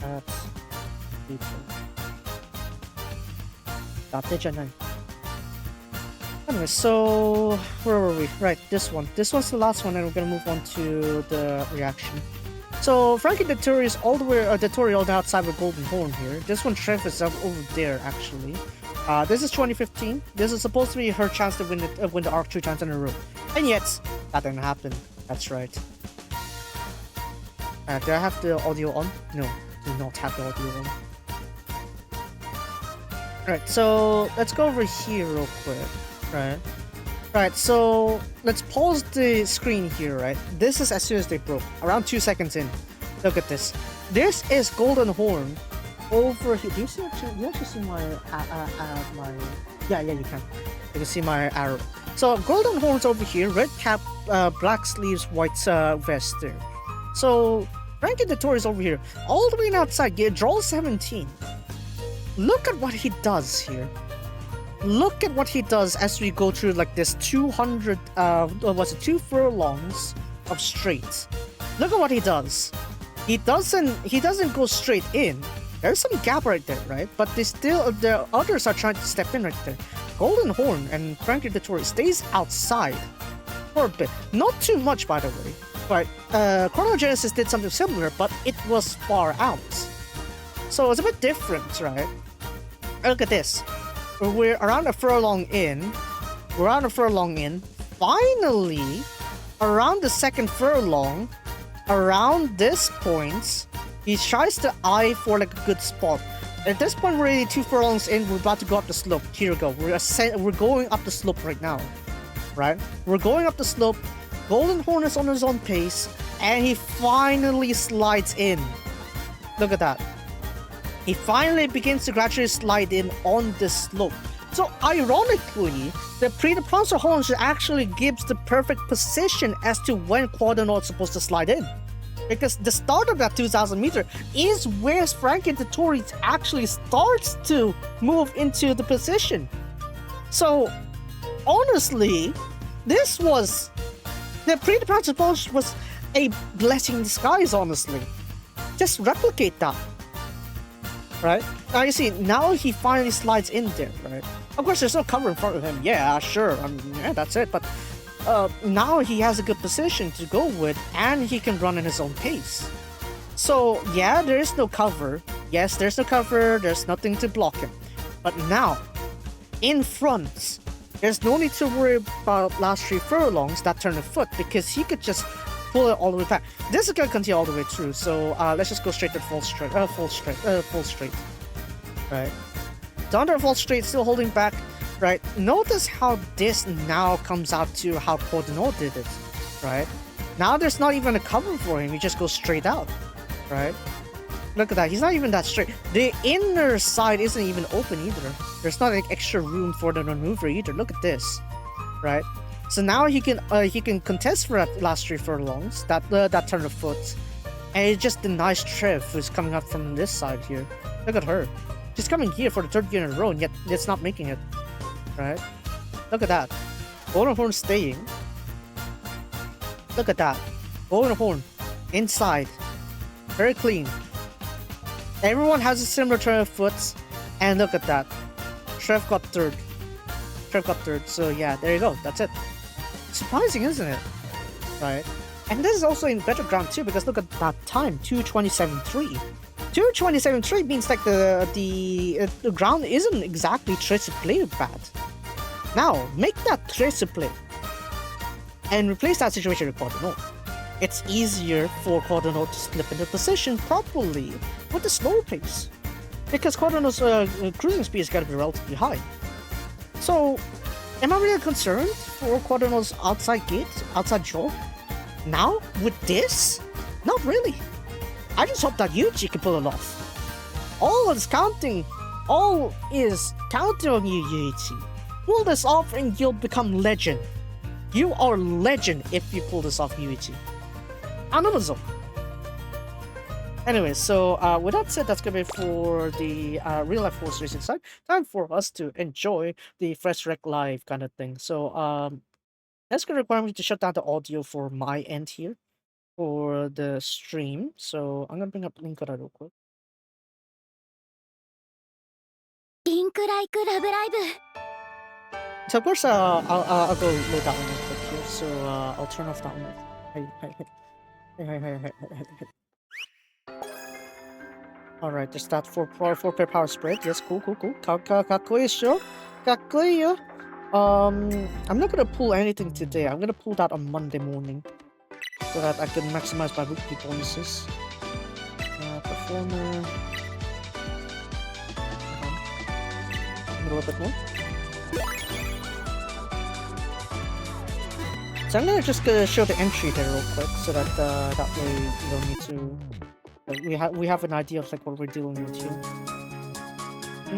S1: That's beautiful. Anyway, so where were we? Right, this one. This one's the last one, and we're gonna move on to the reaction. So Frankie Dettori is all the way Dettori all the outside with Golden Horn here. This one Trev is up over there actually. This is 2015. This is supposed to be her chance to win the arc 2 times in a row, and yet that didn't happen. That's right. Do I have the audio on? No, do not have the audio on. Right, so let's go over here real quick. Right, so let's pause the screen here, right? This is as soon as they broke, around 2 seconds in. Look at this. This is Golden Horn over here. Do you see you actually see my yeah, you can. You can see my arrow. So Golden Horn's over here, red cap, black sleeves, white vest there. So Frankie Dettori's over here, all the way outside. Yeah, draw 17. Look at what he does here. Look at what he does as we go through like this 200 was it 2 furlongs of straight. Look at what he does. He doesn't go straight in. There's some gap right there, right? But the others are trying to step in right there. Golden Horn and Frankie Dettori stays outside for a bit. Not too much, by the way. But Chronogenesis did something similar, but it was far out. So it's a bit different, right? Look at this. We're around a furlong in. Finally, around the second furlong, around this point, he tries to eye for like a good spot. At this point, we're already 2 furlongs in. We're about to go up the slope. Here we go. We're going up the slope right now. Right? We're going up the slope. Golden Horn is on his own pace, and he finally slides in. Look at that. He finally begins to gradually slide in on this slope. So ironically, the Proncer Horn actually gives the perfect position as to when Quadranaut is supposed to slide in. Because the start of that 2,000 meter is where Frankie Dettori actually starts to move into the position. So honestly, this was the Proncer Horn was a blessing in disguise, honestly. Just replicate that. Right? Now you see, now he finally slides in there, right? Of course, there's no cover in front of him. Yeah, sure. Yeah, that's it. But now he has a good position to go with, and he can run in his own pace. So, yeah, there is no cover. Yes, there's no cover. There's nothing to block him. But now, in front, there's no need to worry about last 3 furlongs that turn a foot, because he could just pull it all the way back. This is gonna continue all the way through, so let's just go straight to full straight. Right. Down to full straight, still holding back. right? Notice how this now comes out to how Cordonneau did it, right? Now there's not even a cover for him. He just goes straight out, right? Look at that. He's not even that straight. The inner side isn't even open either. There's not like extra room for the maneuver either. Look at this, right? So now he can contest for that last 3 furlongs, that turn of foot, and it's just the nice Trev who's coming up from this side here. Look at her. She's coming here for the 3rd year in a row, and yet it's not making it, right? Look at that. Golden Horn staying. Look at that. Golden Horn inside, very clean. Everyone has a similar turn of foot, and look at that. Trev got 3rd. Trev got 3rd. So yeah, there you go. That's it. Surprising, isn't it? Right. And this is also in better ground too, because look at that time, 2:27.3. 2:27.3 means like the ground isn't exactly triple play bad. Now make that triple play and replace that situation with Cordonneau. It's easier for Cordonneau to slip into position properly with the slow pace, because Cordonneau's cruising speed is going to be relatively high. So, am I really concerned for Cordonneau's outside gate, outside jaw? Now, with this? Not really. I just hope that Yuichi can pull it off. All is counting on you, Yuichi. Pull this off and you'll become legend. You are legend if you pull this off, Yuichi. Another. Anyway, so with that said, that's gonna be for the real life horse racing side. Time for us to enjoy the fresh rec live kind of thing. So that's gonna require me to shut down the audio for my end here for the stream. So I'm gonna bring up Link real quick.
S2: Link like Love Live.
S1: So of course I'll go load that one real quick here. So I'll turn off that one. Alright, there's that 4-pair power spread. Yes, cool. かっこいいよ. I'm not gonna pull anything today. I'm gonna pull that on Monday morning so that I can maximize my weekly bonuses. Performer. A little bit more. So I'm gonna just show the entry there real quick so that that way you don't need to. Like, we have an idea of like what we're dealing with here. I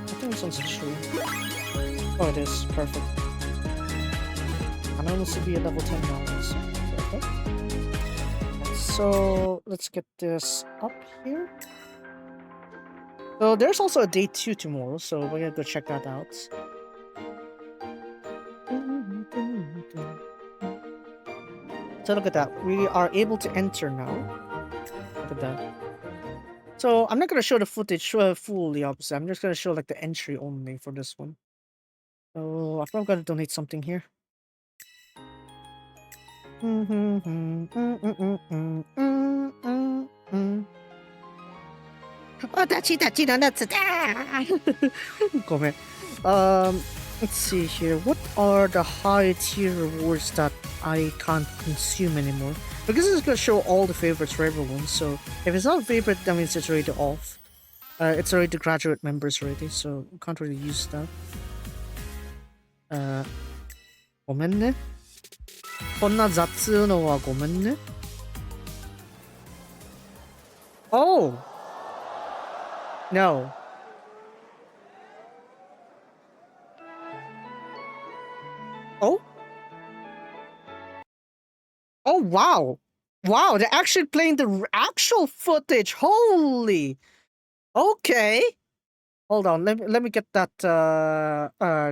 S1: think this one's a true. Oh, it is perfect. And I also be a level 10 now. So perfect. So let's get this up here. So there's also a day 2 tomorrow, so we're gonna go check that out. So look at that, we are able to enter now. Look at that. So I'm not gonna show the footage fully, obviously. I'm just gonna show like the entry only for this one. So I think I'm gonna donate something here. Oh, dachi no natsu. Comment. Let's see here. What are the high tier rewards that I can't consume anymore? Because it's gonna show all the favorites for everyone. So if it's not a favorite, that means it's already off. It's already the graduate members already, so can't really use that. ごめんね。こんな雑のはごめんね。Oh! No. Oh? Oh, wow. Wow, they're actually playing the actual footage. Holy. Okay. Hold on. Let me get that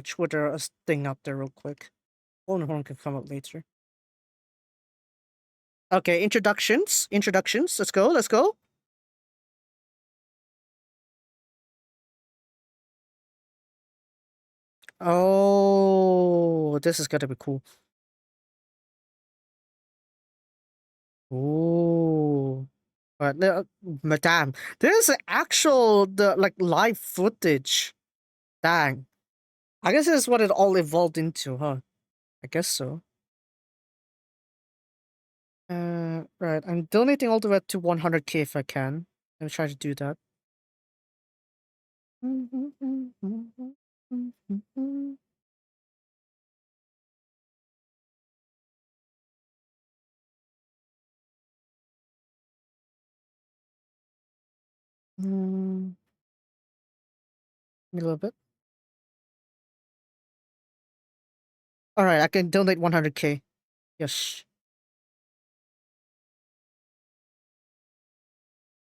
S1: Twitter thing up there real quick. Golden Horn can come up later. Okay, introductions. Let's go. Oh, this is gonna be cool. Ooh. But madam, there's actual live footage. Dang. I guess this is what it all evolved into, huh? I guess so. Right. I'm donating all the way to 100k if I can. Let me try to do that. Mm, a little bit. All right, I can donate 100k. Yes.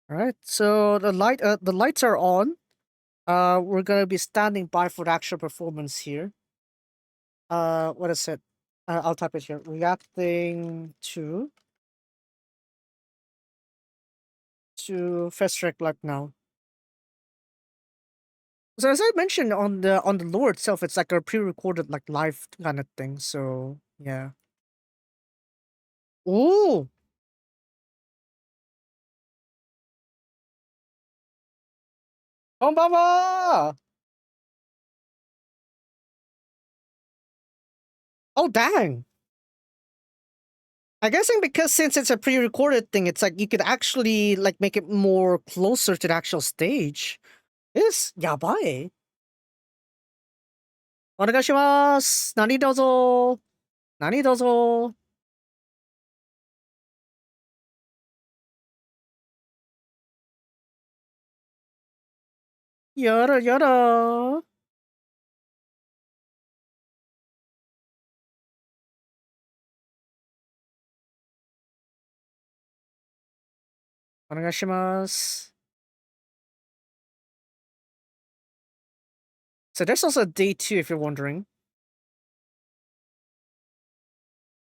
S1: All right. So the lights are on. We're gonna be standing by for the actual performance here. What is it? I'll type it here. Reacting to Fast Track like now. So as I mentioned on the lore itself, it's like a pre-recorded like live kind of thing. So yeah. Ooh, konbanwa! Oh dang! I guessing because since it's a pre-recorded thing, it's like you could actually like make it more closer to the actual stage. Yes, yabai. Onegaishimasu. Nani dozo. Nani dozo. Yara yara. Onegaishimasu. So there's also day 2 if you're wondering.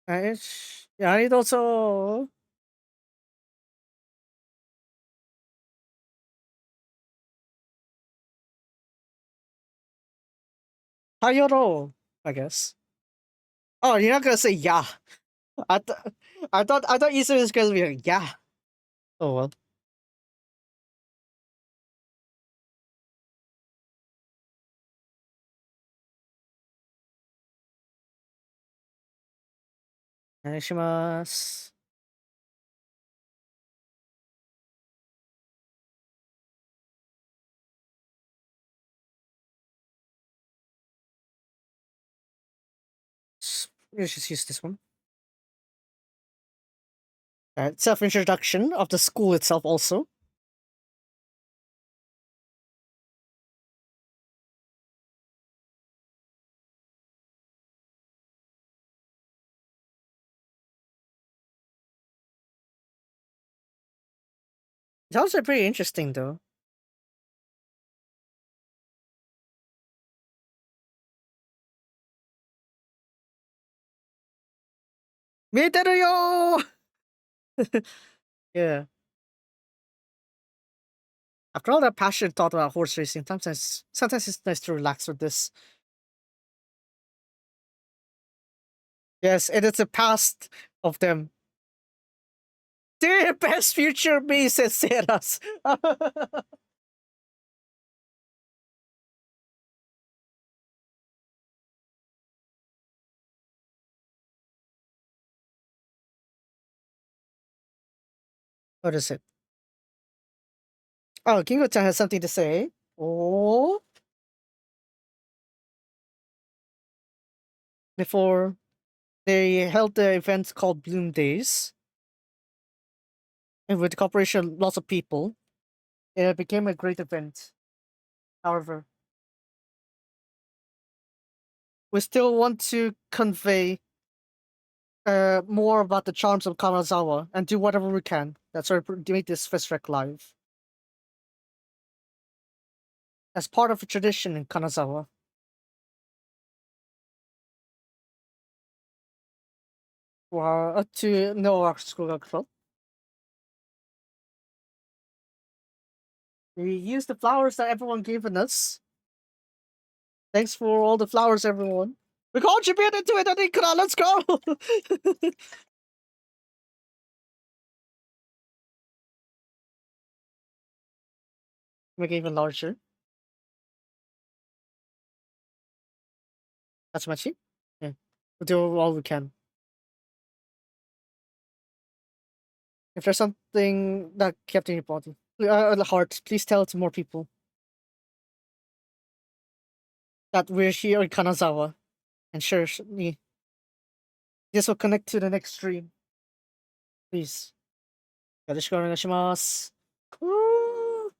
S1: Nani dozo. Hayoro, I guess. Oh, you're not gonna say yeah. I th- I thought you said it was gonna be like yeah. Oh well. Onegaishimasu. Let's just use this one. Self-introduction of the school itself also. It's also pretty interesting though. Miteru yo! Yeah. After all that passionate thought about horse racing, sometimes it's nice to relax with this. Yes, and it's a past of them. Dear best future me, says Seras. What is it? Oh, Kingo-chan has something to say. Oh. Before they held the event called Bloom Days. And with the cooperation of lots of people, it became a great event. However, we still want to convey more about the charms of Kanazawa and do whatever we can. That's why we make this Fest Rec live. As part of a tradition in Kanazawa. To know our school club. We use the flowers that everyone given us. Thanks for all the flowers, everyone. We contributed to it, Anikara. Let's go! Make it even larger. That's much. Yeah. We'll do all we can. If there's something that kept in your body, the heart, please tell it to more people. That we're here in Kanazawa. And sure, me. This will connect to the next stream. Please. よろしくお願いします。Woo!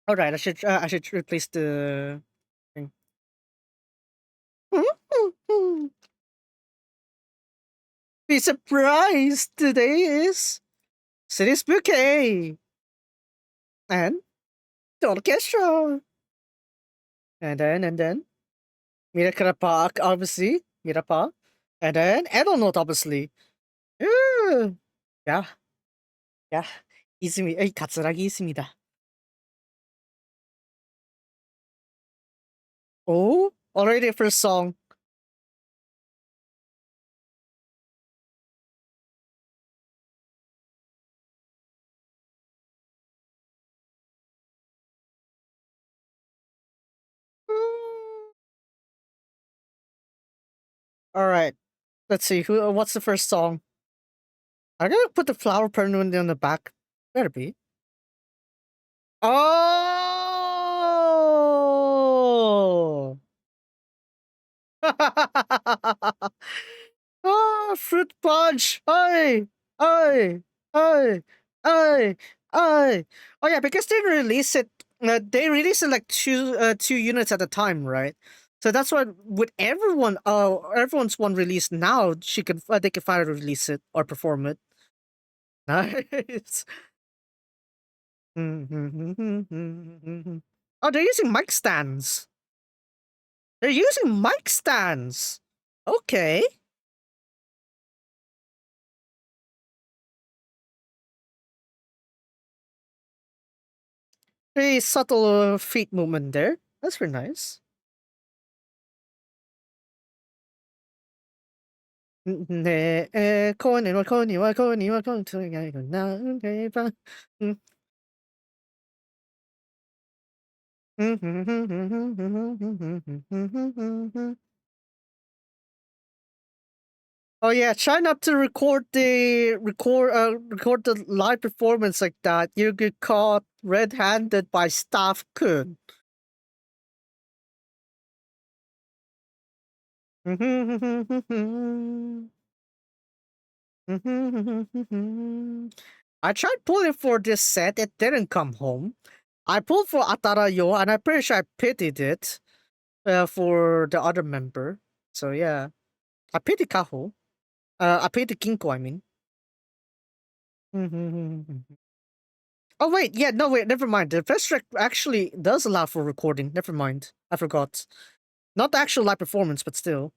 S1: All right, I should replace the thing. Be surprised! Today is City Spooky and the orchestra. And then Mirakura Park, obviously. Mirapa. And then Edelnote, obviously. Yeah. Yeah. 이즈미, 가츠라기 있습니다. Oh, already first song. All right. Let's see. What's the first song? I'm gonna put the flower permanent on the back. Better be. Oh! Oh, fruit punch! Aye! Aye! Aye! Aye! Aye! Oh yeah, because they release it. They release it like two units at a time, right? So that's why with everyone, everyone's one release now, they can finally release it or perform it. Nice. Oh, they're using mic stands. They're using mic stands. Okay. Very subtle feet movement there. That's very nice. 네, 코니와 공통하고 나눈 대박. Oh yeah, try not to record the live performance like that. You get caught red-handed by Staff Kun. I tried pulling for this set, it didn't come home. I pulled for Atarayo, and I'm pretty sure I pitied it for the other member. So yeah, I pitied Kaho. I pitied Kinko, I mean. Oh wait, yeah, no wait, never mind. The Resleriana actually does allow for recording. Never mind, I forgot. Not the actual live performance, but still.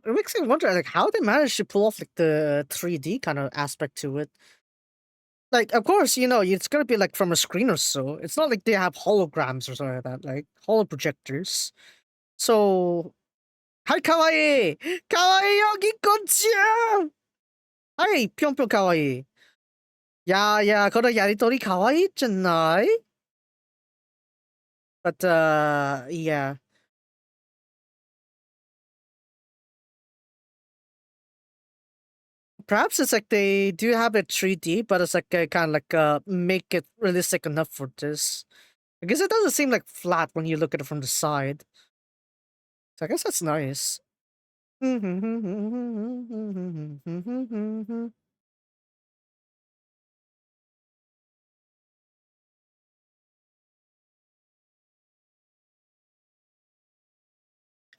S1: It makes me wonder, like, how they managed to pull off like the 3D kind of aspect to it. Like, of course, it's gonna be like from a screen or so. It's not like they have holograms or something like that, like holo projectors. So, hi, kawaii, kawaii yogi konchiya. Hi, pyongpyong kawaii. 야, 그런 야리토리 kawaii 있잖아. But yeah. Perhaps it's like they do have it 3D, but it's like kind of like make it realistic enough for this. I guess it doesn't seem like flat when you look at it from the side. So I guess that's nice.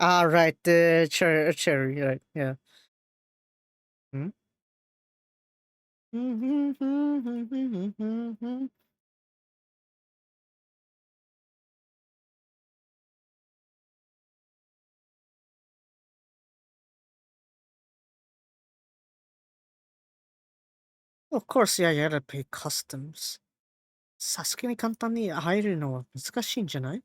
S1: Ah, right, the cherry, right, yeah. Hmm? Of course, yeah, you gotta pay customs. さすがに簡単に入るのは難しいんじゃない？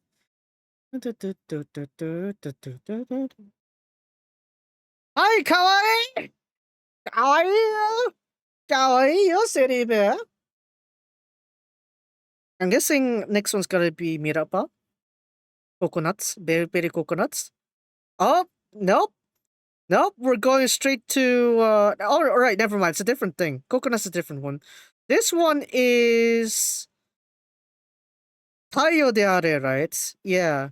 S1: はい、かわいい！かわいいよ！かわいいよ、City Bear. I'm guessing next one's gotta be Mirapa. Coconuts, berry coconuts. Oh, nope. Nope, we're going straight to oh, all right, never mind. It's a different thing. Coconut's a different one. This one is Tayo de Are, right? Yeah.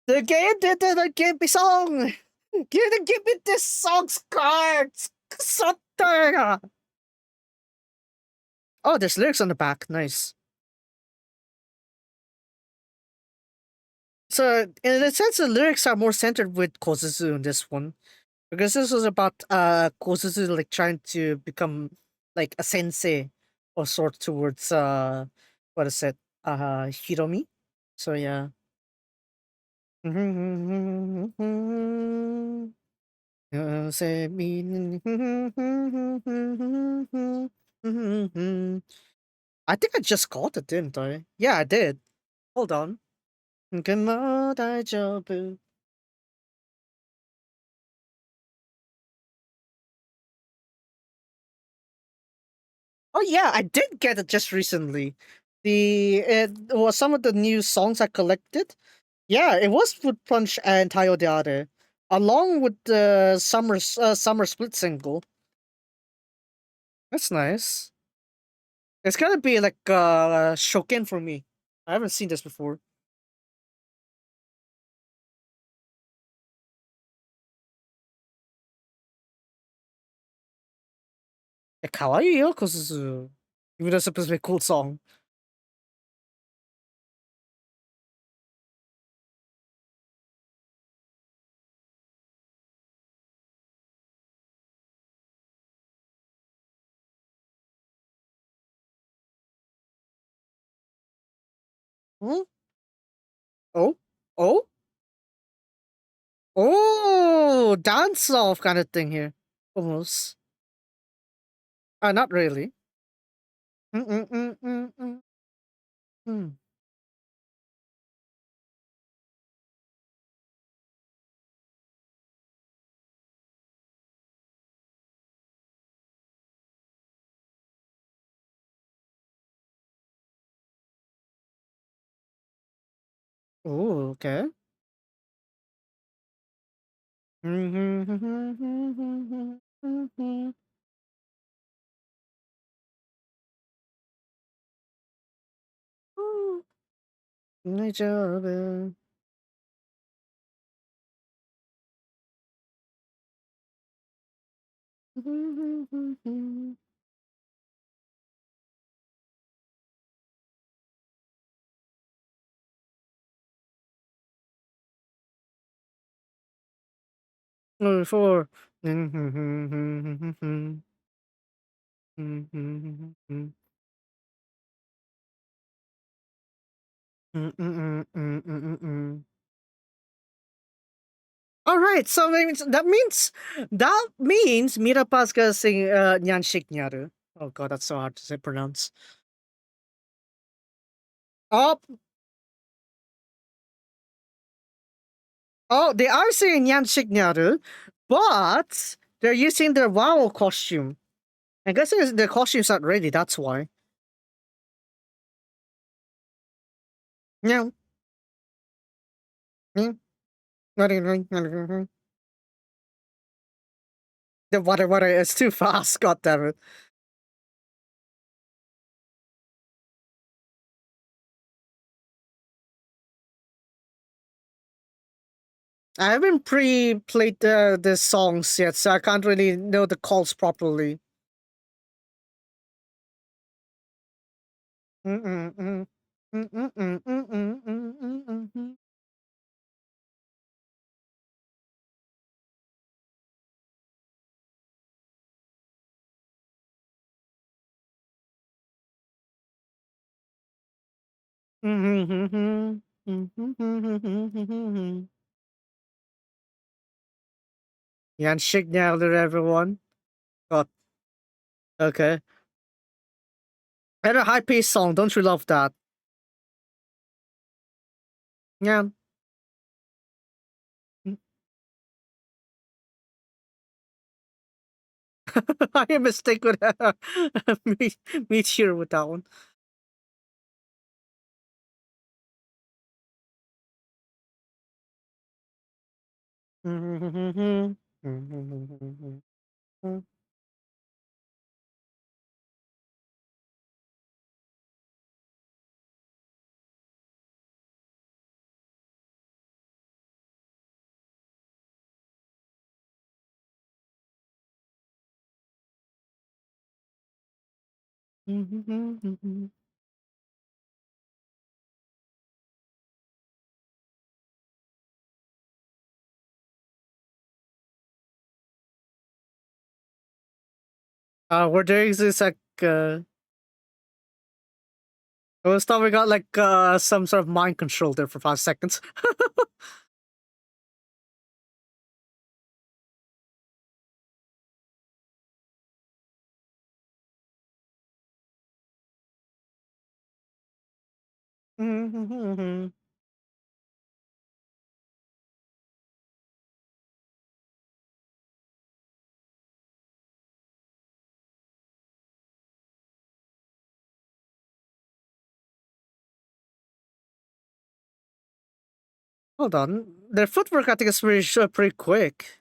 S1: The game did the Gimpy song! Give me this song's cards! Something! Oh, there's lyrics on the back. Nice. So, in a sense, the lyrics are more centered with Kozuzu in this one. Because this was about Kozuzu like trying to become like a sensei or sort towards what is it? Hiromi. So yeah. I think I just got it, didn't I? Yeah, I did. Hold on. Oh yeah, I did get it just recently. It was some of the new songs I collected. Yeah, it was Foot Punch and Tayo de Are, along with the summer split single. That's nice. It's gonna be like Shoken for me. I haven't seen this before. Kawaii yo, Kosuzu. Even though it's supposed to be a cool song. Hmm? Oh? Oh? Oh! Dance off kind of thing here. Almost. Not really. Mm. Oh, okay. Nice job. Oh, four. All right, so that means Mirapa's gonna sing Nyanshik Nyaru. Oh god, that's so hard to say pronounce. Oh, oh, they are singing Nyanshik Nyaru, but they're using their WoW costume. I guess their costume's not ready. That's why. Yeah. The water is too fast. God damn it. I haven't pre-played the songs yet, so I can't really know the calls properly. Yan Shignal, everyone. God Okay. And a high-paced song, don't you love that? Yeah. I made a mistake with me here with that one. Where there exists like I was thought we got like some sort of mind control there for 5 seconds. Hold on, their footwork I think is pretty quick.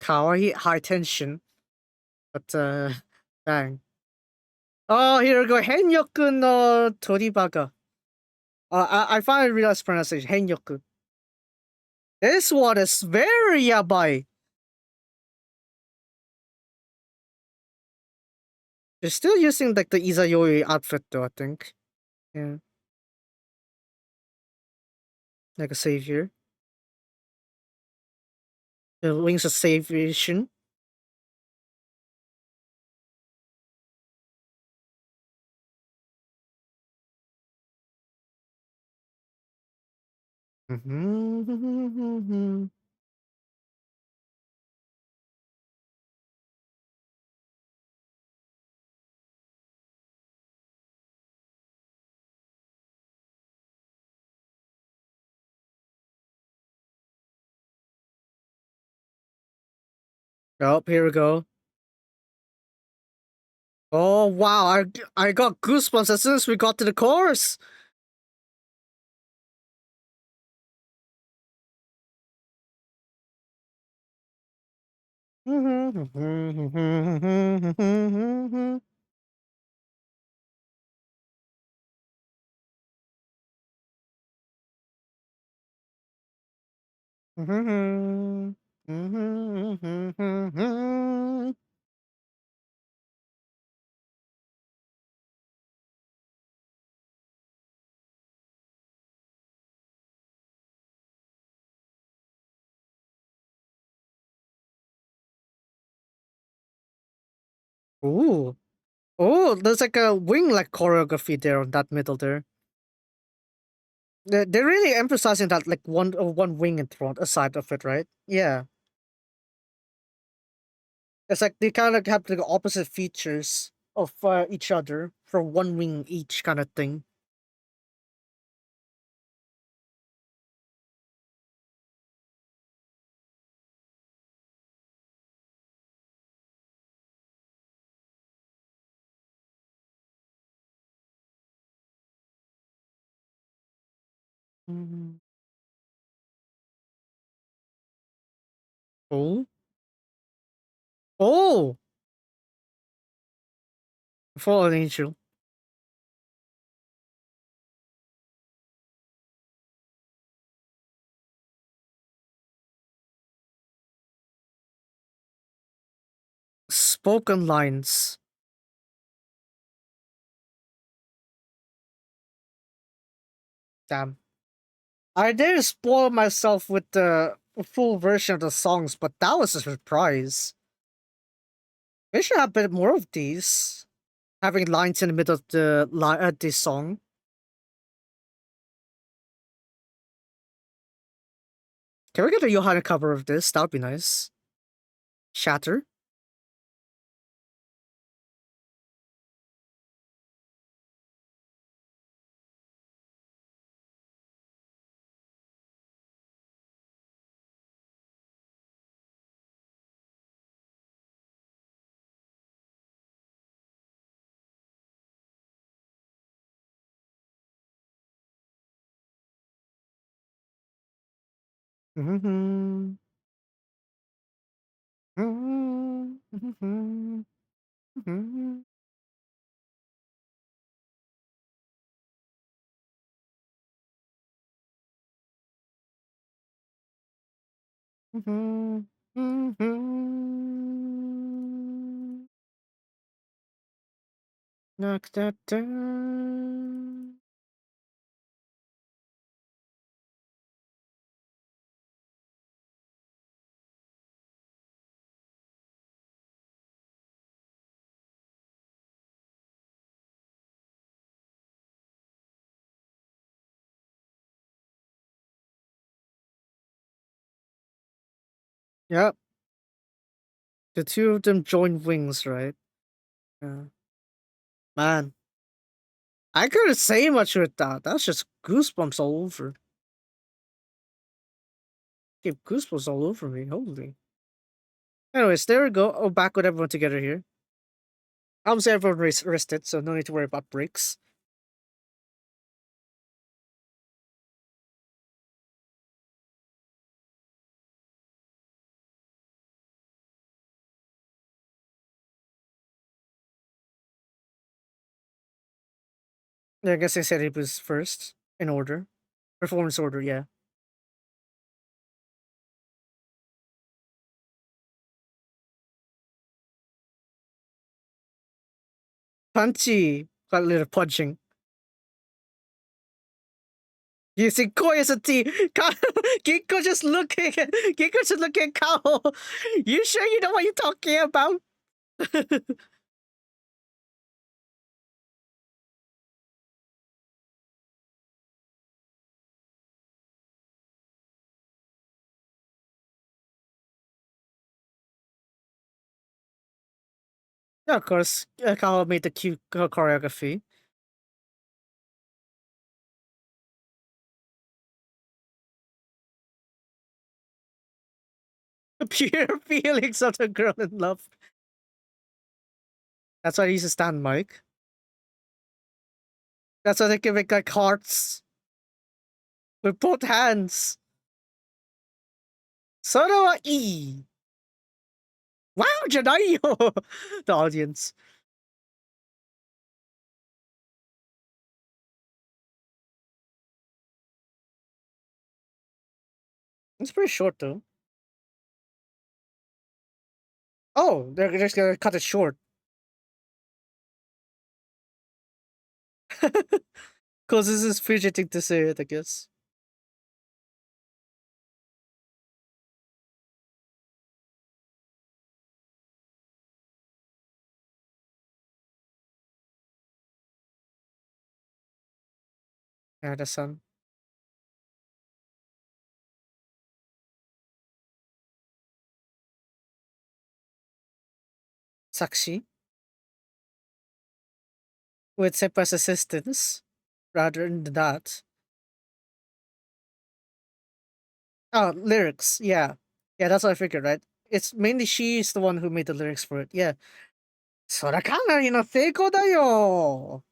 S1: Kawaii, high tension, but dang. Oh, here we go. Henyoku no Toribaga. I finally realized pronunciation. Henyoku. This one is very yabai. They're still using like the Izayoi outfit though, I think. Yeah. Like a savior. The wings of salvation. Oh, here we go. Oh wow, I got goosebumps as soon as we got to the chorus. Ooh. Oh, there's like a wing-like choreography there on that middle there. They're really emphasizing that like one wing in front, aside of it, right? Yeah. It's like they kind of have the opposite features of each other for one wing each kind of thing. Oh. Oh! Fallen angel. Spoken lines. Damn. I did spoil myself with the full version of the songs, but that was a surprise. We should have a bit more of these. Having lines in the middle of the song. Can we get a Johanna cover of this? That would be nice. Shatter. Mm-hmm. Mm-hmm. Mm-hmm. Mm-hmm. Mm-hmm. Mm-hmm. Knock that down. Yep. The two of them join wings, right? Yeah. Man, I couldn't say much with that. That's just goosebumps all over. Gave goosebumps all over me. Holy. Anyways, there we go. Oh, back with everyone together here. Obviously, everyone rested, so no need to worry about breaks. Yeah, I guess I said it was first in order. Performance order, yeah. Punchy. Got a little punching. Using koi as a T. Giko just looking at Giko just looking at Kao. You sure you know what you're talking about? Yeah, of course. Kao made the cute choreography. Pure feelings of the girl in love. That's why he uses stand mic. That's why they can make like hearts with both hands. Sora wa ii. Wow, Janayo! The audience. It's pretty short though. Oh, they're just gonna cut it short. Cause this is fidgeting to say it, I guess. Yeah, the sun. Sakshi. With Seppa's assistance. Rather than that. Oh, lyrics, yeah. Yeah, that's what I figured, right? It's mainly she's the one who made the lyrics for it, yeah. そりゃかなりの成功だよ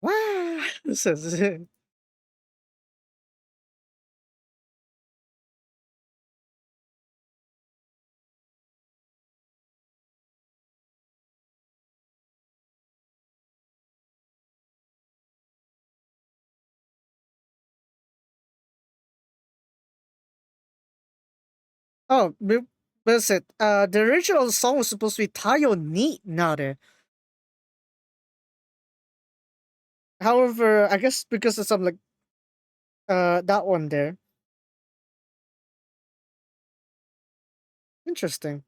S1: Wow! Says it. Oh, listen, the original song was supposed to be Tayo ni Nare. However, I guess because of some like that one there. Interesting.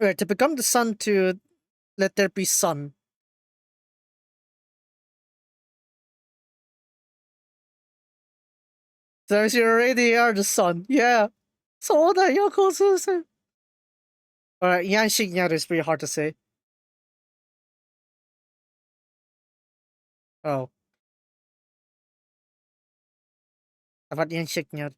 S1: Right, to become the sun to let there be sun. So you already are the sun. Yeah. そうだよ、小鈴. Alright, Yanshignyar is pretty hard to say. Oh. How about Yanshignyar?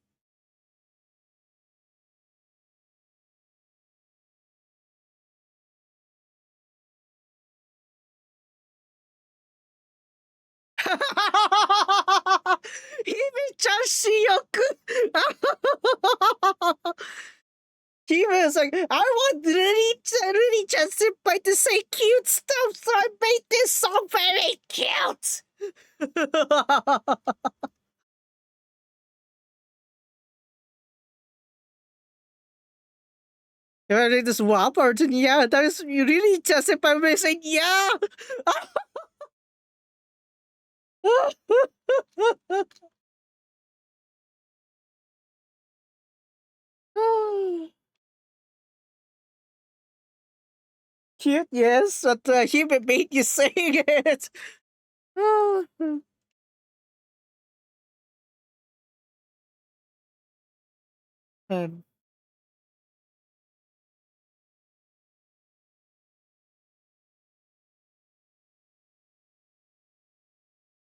S1: Hime-chan Shiyoku! Hime is like, I want Ruri-chan senpai to say cute stuff, so I made this song very cute! I did this WAP art, and yeah, that is Ruri-chan senpai saying, yeah! Cute, yes, but he made you saying it. Um,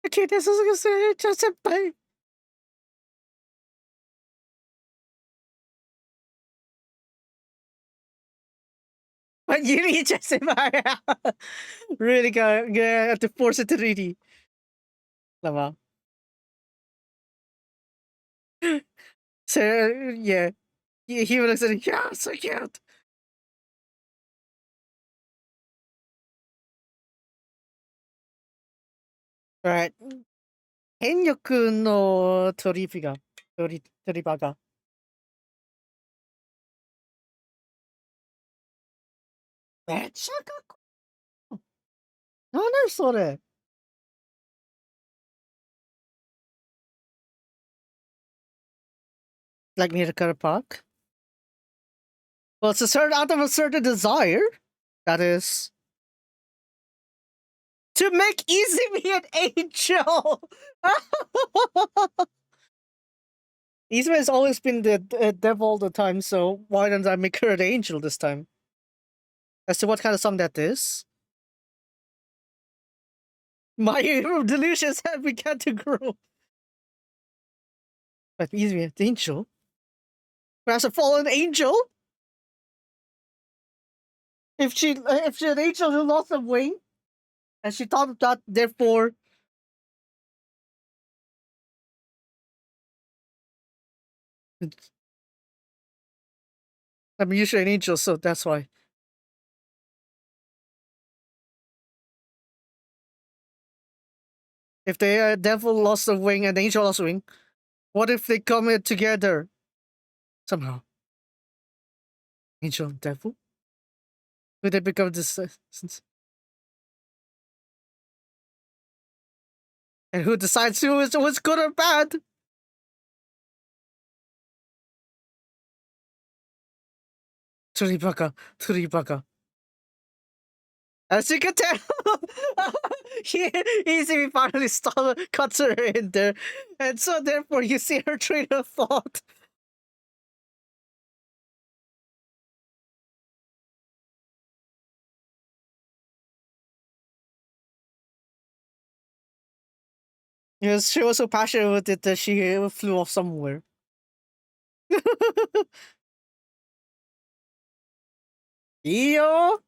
S1: okay, this is gonna say just a bye. But you need just a bye. Really gonna have to force it to ready. Lama. So yeah. He looks at it, yeah, so cute. Alright. 権力のトリバが。めっちゃかっこいい。なんだそれ。Like Mirkara Park? Well, it's a certain out of a certain desire. That is to make Izumi an angel. Izumi has always been the devil all the time, so why don't I make her an angel this time? As to what kind of song that is? My delusions have begun to grow. But Izumi, an angel? Perhaps a fallen angel? If she's an angel who lost a wing, and she thought that therefore I'm usually an angel, so that's why. If the devil lost a wing and the angel lost a wing, what if they come in together somehow? Angel and devil? Would they become this? And who decides who's good or bad? Turibaka. As you can tell, Izumi finally cuts her in there, and so therefore you see her train of thought. Yes, she was so passionate with it that she flew off somewhere. Iyo!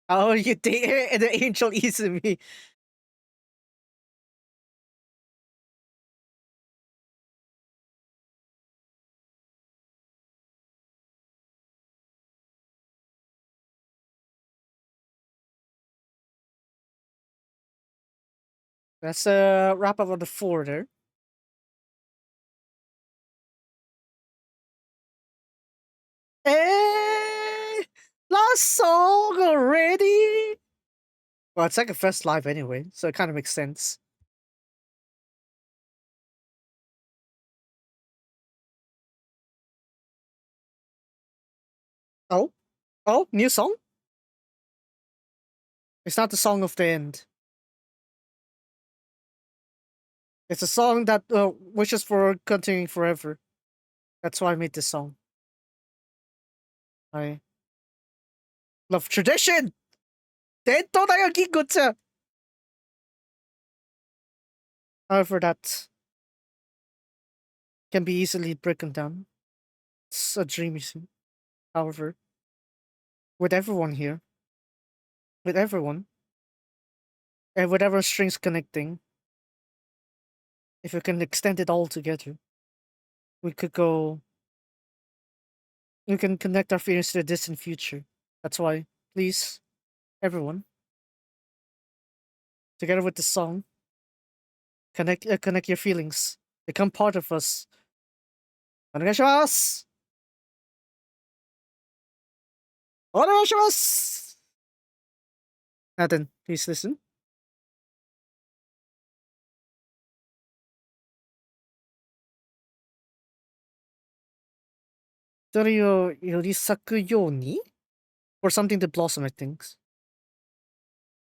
S1: Oh, you date the angel Izumi. Let's wrap up on the 4 there. Last song already? Well, it's like a first live anyway, so it kind of makes sense. Oh? Oh, new song? It's not the song of the end. It's a song that wishes for continuing forever. That's why I made this song. I love tradition! 伝統だよ、ギグツ! However, that can be easily broken down. It's a dreamy scene. However, with everyone here, with everyone, and whatever strings connecting, if we can extend it all together, we could go. We can connect our feelings to the distant future. That's why, please, everyone, together with the song, connect your feelings. Become part of us. お願いします! お願いします! Now then, please listen. それをより咲くように? Or something to blossom, I think.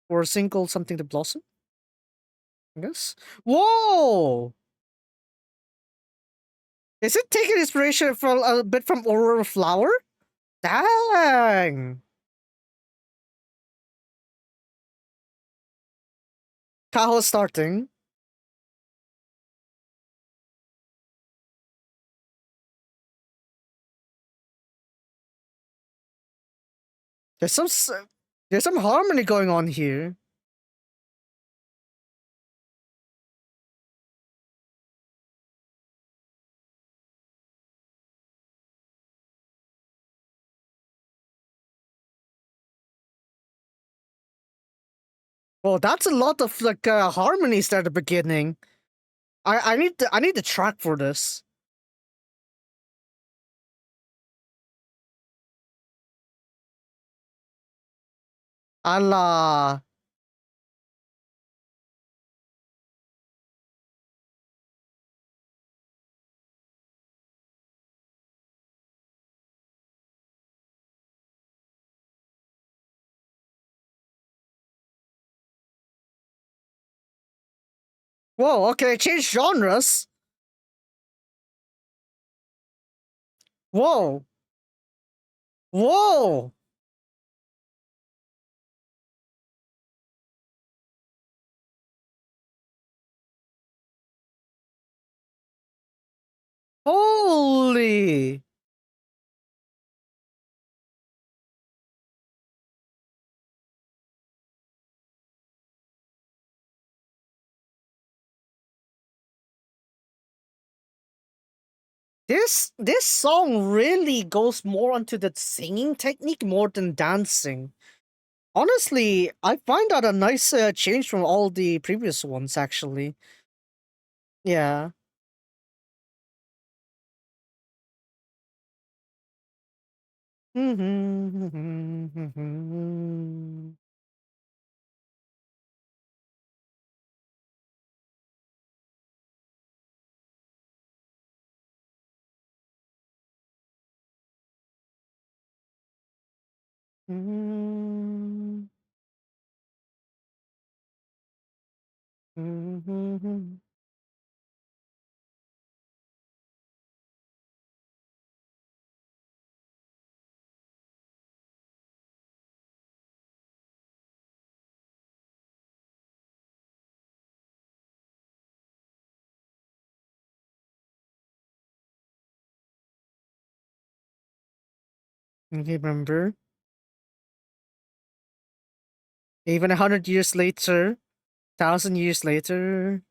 S1: Or a single something to blossom? I guess. Whoa! Is it taking inspiration from a bit from Aurora Flower? Dang! Kaho starting. There's some harmony going on here. Well, that's a lot of like harmonies at the beginning. I need the track for this. Allah. Whoa, okay, change genres. Whoa. Whoa. Holy. This song really goes more onto the singing technique more than dancing. Honestly, I find that a nice change from all the previous ones, actually. Yeah. Remember? Even 100 years later, 1,000 years later,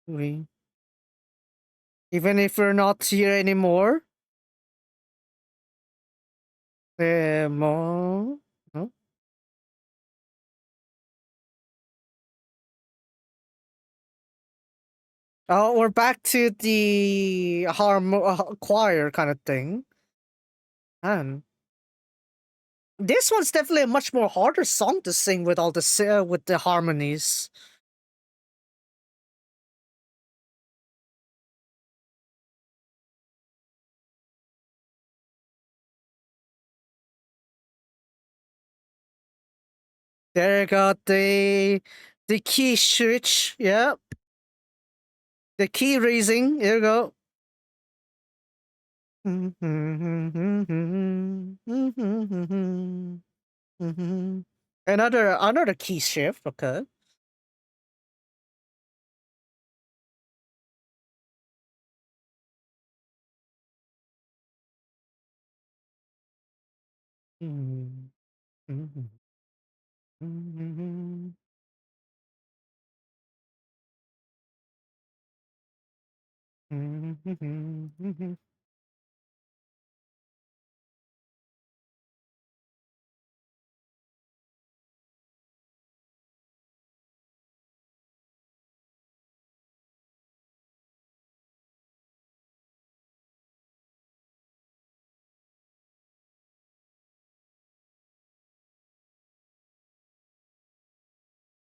S1: we, even if we're not here anymore, more, no? Oh, we're back to the choir kind of thing. And This one's definitely a much more harder song to sing with all the with the harmonies. There you got the key switch. Yep. The key raising. There you go. Another key shift. Okay.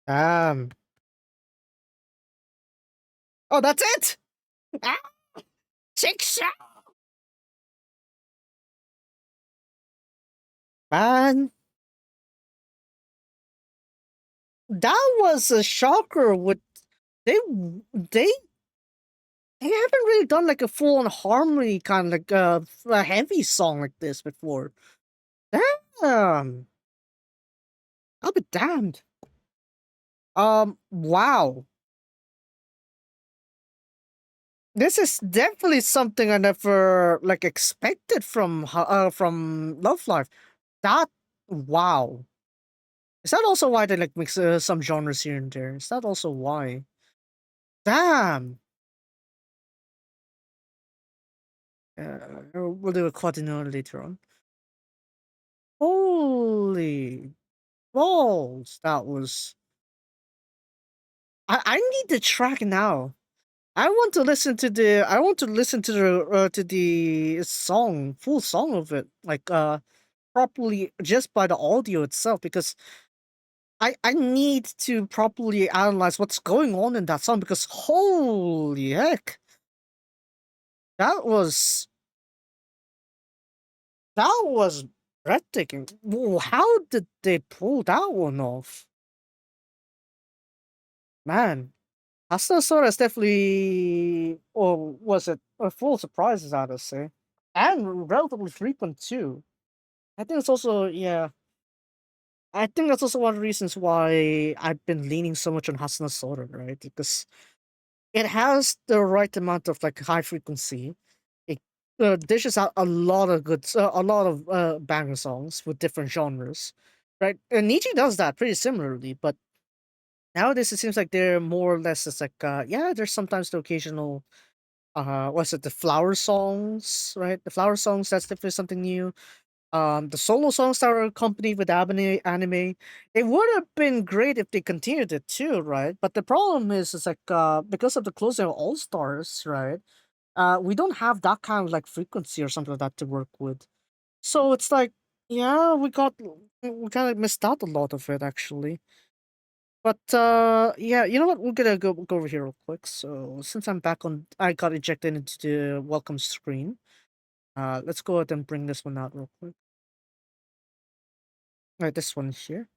S1: Um. Oh, that's it. Ah, chick shot. Man, that was a shocker. With they they they haven't really done like a full on harmony kind of like a heavy song like this before. Damn, I'll be damned. Wow. This is definitely something I never like expected from Love Life. That wow. Is that also why they like mix some genres here and there? Is that also why? Damn. We'll do a quadrino later on. Holy balls! That was. I need the track now. I want to listen to the. I want to the song, full song of it, like properly just by the audio itself, because I need to properly analyze what's going on in that song, because holy heck, that was that was breathtaking. How did they pull that one off? Man, Hasunosora is definitely, or was it a full surprise, I would say, and relatively frequent too. I think it's also yeah. I think that's also one of the reasons why I've been leaning so much on Hasunosora, right? Because it has the right amount of like high frequency. It dishes out a lot of banger songs with different genres, right? And Nietzsche does that pretty similarly, but nowadays it seems like they're more or less it's like yeah, there's sometimes the occasional what's it, the flower songs, right? The flower songs, that's definitely something new. The solo songs that are accompanied with anime, it would have been great if they continued it too, right? But the problem is like because of the closing of All Stars, right? We don't have that kind of like frequency or something like that to work with. So it's like, yeah, we kind of missed out a lot of it actually. But yeah, you know what? We're gonna go over here real quick. So since I'm back on, I got ejected into the welcome screen. Let's go ahead and bring this one out real quick. All right, this one here.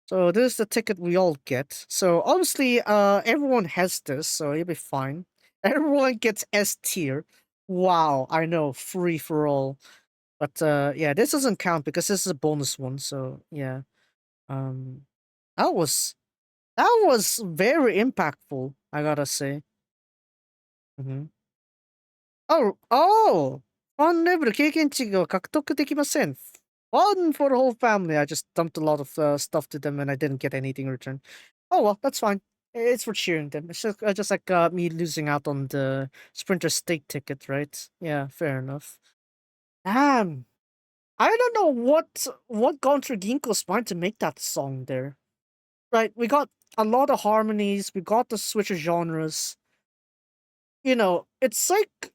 S1: So this is the ticket we all get. So obviously, everyone has this, so you'll be fine. Everyone gets S tier. Wow, I know, free for all. But yeah, this doesn't count because this is a bonus one. So yeah, um, that was that was very impactful. I gotta say. Hmm. Oh, fun level 経験値が獲得できません. Fun for the whole family. I just dumped a lot of stuff to them and I didn't get anything in return. Oh well, that's fine. It's for cheering them. It's just like me losing out on the Sprinter Stake ticket, right? Yeah, fair enough. Damn. I don't know what gone through Ginkgo's mind to make that song there. Right, we got a lot of harmonies, we got the switch of genres. You know, it's like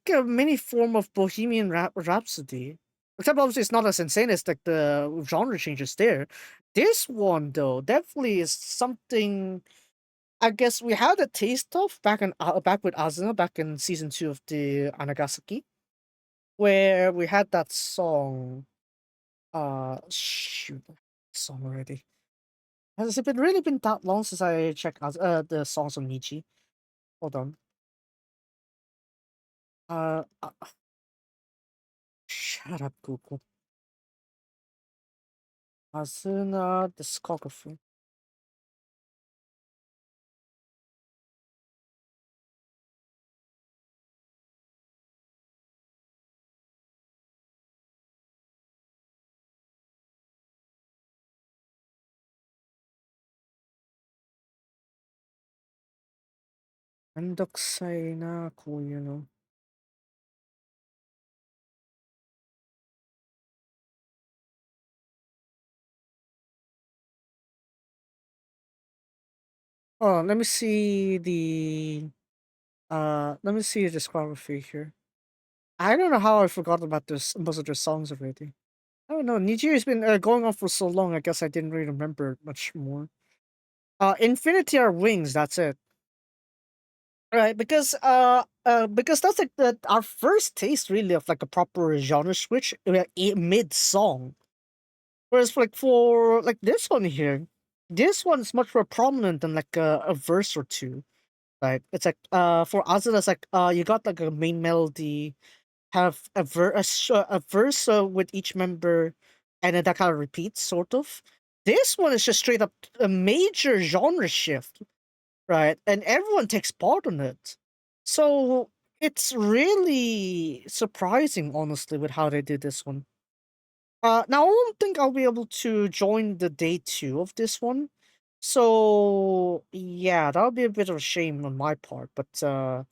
S1: a mini form of Bohemian Rhapsody. Except obviously it's not as insane as like the genre changes there. This one though definitely is something I guess we had a taste of back with Asuna back in season 2 of the Anagasaki, where we had that song. Shoot, song already. Has it really been that long since I checked out the songs on Michi? Hold on. Uh, uh, Shut up, Google. Asuna discography. Mendokusai na, こういうの. Oh, let me see the discography here. I don't know how I forgot about this most of their songs already. I don't know. Niji has been going on for so long. I guess I didn't really remember much more. Infinity are wings. That's it. Right, because that's like our first taste really of like a proper genre switch mid song. Whereas like for like this one here, this one's much more prominent than like a verse or two. Right, it's like for Azula, it's like you got like a main melody, have a verse with each member, and then that kind of repeats sort of. This one is just straight up a major genre shift, right? And everyone takes part in it. So it's really surprising, honestly, with how they did this one. Now I don't think I'll be able to join the day 2 of this one. So yeah, that'll be a bit of a shame on my part, but I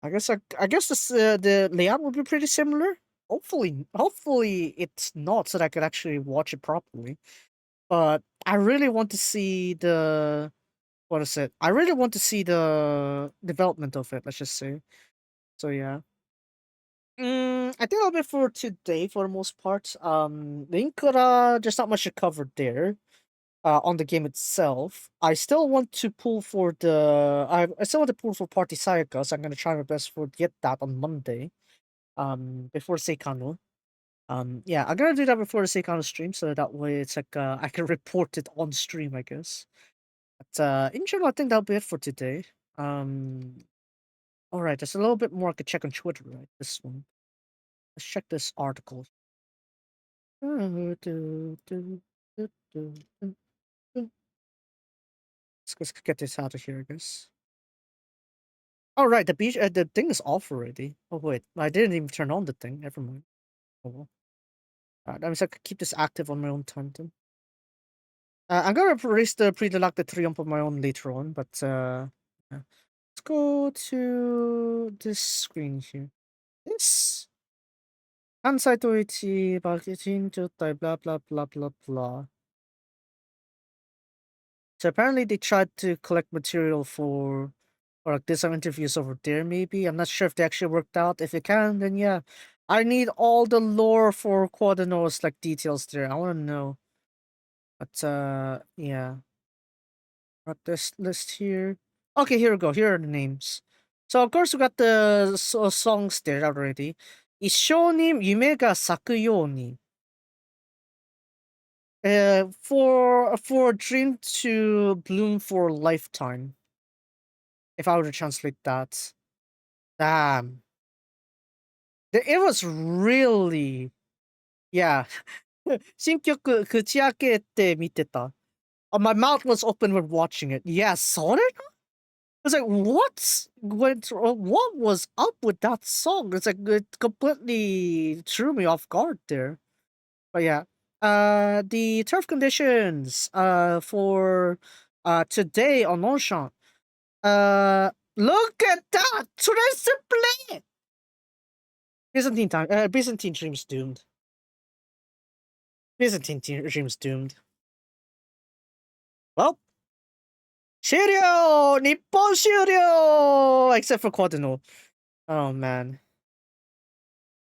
S1: guess the layout will be pretty similar. Hopefully it's not, so that I could actually watch it properly. But I really want to see the what is it? I really want to see the development of it. Let's just say. So yeah. I think that'll be for today for the most part. Linkura, there's not much to cover there. On the game itself, I still want to pull for I still want to pull for Party Sayaka, so I'm gonna try my best for get that on Monday. Before Seikano. Yeah, I'm gonna do that before the Seikano stream, so that way it's like I can report it on stream, I guess. But in general, I think that'll be it for today. All right, there's a little bit more I could check on Twitter, right? This one. Let's check this article. Let's get this out of here, I guess. Oh right, the thing is off already. Oh wait, I didn't even turn on the thing. Never mind. Oh well. That means I could keep this active on my own time then. I'm gonna erase the pre-delucted triumph of my own later on, but yeah. Let's go to this screen here. This Kansai Toichi Bakijin Jotai blah blah blah blah blah. So apparently they tried to collect material for or like did some interviews over there maybe. I'm not sure if they actually worked out. If it can, then yeah. I need all the lore for Quadano's like details there. I wanna know. But yeah. Got this list here. Okay, here we go. Here are the names. So of course we got the songs there already. 一生に夢が咲くように. For a dream to bloom for a lifetime. If I were to translate that. Damn. It was really, yeah. 新曲口開けて見てた. My mouth was open when watching it. Yeah, saw it? I was like, what was up with that song? It's like, it completely threw me off guard there. But yeah. The turf conditions, for, today on Longchamp. Look at that! Triple! Byzantine Dreams doomed. Byzantine Dreams doomed. Well, 終了! Nippon 終了! Except for Quadino. Oh man.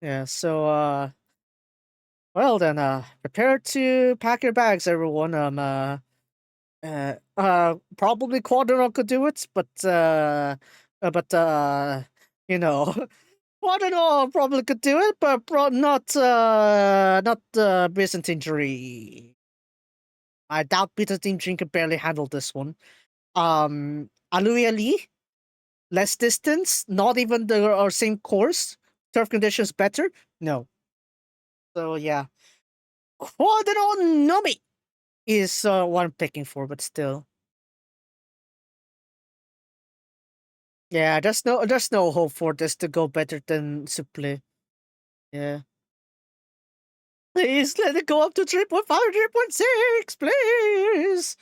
S1: Yeah, so Well then, prepare to pack your bags, everyone. Probably Quadron could do it, but you know, Quadron probably could do it, but not Byzantine Tree. I doubt Byzantine Tree can barely handle this one. Aluia Lee, less distance, not even the same course, turf conditions better. No, so yeah, Quadron Nomi is what I'm picking for, but still. Yeah, there's no hope for this to go better than Supple. Yeah. Please let it go up to 3.5, 3.6, please.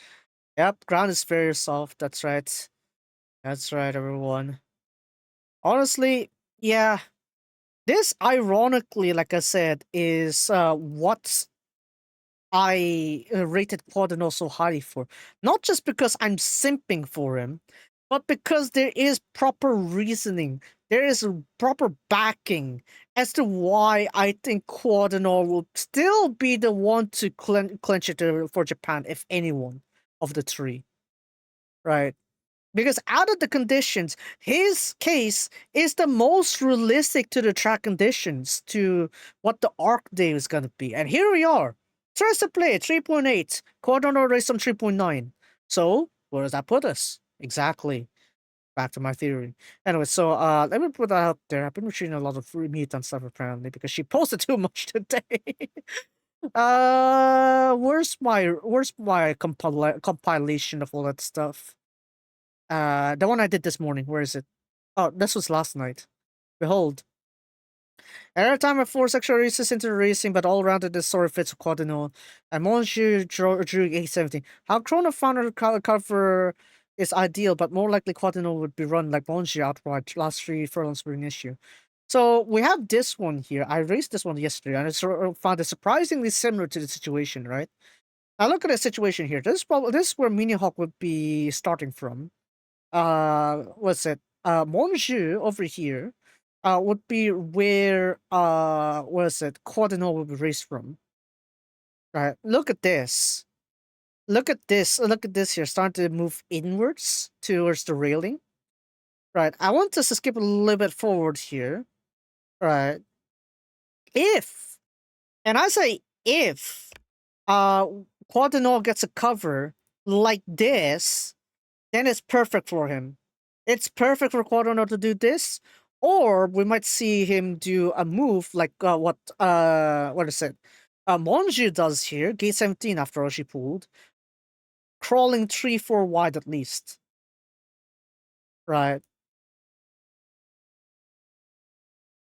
S1: Yep, ground is very soft. That's right. That's right, everyone. Honestly, yeah. This ironically, like I said, is what I rated Quadino so highly for. Not just because I'm simping for him, but because there is proper reasoning. There is a proper backing as to why I think Quadino will still be the one to clinch it for Japan, if anyone of the three. Right? Because out of the conditions, his case is the most realistic to the track conditions, to what the arc day is going to be. And here we are. First to play 3.8, Quadron race on 3.9. So, where does that put us? Exactly. Back to my theory. Anyway, so let me put that out there. I've been retrieving a lot of free meat and stuff apparently because she posted too much today. Where's my compilation of all that stuff? The one I did this morning. Where is it? Oh, this was last night. Behold. Every time a four sexual races into the racing, but all rounded this story fits Quadino. And Monsieur drew 817. How Chrono found her cover is ideal, but more likely Quadino would be run like Monsieur outright. Last 3 furlongs were an issue. So we have this one here. I raced this one yesterday, and I found it surprisingly similar to the situation, right? Now look at the situation here. This is where Mini Hawk would be starting from. What's it? Monju over here, would be where what is it? Quadino would be raced from. Right. Look at this. Look at this. Look at this here. Starting to move inwards towards the railing. Right. I want us to skip a little bit forward here. Right. If, and I say if, Quadino gets a cover like this, then it's perfect for him. It's perfect for Quadrino to do this, or we might see him do a move like what is it? Monju does here, gate 17 after all she pulled, crawling 3-4 wide at least. Right.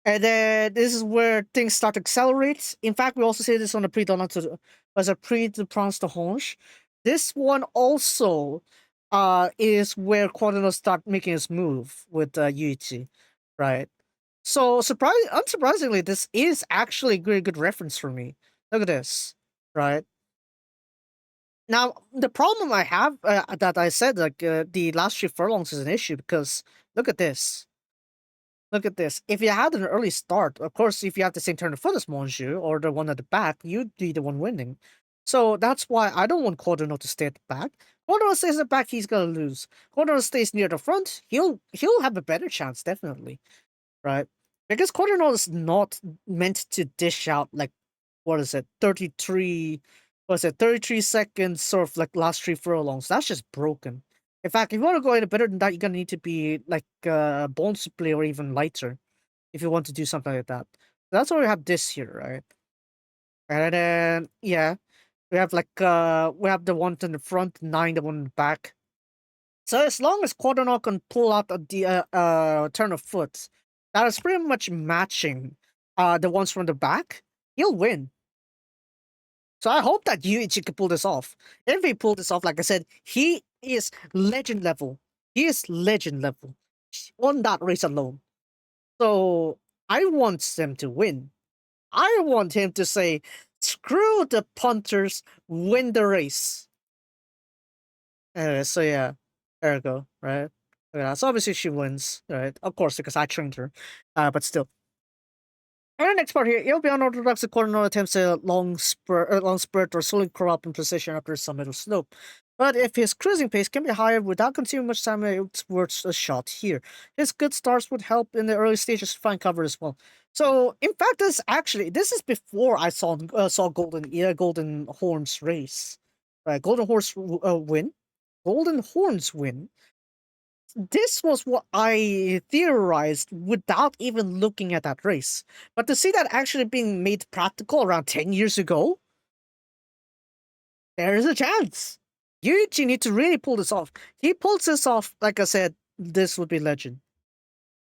S1: And then this is where things start to accelerate. In fact, we also see this on the pre pronounce the Honge. This one also is where Quadrino start making his move with Yuichi, right? So unsurprisingly, this is actually a very good reference for me. Look at this, right? Now, the problem I have that I said like the last 3 furlongs is an issue because look at this. Look at this. If you had an early start, of course, if you have the same turn of foot as Monju or the one at the back, you'd be the one winning. So that's why I don't want Quadrino to stay at the back. Quadrino stays at the back, he's gonna lose. Quadrino stays near the front, he'll have a better chance, definitely. Right? Because Quadrino is not meant to dish out like 33 seconds sort of like last 3 furlongs. That's just broken. In fact, if you want to go any better than that, you're gonna need to be like bones play or even lighter if you want to do something like that. That's why we have this here, right? And then yeah, we have like we have the one in the front, 9 the one in the back. So as long as Quadrino can pull out the turn of foot, that is pretty much matching the ones from the back, he'll win. So I hope that Yuichi can pull this off. If he pull this off, like I said, he is legend level. He is legend level on that race alone. So I want him to win. I want him to say, screw the punters, win the race. So yeah, there we go, right? Yeah, so obviously she wins, right? Of course, because I trained her, but still. And the next part here, it'll be unorthodox according to attempts a long spurt or slowly crawl up in position after some middle slope. But if his cruising pace can be higher without consuming much time, it's worth a shot here. His good starts would help in the early stages to find cover as well. So, in fact, this is before I saw Golden Horns race, right? Golden Horse win, Golden Horns win. This was what I theorized without even looking at that race. But to see that actually being made practical around 10 years ago, there is a chance. Yuichi need to really pull this off. He pulls this off, like I said, this would be legend.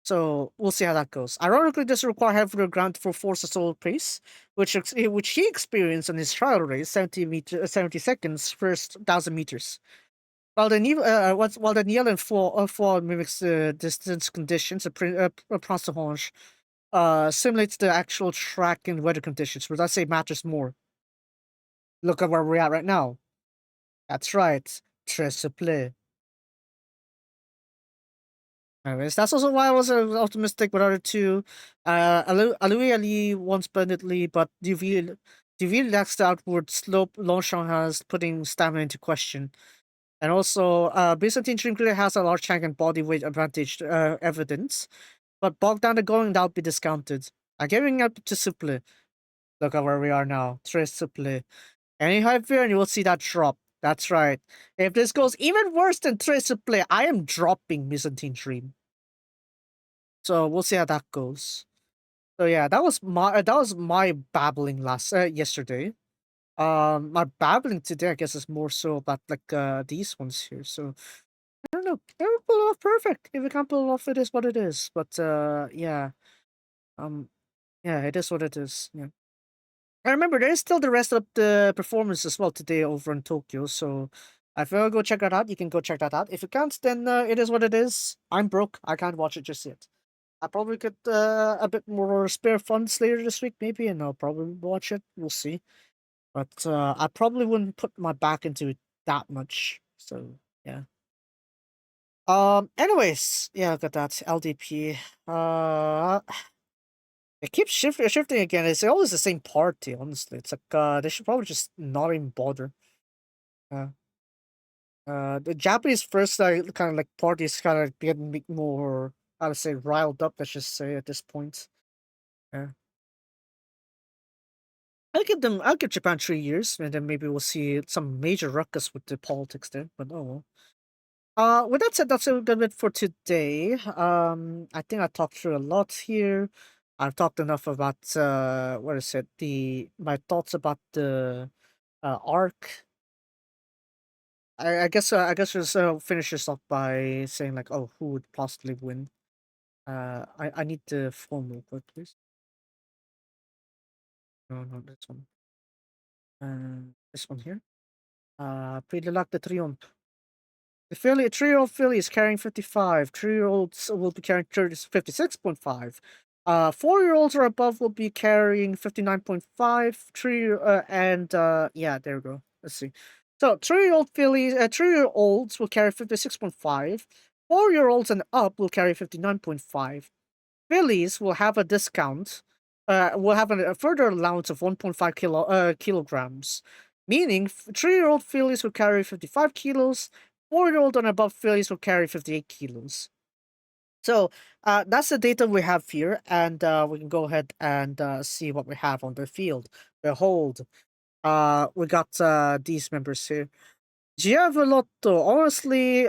S1: So we'll see how that goes. Ironically, this will require heavier ground for force a solo pace, which he experienced in his trial race, 70 seconds, first 1,000 meters. While the Niel and fall mimics the distance conditions, Prince simulates the actual track and weather conditions, which I'd say matters more. Look at where we're at right now. That's right, Triple. Anyways, that's also why I was optimistic with other two. Alui Ali won splendidly, but Duville lacks the outward slope Longchamp has, putting stamina into question. And also, Byzantine Dream clearly has a large tank and body weight advantage evidence, but bogged down the going, that would be discounted. I'm giving up to Suple. Look at where we are now. Tres Suple. Any hype here and you will see that drop. That's right. If this goes even worse than Tres Suple, I am dropping Byzantine Dream. So we'll see how that goes. So yeah, that was my babbling yesterday. My babbling today, I guess, is more so about like these ones here. So I don't know. They will pull it off perfect. If we can't pull it off, it is what it is. But yeah, yeah, it is what it is. Yeah. I remember there is still the rest of the performance as well today over in Tokyo. So if you want to go check that out, you can go check that out. If you can't, then it is what it is. I'm broke. I can't watch it just yet. I probably get a bit more spare funds later this week, maybe, and I'll probably watch it. We'll see. But I probably wouldn't put my back into it that much. So yeah. Anyways, yeah, look at that LDP. It keeps shifting again. It's always the same party. Honestly, it's like they should probably just not even bother. The Japanese first kind of like parties kind of getting more, how to say, riled up. Let's just say at this point. Yeah. I'll give Japan 3 years, and then maybe we'll see some major ruckus with the politics there. But oh well. With that said, that's a good bit for today. I think I talked through a lot here. I've talked enough about what is it? My thoughts about the arc. I guess just finish this off by saying like, oh, who would possibly win? I need the form real quick, please. No, not this one. This one here. Predilac de Triomphe. The filly, a 3-year-old filly is carrying 55. 3-year-olds will be carrying 56.5. 4-year-olds or above will be carrying 59.5. Yeah, there we go. Let's see. So 3-year-olds will carry 56.5. 4-year-olds and up will carry 59.5. Fillies will have a discount. Will have a further allowance of 1.5 kilograms, meaning 3-year-old fillies will carry 55 kilos. 4-year-old and above fillies will carry 58 kilos. So that's the data we have here, and we can go ahead and see what we have on the field. Behold, we got these members here. Giavolotto, honestly,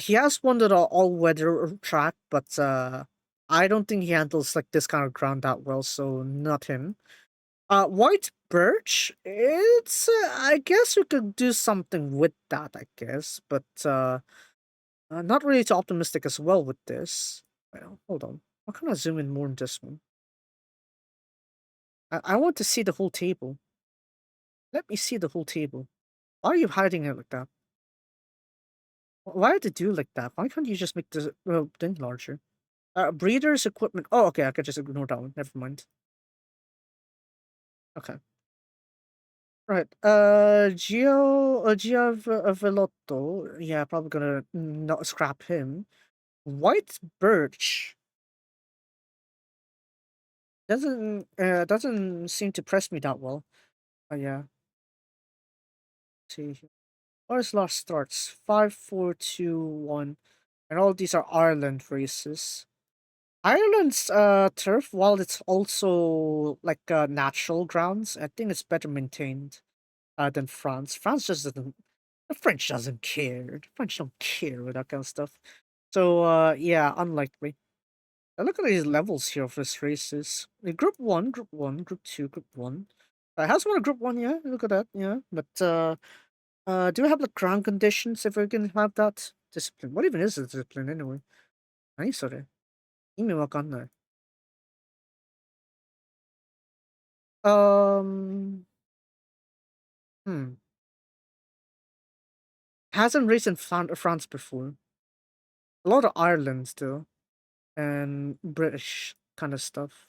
S1: he has won the all-weather track, but I don't think he handles like this kind of ground that well, so not him. White Birch, it's I guess you could do something with that, I guess, but not really too optimistic as well with this. Well, hold on. I'll kind of zoom in more on this one. I want to see the whole table. Let me see the whole table. Why are you hiding it like that? Why did it do like that? Why can't you just make the thing larger? Breeders equipment. Oh, okay. I could just ignore that one. Never mind. Okay. Right. Giavolotto. Yeah, probably gonna not scrap him. White Birch. Doesn't seem to press me that well. But yeah. See here. Where's last starts? 5, 4, 2, 1. And all these are Ireland races. Ireland's turf, while it's also like natural grounds, I think it's better maintained than France. France just doesn't. The French doesn't care. The French don't care with that kind of stuff. So yeah, unlikely. Look at these levels here of these races. Group 1, Group 1, Group 2, Group 1. How's one Group 1? Yeah, look at that. Yeah, but do we have the ground conditions if we can have that discipline? What even is a discipline anyway? 何それ意味わかんない。Um, hmm. Hasn't raced in France before. A lot of Ireland still, and British kind of stuff.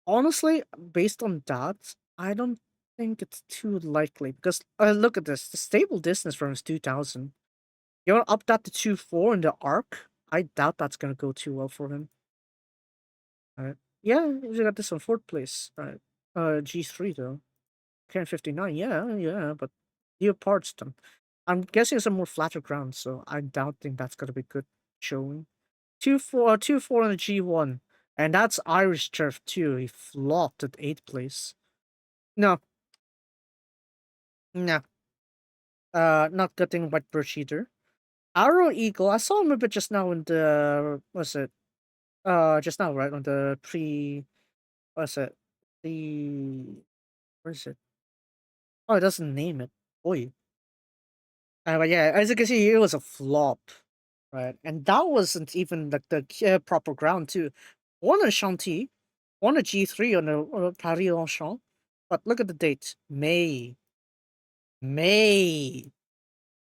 S1: Honestly, based on that, I don't think it's too likely because look at this. The stable distance from is 2000. You want to up that to 2.4 in the arc? I doubt that's gonna go too well for him. Alright. Yeah, you got this on 4th place. Right. G3 though. Karen 59, yeah, but you parts them. I'm guessing it's a more flatter ground, so I don't think that's gonna be good showing. 2-4, 2-4 on the G1. And that's Irish turf too. He flopped at 8th place. No. No. Not getting White Birch either. Arrow Eagle, I saw him a bit just now in the what's it? Just now, right? On the what's it? The where is it? Oh, it doesn't name it. Boy. But yeah, as you can see, it was a flop, right? And that wasn't even like the proper ground too. One a Chantilly, one a G3 on a Paris Longchamp. But look at the date, May. May.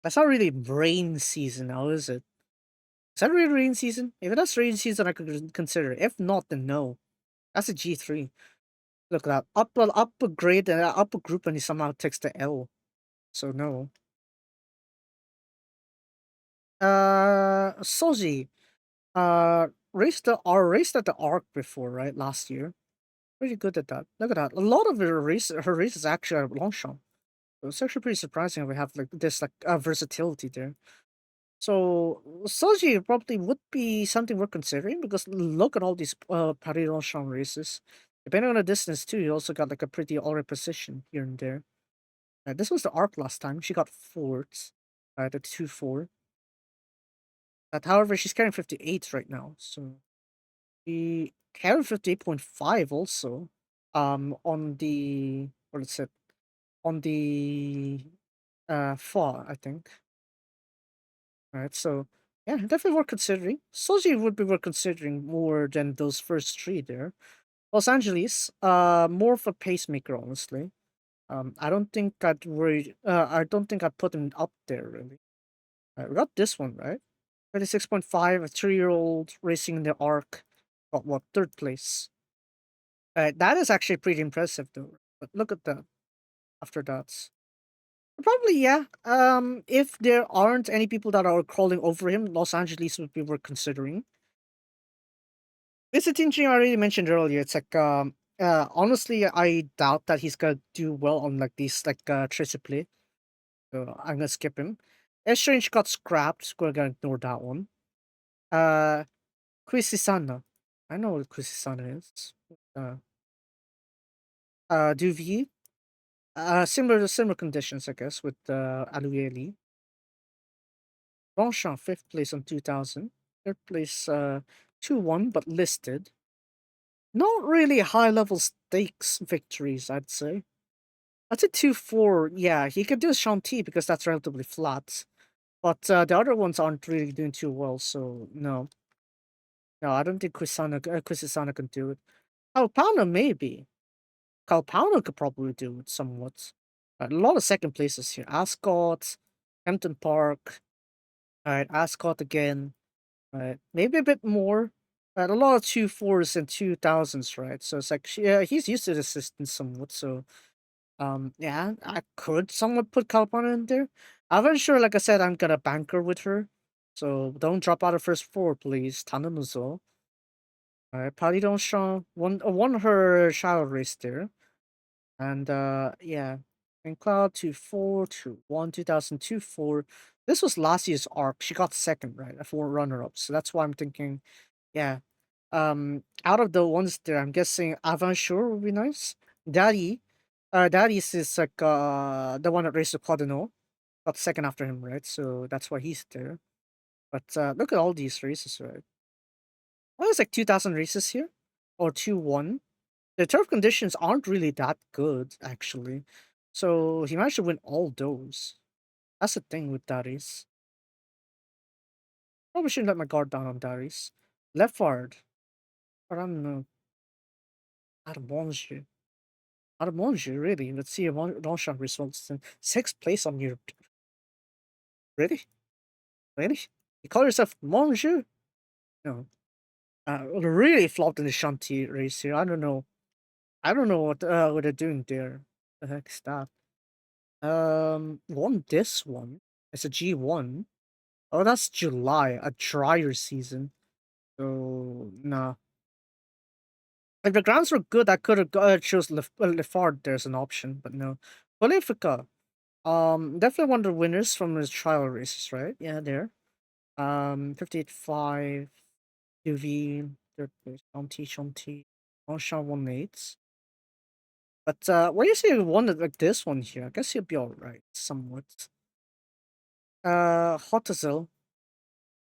S1: That's not really rain season now, is it? Is that really rain season? If that's rain season, I could consider it. If not, then no. That's a G3. Look at that. Upper grade and upper group, and he somehow takes the L. So no. Soji. Raced at the Arc before, right? Last year. Pretty good at that. Look at that. A lot of her races actually are Longchamp. So it's actually pretty surprising we have like this like versatility there. So Soji probably would be something we're considering because look at all these Paris Longchamp races. Depending on the distance too, you also got like a pretty alright position here and there. This was the Arc last time. She got 4th. At 2-4. But however, she's carrying 58 right now, so she carried 58.5 also. On the what is it? On the fall, I think. Right, so yeah, definitely worth considering. Soji would be worth considering more than those first 3 there. Los Angeles, more of a pacemaker, honestly. I don't think I'd worry. I don't think I'd put him up there really. We got this one right. 36.5, a 3-year-old racing in the arc. Got what, 3rd place. That is actually pretty impressive though. But look at that. After that. Probably, yeah. If there aren't any people that are crawling over him, Los Angeles would be worth considering. Visiting team I already mentioned earlier. It's like, honestly, I doubt that he's gonna do well on like these like triple. So I'm gonna skip him. Strange got scrapped. We're gonna ignore that one. Quisisana. I know what Quisisana is. Duvier. Similar conditions, I guess, with Alueli. Longchamp, 5th place on 2000. 3rd place, 2-1, but listed. Not really high-level stakes victories, I'd say. I'd say 2-4, yeah, he could do Shanti because that's relatively flat. But the other ones aren't really doing too well, so no. No, I don't think Quisisana can do it. Calpana, maybe. Calpana could probably do it somewhat. A lot of second places here. Ascot, Hampton Park. Alright, Ascot again. Right, maybe a bit more. Right, a lot of 2-4s and 2000s, right? So it's like yeah, he's used to the system somewhat. So yeah, I could somewhat put Calpana in there. I'm not sure. Like I said, I'm gonna banker with her. So don't drop out of first 4, please. Tananuzo. Alright, Paris Longchamp won her child race there. And yeah. And Cloud 2-4, 2-1, 2002-4. This was last year's arc. She got second, right? For runner-up. So that's why I'm thinking, yeah. Out of the ones there, I'm guessing Aventure would be nice. Daddy's is like the one that raced the Cardinal. Got second after him, right? So that's why he's there. But look at all these races, right? Oh, it's like 2,000 races here, or 2-1. The turf conditions aren't really that good, actually. So he managed to win all those. That's the thing with Darius. Probably shouldn't let my guard down on Darius. Left forward. I don't know. Armonge. Armonge, really? Let's see Longchamp results. Sixth place on your... Really? Really? You call yourself Monju? No. Really flopped in the Shanti race here. I don't know. I don't know what they're doing there. The heck is that? Won this one. It's a G1. Oh, that's July, a drier season. So nah. If the grounds were good, I could have chose Lefard. There's an option, but no. Polifica. Definitely one of the winners from his trial races, right? Yeah, there. 58.5. UV, third place. Shanti. Longchamp 1-8. But what do you say we won it like this one here? I guess he'll be alright, somewhat. Hotazel.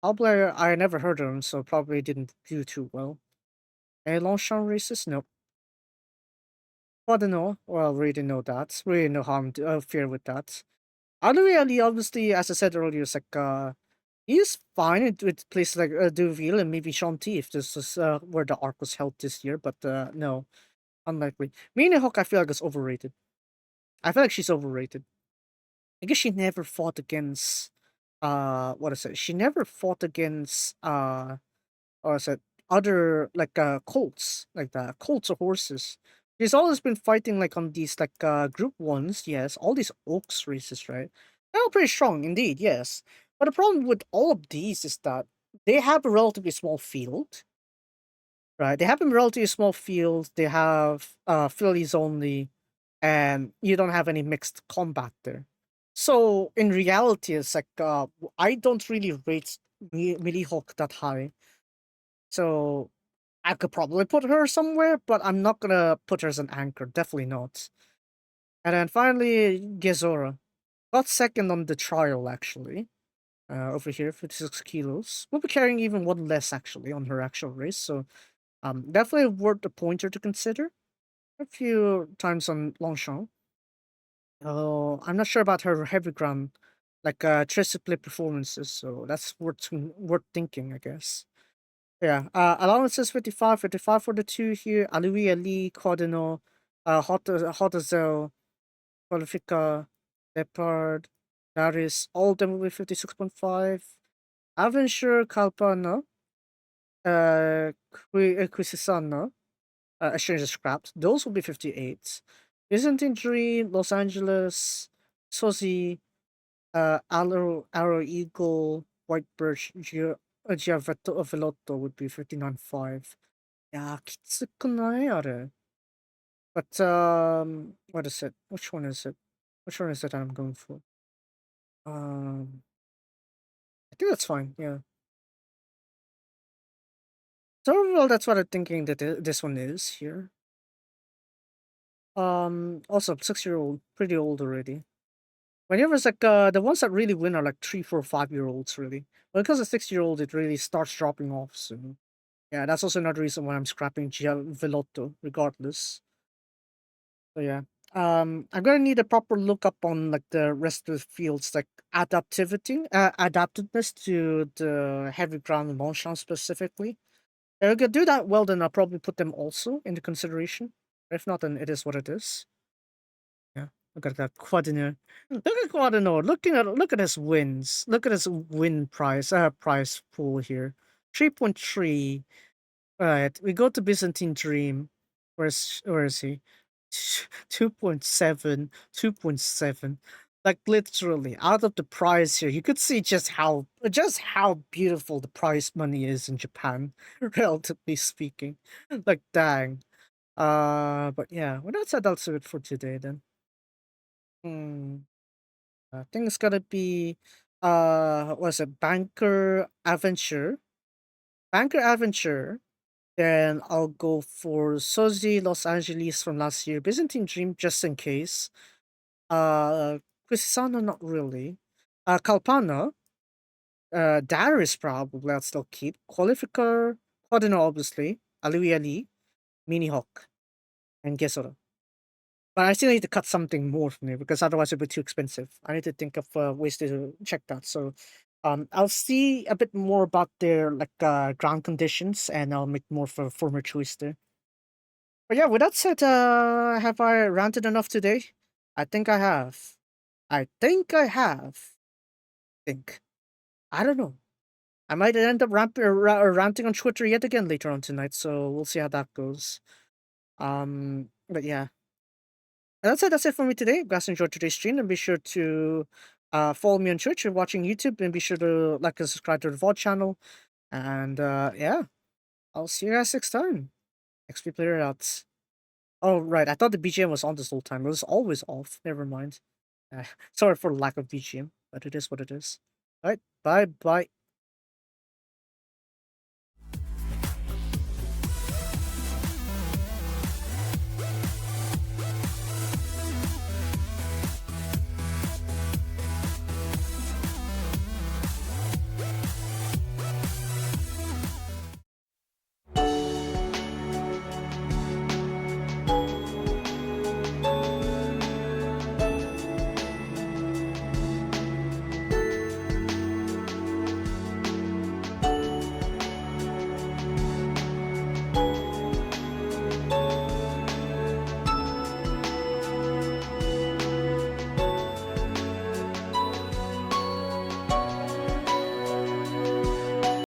S1: Albler, I never heard of him, so probably didn't do too well. Any Longchamp races? Nope. I don't know. Well, really know that. Really know how I'm fair with that. Ali, obviously, as I said earlier, is like, he's fine with places like Deauville and maybe Shanti if this is where the arc was held this year, but no, unlikely. Mina Hawk, I feel like is overrated. I feel like she's overrated. I guess she never fought against what is it? She never fought against or is it other like colts, like the colts or horses. She's always been fighting like on these like group ones, yes, all these oaks races, right? They're all pretty strong indeed, yes. But the problem with all of these is that they have a relatively small field, right? They have a relatively small field, they have fillies only, and you don't have any mixed combat there. So in reality, it's like I don't really rate Millie Hawk that high. So I could probably put her somewhere, but I'm not gonna put her as an anchor. Definitely not. And then finally, Gezora. Got second on the trial, actually. Over here, 56 kilos. We'll be carrying even one less, actually, on her actual race. So definitely worth a pointer to consider. A few times on Longchamp. Oh, I'm not sure about her heavy ground, like tricycle performances. So that's worth thinking, I guess. Yeah, allowances 55, 55 for the two here. Alui Ali, Cardinal, Hotazel, Qualifica, Leopard, Darius, all of them will be 56.5. Aventure, Kalpana, Quisisana, Exchange is scrapped. Those will be 58. Byzantine Dream, Los Angeles, Sozi, Arrow Eagle, White Birch, Giavelotto would be 59.5. Yeah, kitsukunai are. But what is it? Which one is it? Which one is it I'm going for? I think that's fine. Yeah. So overall, that's what I'm thinking that this one is here. Also 6-year-old, pretty old already. Whenever it's like the ones that really win are like 3, 4, 5 year olds really. When it comes to 6-year-old, it really starts dropping off soon. Yeah, that's also another reason why I'm scrapping Giavelotto, regardless. So yeah. I'm gonna need a proper lookup on like the rest of the fields, like adaptiveness to the heavy ground and Longchamp specifically. If I could do that well, then I'll probably put them also into consideration. If not, then it is what it is. Yeah, look at that Quadino. Look at Quadino. Look at his wins. Look at his win price pool here. 3.3. Alright, we go to Byzantine Dream. Where is he? 2.7, 2.7. Like literally, out of the prize here, you could see just how beautiful the prize money is in Japan, relatively speaking. Like dang. But yeah, well that's it for today then. Hmm. I think it's gonna be what was it, Banker Adventure. Banker Adventure. Then I'll go for Sozi Los Angeles from last year. Byzantine Dream just in case. Quisisana not really. Kalpana. Darius probably I'll still keep. Qualifier, Quadino obviously. Alui Ali, Mini Hawk, and Gesora. But I still need to cut something more from here because otherwise it'll be too expensive. I need to think of ways to check that. So I'll see a bit more about their like ground conditions and I'll make more of a former choice there. But yeah, with that said, have I ranted enough today? I think I have. I think I have. Think. I don't know. I might end up ranting on Twitter yet again later on tonight, so we'll see how that goes. But yeah. And that's it for me today. If you guys enjoyed today's stream, and be sure to follow me on Twitch if you're watching YouTube, and be sure to like and subscribe to the VOD channel. And yeah, I'll see you guys next time. XP player out. Oh right, I thought the BGM was on this whole time. It was always off. Never mind. Sorry for the lack of BGM, but it is what it is. Alright, bye bye.